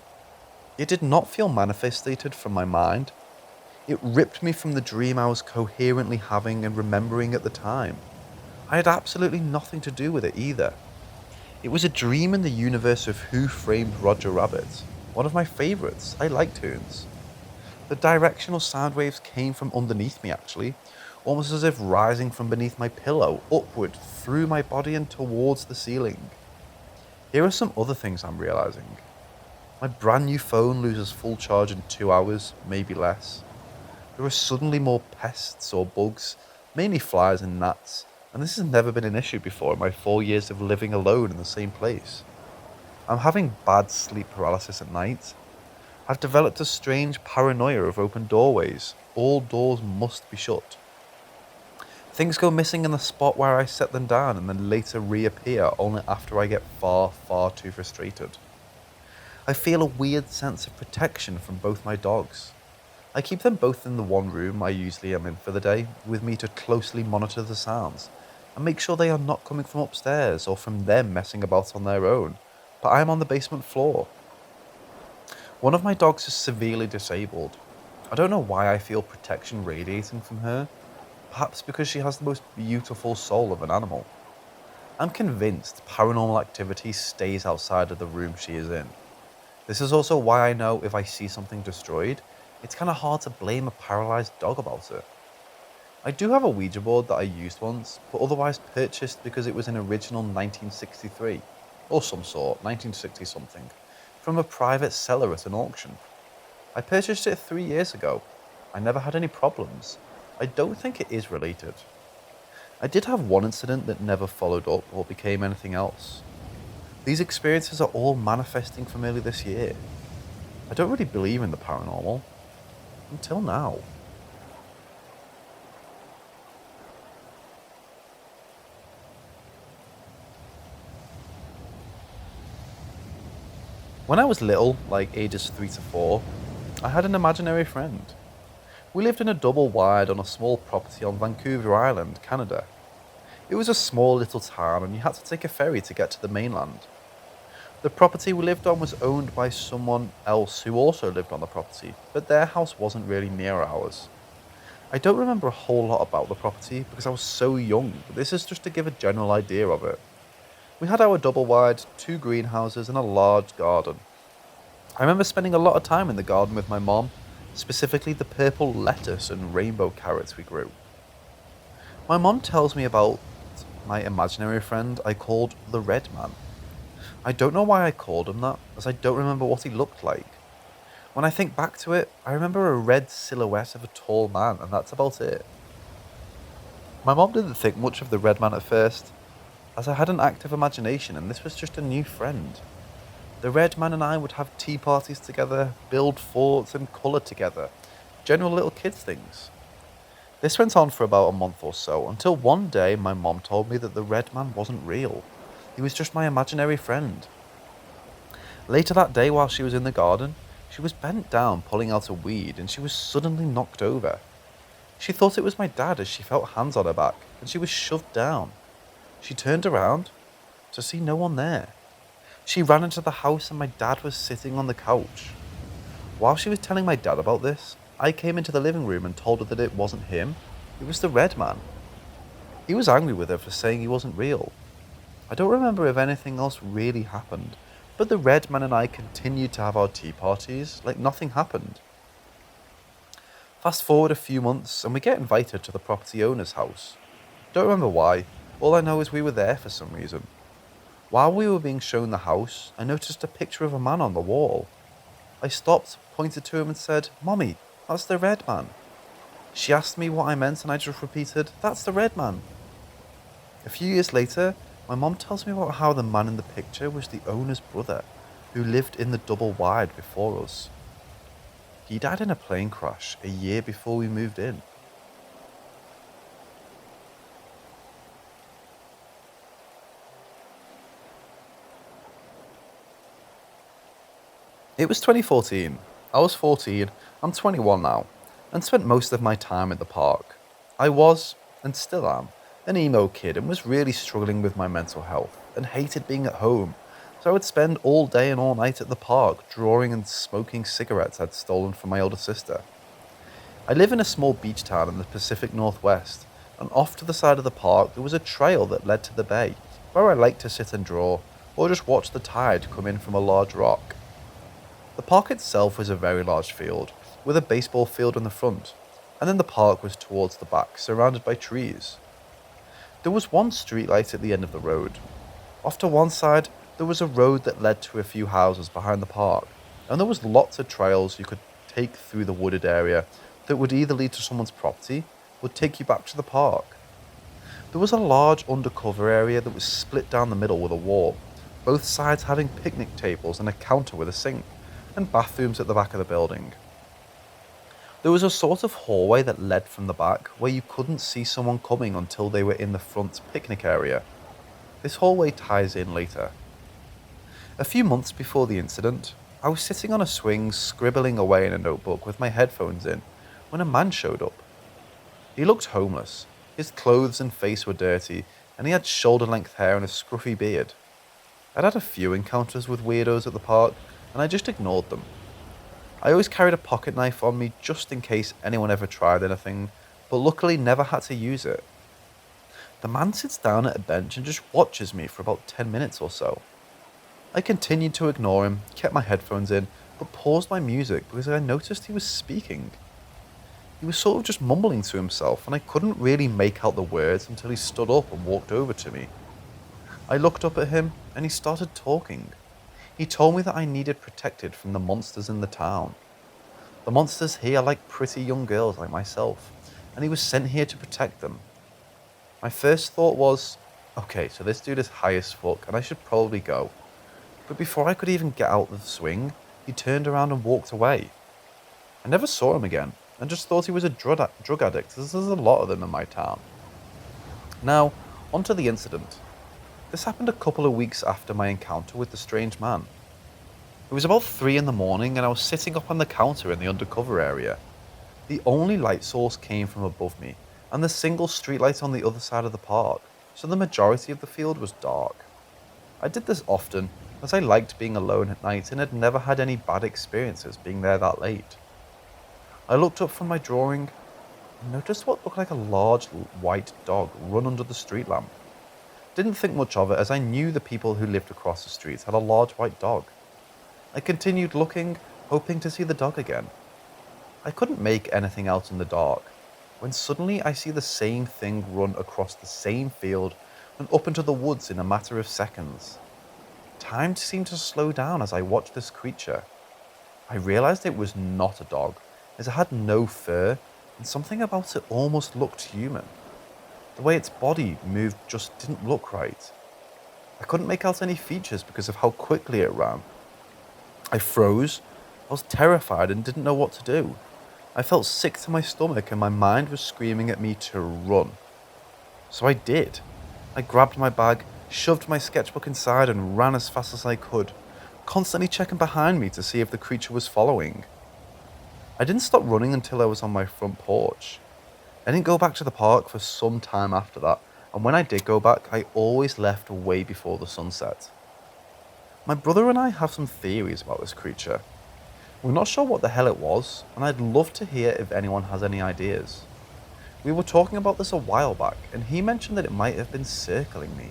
S1: It did not feel manifested from my mind. It ripped me from the dream I was coherently having and remembering at the time. I had absolutely nothing to do with it either. It was a dream in the universe of Who Framed Roger Rabbit, one of my favourites. I like tunes. The directional sound waves came from underneath me actually, almost as if rising from beneath my pillow, upward, through my body and towards the ceiling. Here are some other things I'm realising. My brand new phone loses full charge in 2 hours, maybe less. There are suddenly more pests or bugs, mainly flies and gnats, and this has never been an issue before in my 4 years of living alone in the same place. I'm having bad sleep paralysis at night. I've developed a strange paranoia of open doorways. All doors must be shut. Things go missing in the spot where I set them down and then later reappear only after I get far, far too frustrated. I feel a weird sense of protection from both my dogs. I keep them both in the one room I usually am in for the day, with me to closely monitor the sounds and make sure they are not coming from upstairs or from them messing about on their own, but I am on the basement floor. One of my dogs is severely disabled. I don't know why I feel protection radiating from her, perhaps because she has the most beautiful soul of an animal. I'm convinced paranormal activity stays outside of the room she is in. This is also why I know if I see something destroyed, it's kind of hard to blame a paralysed dog about it. I do have a Ouija board that I used once, but otherwise purchased because it was an original 1963, or some sort, 1960 something, from a private seller at an auction. I purchased it 3 years ago. I never had any problems. I don't think it is related. I did have one incident that never followed up or became anything else. These experiences are all manifesting from early this year. I don't really believe in the paranormal. Until now. When I was little, like ages 3 to 4, I had an imaginary friend. We lived in a double wide on a small property on Vancouver Island, Canada. It was a small little town and you had to take a ferry to get to the mainland. The property we lived on was owned by someone else who also lived on the property, but their house wasn't really near ours. I don't remember a whole lot about the property because I was so young, but this is just to give a general idea of it. We had our double wide, two greenhouses, and a large garden. I remember spending a lot of time in the garden with my mom, specifically the purple lettuce and rainbow carrots we grew. My mom tells me about my imaginary friend I called the Red Man. I don't know why I called him that, as I don't remember what he looked like. When I think back to it, I remember a red silhouette of a tall man, and that's about it. My mom didn't think much of the Red Man at first, as I had an active imagination and this was just a new friend. The Red Man and I would have tea parties together, build forts and colour together. General little kids things. This went on for about a month or so, until one day my mom told me that the Red Man wasn't real. He was just my imaginary friend. Later that day while she was in the garden, she was bent down pulling out a weed and she was suddenly knocked over. She thought it was my dad as she felt hands on her back and she was shoved down. She turned around to see no one there. She ran into the house and my dad was sitting on the couch. While she was telling my dad about this, I came into the living room and told her that it wasn't him, it was the Red Man. He was angry with her for saying he wasn't real. I don't remember if anything else really happened, but the Red Man and I continued to have our tea parties like nothing happened. Fast forward a few months and we get invited to the property owner's house. Don't remember why, all I know is we were there for some reason. While we were being shown the house, I noticed a picture of a man on the wall. I stopped, pointed to him and said, "Mommy, that's the Red Man." She asked me what I meant and I just repeated, "That's the Red Man." A few years later, my mom tells me about how the man in the picture was the owner's brother, who lived in the double wide before us. He died in a plane crash a year before we moved in. It was 2014. I was 14, I'm 21 now, and spent most of my time in the park. I was, and still am, an emo kid and was really struggling with my mental health and hated being at home, so I would spend all day and all night at the park drawing and smoking cigarettes I'd stolen from my older sister. I live in a small beach town in the Pacific Northwest, and off to the side of the park there was a trail that led to the bay, where I liked to sit and draw, or just watch the tide come in from a large rock. The park itself was a very large field, with a baseball field in the front, and then the park was towards the back, surrounded by trees. There was one streetlight at the end of the road. Off to one side, there was a road that led to a few houses behind the park, and there was lots of trails you could take through the wooded area that would either lead to someone's property or take you back to the park. There was a large undercover area that was split down the middle with a wall, both sides having picnic tables and a counter with a sink, and bathrooms at the back of the building. There was a sort of hallway that led from the back where you couldn't see someone coming until they were in the front picnic area. This hallway ties in later. A few months before the incident, I was sitting on a swing scribbling away in a notebook with my headphones in when a man showed up. He looked homeless. His clothes and face were dirty and he had shoulder-length hair and a scruffy beard. I'd had a few encounters with weirdos at the park and I just ignored them. I always carried a pocket knife on me just in case anyone ever tried anything, but luckily never had to use it. The man sits down at a bench and just watches me for about 10 minutes or so. I continued to ignore him, kept my headphones in, but paused my music because I noticed he was speaking. He was sort of just mumbling to himself and I couldn't really make out the words until he stood up and walked over to me. I looked up at him and he started talking. He told me that I needed protected from the monsters in the town. The monsters here like pretty young girls like myself, and he was sent here to protect them. My first thought was, okay, so this dude is high as fuck and I should probably go. But before I could even get out of the swing, he turned around and walked away. I never saw him again, and just thought he was a drug addict, as there's a lot of them in my town. Now, on to the incident. This happened a couple of weeks after my encounter with the strange man. It was about 3 in the morning and I was sitting up on the counter in the undercover area. The only light source came from above me, and the single streetlight on the other side of the park, so the majority of the field was dark. I did this often, as I liked being alone at night and had never had any bad experiences being there that late. I looked up from my drawing and noticed what looked like a large white dog run under the street lamp. Didn't think much of it as I knew the people who lived across the street had a large white dog. I continued looking, hoping to see the dog again. I couldn't make anything out in the dark, when suddenly I see the same thing run across the same field and up into the woods in a matter of seconds. Time seemed to slow down as I watched this creature. I realized it was not a dog, as it had no fur, and something about it almost looked human. The way its body moved just didn't look right. I couldn't make out any features because of how quickly it ran. I froze, I was terrified and didn't know what to do. I felt sick to my stomach and my mind was screaming at me to run. So I did. I grabbed my bag, shoved my sketchbook inside and ran as fast as I could, constantly checking behind me to see if the creature was following. I didn't stop running until I was on my front porch. I didn't go back to the park for some time after that, and when I did go back, I always left way before the sunset. My brother and I have some theories about this creature. We're not sure what the hell it was, and I'd love to hear if anyone has any ideas. We were talking about this a while back, and he mentioned that it might have been circling me.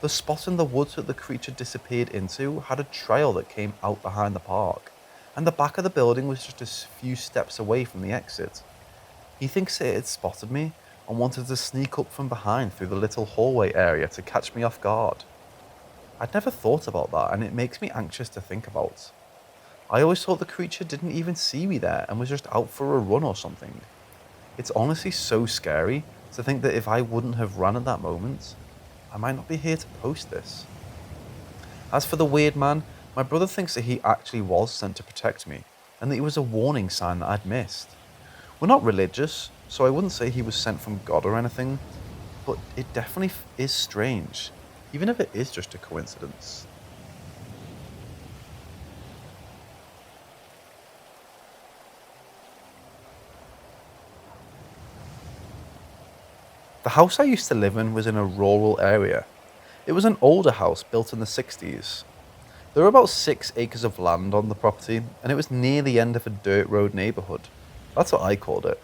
S1: The spot in the woods that the creature disappeared into had a trail that came out behind the park, and the back of the building was just a few steps away from the exit. He thinks it had spotted me and wanted to sneak up from behind through the little hallway area to catch me off guard. I'd never thought about that, and it makes me anxious to think about. I always thought the creature didn't even see me there and was just out for a run or something. It's honestly so scary to think that if I wouldn't have run at that moment, I might not be here to post this. As for the weird man, my brother thinks that he actually was sent to protect me, and that he was a warning sign that I'd missed. We're not religious, so I wouldn't say he was sent from God or anything, but it definitely is strange, even if it is just a coincidence. The house I used to live in was in a rural area. It was an older house built in the 60s. There were about 6 acres of land on the property, and it was near the end of a dirt road neighbourhood. That's what I called it.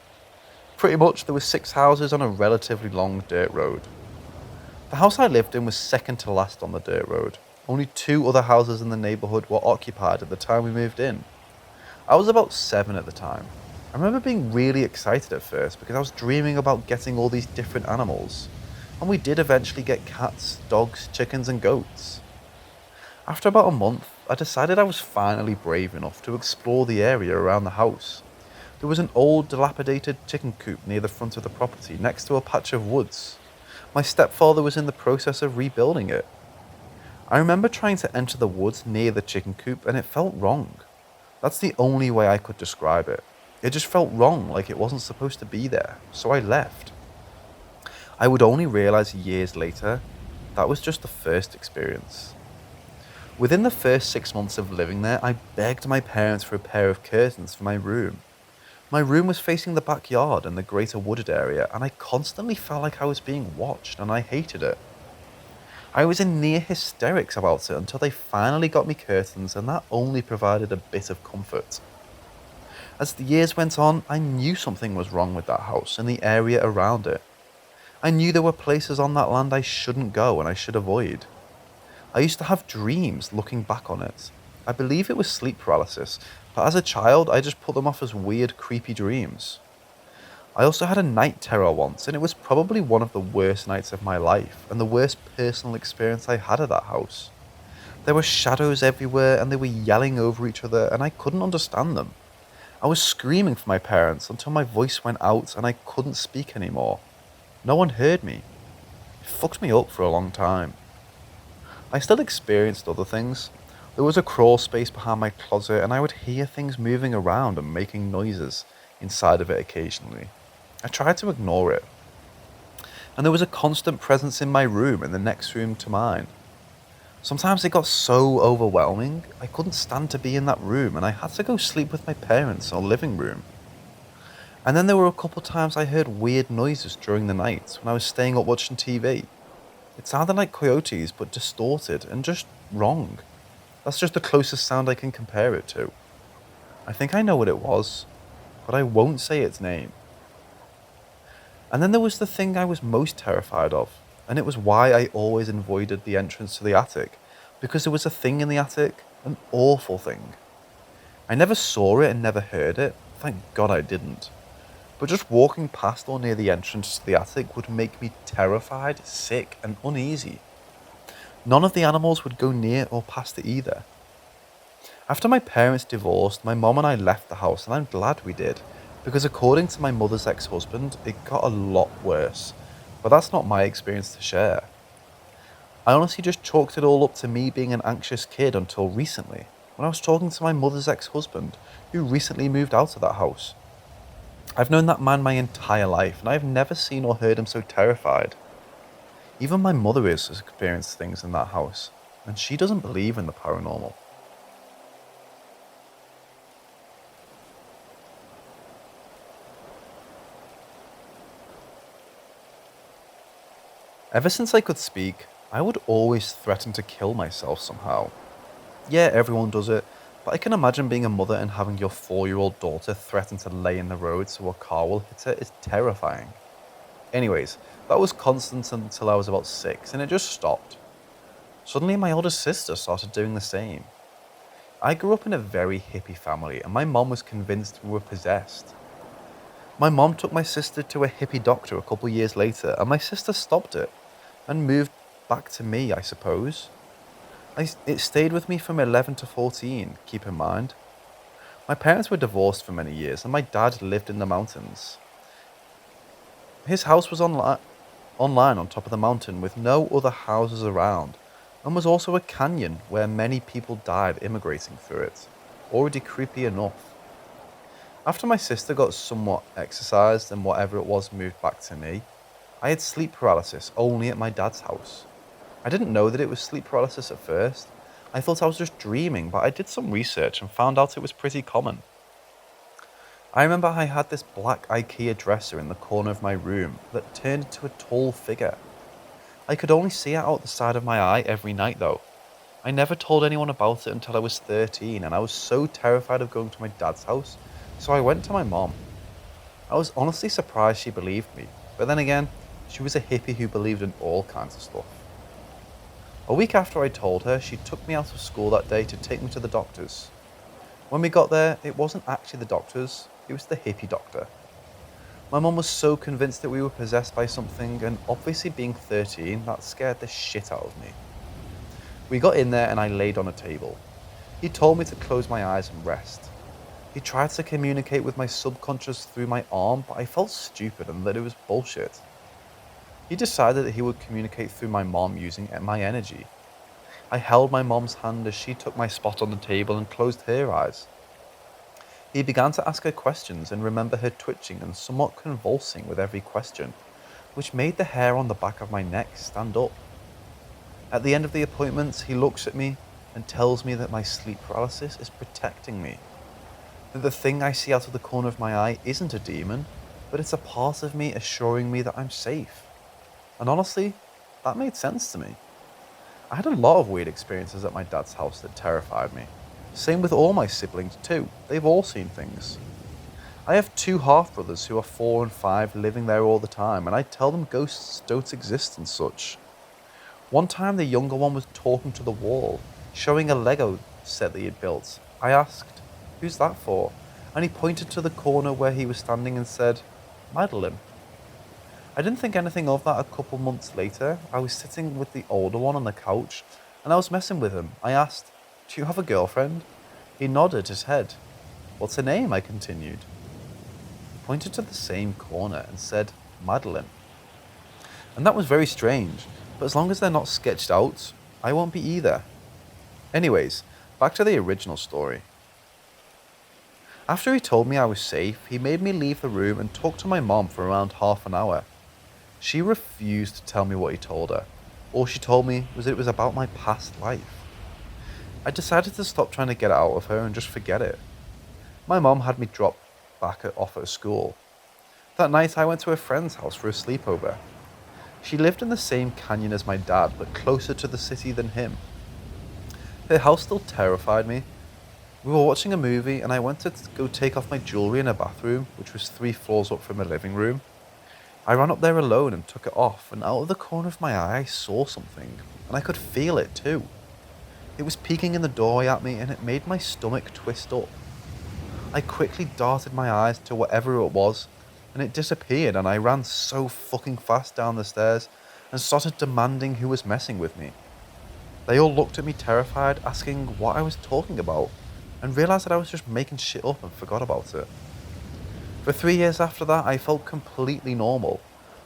S1: Pretty much there were 6 houses on a relatively long dirt road. The house I lived in was second to last on the dirt road. Only 2 other houses in the neighbourhood were occupied at the time we moved in. I was about 7 at the time. I remember being really excited at first because I was dreaming about getting all these different animals. And we did eventually get cats, dogs, chickens and goats. After about a month, I decided I was finally brave enough to explore the area around the house. There was an old dilapidated chicken coop near the front of the property next to a patch of woods. My stepfather was in the process of rebuilding it. I remember trying to enter the woods near the chicken coop and it felt wrong. That's the only way I could describe it. It just felt wrong, like it wasn't supposed to be there, so I left. I would only realise years later, that was just the first experience. Within the first 6 months of living there, I begged my parents for a pair of curtains for my room. My room was facing the backyard and the greater wooded area, and I constantly felt like I was being watched, and I hated it. I was in near hysterics about it until they finally got me curtains, and that only provided a bit of comfort. As the years went on, I knew something was wrong with that house and the area around it. I knew there were places on that land I shouldn't go and I should avoid. I used to have dreams looking back on it. I believe it was sleep paralysis, but as a child I just put them off as weird, creepy dreams. I also had a night terror once, and it was probably one of the worst nights of my life and the worst personal experience I had at that house. There were shadows everywhere and they were yelling over each other and I couldn't understand them. I was screaming for my parents until my voice went out and I couldn't speak anymore. No one heard me. It fucked me up for a long time. I still experienced other things. There was a crawl space behind my closet and I would hear things moving around and making noises inside of it occasionally. I tried to ignore it. And there was a constant presence in my room and the next room to mine. Sometimes it got so overwhelming, I couldn't stand to be in that room and I had to go sleep with my parents in a living room. And then there were a couple times I heard weird noises during the night when I was staying up watching TV. It sounded like coyotes but distorted and just wrong. That's just the closest sound I can compare it to. I think I know what it was, but I won't say its name. And then there was the thing I was most terrified of, and it was why I always avoided the entrance to the attic, because there was a thing in the attic, an awful thing. I never saw it and never heard it, thank God I didn't. But just walking past or near the entrance to the attic would make me terrified, sick, and uneasy. None of the animals would go near or past it either. After my parents divorced, my mom and I left the house, and I'm glad we did, because according to my mother's ex-husband, it got a lot worse. But that's not my experience to share. I honestly just chalked it all up to me being an anxious kid until recently, when I was talking to my mother's ex-husband, who recently moved out of that house. I've known that man my entire life, and I've never seen or heard him so terrified. Even my mother has experienced things in that house, and she doesn't believe in the paranormal. Ever since I could speak, I would always threaten to kill myself somehow. Yeah, everyone does it, but I can imagine being a mother and having your 4-year-old daughter threaten to lay in the road so a car will hit her is terrifying. Anyways, that was constant until I was about 6, and it just stopped. Suddenly my older sister started doing the same. I grew up in a very hippie family, and my mom was convinced we were possessed. My mom took my sister to a hippie doctor a couple years later, and my sister stopped it and moved back to me, I suppose. It stayed with me from 11 to 14, keep in mind. My parents were divorced for many years, and my dad lived in the mountains. His house was online on top of the mountain with no other houses around, and was also a canyon where many people died immigrating through it. Already creepy enough. After my sister got somewhat exercised and whatever it was moved back to me, I had sleep paralysis only at my dad's house. I didn't know that it was sleep paralysis at first. I thought I was just dreaming, but I did some research and found out it was pretty common. I remember I had this black IKEA dresser in the corner of my room that turned into a tall figure. I could only see it out the side of my eye every night though. I never told anyone about it until I was 13, and I was so terrified of going to my dad's house, so I went to my mom. I was honestly surprised she believed me, but then again, she was a hippie who believed in all kinds of stuff. A week after I told her, she took me out of school that day to take me to the doctors. When we got there, it wasn't actually the doctors, it was the hippie doctor. My mum was so convinced that we were possessed by something, and obviously being 13, that scared the shit out of me. We got in there and I laid on a table. He told me to close my eyes and rest. He tried to communicate with my subconscious through my arm, but I felt stupid and that it was bullshit. He decided that he would communicate through my mom using my energy. I held my mom's hand as she took my spot on the table and closed her eyes. He began to ask her questions and remember her twitching and somewhat convulsing with every question, which made the hair on the back of my neck stand up. At the end of the appointment, he looks at me and tells me that my sleep paralysis is protecting me. That the thing I see out of the corner of my eye isn't a demon, but it's a part of me assuring me that I'm safe. And honestly, that made sense to me. I had a lot of weird experiences at my dad's house that terrified me. Same with all my siblings too, they've all seen things. I have 2 half-brothers who are 4 and 5 living there all the time, and I tell them ghosts don't exist and such. One time the younger one was talking to the wall, showing a Lego set that he had built. I asked, "Who's that for?" And he pointed to the corner where he was standing and said, "Madeline." I didn't think anything of that. A couple months later, I was sitting with the older one on the couch, and I was messing with him. I asked, "Do you have a girlfriend?" He nodded his head. "What's her name?" I continued. He pointed to the same corner and said, "Madeline." And that was very strange, but as long as they're not sketched out, I won't be either. Anyways, back to the original story. After he told me I was safe, he made me leave the room and talk to my mom for around half an hour. She refused to tell me what he told her. All she told me was it was about my past life. I decided to stop trying to get it out of her and just forget it. My mom had me drop off at school. That night I went to a friend's house for a sleepover. She lived in the same canyon as my dad, but closer to the city than him. Her house still terrified me. We were watching a movie and I went to go take off my jewellery in her bathroom, which was 3 floors up from her living room. I ran up there alone and took it off, and out of the corner of my eye I saw something, and I could feel it too. It was peeking in the doorway at me and it made my stomach twist up. I quickly darted my eyes to whatever it was, and it disappeared, and I ran so fucking fast down the stairs and started demanding who was messing with me. They all looked at me terrified, asking what I was talking about, and realised that I was just making shit up and forgot about it. For 3 years after that, I felt completely normal.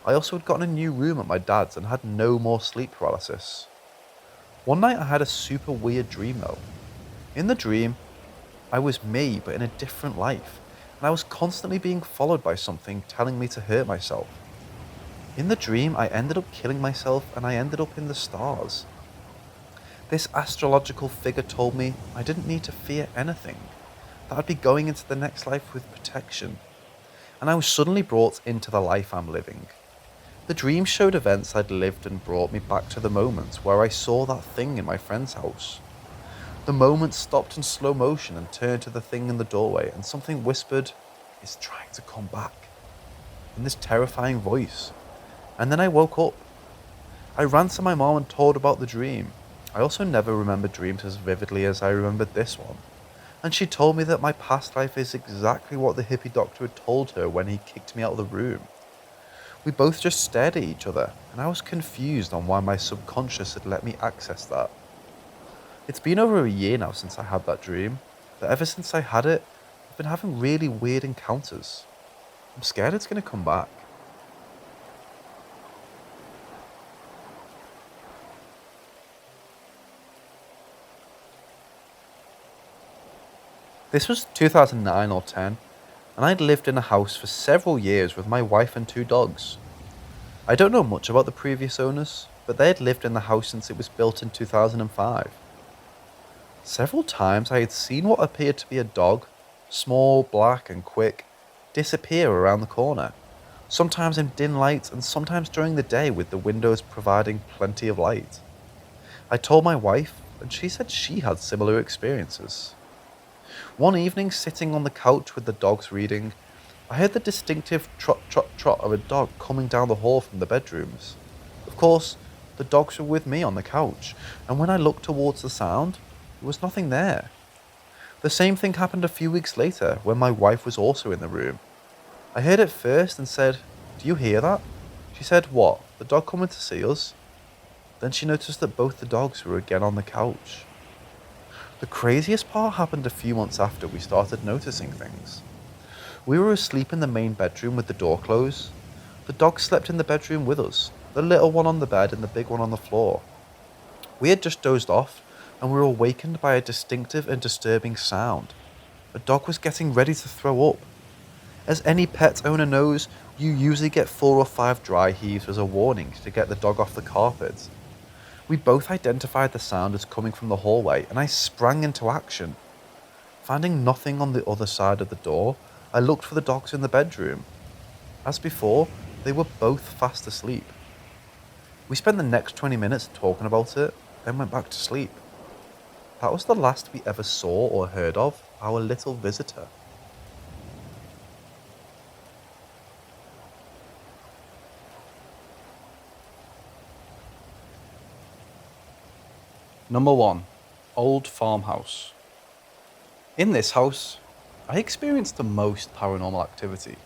S1: I also had gotten a new room at my dad's and had no more sleep paralysis. One night I had a super weird dream though. In the dream, I was me but in a different life, and I was constantly being followed by something telling me to hurt myself. In the dream, I ended up killing myself and I ended up in the stars. This astrological figure told me I didn't need to fear anything, that I'd be going into the next life with protection, and I was suddenly brought into the life I'm living. The dream showed events I'd lived and brought me back to the moment where I saw that thing in my friend's house. The moment stopped in slow motion and turned to the thing in the doorway, and something whispered, "It's trying to come back," in this terrifying voice. And then I woke up. I ran to my mom and told about the dream. I also never remember dreams as vividly as I remembered this one. And she told me that my past life is exactly what the hippie doctor had told her when he kicked me out of the room. We both just stared at each other, and I was confused on why my subconscious had let me access that. It's been over a year now since I had that dream, but ever since I had it, I've been having really weird encounters. I'm scared it's going to come back. This was 2009 or 10, and I'd lived in a house for several years with my wife and 2 dogs. I don't know much about the previous owners, but they had lived in the house since it was built in 2005. Several times I had seen what appeared to be a dog, small, black and quick, disappear around the corner, sometimes in dim light and sometimes during the day with the windows providing plenty of light. I told my wife, and she said she had similar experiences. One evening, sitting on the couch with the dogs reading, I heard the distinctive trot trot trot of a dog coming down the hall from the bedrooms. Of course, the dogs were with me on the couch, and when I looked towards the sound, there was nothing there. The same thing happened a few weeks later when my wife was also in the room. I heard it first and said, "Do you hear that?" She said, "What, the dog coming to see us?" Then she noticed that both the dogs were again on the couch. The craziest part happened a few months after we started noticing things. We were asleep in the main bedroom with the door closed. The dog slept in the bedroom with us, the little one on the bed and the big one on the floor. We had just dozed off, and we were awakened by a distinctive and disturbing sound. A dog was getting ready to throw up. As any pet owner knows, you usually get 4 or 5 dry heaves as a warning to get the dog off the carpet. We both identified the sound as coming from the hallway, and I sprang into action. Finding nothing on the other side of the door, I looked for the dogs in the bedroom. As before, they were both fast asleep. We spent the next 20 minutes talking about it, then went back to sleep. That was the last we ever saw or heard of our little visitor. Number 1. Old farmhouse. In this house, I experienced the most paranormal activity.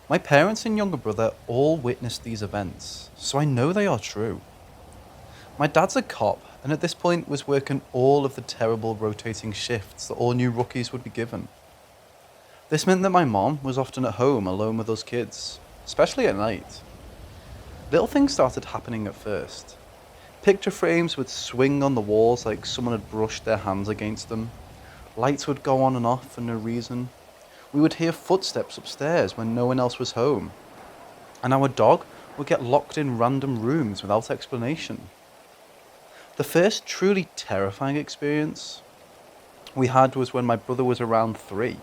S1: My parents and younger brother all witnessed these events, so I know they are true. My dad's a cop, and at this point was working all of the terrible rotating shifts that all new rookies would be given. This meant that my mom was often at home alone with us kids, especially at night. Little things started happening at first. Picture frames would swing on the walls like someone had brushed their hands against them. Lights would go on and off for no reason. We would hear footsteps upstairs when no one else was home. And our dog would get locked in random rooms without explanation. The first truly terrifying experience we had was when my brother was around 3.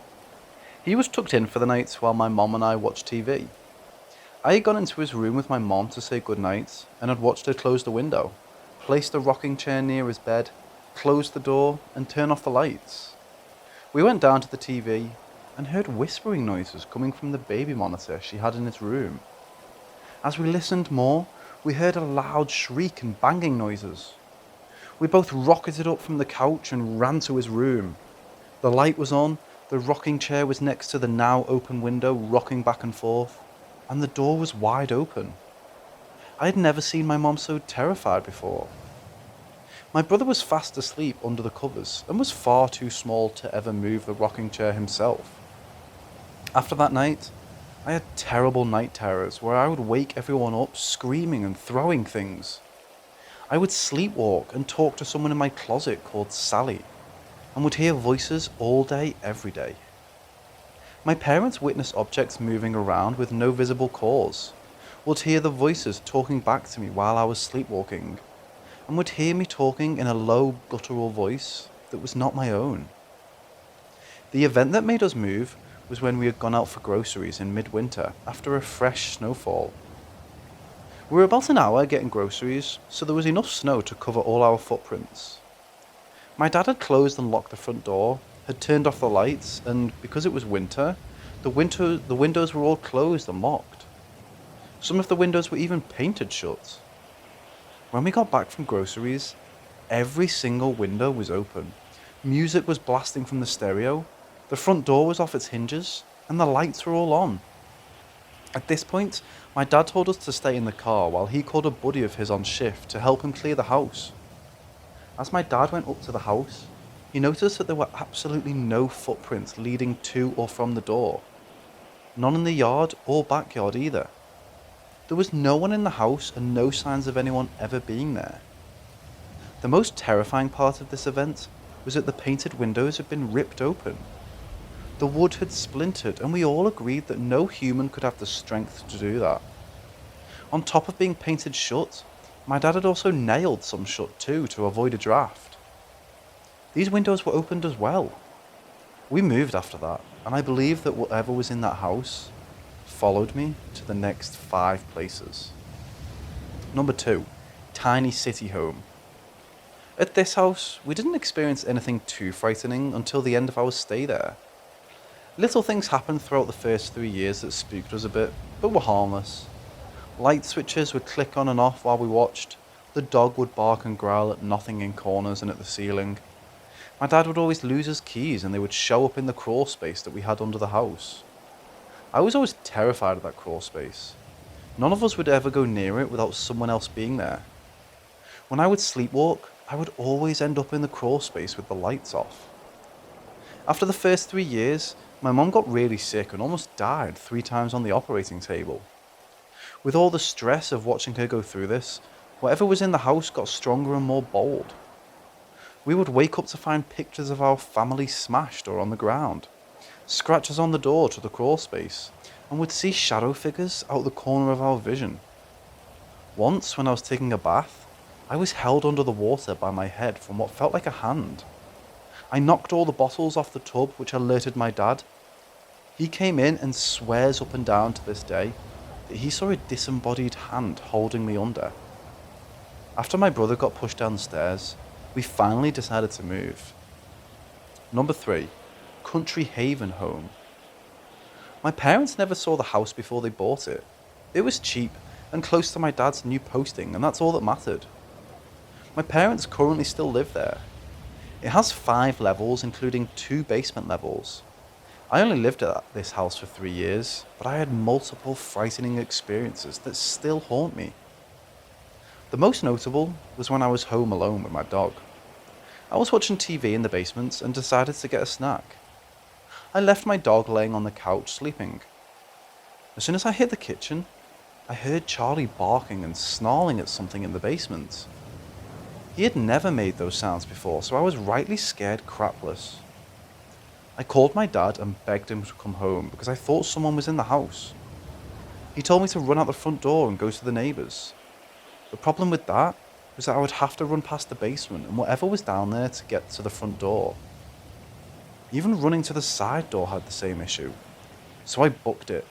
S1: He was tucked in for the night while my mom and I watched TV. I had gone into his room with my mom to say goodnight and had watched her close the window, placed a rocking chair near his bed, closed the door, and turned off the lights. We went down to the TV and heard whispering noises coming from the baby monitor she had in its room. As we listened more, we heard a loud shriek and banging noises. We both rocketed up from the couch and ran to his room. The light was on, the rocking chair was next to the now open window, rocking back and forth, and the door was wide open. I had never seen my mom so terrified before. My brother was fast asleep under the covers and was far too small to ever move the rocking chair himself. After that night, I had terrible night terrors where I would wake everyone up screaming and throwing things. I would sleepwalk and talk to someone in my closet called Sally, and would hear voices all day, every day. My parents witnessed objects moving around with no visible cause, would hear the voices talking back to me while I was sleepwalking, and would hear me talking in a low, guttural voice that was not my own. The event that made us move was when we had gone out for groceries in midwinter after a fresh snowfall. We were about an hour getting groceries, so there was enough snow to cover all our footprints. My dad had closed and locked the front door, had turned off the lights, and because it was winter, the windows were all closed and locked. Some of the windows were even painted shut. When we got back from groceries, every single window was open. Music was blasting from the stereo, the front door was off its hinges, and the lights were all on. At this point, my dad told us to stay in the car while he called a buddy of his on shift to help him clear the house. As my dad went up to the house, he noticed that there were absolutely no footprints leading to or from the door. None in the yard or backyard either. There was no one in the house and no signs of anyone ever being there. The most terrifying part of this event was that the painted windows had been ripped open. The wood had splintered, and we all agreed that no human could have the strength to do that. On top of being painted shut, my dad had also nailed some shut too to avoid a draft. These windows were opened as well. We moved after that, and I believe that whatever was in that house followed me to the next 5 places. Number 2, tiny city home. At this house, we didn't experience anything too frightening until the end of our stay there. Little things happened throughout the first 3 years that spooked us a bit, but were harmless. Light switches would click on and off while we watched. The dog would bark and growl at nothing in corners and at the ceiling. My dad would always lose his keys and they would show up in the crawl space that we had under the house. I was always terrified of that crawl space. None of us would ever go near it without someone else being there. When I would sleepwalk, I would always end up in the crawl space with the lights off. After the first 3 years, my mum got really sick and almost died 3 times on the operating table. With all the stress of watching her go through this, whatever was in the house got stronger and more bold. We would wake up to find pictures of our family smashed or on the ground, scratches on the door to the crawl space, and would see shadow figures out the corner of our vision. Once, when I was taking a bath, I was held under the water by my head from what felt like a hand. I knocked all the bottles off the tub, which alerted my dad. He came in and swears up and down to this day that he saw a disembodied hand holding me under. After my brother got pushed down the stairs, we finally decided to move. Number 3, country haven home. My parents never saw the house before they bought it. It was cheap and close to my dad's new posting, and that's all that mattered. My parents currently still live there. It has 5 levels, including 2 basement levels. I only lived at this house for 3 years, but I had multiple frightening experiences that still haunt me. The most notable was when I was home alone with my dog. I was watching TV in the basement and decided to get a snack. I left my dog laying on the couch sleeping. As soon as I hit the kitchen, I heard Charlie barking and snarling at something in the basement. He had never made those sounds before, so I was rightly scared crapless. I called my dad and begged him to come home because I thought someone was in the house. He told me to run out the front door and go to the neighbours. The problem with that was that I would have to run past the basement and whatever was down there to get to the front door. Even running to the side door had the same issue, so I booked it.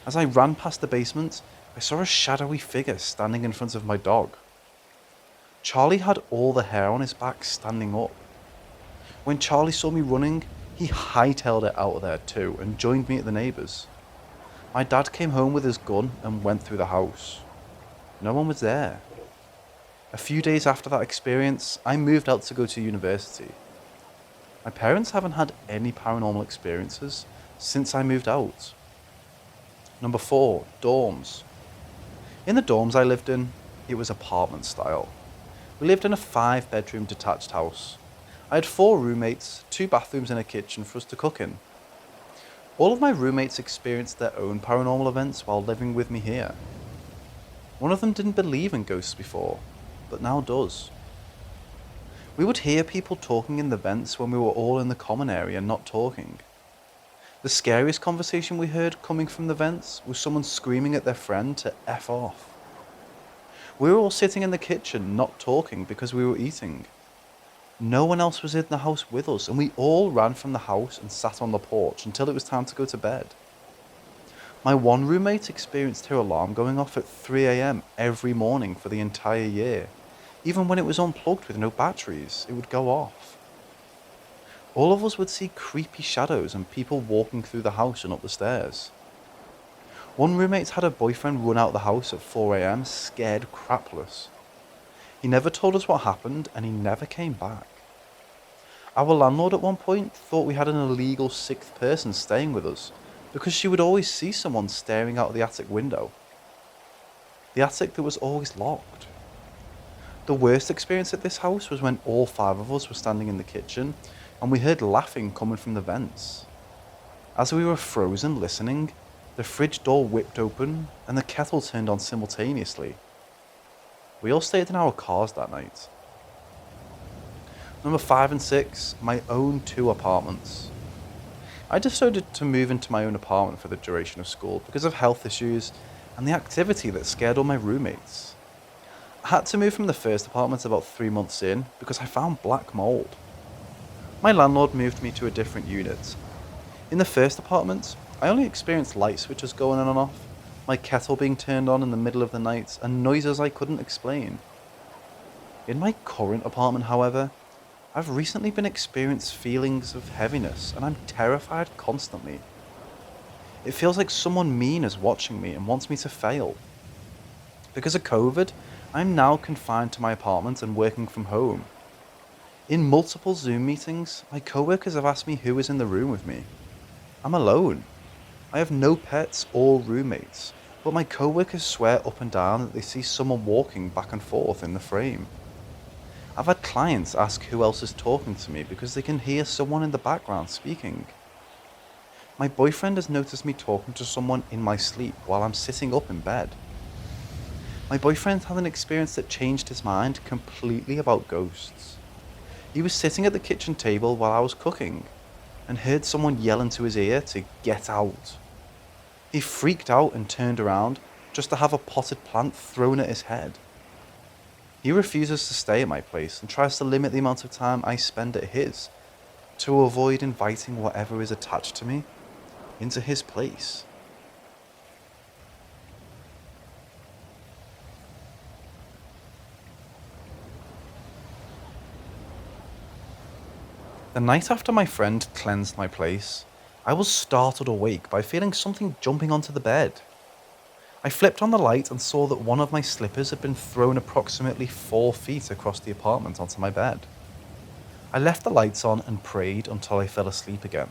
S1: As I ran past the basement, I saw a shadowy figure standing in front of my dog.
S2: Charlie had all the hair on his back standing up. When Charlie saw me running, he hightailed it out of there too and joined me at the neighbours. My dad came home with his gun and went through the house. No one was there. A few days after that experience, I moved out to go to university. My parents haven't had any paranormal experiences since I moved out. Number 4, dorms. In the dorms I lived in, it was apartment style. We lived in a 5-bedroom detached house. I had 4 roommates, 2 bathrooms and a kitchen for us to cook in. All of my roommates experienced their own paranormal events while living with me here. One of them didn't believe in ghosts before, but now does. We would hear people talking in the vents when we were all in the common area not talking. The scariest conversation we heard coming from the vents was someone screaming at their friend to F off. We were all sitting in the kitchen not talking because we were eating. No one else was in the house with us, and we all ran from the house and sat on the porch until it was time to go to bed. My one roommate experienced her alarm going off at 3 a.m. every morning for the entire year. Even when it was unplugged with no batteries, it would go off. All of us would see creepy shadows and people walking through the house and up the stairs. One roommate had her boyfriend run out the house at 4 a.m. scared crapless. He never told us what happened and he never came back. Our landlord at one point thought we had an illegal 6th person staying with us because she would always see someone staring out of the attic window. The attic that was always locked. The worst experience at this house was when all 5 of us were standing in the kitchen and we heard laughing coming from the vents. As we were frozen listening, the fridge door whipped open and the kettle turned on simultaneously. We all stayed in our cars that night. Number 5 and 6, my own 2 apartments. I decided to move into my own apartment for the duration of school because of health issues and the activity that scared all my roommates. I had to move from the first apartment about 3 months in because I found black mold. My landlord moved me to a different unit. In the first apartment, I only experienced light switches going on and off, my kettle being turned on in the middle of the night, and noises I couldn't explain. In my current apartment, however, I've recently been experiencing feelings of heaviness and I'm terrified constantly. It feels like someone mean is watching me and wants me to fail. Because of COVID, I'm now confined to my apartment and working from home. In multiple Zoom meetings, my coworkers have asked me who is in the room with me. I'm alone. I have no pets or roommates, but my coworkers swear up and down that they see someone walking back and forth in the frame. I've had clients ask who else is talking to me because they can hear someone in the background speaking. My boyfriend has noticed me talking to someone in my sleep while I'm sitting up in bed. My boyfriend had an experience that changed his mind completely about ghosts. He was sitting at the kitchen table while I was cooking and heard someone yell into his ear to get out. He freaked out and turned around just to have a potted plant thrown at his head. He refuses to stay at my place and tries to limit the amount of time I spend at his to avoid inviting whatever is attached to me into his place. The night after my friend cleansed my place, I was startled awake by feeling something jumping onto the bed. I flipped on the light and saw that one of my slippers had been thrown approximately 4 feet across the apartment onto my bed. I left the lights on and prayed until I fell asleep again.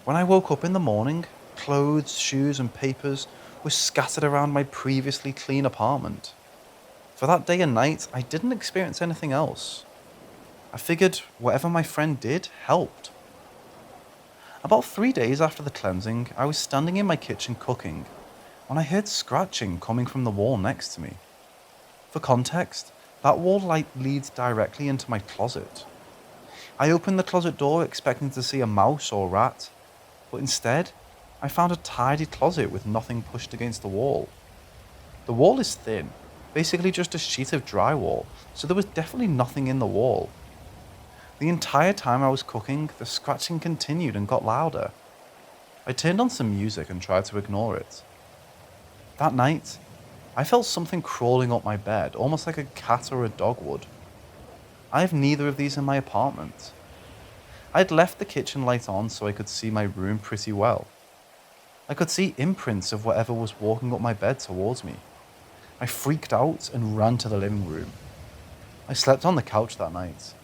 S2: When I woke up in the morning, clothes, shoes and papers were scattered around my previously clean apartment. For that day and night, I didn't experience anything else. I figured whatever my friend did helped. About 3 days after the cleansing, I was standing in my kitchen cooking when I heard scratching coming from the wall next to me. For context, that wall light leads directly into my closet. I opened the closet door expecting to see a mouse or rat, but instead, I found a tidy closet with nothing pushed against the wall. The wall is thin, basically just a sheet of drywall, so there was definitely nothing in the wall. The entire time I was cooking, the scratching continued and got louder. I turned on some music and tried to ignore it. That night, I felt something crawling up my bed, almost like a cat or a dog would. I have neither of these in my apartment. I had left the kitchen light on so I could see my room pretty well. I could see imprints of whatever was walking up my bed towards me. I freaked out and ran to the living room. I slept on the couch that night.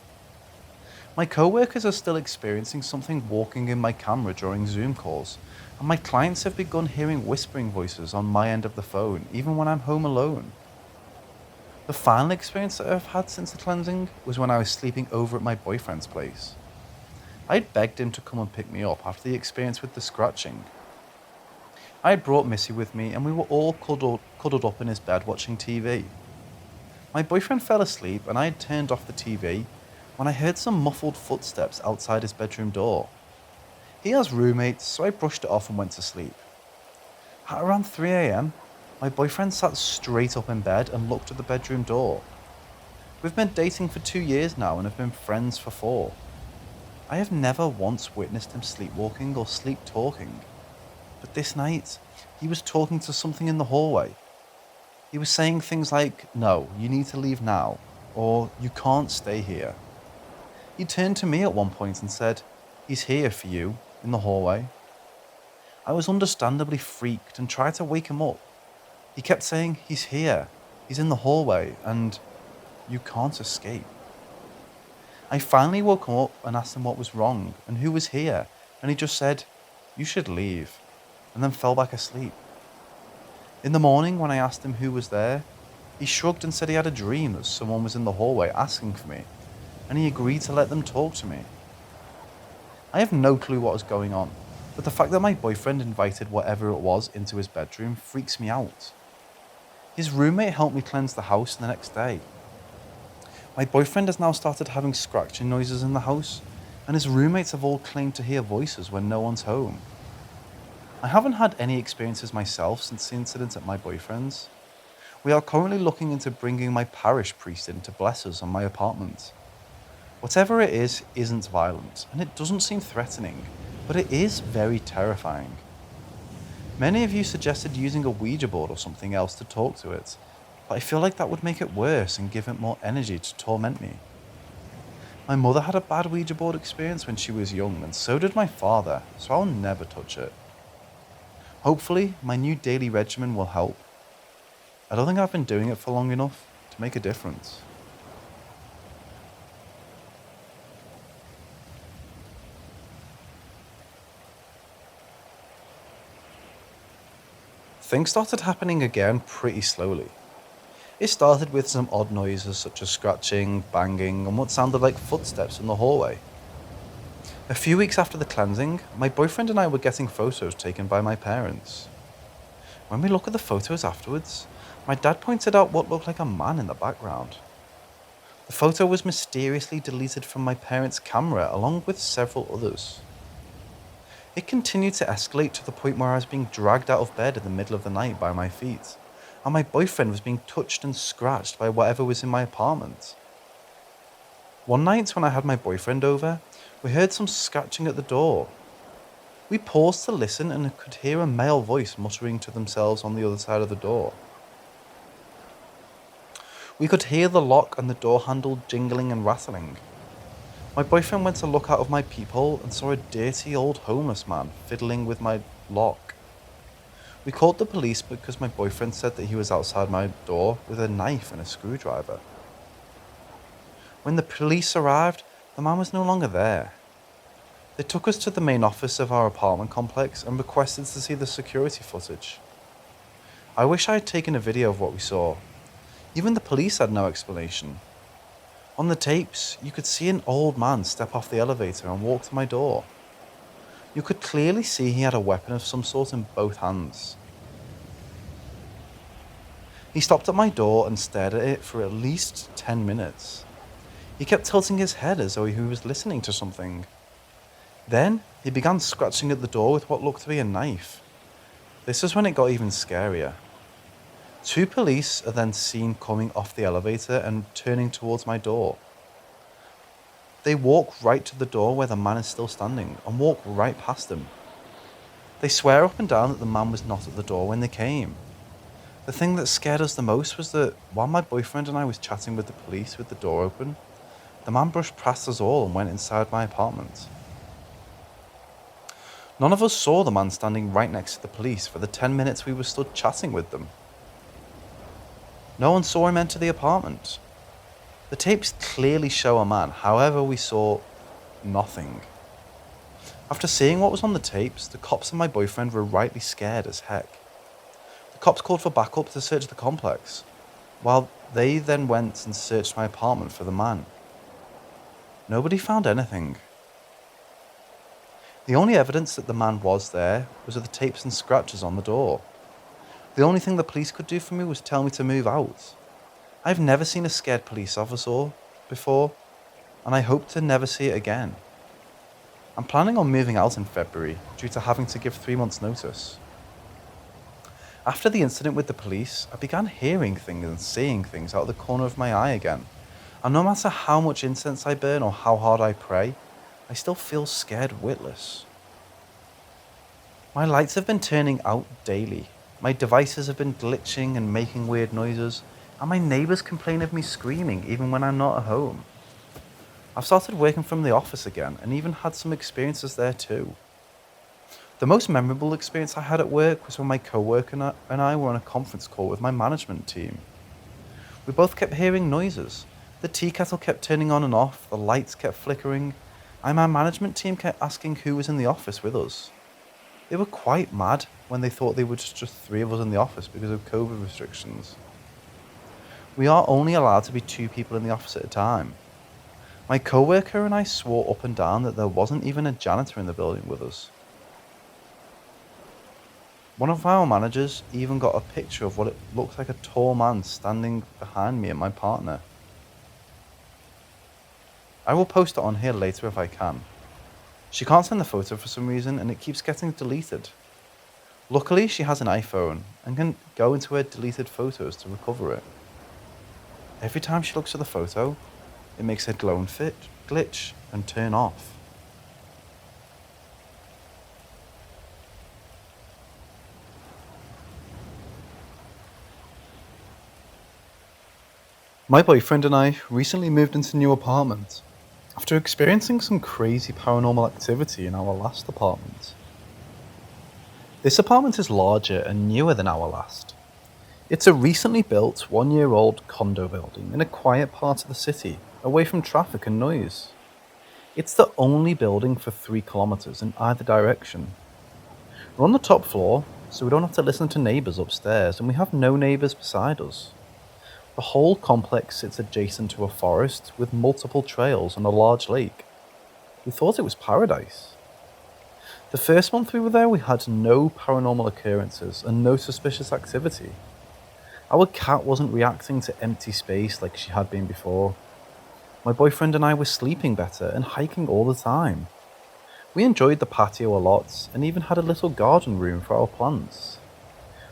S2: My co-workers are still experiencing something walking in my camera during Zoom calls, and my clients have begun hearing whispering voices on my end of the phone, even when I'm home alone. The final experience that I've had since the cleansing was when I was sleeping over at my boyfriend's place. I'd begged him to come and pick me up after the experience with the scratching. I had brought Missy with me and we were all cuddled up in his bed watching TV. My boyfriend fell asleep and I had turned off the TV when I heard some muffled footsteps outside his bedroom door. He has roommates, so I brushed it off and went to sleep. At around 3 a.m, my boyfriend sat straight up in bed and looked at the bedroom door. We've been dating for 2 years now and have been friends for 4. I have never once witnessed him sleepwalking or sleep talking. But this night, he was talking to something in the hallway. He was saying things like, "No, you need to leave now," or "You can't stay here." He turned to me at one point and said, "He's here for you, in the hallway." I was understandably freaked and tried to wake him up. He kept saying, "He's here, he's in the hallway, and you can't escape." I finally woke him up and asked him what was wrong and who was here, and he just said, "You should leave," and then fell back asleep. In the morning, when I asked him who was there, he shrugged and said he had a dream that someone was in the hallway asking for me, and he agreed to let them talk to me. I have no clue what was going on, but the fact that my boyfriend invited whatever it was into his bedroom freaks me out. His roommate helped me cleanse the house the next day. My boyfriend has now started having scratching noises in the house, and his roommates have all claimed to hear voices when no one's home. I haven't had any experiences myself since the incident at my boyfriend's. We are currently looking into bringing my parish priest in to bless us on my apartment. Whatever it is isn't violent, and it doesn't seem threatening, but it is very terrifying. Many of you suggested using a Ouija board or something else to talk to it, but I feel like that would make it worse and give it more energy to torment me. My mother had a bad Ouija board experience when she was young, and so did my father, so I'll never touch it. Hopefully, my new daily regimen will help. I don't think I've been doing it for long enough to make a difference. Things started happening again pretty slowly. It started with some odd noises such as scratching, banging, and what sounded like footsteps in the hallway. A few weeks after the cleansing, my boyfriend and I were getting photos taken by my parents. When we look at the photos afterwards, my dad pointed out what looked like a man in the background. The photo was mysteriously deleted from my parents' camera along with several others. It continued to escalate to the point where I was being dragged out of bed in the middle of the night by my feet, and my boyfriend was being touched and scratched by whatever was in my apartment. One night when I had my boyfriend over, we heard some scratching at the door. We paused to listen and could hear a male voice muttering to themselves on the other side of the door. We could hear the lock and the door handle jingling and rattling. My boyfriend went to look out of my peephole and saw a dirty old homeless man fiddling with my lock. We called the police because my boyfriend said that he was outside my door with a knife and a screwdriver. When the police arrived, the man was no longer there. They took us to the main office of our apartment complex and requested to see the security footage. I wish I had taken a video of what we saw. Even the police had no explanation. On the tapes, you could see an old man step off the elevator and walk to my door. You could clearly see he had a weapon of some sort in both hands. He stopped at my door and stared at it for at least 10 minutes. He kept tilting his head as though he was listening to something. Then, he began scratching at the door with what looked to be a knife. This is when it got even scarier. 2 police are then seen coming off the elevator and turning towards my door. They walk right to the door where the man is still standing and walk right past him. They swear up and down that the man was not at the door when they came. The thing that scared us the most was that while my boyfriend and I was chatting with the police with the door open, the man brushed past us all and went inside my apartment. None of us saw the man standing right next to the police for the 10 minutes we were stood chatting with them. No one saw him enter the apartment. The tapes clearly show a man, however we saw nothing. After seeing what was on the tapes, the cops and my boyfriend were rightly scared as heck. The cops called for backup to search the complex, while they then went and searched my apartment for the man. Nobody found anything. The only evidence that the man was there was of the tapes and scratches on the door. The only thing the police could do for me was tell me to move out. I've never seen a scared police officer before, and I hope to never see it again. I'm planning on moving out in February due to having to give 3 months' notice. After the incident with the police, I began hearing things and seeing things out of the corner of my eye again, and no matter how much incense I burn or how hard I pray, I still feel scared witless. My lights have been turning out daily, my devices have been glitching and making weird noises, and my neighbours complain of me screaming even when I'm not at home. I've started working from the office again and even had some experiences there too. The most memorable experience I had at work was when my co-worker and I were on a conference call with my management team. We both kept hearing noises. The tea kettle kept turning on and off, the lights kept flickering, and my management team kept asking who was in the office with us. They were quite mad when they thought they were just 3 of us in the office because of COVID restrictions. We are only allowed to be 2 people in the office at a time. My co-worker and I swore up and down that there wasn't even a janitor in the building with us. One of our managers even got a picture of what it looked like a tall man standing behind me and my partner. I will post it on here later if I can. She can't send the photo for some reason and it keeps getting deleted. Luckily she has an iPhone and can go into her deleted photos to recover it. Every time she looks at the photo, it makes her glow and glitch and turn off. My boyfriend and I recently moved into a new apartment after experiencing some crazy paranormal activity in our last apartment. This apartment is larger and newer than our last. It's a recently built 1-year-old condo building in a quiet part of the city, away from traffic and noise. It's the only building for 3 kilometers in either direction. We're on the top floor, so we don't have to listen to neighbors upstairs, and we have no neighbors beside us. The whole complex sits adjacent to a forest with multiple trails and a large lake. We thought it was paradise. The first month we were there, we had no paranormal occurrences and no suspicious activity. Our cat wasn't reacting to empty space like she had been before. My boyfriend and I were sleeping better and hiking all the time. We enjoyed the patio a lot and even had a little garden room for our plants.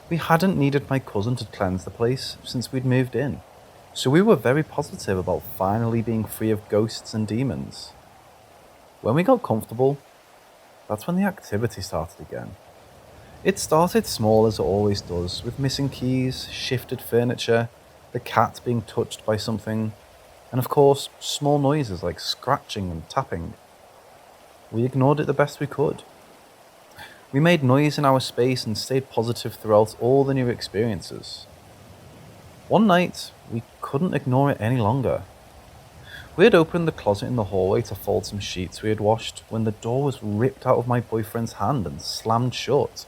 S2: We hadn't needed my cousin to cleanse the place since we'd moved in, so we were very positive about finally being free of ghosts and demons. When we got comfortable, that's when the activity started again. It started small as it always does, with missing keys, shifted furniture, the cat being touched by something, and of course, small noises like scratching and tapping. We ignored it the best we could. We made noise in our space and stayed positive throughout all the new experiences. One night, we couldn't ignore it any longer. We had opened the closet in the hallway to fold some sheets we had washed when the door was ripped out of my boyfriend's hand and slammed shut.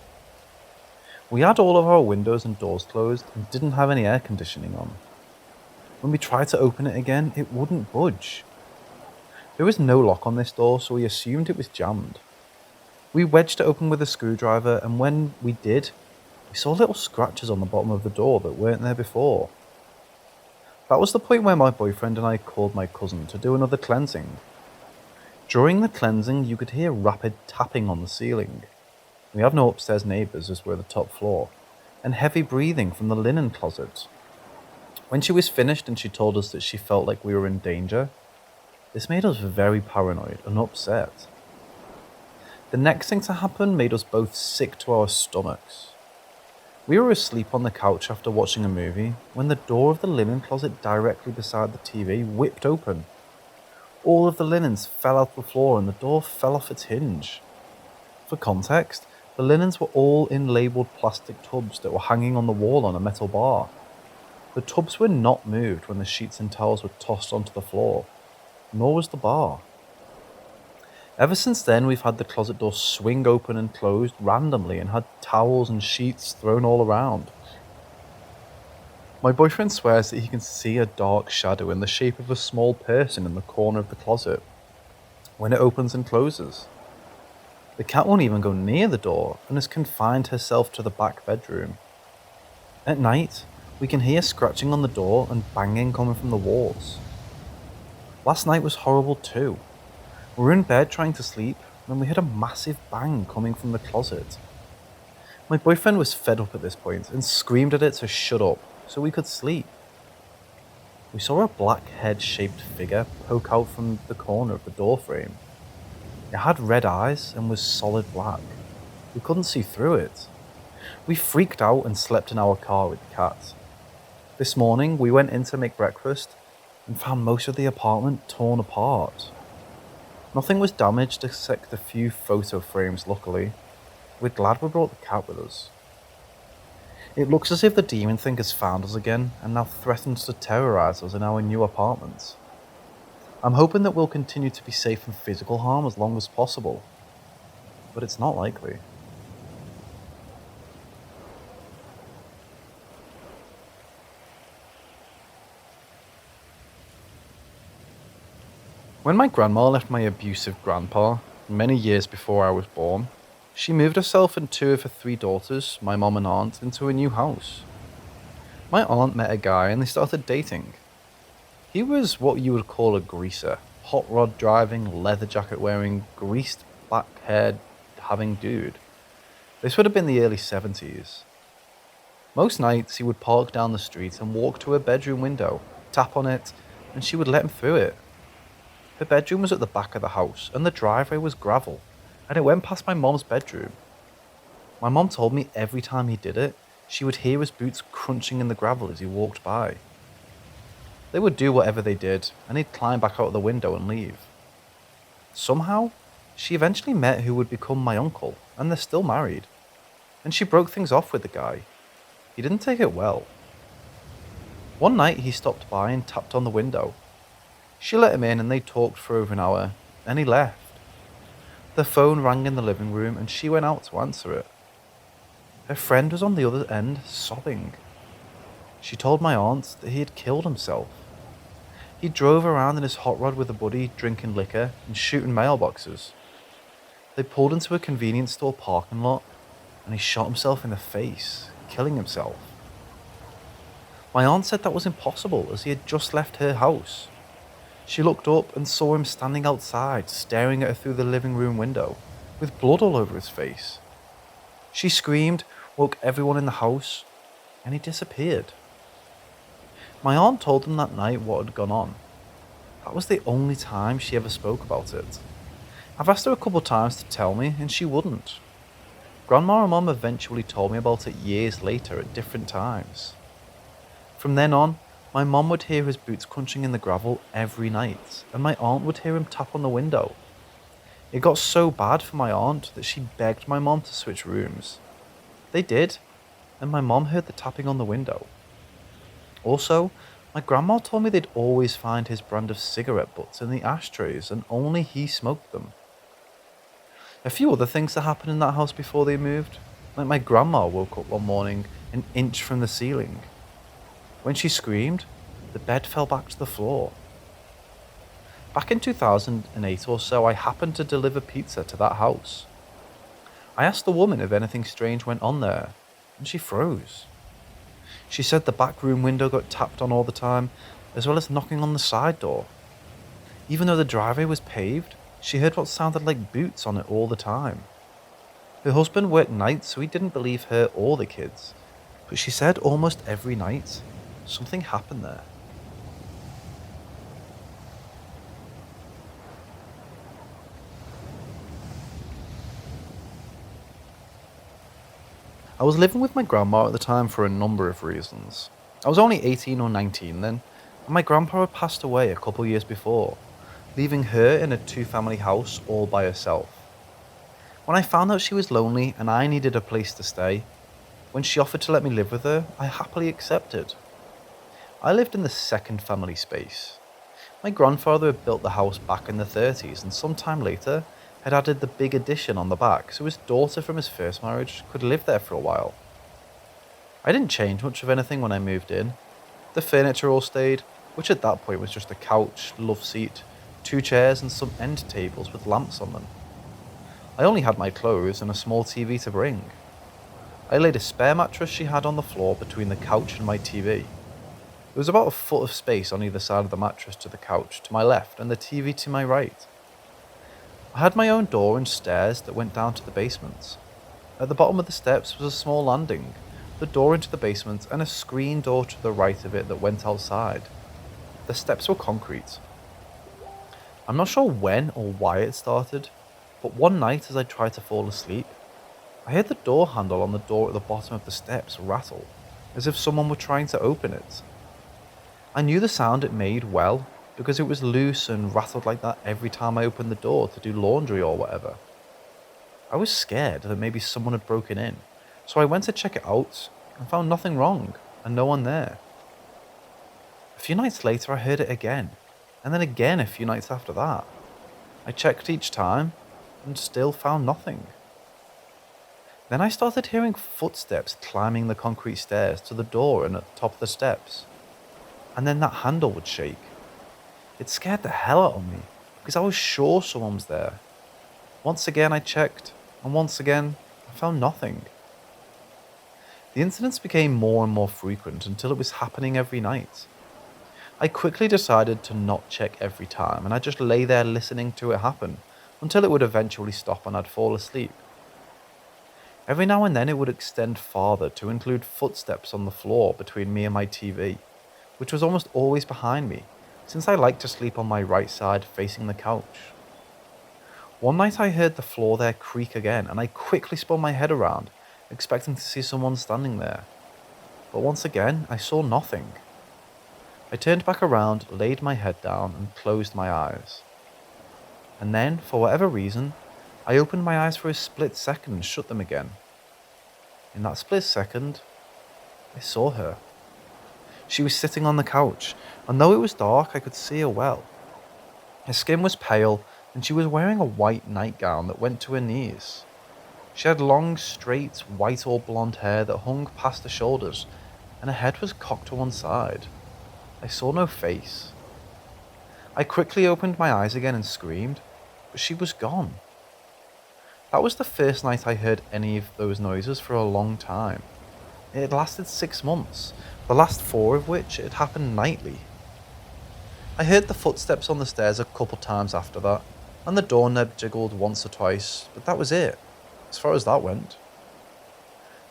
S2: We had all of our windows and doors closed and didn't have any air conditioning on. When we tried to open it again, it wouldn't budge. There was no lock on this door, so we assumed it was jammed. We wedged it open with a screwdriver, and when we did, we saw little scratches on the bottom of the door that weren't there before. That was the point where my boyfriend and I called my cousin to do another cleansing. During the cleansing, you could hear rapid tapping on the ceiling. We have no upstairs neighbours as we're the top floor, and heavy breathing from the linen closet. When she was finished and she told us that she felt like we were in danger, this made us very paranoid and upset. The next thing to happen made us both sick to our stomachs. We were asleep on the couch after watching a movie when the door of the linen closet directly beside the TV whipped open. All of the linens fell out the floor and the door fell off its hinge. For context, the linens were all in labelled plastic tubs that were hanging on the wall on a metal bar. The tubs were not moved when the sheets and towels were tossed onto the floor, nor was the bar. Ever since then, we've had the closet door swing open and closed randomly and had towels and sheets thrown all around. My boyfriend swears that he can see a dark shadow in the shape of a small person in the corner of the closet when it opens and closes. The cat won't even go near the door and has confined herself to the back bedroom. At night, we can hear scratching on the door and banging coming from the walls. Last night was horrible too. We were in bed trying to sleep when we heard a massive bang coming from the closet. My boyfriend was fed up at this point and screamed at it to shut up so we could sleep. We saw a black head-shaped figure poke out from the corner of the door frame. It had red eyes and was solid black. We couldn't see through it. We freaked out and slept in our car with the cat. This morning we went in to make breakfast and found most of the apartment torn apart. Nothing was damaged except a few photo frames, luckily. We're glad we brought the cat with us. It looks as if the demon thing has found us again and now threatens to terrorize us in our new apartment. I'm hoping that we'll continue to be safe from physical harm as long as possible, but it's not likely. When my grandma left my abusive grandpa, many years before I was born, she moved herself and two of her three daughters, my mom and aunt, into a new house. My aunt met a guy and they started dating. He was what you would call a greaser, hot rod driving, leather jacket wearing, greased black haired having dude. This would have been the early 70s. Most nights he would park down the street and walk to her bedroom window, tap on it, and she would let him through it. Her bedroom was at the back of the house, and the driveway was gravel, and it went past my mom's bedroom. My mom told me every time he did it, she would hear his boots crunching in the gravel as he walked by. They would do whatever they did, and he'd climb back out of the window and leave. Somehow, she eventually met who would become my uncle, and they're still married. And she broke things off with the guy. He didn't take it well. One night he stopped by and tapped on the window. She let him in and they talked for over an hour, then he left. The phone rang in the living room and she went out to answer it. Her friend was on the other end, sobbing. She told my aunt that he had killed himself. He drove around in his hot rod with a buddy, drinking liquor and shooting mailboxes. They pulled into a convenience store parking lot and he shot himself in the face, killing himself. My aunt said that was impossible as he had just left her house. She looked up and saw him standing outside, staring at her through the living room window, with blood all over his face. She screamed, woke everyone in the house, and he disappeared. My aunt told them that night what had gone on. That was the only time she ever spoke about it. I've asked her a couple times to tell me, and she wouldn't. Grandma and Mum eventually told me about it years later at different times. From then on, my mum would hear his boots crunching in the gravel every night, and my aunt would hear him tap on the window. It got so bad for my aunt that she begged my mum to switch rooms. They did, and my mum heard the tapping on the window. Also, my grandma told me they'd always find his brand of cigarette butts in the ashtrays, and only he smoked them. A few other things that happened in that house before they moved, like my grandma woke up one morning an inch from the ceiling. When she screamed, the bed fell back to the floor. Back in 2008 or so, I happened to deliver pizza to that house. I asked the woman if anything strange went on there, and she froze. She said the back room window got tapped on all the time, as well as knocking on the side door. Even though the driveway was paved, she heard what sounded like boots on it all the time. Her husband worked nights, so he didn't believe her or the kids, but she said almost every night, something happened there. I was living with my grandma at the time for a number of reasons. I was only 18 or 19 then, and my grandpa had passed away a couple years before, leaving her in a two-family house all by herself. When I found out she was lonely and I needed a place to stay, when she offered to let me live with her, I happily accepted. I lived in the second family space. My grandfather had built the house back in the 30s and sometime later had added the big addition on the back so his daughter from his first marriage could live there for a while. I didn't change much of anything when I moved in. The furniture all stayed, which at that point was just a couch, love seat, 2 chairs and some end tables with lamps on them. I only had my clothes and a small TV to bring. I laid a spare mattress she had on the floor between the couch and my TV. There was about a foot of space on either side of the mattress to the couch to my left and the TV to my right. I had my own door and stairs that went down to the basement. At the bottom of the steps was a small landing, the door into the basement and a screen door to the right of it that went outside. The steps were concrete. I'm not sure when or why it started, but one night as I tried to fall asleep, I heard the door handle on the door at the bottom of the steps rattle, as if someone were trying to open it. I knew the sound it made well, because it was loose and rattled like that every time I opened the door to do laundry or whatever. I was scared that maybe someone had broken in, so I went to check it out and found nothing wrong and no one there. A few nights later I heard it again, and then again a few nights after that. I checked each time and still found nothing. Then I started hearing footsteps climbing the concrete stairs to the door and at the top of the steps, and then that handle would shake. It scared the hell out of me, because I was sure someone was there. Once again I checked, and once again I found nothing. The incidents became more and more frequent until it was happening every night. I quickly decided to not check every time, and I just lay there listening to it happen, until it would eventually stop and I'd fall asleep. Every now and then it would extend farther to include footsteps on the floor between me and my TV, which was almost always behind me, since I like to sleep on my right side facing the couch. One night I heard the floor there creak again and I quickly spun my head around, expecting to see someone standing there. But once again, I saw nothing. I turned back around, laid my head down and closed my eyes. And then, for whatever reason, I opened my eyes for a split second and shut them again. In that split second, I saw her. She was sitting on the couch, and though it was dark, I could see her well. Her skin was pale, and she was wearing a white nightgown that went to her knees. She had long, straight, white or blonde hair that hung past her shoulders, and her head was cocked to one side. I saw no face. I quickly opened my eyes again and screamed, but she was gone. That was the first night I heard any of those noises for a long time. It had lasted 6 months, the last 4 of which it had happened nightly. I heard the footsteps on the stairs a couple times after that, and the doorknob jiggled once or twice, but that was it, as far as that went.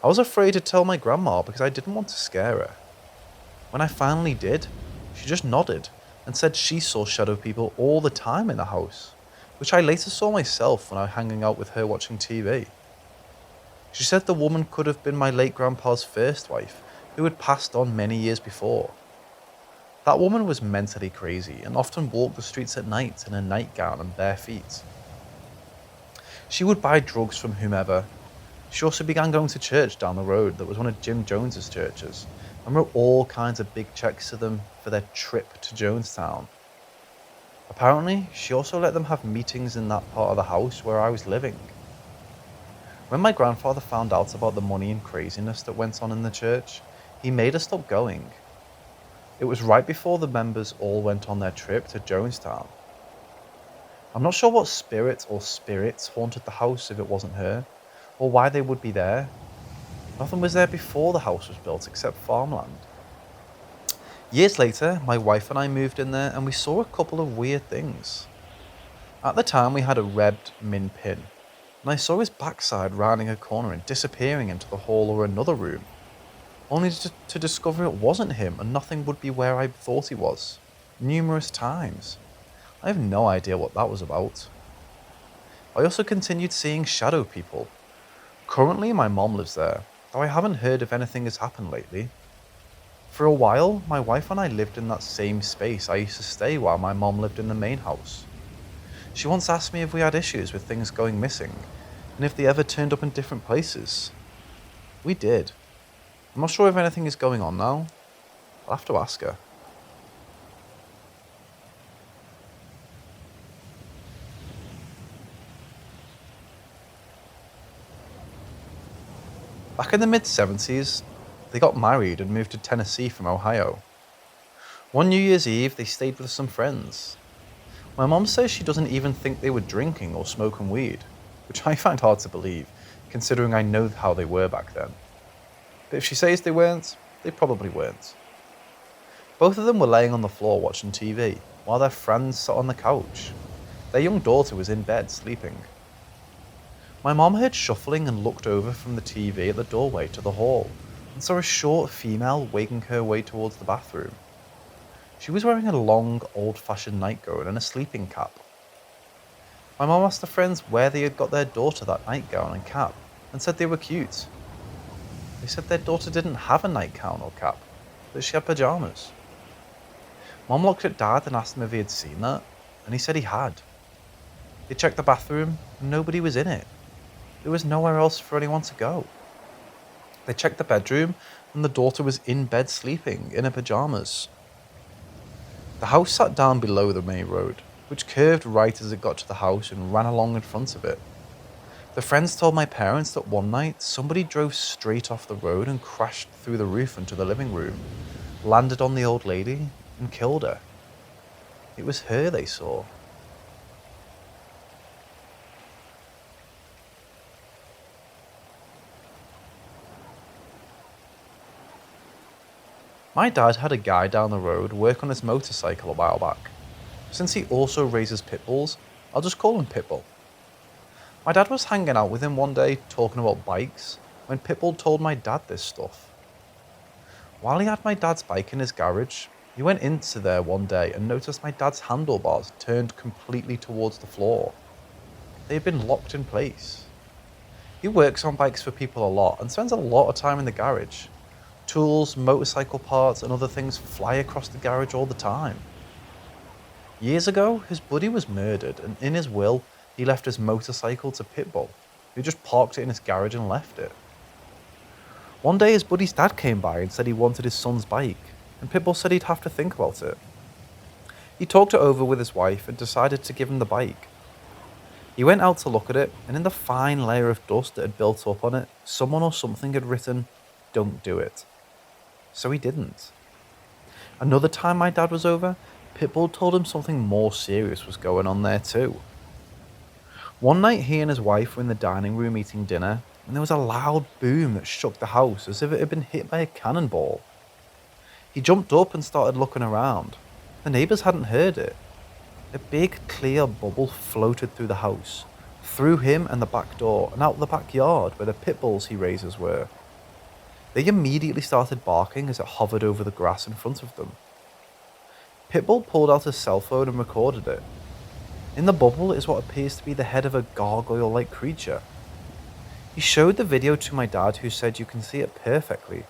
S2: I was afraid to tell my grandma because I didn't want to scare her. When I finally did, she just nodded and said she saw shadow people all the time in the house, which I later saw myself when I was hanging out with her watching TV. She said the woman could have been my late grandpa's first wife, who had passed on many years before. That woman was mentally crazy and often walked the streets at night in a nightgown and bare feet. She would buy drugs from whomever. She also began going to church down the road that was one of Jim Jones's churches, and wrote all kinds of big checks to them for their trip to Jonestown. Apparently, she also let them have meetings in that part of the house where I was living. When my grandfather found out about the money and craziness that went on in the church, he made us stop going. It was right before the members all went on their trip to Jonestown. I'm not sure what spirit or spirits haunted the house if it wasn't her, or why they would be there. Nothing was there before the house was built except farmland. Years later, my wife and I moved in there and we saw a couple of weird things. At the time we had a rebbed min pin, and I saw his backside rounding a corner and disappearing into the hall or another room, only to discover it wasn't him and nothing would be where I thought he was, numerous times. I have no idea what that was about. I also continued seeing shadow people. Currently my mom lives there, though I haven't heard if anything has happened lately. For a while, my wife and I lived in that same space I used to stay while my mom lived in the main house. She once asked me if we had issues with things going missing, and if they ever turned up in different places. We did. I'm not sure if anything is going on now. I'll have to ask her. Back in the mid-70s, they got married and moved to Tennessee from Ohio. One New Year's Eve, they stayed with some friends. My mom says she doesn't even think they were drinking or smoking weed, which I find hard to believe, considering I know how they were back then. But if she says they weren't, they probably weren't. Both of them were laying on the floor watching TV, while their friends sat on the couch. Their young daughter was in bed sleeping. My mom heard shuffling and looked over from the TV at the doorway to the hall and saw a short female waking her way towards the bathroom. She was wearing a long, old-fashioned nightgown and a sleeping cap. My mom asked the friends where they had got their daughter that nightgown and cap and said they were cute. They said their daughter didn't have a nightgown or cap, that she had pajamas. Mom looked at Dad and asked him if he had seen that, and he said he had. They checked the bathroom and nobody was in it. There was nowhere else for anyone to go. They checked the bedroom and the daughter was in bed sleeping in her pajamas. The house sat down below the main road, which curved right as it got to the house and ran along in front of it. The friends told my parents that one night somebody drove straight off the road and crashed through the roof into the living room, landed on the old lady and killed her. It was her they saw. My dad had a guy down the road work on his motorcycle a while back. Since he also raises pit bulls, I'll just call him Pitbull. My dad was hanging out with him one day talking about bikes when Pitbull told my dad this stuff. While he had my dad's bike in his garage, he went into there one day and noticed my dad's handlebars turned completely towards the floor. They had been locked in place. He works on bikes for people a lot and spends a lot of time in the garage. Tools, motorcycle parts, and other things fly across the garage all the time. Years ago, his buddy was murdered, and in his will, he left his motorcycle to Pitbull, who just parked it in his garage and left it. One day, his buddy's dad came by and said he wanted his son's bike, and Pitbull said he'd have to think about it. He talked it over with his wife and decided to give him the bike. He went out to look at it, and in the fine layer of dust that had built up on it, someone or something had written, "Don't do it." So he didn't. Another time my dad was over, Pitbull told him something more serious was going on there too. One night he and his wife were in the dining room eating dinner, and there was a loud boom that shook the house as if it had been hit by a cannonball. He jumped up and started looking around. The neighbours hadn't heard it. A big clear bubble floated through the house, through him and the back door, and out the backyard where the pit bulls he raises were. They immediately started barking as it hovered over the grass in front of them. Pitbull pulled out his cell phone and recorded it. In the bubble is what appears to be the head of a gargoyle-like creature. He showed the video to my dad, who said you can see it perfectly,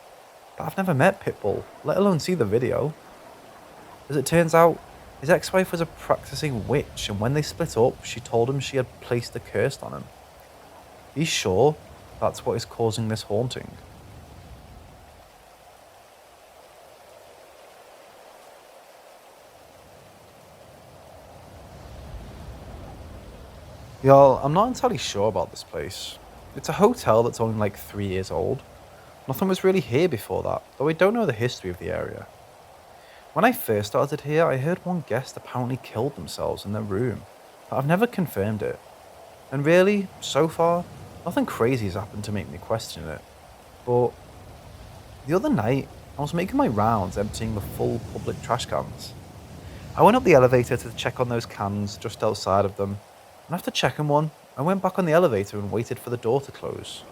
S2: but I've never met Pitbull, let alone see the video. As it turns out, his ex-wife was a practicing witch, and when they split up, she told him she had placed a curse on him. He's sure that's what is causing this haunting. Y'all, I'm not entirely sure about this place. It's a hotel that's only like 3 years old. Nothing was really here before that, though I don't know the history of the area. When I first started here, I heard one guest apparently killed themselves in their room, but I've never confirmed it. And really, so far, nothing crazy has happened to make me question it. But the other night, I was making my rounds emptying the full public trash cans. I went up the elevator to check on those cans just outside of them, and after checking one, I went back on the elevator and waited for the door to close.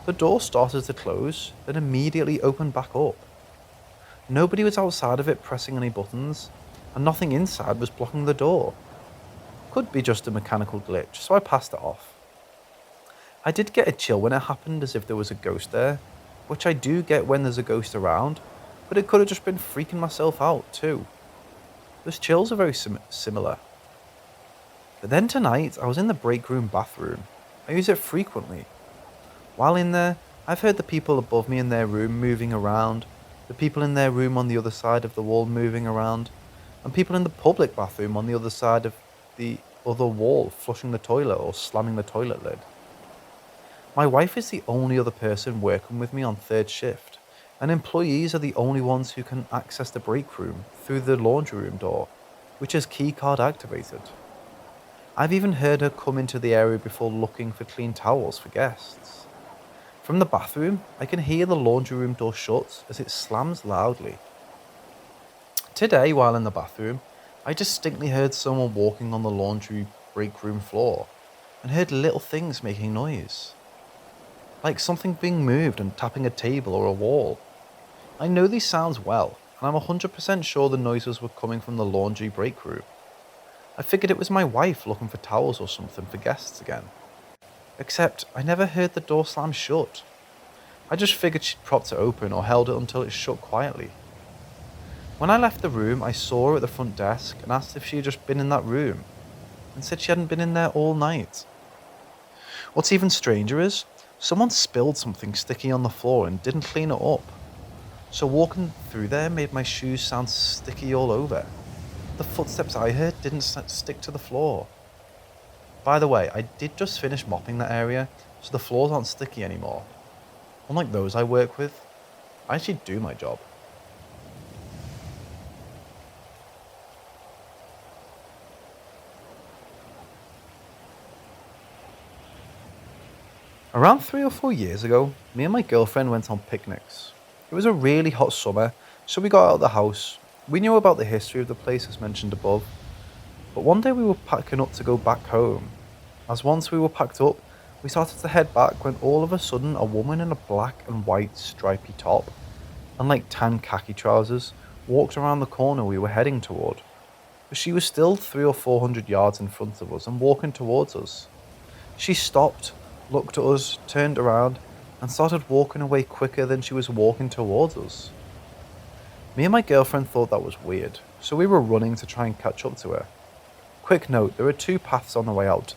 S2: The door started to close, then immediately opened back up. Nobody was outside of it pressing any buttons, and nothing inside was blocking the door. Could be just a mechanical glitch, so I passed it off.
S1: I did get a chill when it happened, as if there was a ghost there, which I do get when there's a ghost around, but it could have just been freaking myself out too. Those chills are very similar. But then tonight, I was in the break room bathroom. I use it frequently. While in there, I've heard the people above me in their room moving around, the people in their room on the other side of the wall moving around, and people in the public bathroom on the other side of the other wall flushing the toilet or slamming the toilet lid. My wife is the only other person working with me on third shift, and employees are the only ones who can access the break room through the laundry room door, which is keycard activated. I've even heard her come into the area before looking for clean towels for guests. From the bathroom, I can hear the laundry room door shut as it slams loudly. Today, while in the bathroom, I distinctly heard someone walking on the laundry break room floor and heard little things making noise. Like something being moved and tapping a table or a wall. I know these sounds well, and I'm 100% sure the noises were coming from the laundry break room. I figured it was my wife looking for towels or something for guests again. Except I never heard the door slam shut. I just figured she'd propped it open or held it until it shut quietly. When I left the room, I saw her at the front desk and asked if she had just been in that room, and said she hadn't been in there all night. What's even stranger is, someone spilled something sticky on the floor and didn't clean it up. So walking through there made my shoes sound sticky all over. The footsteps I heard didn't stick to the floor. By the way, I did just finish mopping that area, so the floors aren't sticky anymore. Unlike those I work with, I actually do my job. Around 3 or 4 years ago, me and my girlfriend went on picnics. It was a really hot summer, so we got out of the house. We knew about the history of the place as mentioned above, but one day we were packing up to go back home. As once we were packed up, we started to head back when all of a sudden a woman in a black and white stripy top and like tan khaki trousers walked around the corner we were heading toward. But she was still 300 or 400 yards in front of us and walking towards us. She stopped, looked at us, turned around, and started walking away quicker than she was walking towards us. Me and my girlfriend thought that was weird, so we were running to try and catch up to her. Quick note, there are 2 paths on the way out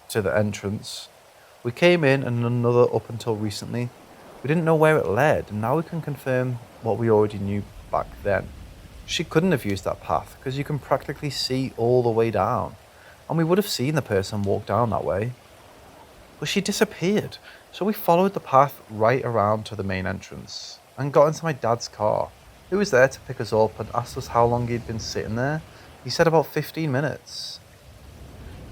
S1: to the entrance. We came in and another up until recently. We didn't know where it led, and now we can confirm what we already knew back then. She couldn't have used that path, because you can practically see all the way down, and we would have seen the person walk down that way. But she disappeared, so we followed the path right around to the main entrance and got into my dad's car, who was there to pick us up and asked us how long he'd been sitting there. He said about 15 minutes.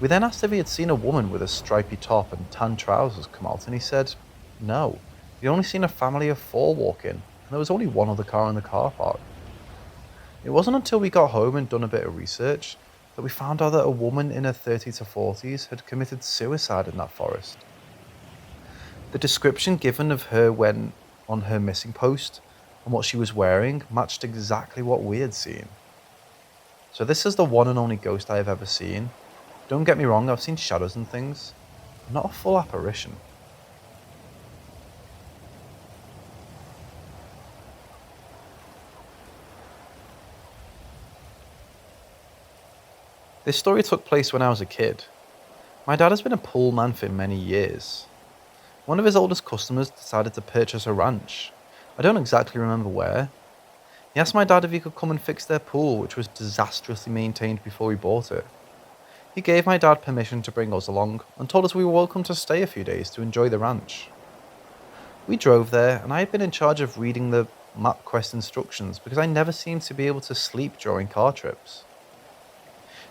S1: We then asked if he had seen a woman with a stripy top and tan trousers come out, and he said no. He'd only seen a family of 4 walk in, and there was only one other car in the car park. It wasn't until we got home and done a bit of research that we found out that a woman in her 30s to 40s had committed suicide in that forest. The description given of her when on her missing post and what she was wearing matched exactly what we had seen. So this is the one and only ghost I have ever seen. Don't get me wrong, I've seen shadows and things, not a full apparition. This story took place when I was a kid. My dad has been a pool man for many years. One of his oldest customers decided to purchase a ranch. I don't exactly remember where. He asked my dad if he could come and fix their pool, which was disastrously maintained before we bought it. He gave my dad permission to bring us along and told us we were welcome to stay a few days to enjoy the ranch. We drove there, and I had been in charge of reading the MapQuest instructions because I never seemed to be able to sleep during car trips.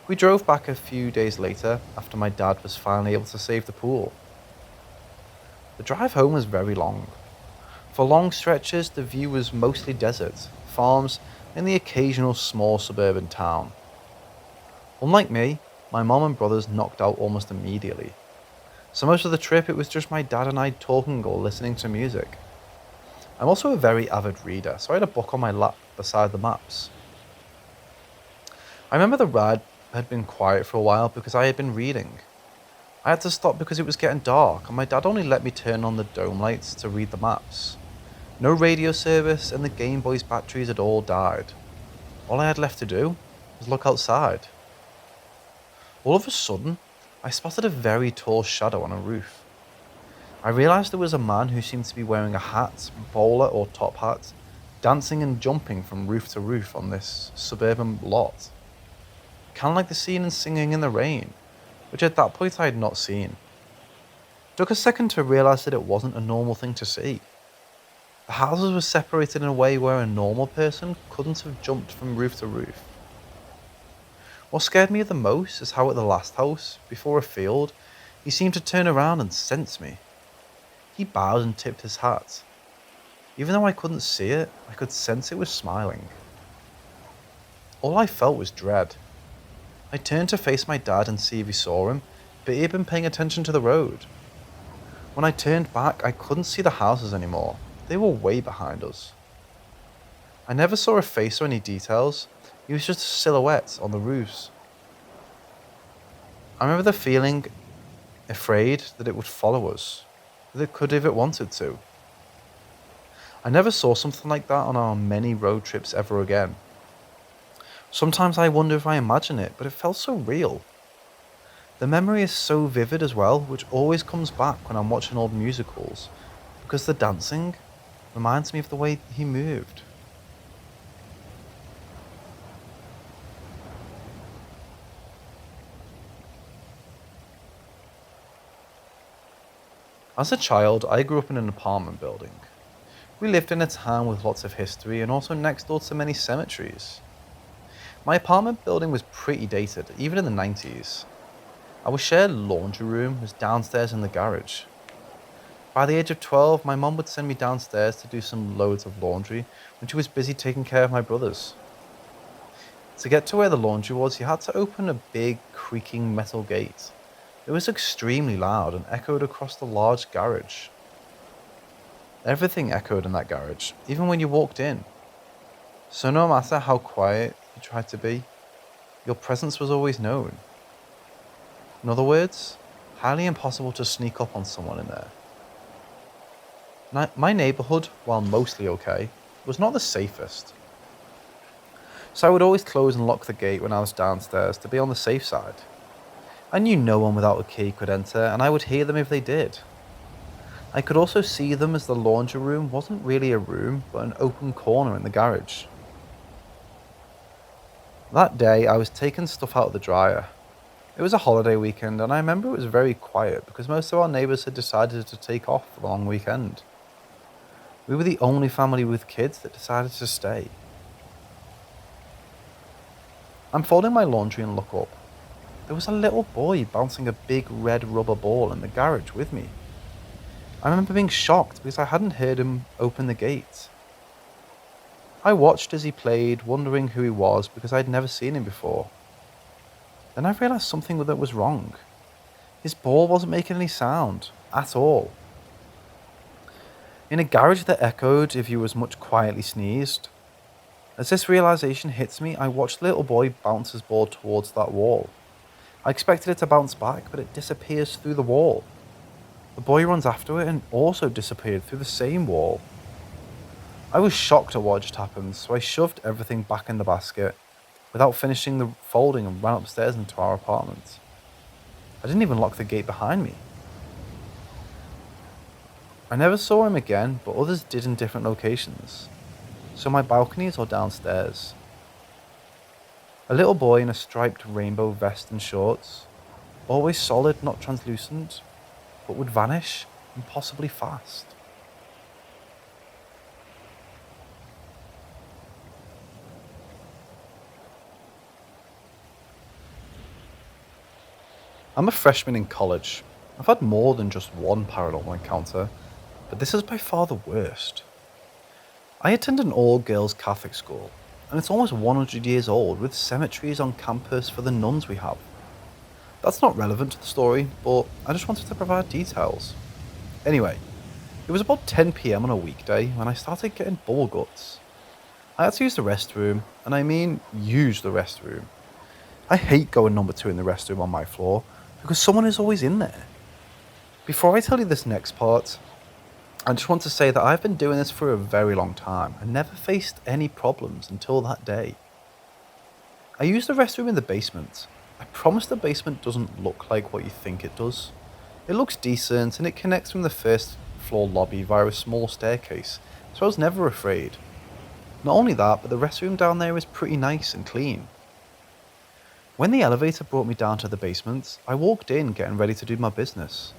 S1: We drove back a few days later after my dad was finally able to save the pool. The drive home was very long. For long stretches, the view was mostly desert, farms, and the occasional small suburban town. Unlike me, my mom and brothers knocked out almost immediately. So most of the trip it was just my dad and I talking or listening to music. I'm also a very avid reader, so I had a book on my lap beside the maps. I remember the ride had been quiet for a while because I had been reading.
S2: I had to stop because it was getting dark and my dad only let me turn on the dome lights to read the maps. No radio service and the Game Boy's batteries had all died. All I had left to do was look outside. All of a sudden, I spotted a very tall shadow on a roof. I realised there was a man who seemed to be wearing a hat, bowler or top hat, dancing and jumping from roof to roof on this suburban lot. Kind of like the scene in Singing in the Rain, which at that point I had not seen. It took a second to realise that it wasn't a normal thing to see. The houses were separated in a way where a normal person couldn't have jumped from roof to roof. What scared me the most is how at the last house, before a field, he seemed to turn around and sense me. He bowed and tipped his hat. Even though I couldn't see it, I could sense it was smiling. All I felt was dread. I turned to face my dad and see if he saw him, but he had been paying attention to the road. When I turned back, I couldn't see the houses anymore. They were way behind us. I never saw a face or any details. He was just a silhouette on the roofs. I remember the feeling afraid that it would follow us, that it could if it wanted to. I never saw something like that on our many road trips ever again. Sometimes I wonder if I imagine it, but it felt so real. The memory is so vivid as well, which always comes back when I'm watching old musicals, because the dancing reminds me of the way he moved. As a child, I grew up in an apartment building. We lived in a town with lots of history and also next door to many cemeteries. My apartment building was pretty dated, even in the 90s. Our shared laundry room was downstairs in the garage. By the age of 12, my mum would send me downstairs to do some loads of laundry when she was busy taking care of my brothers. To get to where the laundry was, you had to open a big, creaking metal gate. It was extremely loud and echoed across the large garage. Everything echoed in that garage, even when you walked in. So no matter how quiet you tried to be, your presence was always known. In other words, highly impossible to sneak up on someone in there. My neighbourhood, while mostly okay, was not the safest. So I would always close and lock the gate when I was downstairs to be on the safe side. I knew no one without a key could enter, and I would hear them if they did. I could also see them as the laundry room wasn't really a room, but an open corner in the garage. That day, I was taking stuff out of the dryer. It was a holiday weekend, and I remember it was very quiet because most of our neighbours had decided to take off for the long weekend. We were the only family with kids that decided to stay. I'm folding my laundry and look up. There was a little boy bouncing a big red rubber ball in the garage with me. I remember being shocked because I hadn't heard him open the gate. I watched as he played, wondering who he was because I'd never seen him before. Then I realised something that was wrong. His ball wasn't making any sound, at all. In a garage that echoed if you as much quietly sneezed. As this realisation hits me, I watched the little boy bounce his ball towards that wall. I expected it to bounce back, but it disappears through the wall. The boy runs after it and also disappeared through the same wall. I was shocked at what just happened, so I shoved everything back in the basket without finishing the folding and ran upstairs into our apartment. I didn't even lock the gate behind me. I never saw him again, but others did in different locations. So my balconies or downstairs. A little boy in a striped rainbow vest and shorts, always solid, not translucent, but would vanish impossibly fast. I'm a freshman in college. I've had more than just one paranormal encounter, but this is by far the worst. I attend an all-girls Catholic school, and it's almost 100 years old with cemeteries on campus for the nuns we have. That's not relevant to the story, but I just wanted to provide details. Anyway, it was about 10 PM on a weekday when I started getting bubble guts. I had to use the restroom, and I mean use the restroom. I hate going number 2 in the restroom on my floor, because someone is always in there. Before I tell you this next part, I just want to say that I've been doing this for a very long time and never faced any problems until that day. I use the restroom in the basement. I promise the basement doesn't look like what you think it does. It looks decent and it connects from the first floor lobby via a small staircase, so I was never afraid. Not only that, but the restroom down there is pretty nice and clean. When the elevator brought me down to the basement, I walked in getting ready to do my business.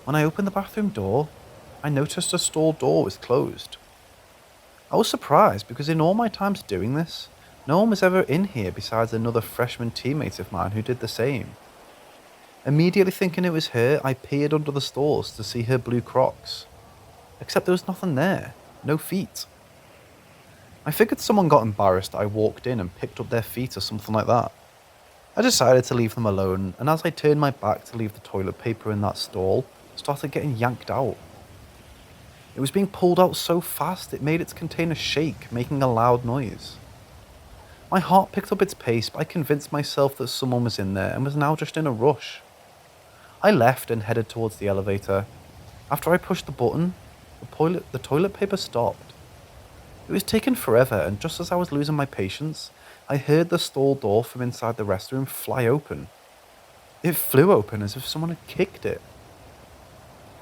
S2: When I opened the bathroom door, I noticed the stall door was closed. I was surprised because in all my times doing this, no one was ever in here besides another freshman teammate of mine who did the same. Immediately thinking it was her, I peered under the stalls to see her blue Crocs. Except there was nothing there, no feet. I figured someone got embarrassed that I walked in and picked up their feet or something like that. I decided to leave them alone, and as I turned my back to leave the toilet paper in that stall, it started getting yanked out. It was being pulled out so fast it made its container shake, making a loud noise. My heart picked up its pace, but I convinced myself that someone was in there and was now just in a rush. I left and headed towards the elevator. After I pushed the button, the toilet paper stopped. It was taking forever, and just as I was losing my patience, I heard the stall door from inside the restroom fly open. It flew open as if someone had kicked it.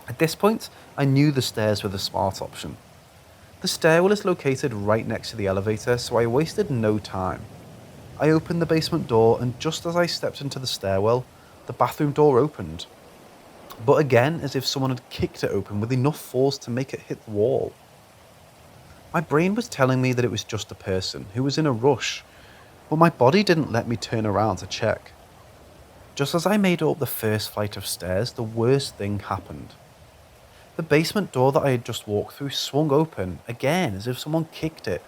S2: At this point, I knew the stairs were the smart option. The stairwell is located right next to the elevator, so I wasted no time. I opened the basement door, and just as I stepped into the stairwell, the bathroom door opened. But again, as if someone had kicked it open with enough force to make it hit the wall. My brain was telling me that it was just a person who was in a rush, but my body didn't let me turn around to check. Just as I made it up the first flight of stairs, the worst thing happened. The basement door that I had just walked through swung open, again as if someone kicked it.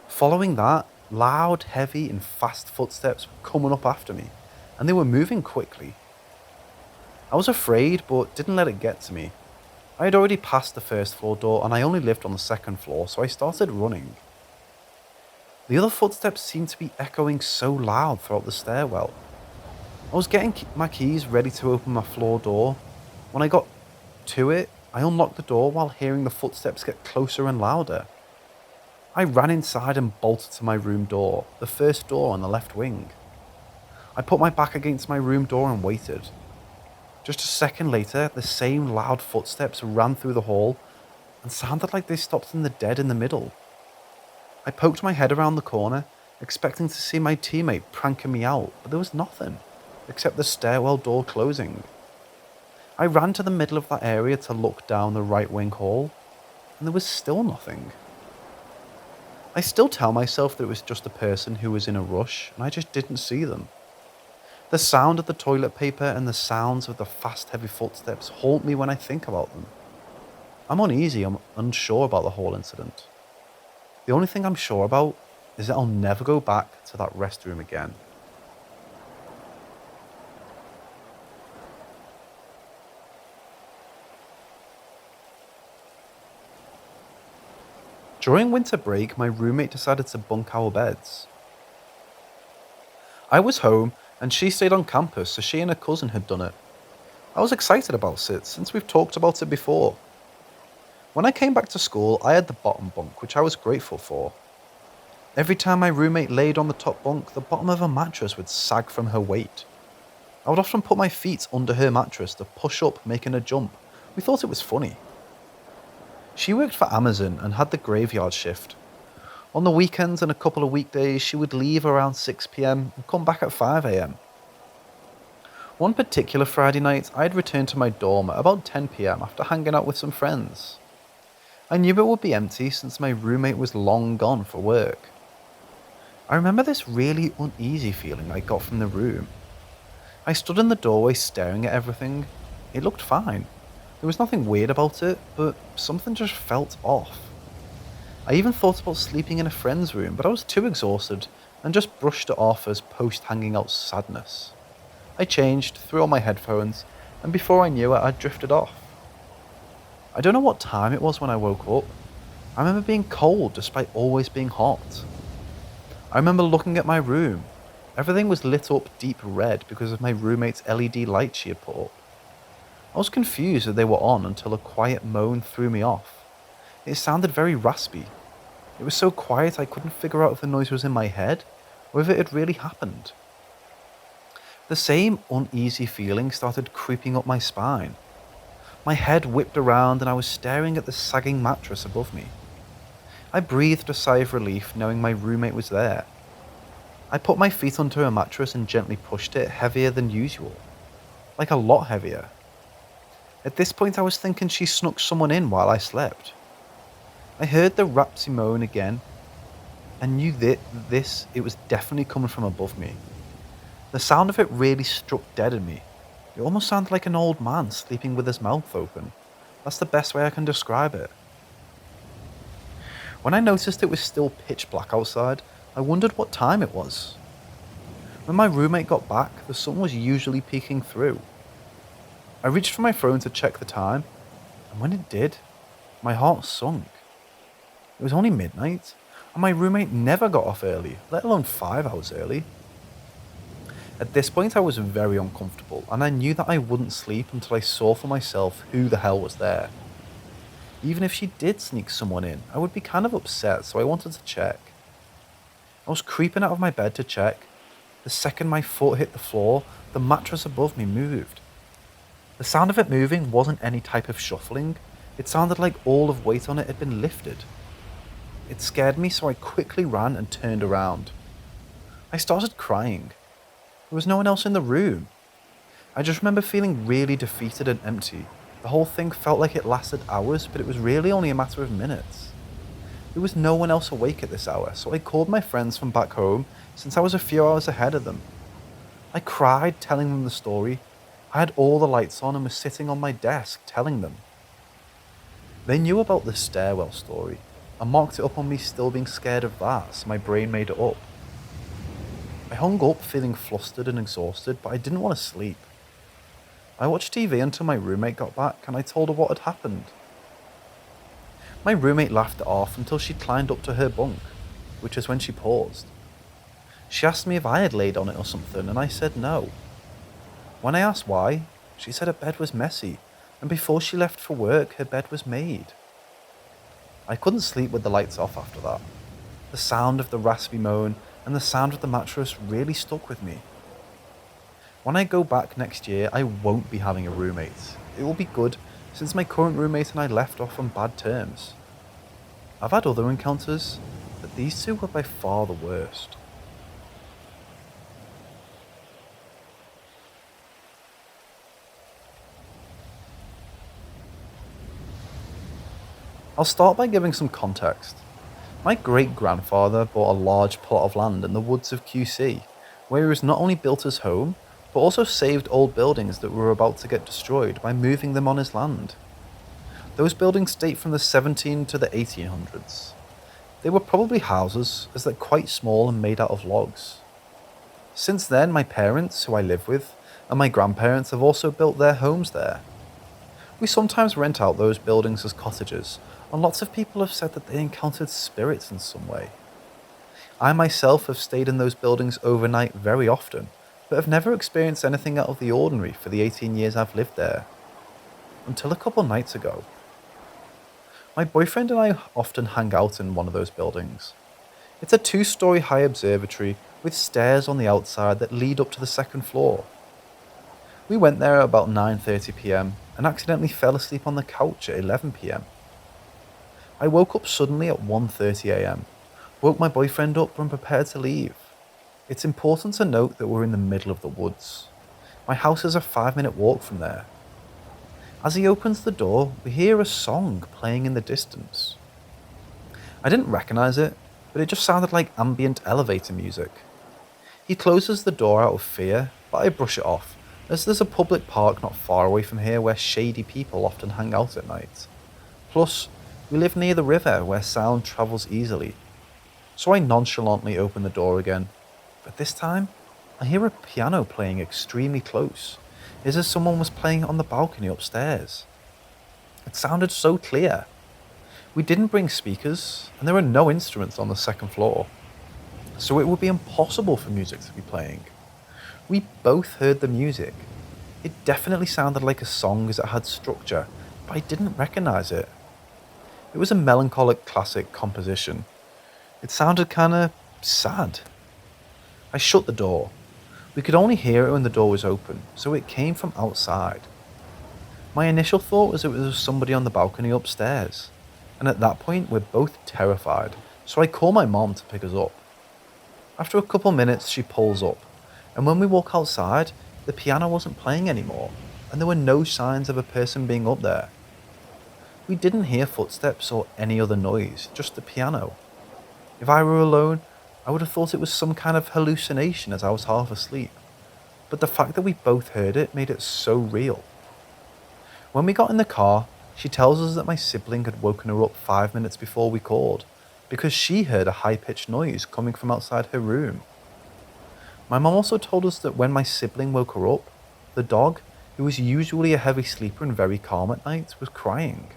S2: Following that, loud, heavy and fast footsteps were coming up after me, and they were moving quickly. I was afraid, but didn't let it get to me. I had already passed the first floor door and I only lived on the second floor, so I started running. The other footsteps seemed to be echoing so loud throughout the stairwell. I was getting my keys ready to open my floor door. When I got to it, I unlocked the door while hearing the footsteps get closer and louder. I ran inside and bolted to my room door, the first door on the left wing. I put my back against my room door and waited. Just a second later, the same loud footsteps ran through the hall and sounded like they stopped in the dead in the middle. I poked my head around the corner, expecting to see my teammate pranking me out, but there was nothing, except the stairwell door closing. I ran to the middle of that area to look down the right wing hall, and there was still nothing. I still tell myself that it was just a person who was in a rush, and I just didn't see them. The sound of the toilet paper and the sounds of the fast, heavy footsteps haunt me when I think about them. I'm uneasy, I'm unsure about the whole incident. The only thing I'm sure about is that I'll never go back to that restroom again. During winter break, my roommate decided to bunk our beds. I was home and she stayed on campus, so she and her cousin had done it. I was excited about it since we've talked about it before. When I came back to school, I had the bottom bunk, which I was grateful for. Every time my roommate laid on the top bunk, the bottom of her mattress would sag from her weight. I would often put my feet under her mattress to push up, making a jump. We thought it was funny. She worked for Amazon and had the graveyard shift. On the weekends and a couple of weekdays, she would leave around 6 p.m. and come back at 5 a.m. One particular Friday night, I had returned to my dorm at about 10 p.m. after hanging out with some friends. I knew it would be empty since my roommate was long gone for work. I remember this really uneasy feeling I got from the room. I stood in the doorway staring at everything. It looked fine. There was nothing weird about it, but something just felt off. I even thought about sleeping in a friend's room, but I was too exhausted and just brushed it off as post-hanging out sadness. I changed, threw on my headphones, and before I knew it, I drifted off. I don't know what time it was when I woke up. I remember being cold despite always being hot. I remember looking at my room. Everything was lit up deep red because of my roommate's LED light she had put up. I was confused that they were on until a quiet moan threw me off. It sounded very raspy. It was so quiet I couldn't figure out if the noise was in my head or if it had really happened. The same uneasy feeling started creeping up my spine. My head whipped around and I was staring at the sagging mattress above me. I breathed a sigh of relief knowing my roommate was there. I put my feet onto her mattress and gently pushed it heavier than usual. Like a lot heavier. At this point I was thinking she snuck someone in while I slept. I heard the rapsy moan again and knew that it was definitely coming from above me. The sound of it really struck dead in me. It almost sounded like an old man sleeping with his mouth open. That's the best way I can describe it. When I noticed it was still pitch black outside, I wondered what time it was. When my roommate got back, the sun was usually peeking through. I reached for my phone to check the time, and when it did, my heart sunk. It was only midnight, and my roommate never got off early, let alone 5 hours early. At this point I was very uncomfortable, and I knew that I wouldn't sleep until I saw for myself who the hell was there. Even if she did sneak someone in, I would be kind of upset, so I wanted to check. I was creeping out of my bed to check. The second my foot hit the floor, the mattress above me moved. The sound of it moving wasn't any type of shuffling. It sounded like all of weight on it had been lifted. It scared me, so I quickly ran and turned around. I started crying. There was no one else in the room. I just remember feeling really defeated and empty. The whole thing felt like it lasted hours, but it was really only a matter of minutes. There was no one else awake at this hour, so I called my friends from back home since I was a few hours ahead of them. I cried telling them the story. I had all the lights on and was sitting on my desk telling them. They knew about the stairwell story and marked it up on me still being scared of that, so my brain made it up. I hung up feeling flustered and exhausted, but I didn't want to sleep. I watched TV until my roommate got back and I told her what had happened. My roommate laughed it off until she climbed up to her bunk, which is when she paused. She asked me if I had laid on it or something, and I said no. When I asked why, she said her bed was messy, and before she left for work, her bed was made. I couldn't sleep with the lights off after that. The sound of the raspy moan and the sound of the mattress really stuck with me. When I go back next year, I won't be having a roommate. It will be good, since my current roommate and I left off on bad terms. I've had other encounters, but these two were by far the worst. I'll start by giving some context. My great-grandfather bought a large plot of land in the woods of QC, where he was not only built his home, but also saved old buildings that were about to get destroyed by moving them on his land. Those buildings date from the 1700s to the 1800s. They were probably houses, as they're quite small and made out of logs. Since then, my parents, who I live with, and my grandparents have also built their homes there. We sometimes rent out those buildings as cottages, and lots of people have said that they encountered spirits in some way. I myself have stayed in those buildings overnight very often, but have never experienced anything out of the ordinary for the 18 years I've lived there. Until a couple nights ago. My boyfriend and I often hang out in one of those buildings. It's a 2-story high observatory with stairs on the outside that lead up to the second floor. We went there at about 9:30 p.m. and accidentally fell asleep on the couch at 11 p.m. I woke up suddenly at 1:30 a.m., woke my boyfriend up and prepared to leave. It's important to note that we're in the middle of the woods. My house is a 5-minute walk from there. As he opens the door, we hear a song playing in the distance. I didn't recognize it, but it just sounded like ambient elevator music. He closes the door out of fear, but I brush it off, as there's a public park not far away from here where shady people often hang out at night. Plus, we live near the river where sound travels easily. So I nonchalantly open the door again, but this time, I hear a piano playing extremely close, as if someone was playing it on the balcony upstairs. It sounded so clear. We didn't bring speakers, and there were no instruments on the second floor. so it would be impossible for music to be playing. We both heard the music. It definitely sounded like a song as it had structure, but I didn't recognise it. It was a melancholic classic composition. It sounded kinda sad. I shut the door. We could only hear it when the door was open, so it came from outside. My initial thought was it was somebody on the balcony upstairs, and at that point we're both terrified, so I call my mom to pick us up. After a couple minutes she pulls up, and when we walk outside, the piano wasn't playing anymore, and there were no signs of a person being up there. We didn't hear footsteps or any other noise, just the piano. If I were alone, I would have thought it was some kind of hallucination as I was half asleep, but the fact that we both heard it made it so real. When we got in the car, she tells us that my sibling had woken her up 5 minutes before we called, because she heard a high-pitched noise coming from outside her room. My mum also told us that when my sibling woke her up, the dog, who was usually a heavy sleeper and very calm at night, was crying.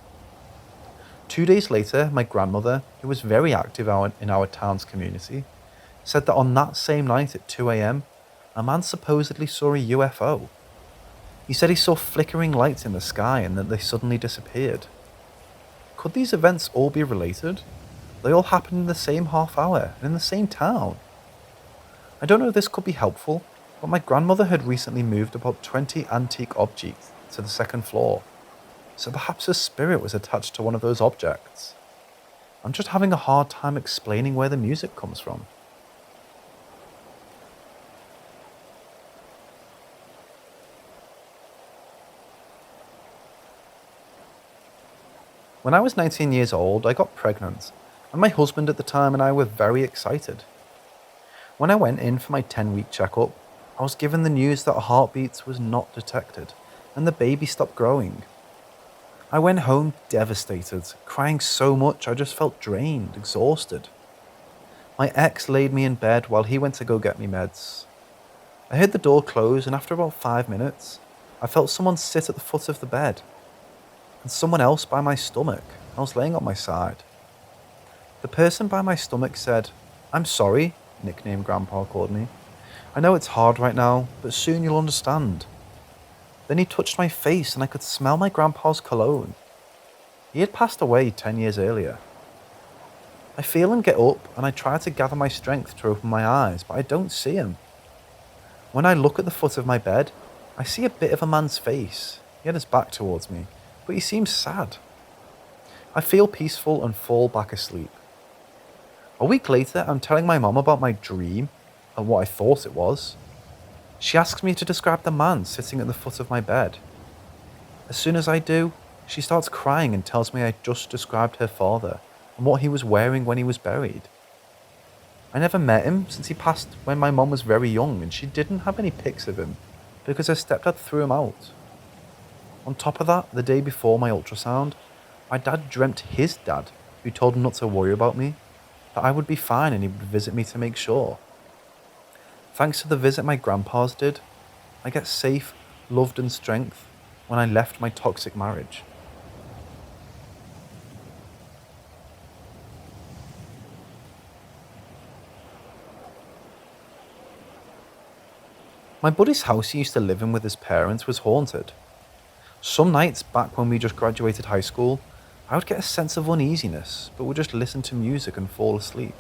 S2: 2 days later, my grandmother, who was very active in our town's community, said that on that same night at 2 a.m, a man supposedly saw a UFO. He said he saw flickering lights in the sky and that they suddenly disappeared. Could these events all be related? They all happened in the same half hour and in the same town. I don't know if this could be helpful, but my grandmother had recently moved about 20 antique objects to the second floor, so perhaps her spirit was attached to one of those objects. I'm just having a hard time explaining where the music comes from. When I was 19 years old, I got pregnant, and my husband at the time and I were very excited. When I went in for my 10-week checkup, I was given the news that a heartbeat was not detected, and the baby stopped growing. I went home devastated, crying so much I just felt drained, exhausted. My ex laid me in bed while he went to go get me meds. I heard the door close, and after about 5 minutes, I felt someone sit at the foot of the bed, and someone else by my stomach. I was laying on my side. The person by my stomach said, "I'm sorry," nickname Grandpa called me. "I know it's hard right now, but soon you'll understand." Then he touched my face and I could smell my grandpa's cologne. He had passed away 10 years earlier. I feel him get up and I try to gather my strength to open my eyes, but I don't see him. When I look at the foot of my bed, I see a bit of a man's face. He had his back towards me, but he seems sad. I feel peaceful and fall back asleep. A week later, I'm telling my mum about my dream and what I thought it was. She asks me to describe the man sitting at the foot of my bed. As soon as I do, she starts crying and tells me I just described her father and what he was wearing when he was buried. I never met him since he passed when my mum was very young, and she didn't have any pics of him because her stepdad threw him out. On top of that, the day before my ultrasound, my dad dreamt his dad, who told him not to worry about me, that I would be fine and he would visit me to make sure. Thanks to the visit my grandpas did, I get safe, loved and strength when I left my toxic marriage. My buddy's house he used to live in with his parents was haunted. Some nights back when we just graduated high school, I would get a sense of uneasiness, but would just listen to music and fall asleep.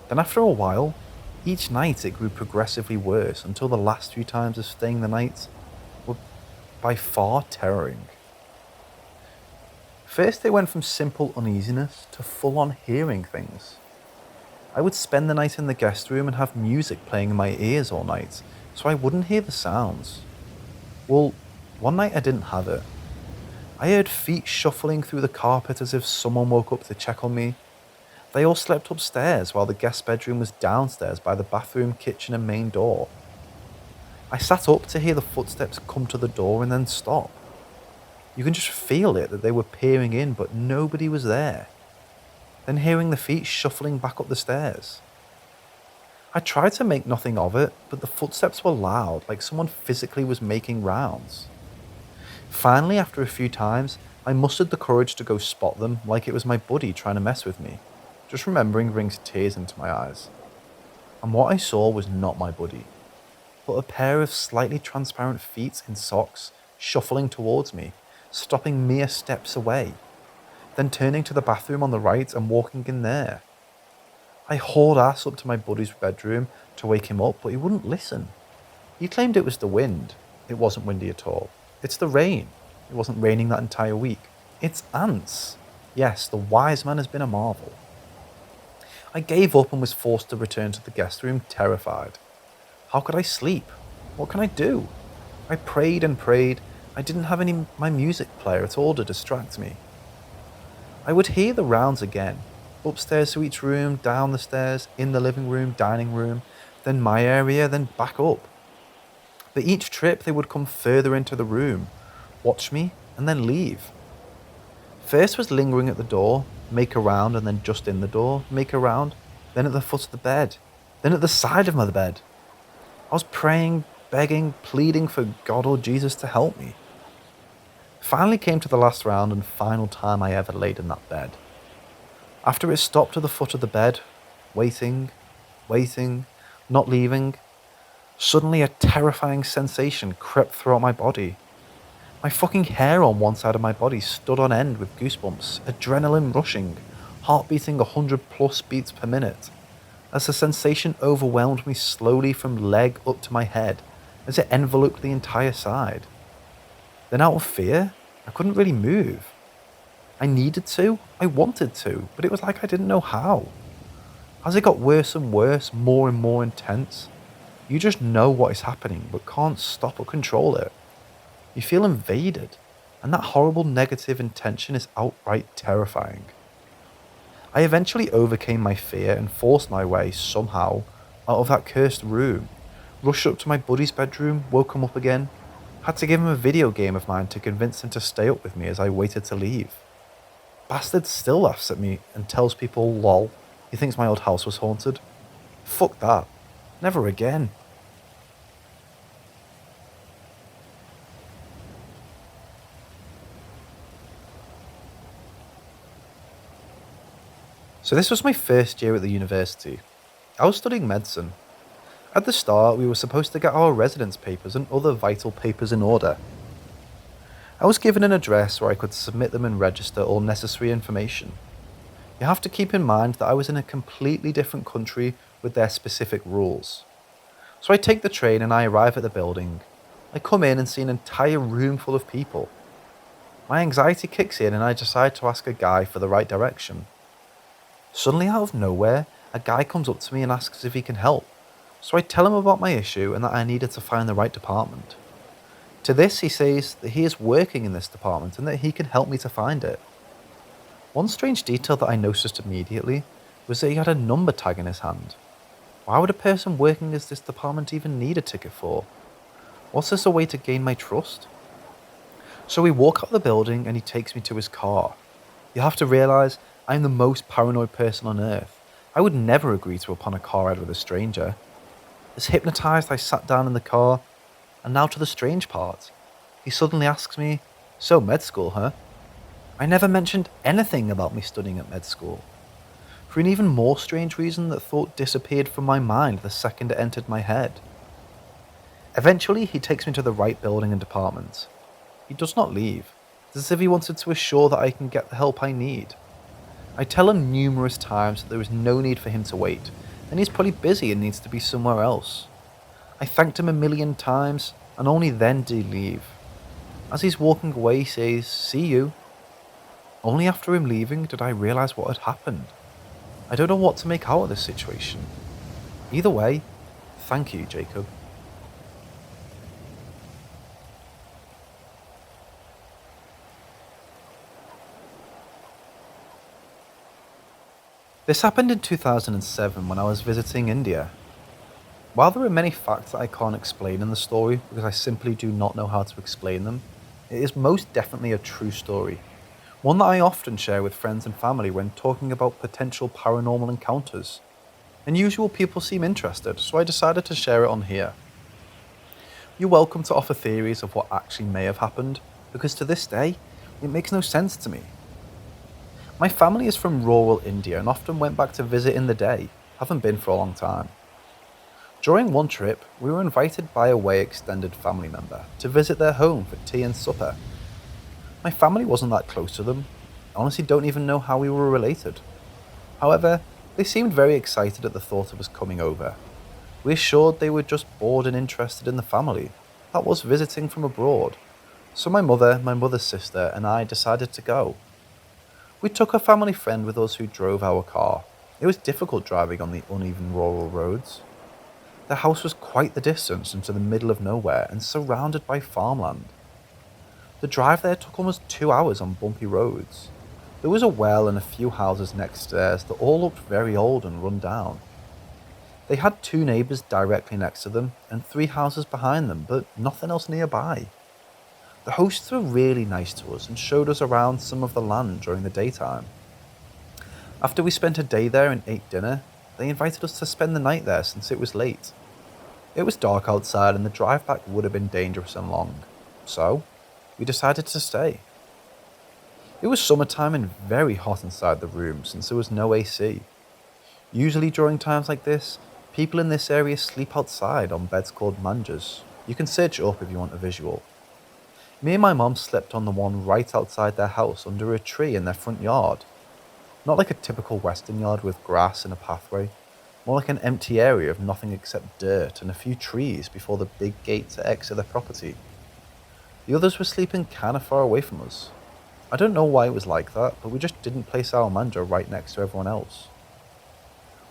S2: Then after a while, each night it grew progressively worse until the last few times of staying the night were by far terroring. First it went from simple uneasiness to full-on hearing things. I would spend the night in the guest room and have music playing in my ears all night, so I wouldn't hear the sounds. Well, one night I didn't have it. I heard feet shuffling through the carpet as if someone woke up to check on me. They all slept upstairs while the guest bedroom was downstairs by the bathroom, kitchen and main door. I sat up to hear the footsteps come to the door and then stop. You can just feel it that they were peering in, but nobody was there. Then hearing the feet shuffling back up the stairs. I tried to make nothing of it, but the footsteps were loud, like someone physically was making rounds. Finally, after a few times, I mustered the courage to go spot them like it was my buddy trying to mess with me. Just remembering brings tears into my eyes. And what I saw was not my buddy, but a pair of slightly transparent feet in socks shuffling towards me, stopping mere steps away, then turning to the bathroom on the right and walking in there. I hauled ass up to my buddy's bedroom to wake him up, but he wouldn't listen. He claimed it was the wind. It wasn't windy at all. It's the rain. It wasn't raining that entire week. It's ants. Yes, the wise man has been a marvel. I gave up and was forced to return to the guest room, terrified. How could I sleep? What can I do? I prayed and prayed. I didn't have my music player at all to distract me. I would hear the rounds again, upstairs to each room, down the stairs, in the living room, dining room, then my area, then back up. But each trip they would come further into the room, watch me, and then leave. First was lingering at the door, make a round, and then just in the door, make a round, then at the foot of the bed, then at the side of my bed. I was praying, begging, pleading for God or Jesus to help me. Finally came to the last round and final time I ever laid in that bed. After it stopped at the foot of the bed, waiting, not leaving, suddenly a terrifying sensation crept throughout my body. My fucking hair on one side of my body stood on end with goosebumps, adrenaline rushing, heart beating 100+ beats per minute, as the sensation overwhelmed me slowly from leg up to my head, as it enveloped the entire side. Then out of fear, I couldn't really move. I needed to, I wanted to, but it was like I didn't know how. As it got worse and worse, more and more intense, you just know what is happening, but can't stop or control it. You feel invaded, and that horrible negative intention is outright terrifying. I eventually overcame my fear and forced my way, somehow, out of that cursed room, rushed up to my buddy's bedroom, woke him up again, had to give him a video game of mine to convince him to stay up with me as I waited to leave. Bastard still laughs at me and tells people, lol, he thinks my old house was haunted. Fuck that. Never again. So this was my first year at the university. I was studying medicine. At the start, we were supposed to get our residence papers and other vital papers in order. I was given an address where I could submit them and register all necessary information. You have to keep in mind that I was in a completely different country with their specific rules. So I take the train and I arrive at the building. I come in and see an entire room full of people. My anxiety kicks in and I decide to ask a guy for the right direction. Suddenly out of nowhere, a guy comes up to me and asks if he can help. So I tell him about my issue and that I needed to find the right department. To this he says that he is working in this department and that he can help me to find it. One strange detail that I noticed immediately was that he had a number tag in his hand. Why would a person working as this department even need a ticket for? Was this a way to gain my trust? So we walk out of the building and he takes me to his car. You have to realise I'm the most paranoid person on earth. I would never agree to upon a car ride with a stranger. As hypnotised, I sat down in the car, and now to the strange part. He suddenly asks me, "So, med school, huh?" I never mentioned anything about me studying at med school. For an even more strange reason, that thought disappeared from my mind the second it entered my head. Eventually, he takes me to the right building and department. He does not leave. It's as if he wanted to assure that I can get the help I need. I tell him numerous times that there is no need for him to wait, and he's probably busy and needs to be somewhere else. I thanked him a million times, and only then did he leave. As he's walking away, he says, "See you." Only after him leaving did I realise what had happened. I don't know what to make out of this situation. Either way, thank you, Jacob. This happened in 2007 when I was visiting India. While there are many facts that I can't explain in the story because I simply do not know how to explain them, it is most definitely a true story. One that I often share with friends and family when talking about potential paranormal encounters. Unusual people seem interested, so I decided to share it on here. You're welcome to offer theories of what actually may have happened, because to this day, it makes no sense to me. My family is from rural India and often went back to visit in the day, haven't been for a long time.
S1: During one trip, we were invited by a way extended family member to visit their home for tea and supper. My family wasn't that close to them. I honestly don't even know how we were related. However, they seemed very excited at the thought of us coming over. We assured they were just bored and interested in the family that was visiting from abroad. So my mother, my mother's sister, and I decided to go. We took a family friend with us who drove our car. It was difficult driving on the uneven rural roads. The house was quite the distance into the middle of nowhere and surrounded by farmland. The drive there took almost 2 hours on bumpy roads. There was a well and a few houses next stairs that all looked very old and run down. They had 2 neighbours directly next to them and 3 houses behind them, but nothing else nearby. The hosts were really nice to us and showed us around some of the land during the daytime. After we spent a day there and ate dinner, they invited us to spend the night there since it was late. It was dark outside and the drive back would have been dangerous and long, so we decided to stay. It was summertime and very hot inside the room since there was no AC. Usually during times like this, people in this area sleep outside on beds called mangas. You can search it up if you want a visual. Me and my mom slept on the one right outside their house under a tree in their front yard. Not like a typical western yard with grass and a pathway, more like an empty area of nothing except dirt and a few trees before the big gate to exit their property. The others were sleeping kinda far away from us. I don't know why it was like that, but we just didn't place our manja right next to everyone else.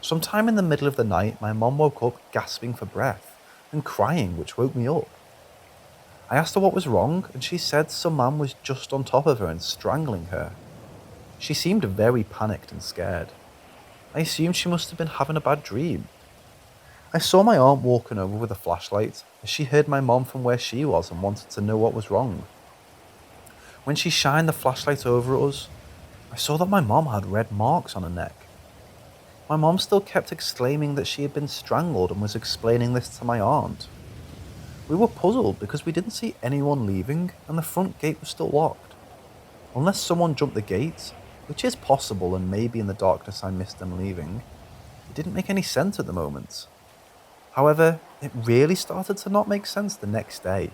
S1: Sometime in the middle of the night, my mom woke up gasping for breath and crying, which woke me up. I asked her what was wrong, and she said some man was just on top of her and strangling her. She seemed very panicked and scared. I assumed she must have been having a bad dream. I saw my aunt walking over with a flashlight as she heard my mom from where she was and wanted to know what was wrong. When she shined the flashlight over at us, I saw that my mom had red marks on her neck. My mom still kept exclaiming that she had been strangled and was explaining this to my aunt. We were puzzled because we didn't see anyone leaving and the front gate was still locked. Unless someone jumped the gate, which is possible and maybe in the darkness I missed them leaving, it didn't make any sense at the moment. However, it really started to not make sense the next day.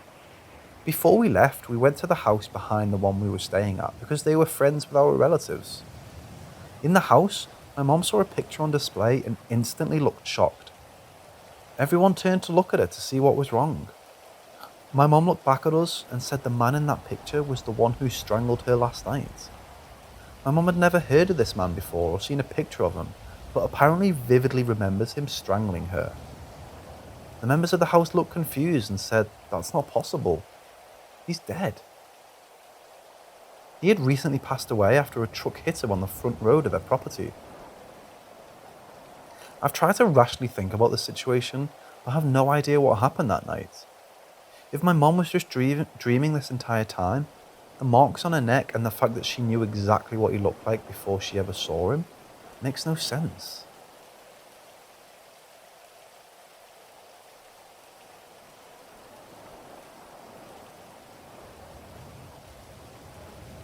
S1: Before we left, we went to the house behind the one we were staying at because they were friends with our relatives. In the house, my mom saw a picture on display and instantly looked shocked. Everyone turned to look at her to see what was wrong. My mom looked back at us and said the man in that picture was the one who strangled her last night. My mom had never heard of this man before or seen a picture of him, but apparently vividly remembers him strangling her. The members of the house looked confused and said, "That's not possible. He's dead." He had recently passed away after a truck hit him on the front road of their property. I've tried to rationally think about the situation, but I have no idea what happened that night. If my mom was just dreaming this entire time, the marks on her neck and the fact that she knew exactly what he looked like before she ever saw him makes no sense.